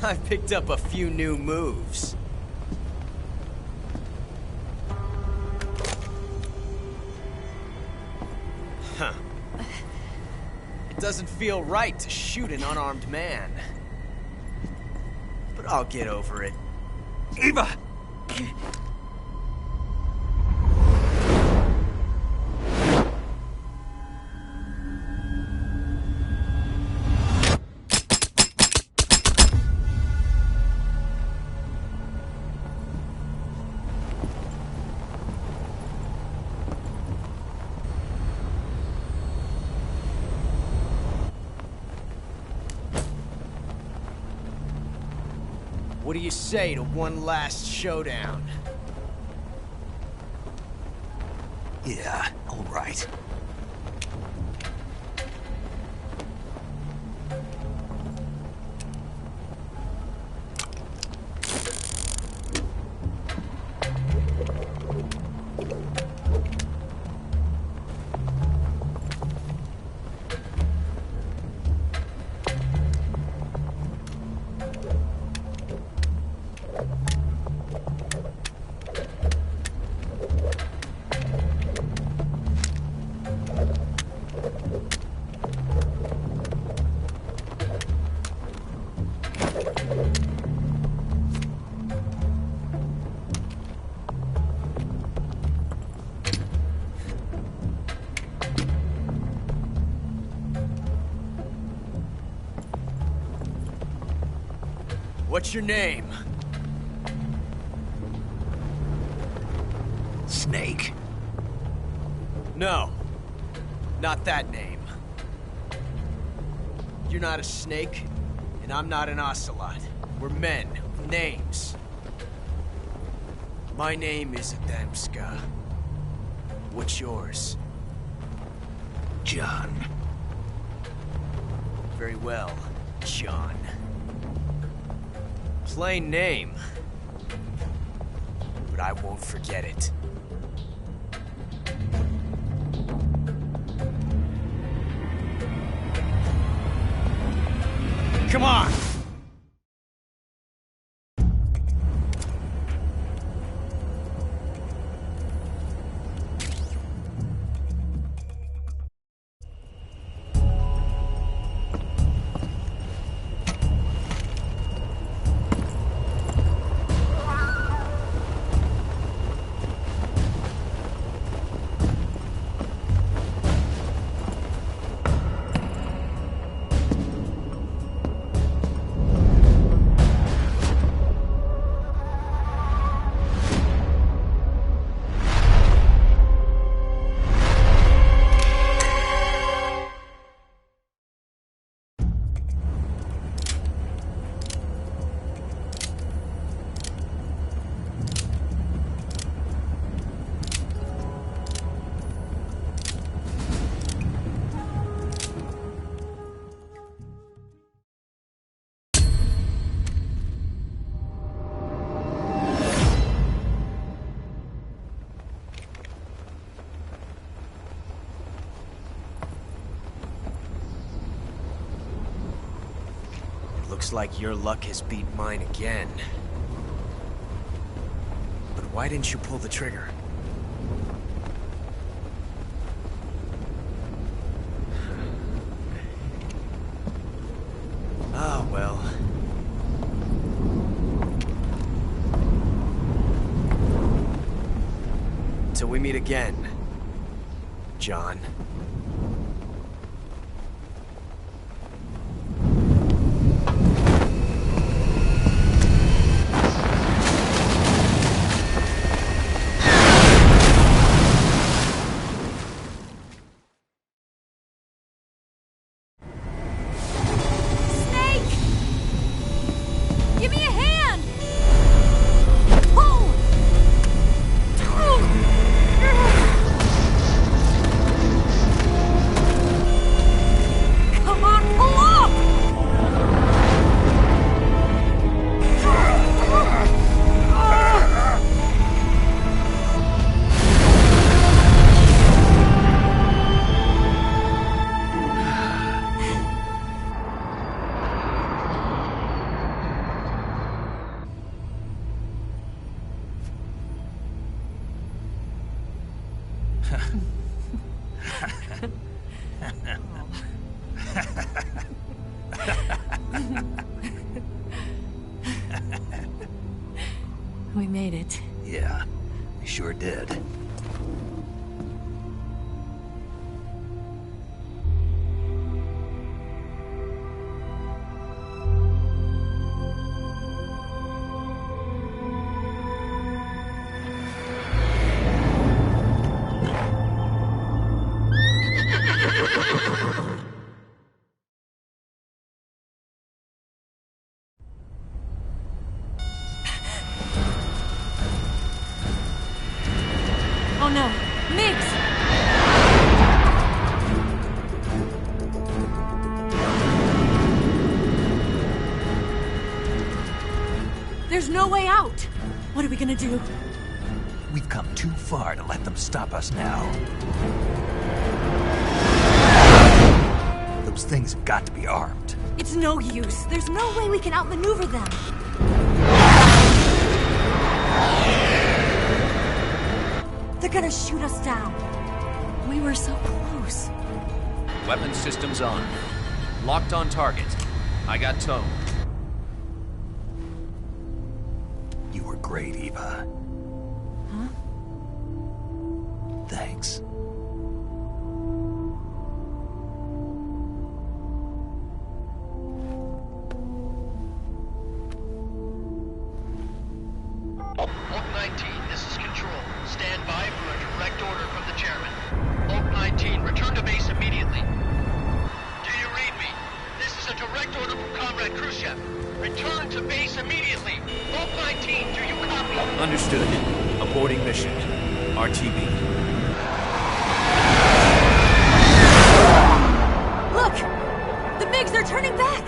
I picked up a few new moves. Huh. It doesn't feel right to shoot an unarmed man. But I'll get over it. Eva! What do you say to one last showdown? Yeah, all right. What's your name? Snake. No. Not that name. You're not a snake, and I'm not an ocelot. We're men with names. My name is Adamska. What's yours? John. Very well, John. Plain name. But I won't forget it. Come on! Looks like your luck has beat mine again. But why didn't you pull the trigger? Ah, well. Till we meet again, John. Give me a hand! Pull! Come on, pull up! We made it. Yeah, we sure did. Oh no, Miggs! There's no way out! What are we gonna do? We've come too far to let them stop us now. Those things have got to be armed. It's no use. There's no way we can outmaneuver them. They're gonna shoot us down. We were so close. Weapon systems on. Locked on target. I got towed. You were great, Eva. Huh? Thanks. 19, this is Control. Stand by for a direct order from the chairman. Oak 19, return to base immediately. Do you read me? This is a direct order from Comrade Khrushchev. Return to base immediately. Oak 19, do you copy? Understood. Aborting mission. RTB. Look! The MiGs are turning back!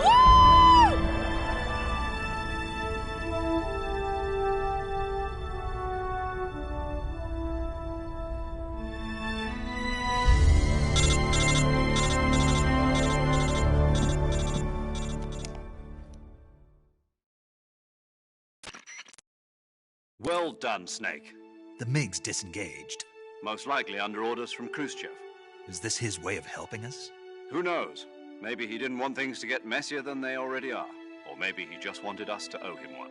Woo! Well done, Snake. The MiGs disengaged. Most likely under orders from Khrushchev. Is this his way of helping us? Who knows? Maybe he didn't want things to get messier than they already are. Or maybe he just wanted us to owe him one.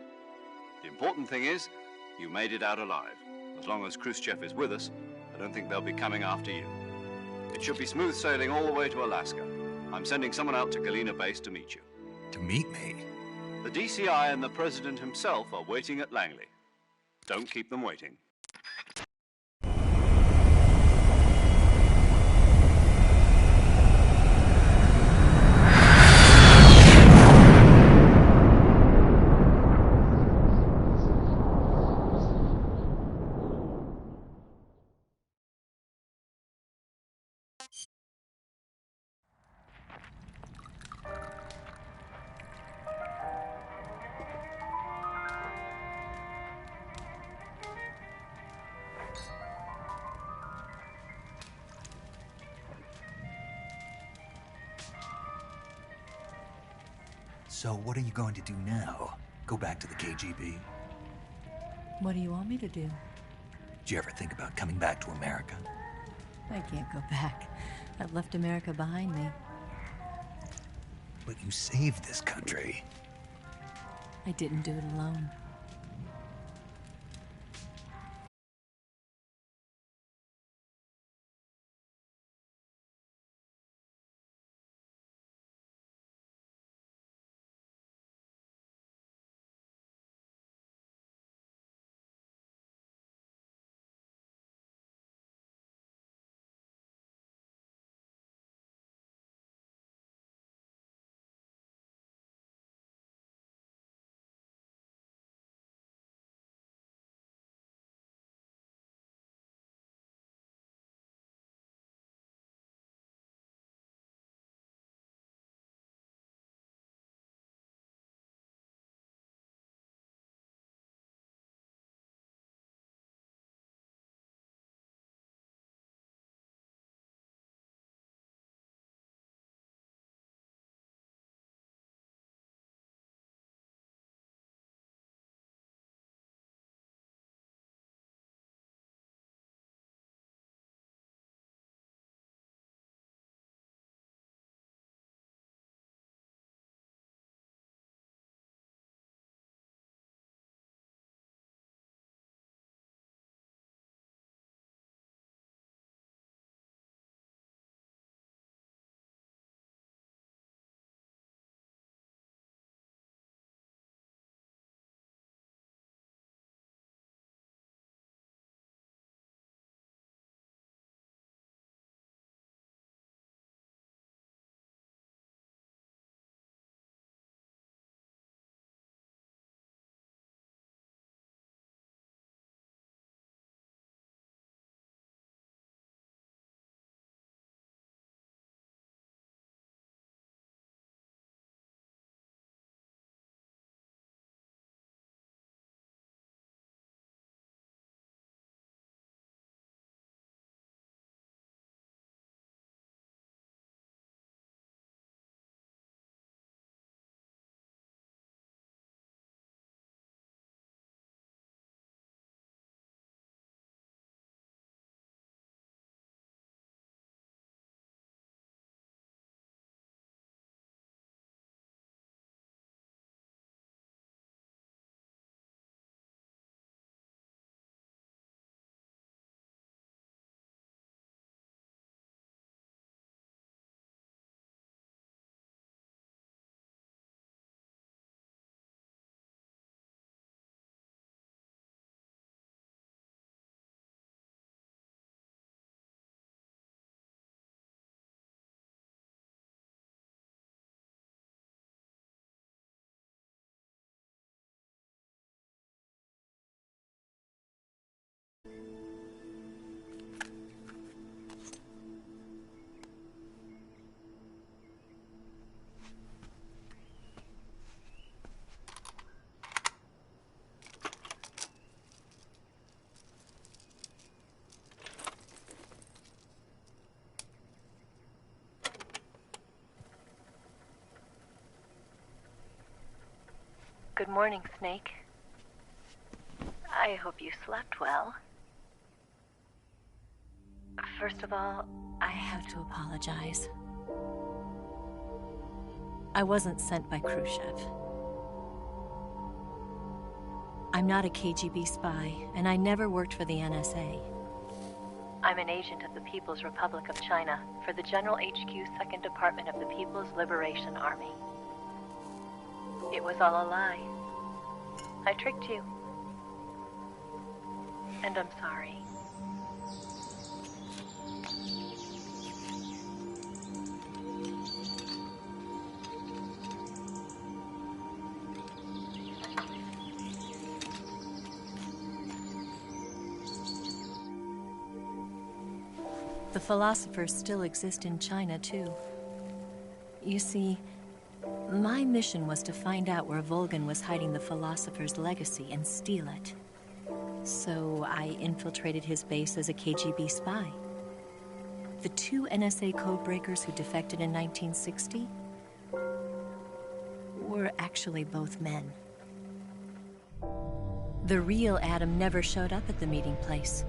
The important thing is, you made it out alive. As long as Khrushchev is with us, I don't think they'll be coming after you. It should be smooth sailing all the way to Alaska. I'm sending someone out to Galena Base to meet you. To meet me? The DCI and the President himself are waiting at Langley. Don't keep them waiting. So what are you going to do now? Go back to the KGB? What do you want me to do? Did you ever think about coming back to America? I can't go back. I've left America behind me. But you saved this country. I didn't do it alone. Good morning, Snake. I hope you slept well. First of all, I have to apologize. I wasn't sent by Khrushchev. I'm not a KGB spy, and I never worked for the NSA. I'm an agent of the People's Republic of China for the General HQ 2nd Department of the People's Liberation Army. It was all a lie. I tricked you. And I'm sorry. The philosophers still exist in China, too. You see, my mission was to find out where Volgin was hiding the philosopher's legacy and steal it. So I infiltrated his base as a KGB spy. The 2 NSA codebreakers who defected in 1960 were actually both men. The real Adam never showed up at the meeting place,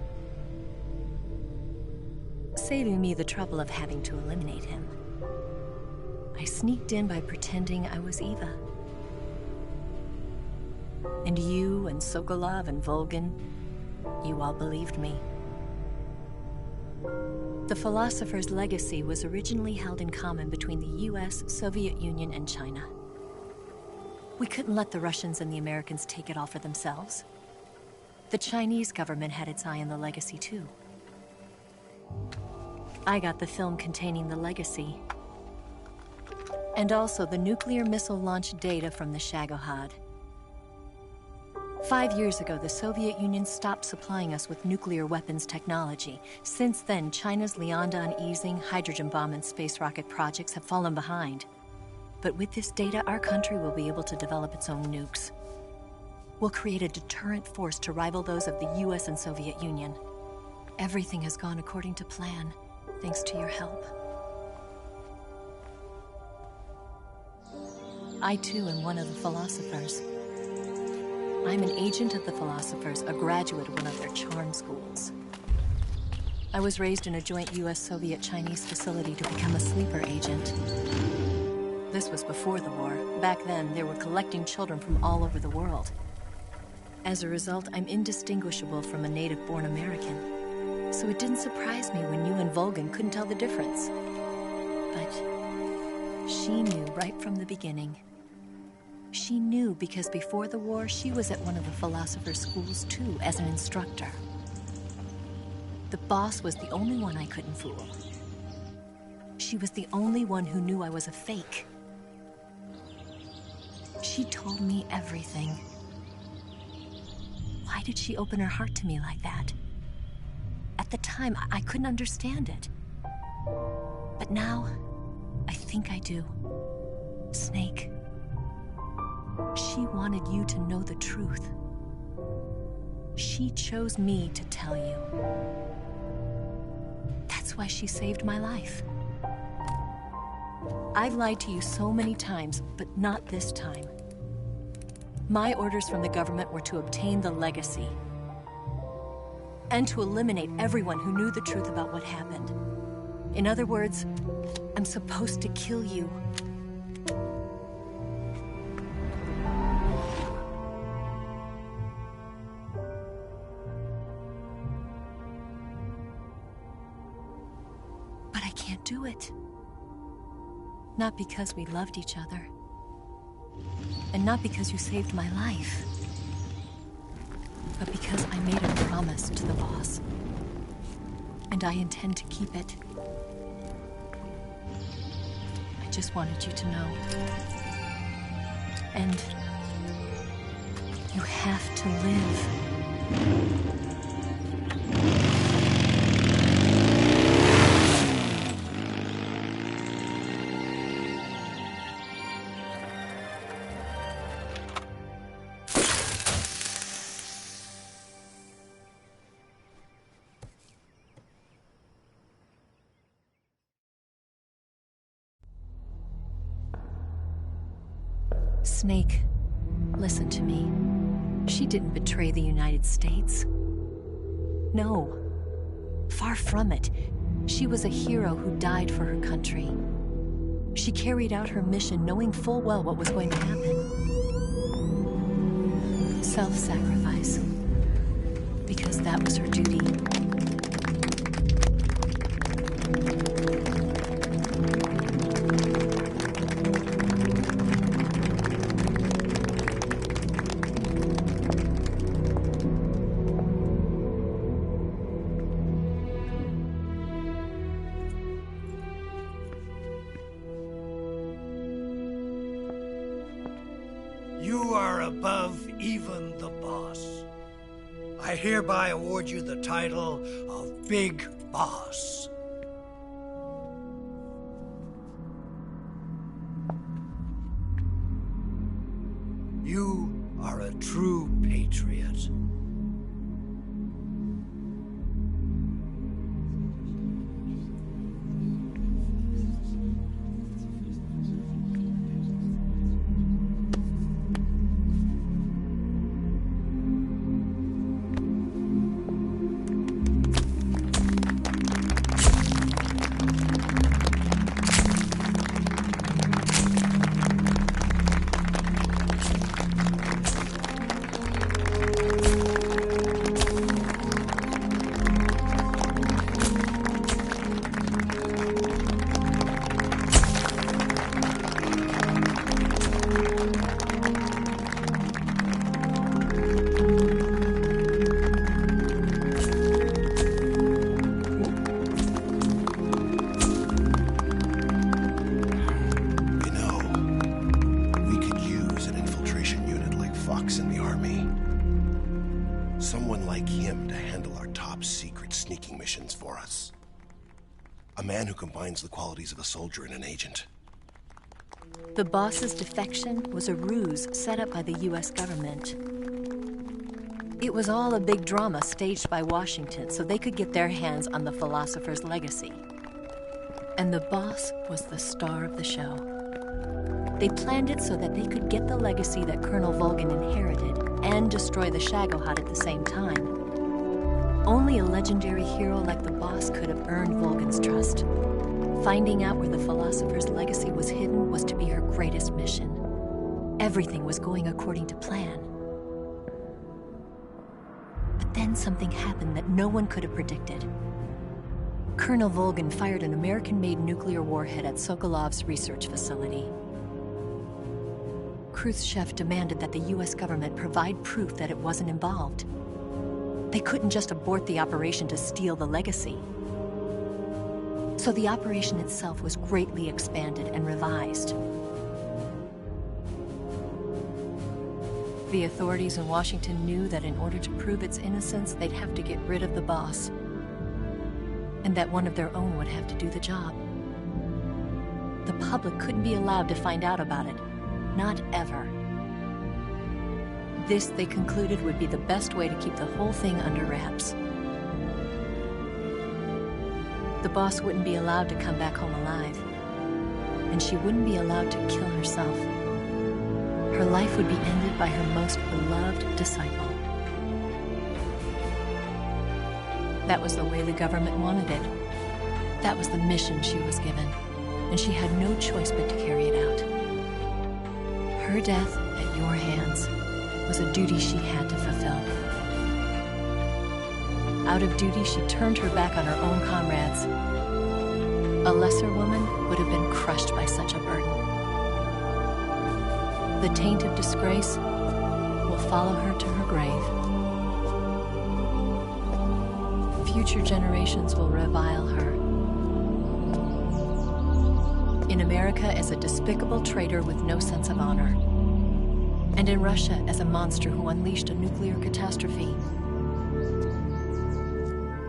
saving me the trouble of having to eliminate him. I sneaked in by pretending I was Eva. And you and Sokolov and Volgin, you all believed me. The philosopher's legacy was originally held in common between the US, Soviet Union, and China. We couldn't let the Russians and the Americans take it all for themselves. The Chinese government had its eye on the legacy, too. I got the film containing the legacy, and also the nuclear missile launch data from the Shagohod. 5 years ago, the Soviet Union stopped supplying us with nuclear weapons technology. Since then, China's Liaodong easing, hydrogen bomb, and space rocket projects have fallen behind. But with this data, our country will be able to develop its own nukes. We'll create a deterrent force to rival those of the US and Soviet Union. Everything has gone according to plan, thanks to your help. I, too, am one of the philosophers. I'm an agent of the philosophers, a graduate of one of their charm schools. I was raised in a joint US-Soviet-Chinese facility to become a sleeper agent. This was before the war. Back then, they were collecting children from all over the world. As a result, I'm indistinguishable from a native-born American. So it didn't surprise me when you and Volgin couldn't tell the difference. But she knew right from the beginning. She knew because before the war, she was at one of the philosopher's schools too, as an instructor. The boss was the only one I couldn't fool. She was the only one who knew I was a fake. She told me everything. Why did she open her heart to me like that? At the time, I couldn't understand it. But now, I think I do. Snake. She wanted you to know the truth. She chose me to tell you. That's why she saved my life. I've lied to you so many times, but not this time. My orders from the government were to obtain the legacy and to eliminate everyone who knew the truth about what happened. In other words, I'm supposed to kill you. But I can't do it. Not because we loved each other. And not because you saved my life. But because I made a promise to the boss. And I intend to keep it. I just wanted you to know. And you have to live. Snake, listen to me. She didn't betray the United States. No. Far from it. She was a hero who died for her country. She carried out her mission knowing full well what was going to happen. Self-sacrifice. Because that was her duty. You are above even the boss. I hereby award you the title of Big Boss. You are a true patriot. Someone like him to handle our top secret sneaking missions for us. A man who combines the qualities of a soldier and an agent. The boss's defection was a ruse set up by the US government. It was all a big drama staged by Washington so they could get their hands on the philosopher's legacy. And the boss was the star of the show. They planned it so that they could get the legacy that Colonel Volgin inherited and destroy the Shagohod at the same time. Only a legendary hero like the boss could have earned Volgin's trust. Finding out where the philosopher's legacy was hidden was to be her greatest mission. Everything was going according to plan. But then something happened that no one could have predicted. Colonel Volgin fired an American-made nuclear warhead at Sokolov's research facility. Khrushchev demanded that the US government provide proof that it wasn't involved. They couldn't just abort the operation to steal the legacy. So the operation itself was greatly expanded and revised. The authorities in Washington knew that in order to prove its innocence, they'd have to get rid of the boss, and that one of their own would have to do the job. The public couldn't be allowed to find out about it. Not ever. This, they concluded, would be the best way to keep the whole thing under wraps. The boss wouldn't be allowed to come back home alive, and she wouldn't be allowed to kill herself. Her life would be ended by her most beloved disciple. That was the way the government wanted it. That was the mission she was given, and she had no choice but to carry it out. Her death at your hands was a duty she had to fulfill. Out of duty, she turned her back on her own comrades. A lesser woman would have been crushed by such a burden. The taint of disgrace will follow her to her grave. Future generations will revile her. In America as a despicable traitor with no sense of honor. And in Russia as a monster who unleashed a nuclear catastrophe.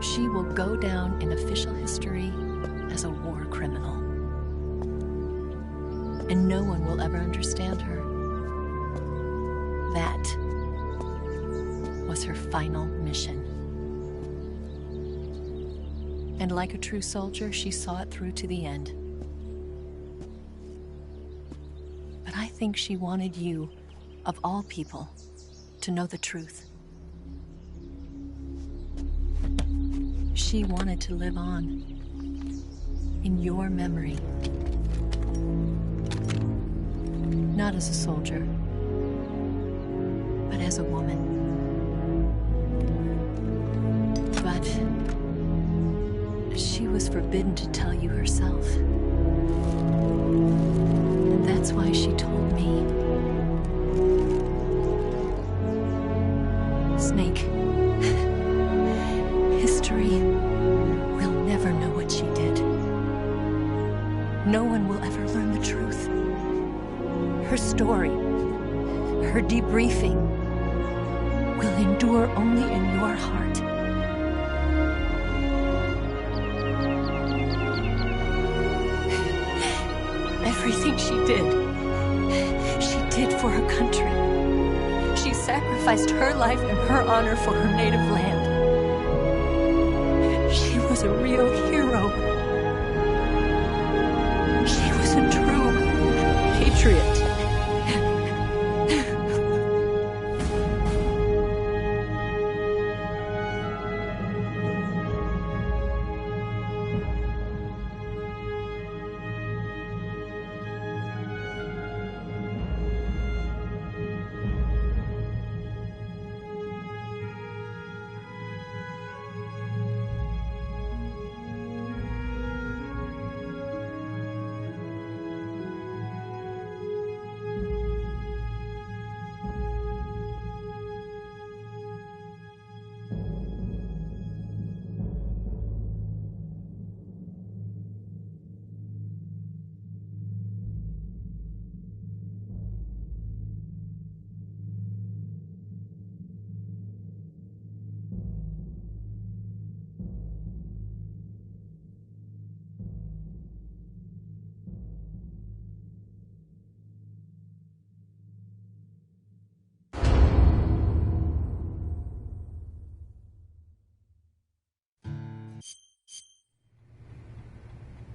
She will go down in official history as a war criminal. And no one will ever understand her. That was her final mission. And like a true soldier, she saw it through to the end. But I think she wanted you, of all people, to know the truth. She wanted to live on, in your memory. Not as a soldier, but as a woman. But she was forbidden to tell you herself. And that's why she told me. Snake, history will never know what she did. No one will ever learn the truth. Her story, her debriefing, will endure only in your heart. Everything she did for her country. She sacrificed her life and her honor for her native land. She was a real hero. She was a true patriot.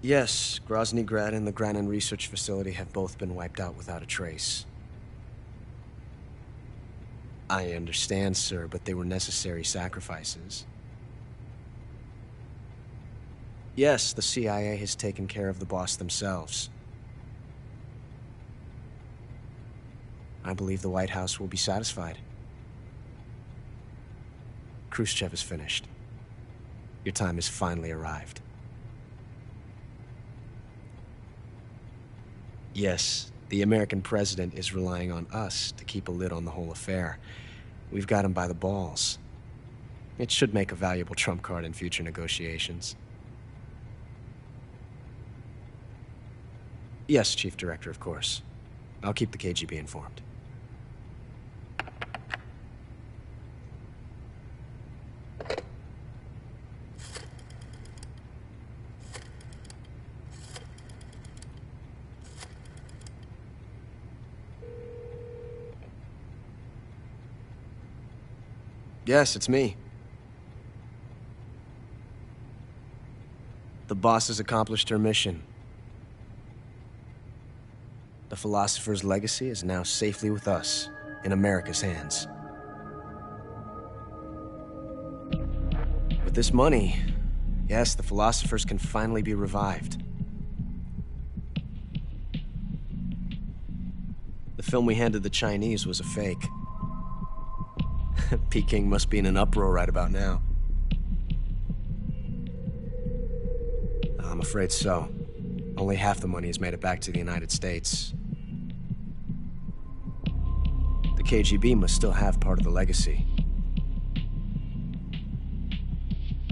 Yes, Grozny Grad and the Granin Research Facility have both been wiped out without a trace. I understand, sir, but they were necessary sacrifices. Yes, the CIA has taken care of the boss themselves. I believe the White House will be satisfied. Khrushchev is finished. Your time has finally arrived. Yes, the American president is relying on us to keep a lid on the whole affair. We've got him by the balls. It should make a valuable trump card in future negotiations. Yes, Chief Director, of course. I'll keep the KGB informed. Yes, it's me. The boss has accomplished her mission. The philosopher's legacy is now safely with us, in America's hands. With this money, yes, the philosophers can finally be revived. The film we handed the Chinese was a fake. Peking must be in an uproar right about now. I'm afraid so. Only half the money has made it back to the United States. The KGB must still have part of the legacy.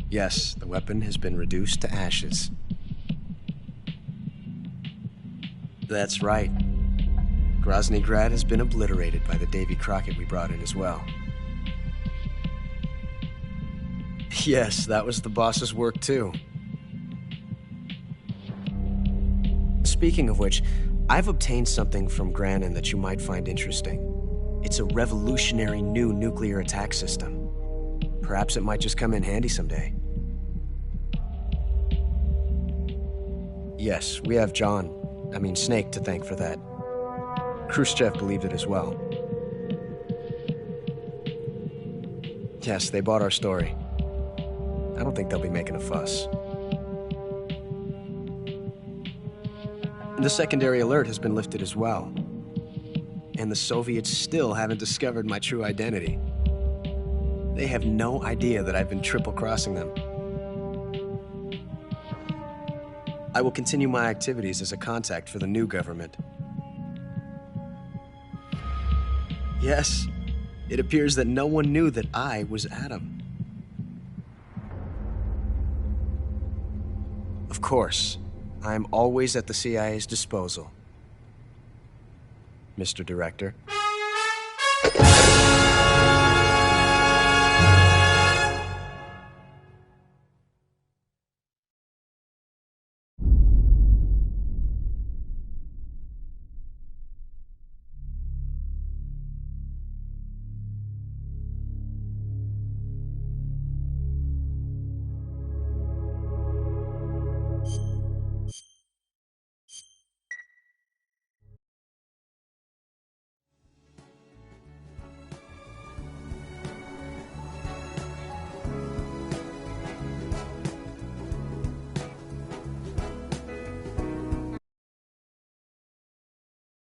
Yes, the weapon has been reduced to ashes. That's right. Grozny Grad has been obliterated by the Davy Crockett we brought in as well. Yes, that was the boss's work too. Speaking of which, I've obtained something from Granin that you might find interesting. It's a revolutionary new nuclear attack system. Perhaps it might just come in handy someday. Yes, we have Snake to thank for that. Khrushchev believed it as well. Yes, they bought our story. I don't think they'll be making a fuss. The secondary alert has been lifted as well. And the Soviets still haven't discovered my true identity. They have no idea that I've been triple-crossing them. I will continue my activities as a contact for the new government. Yes, it appears that no one knew that I was Adam. Of course, I am always at the CIA's disposal, Mr. Director.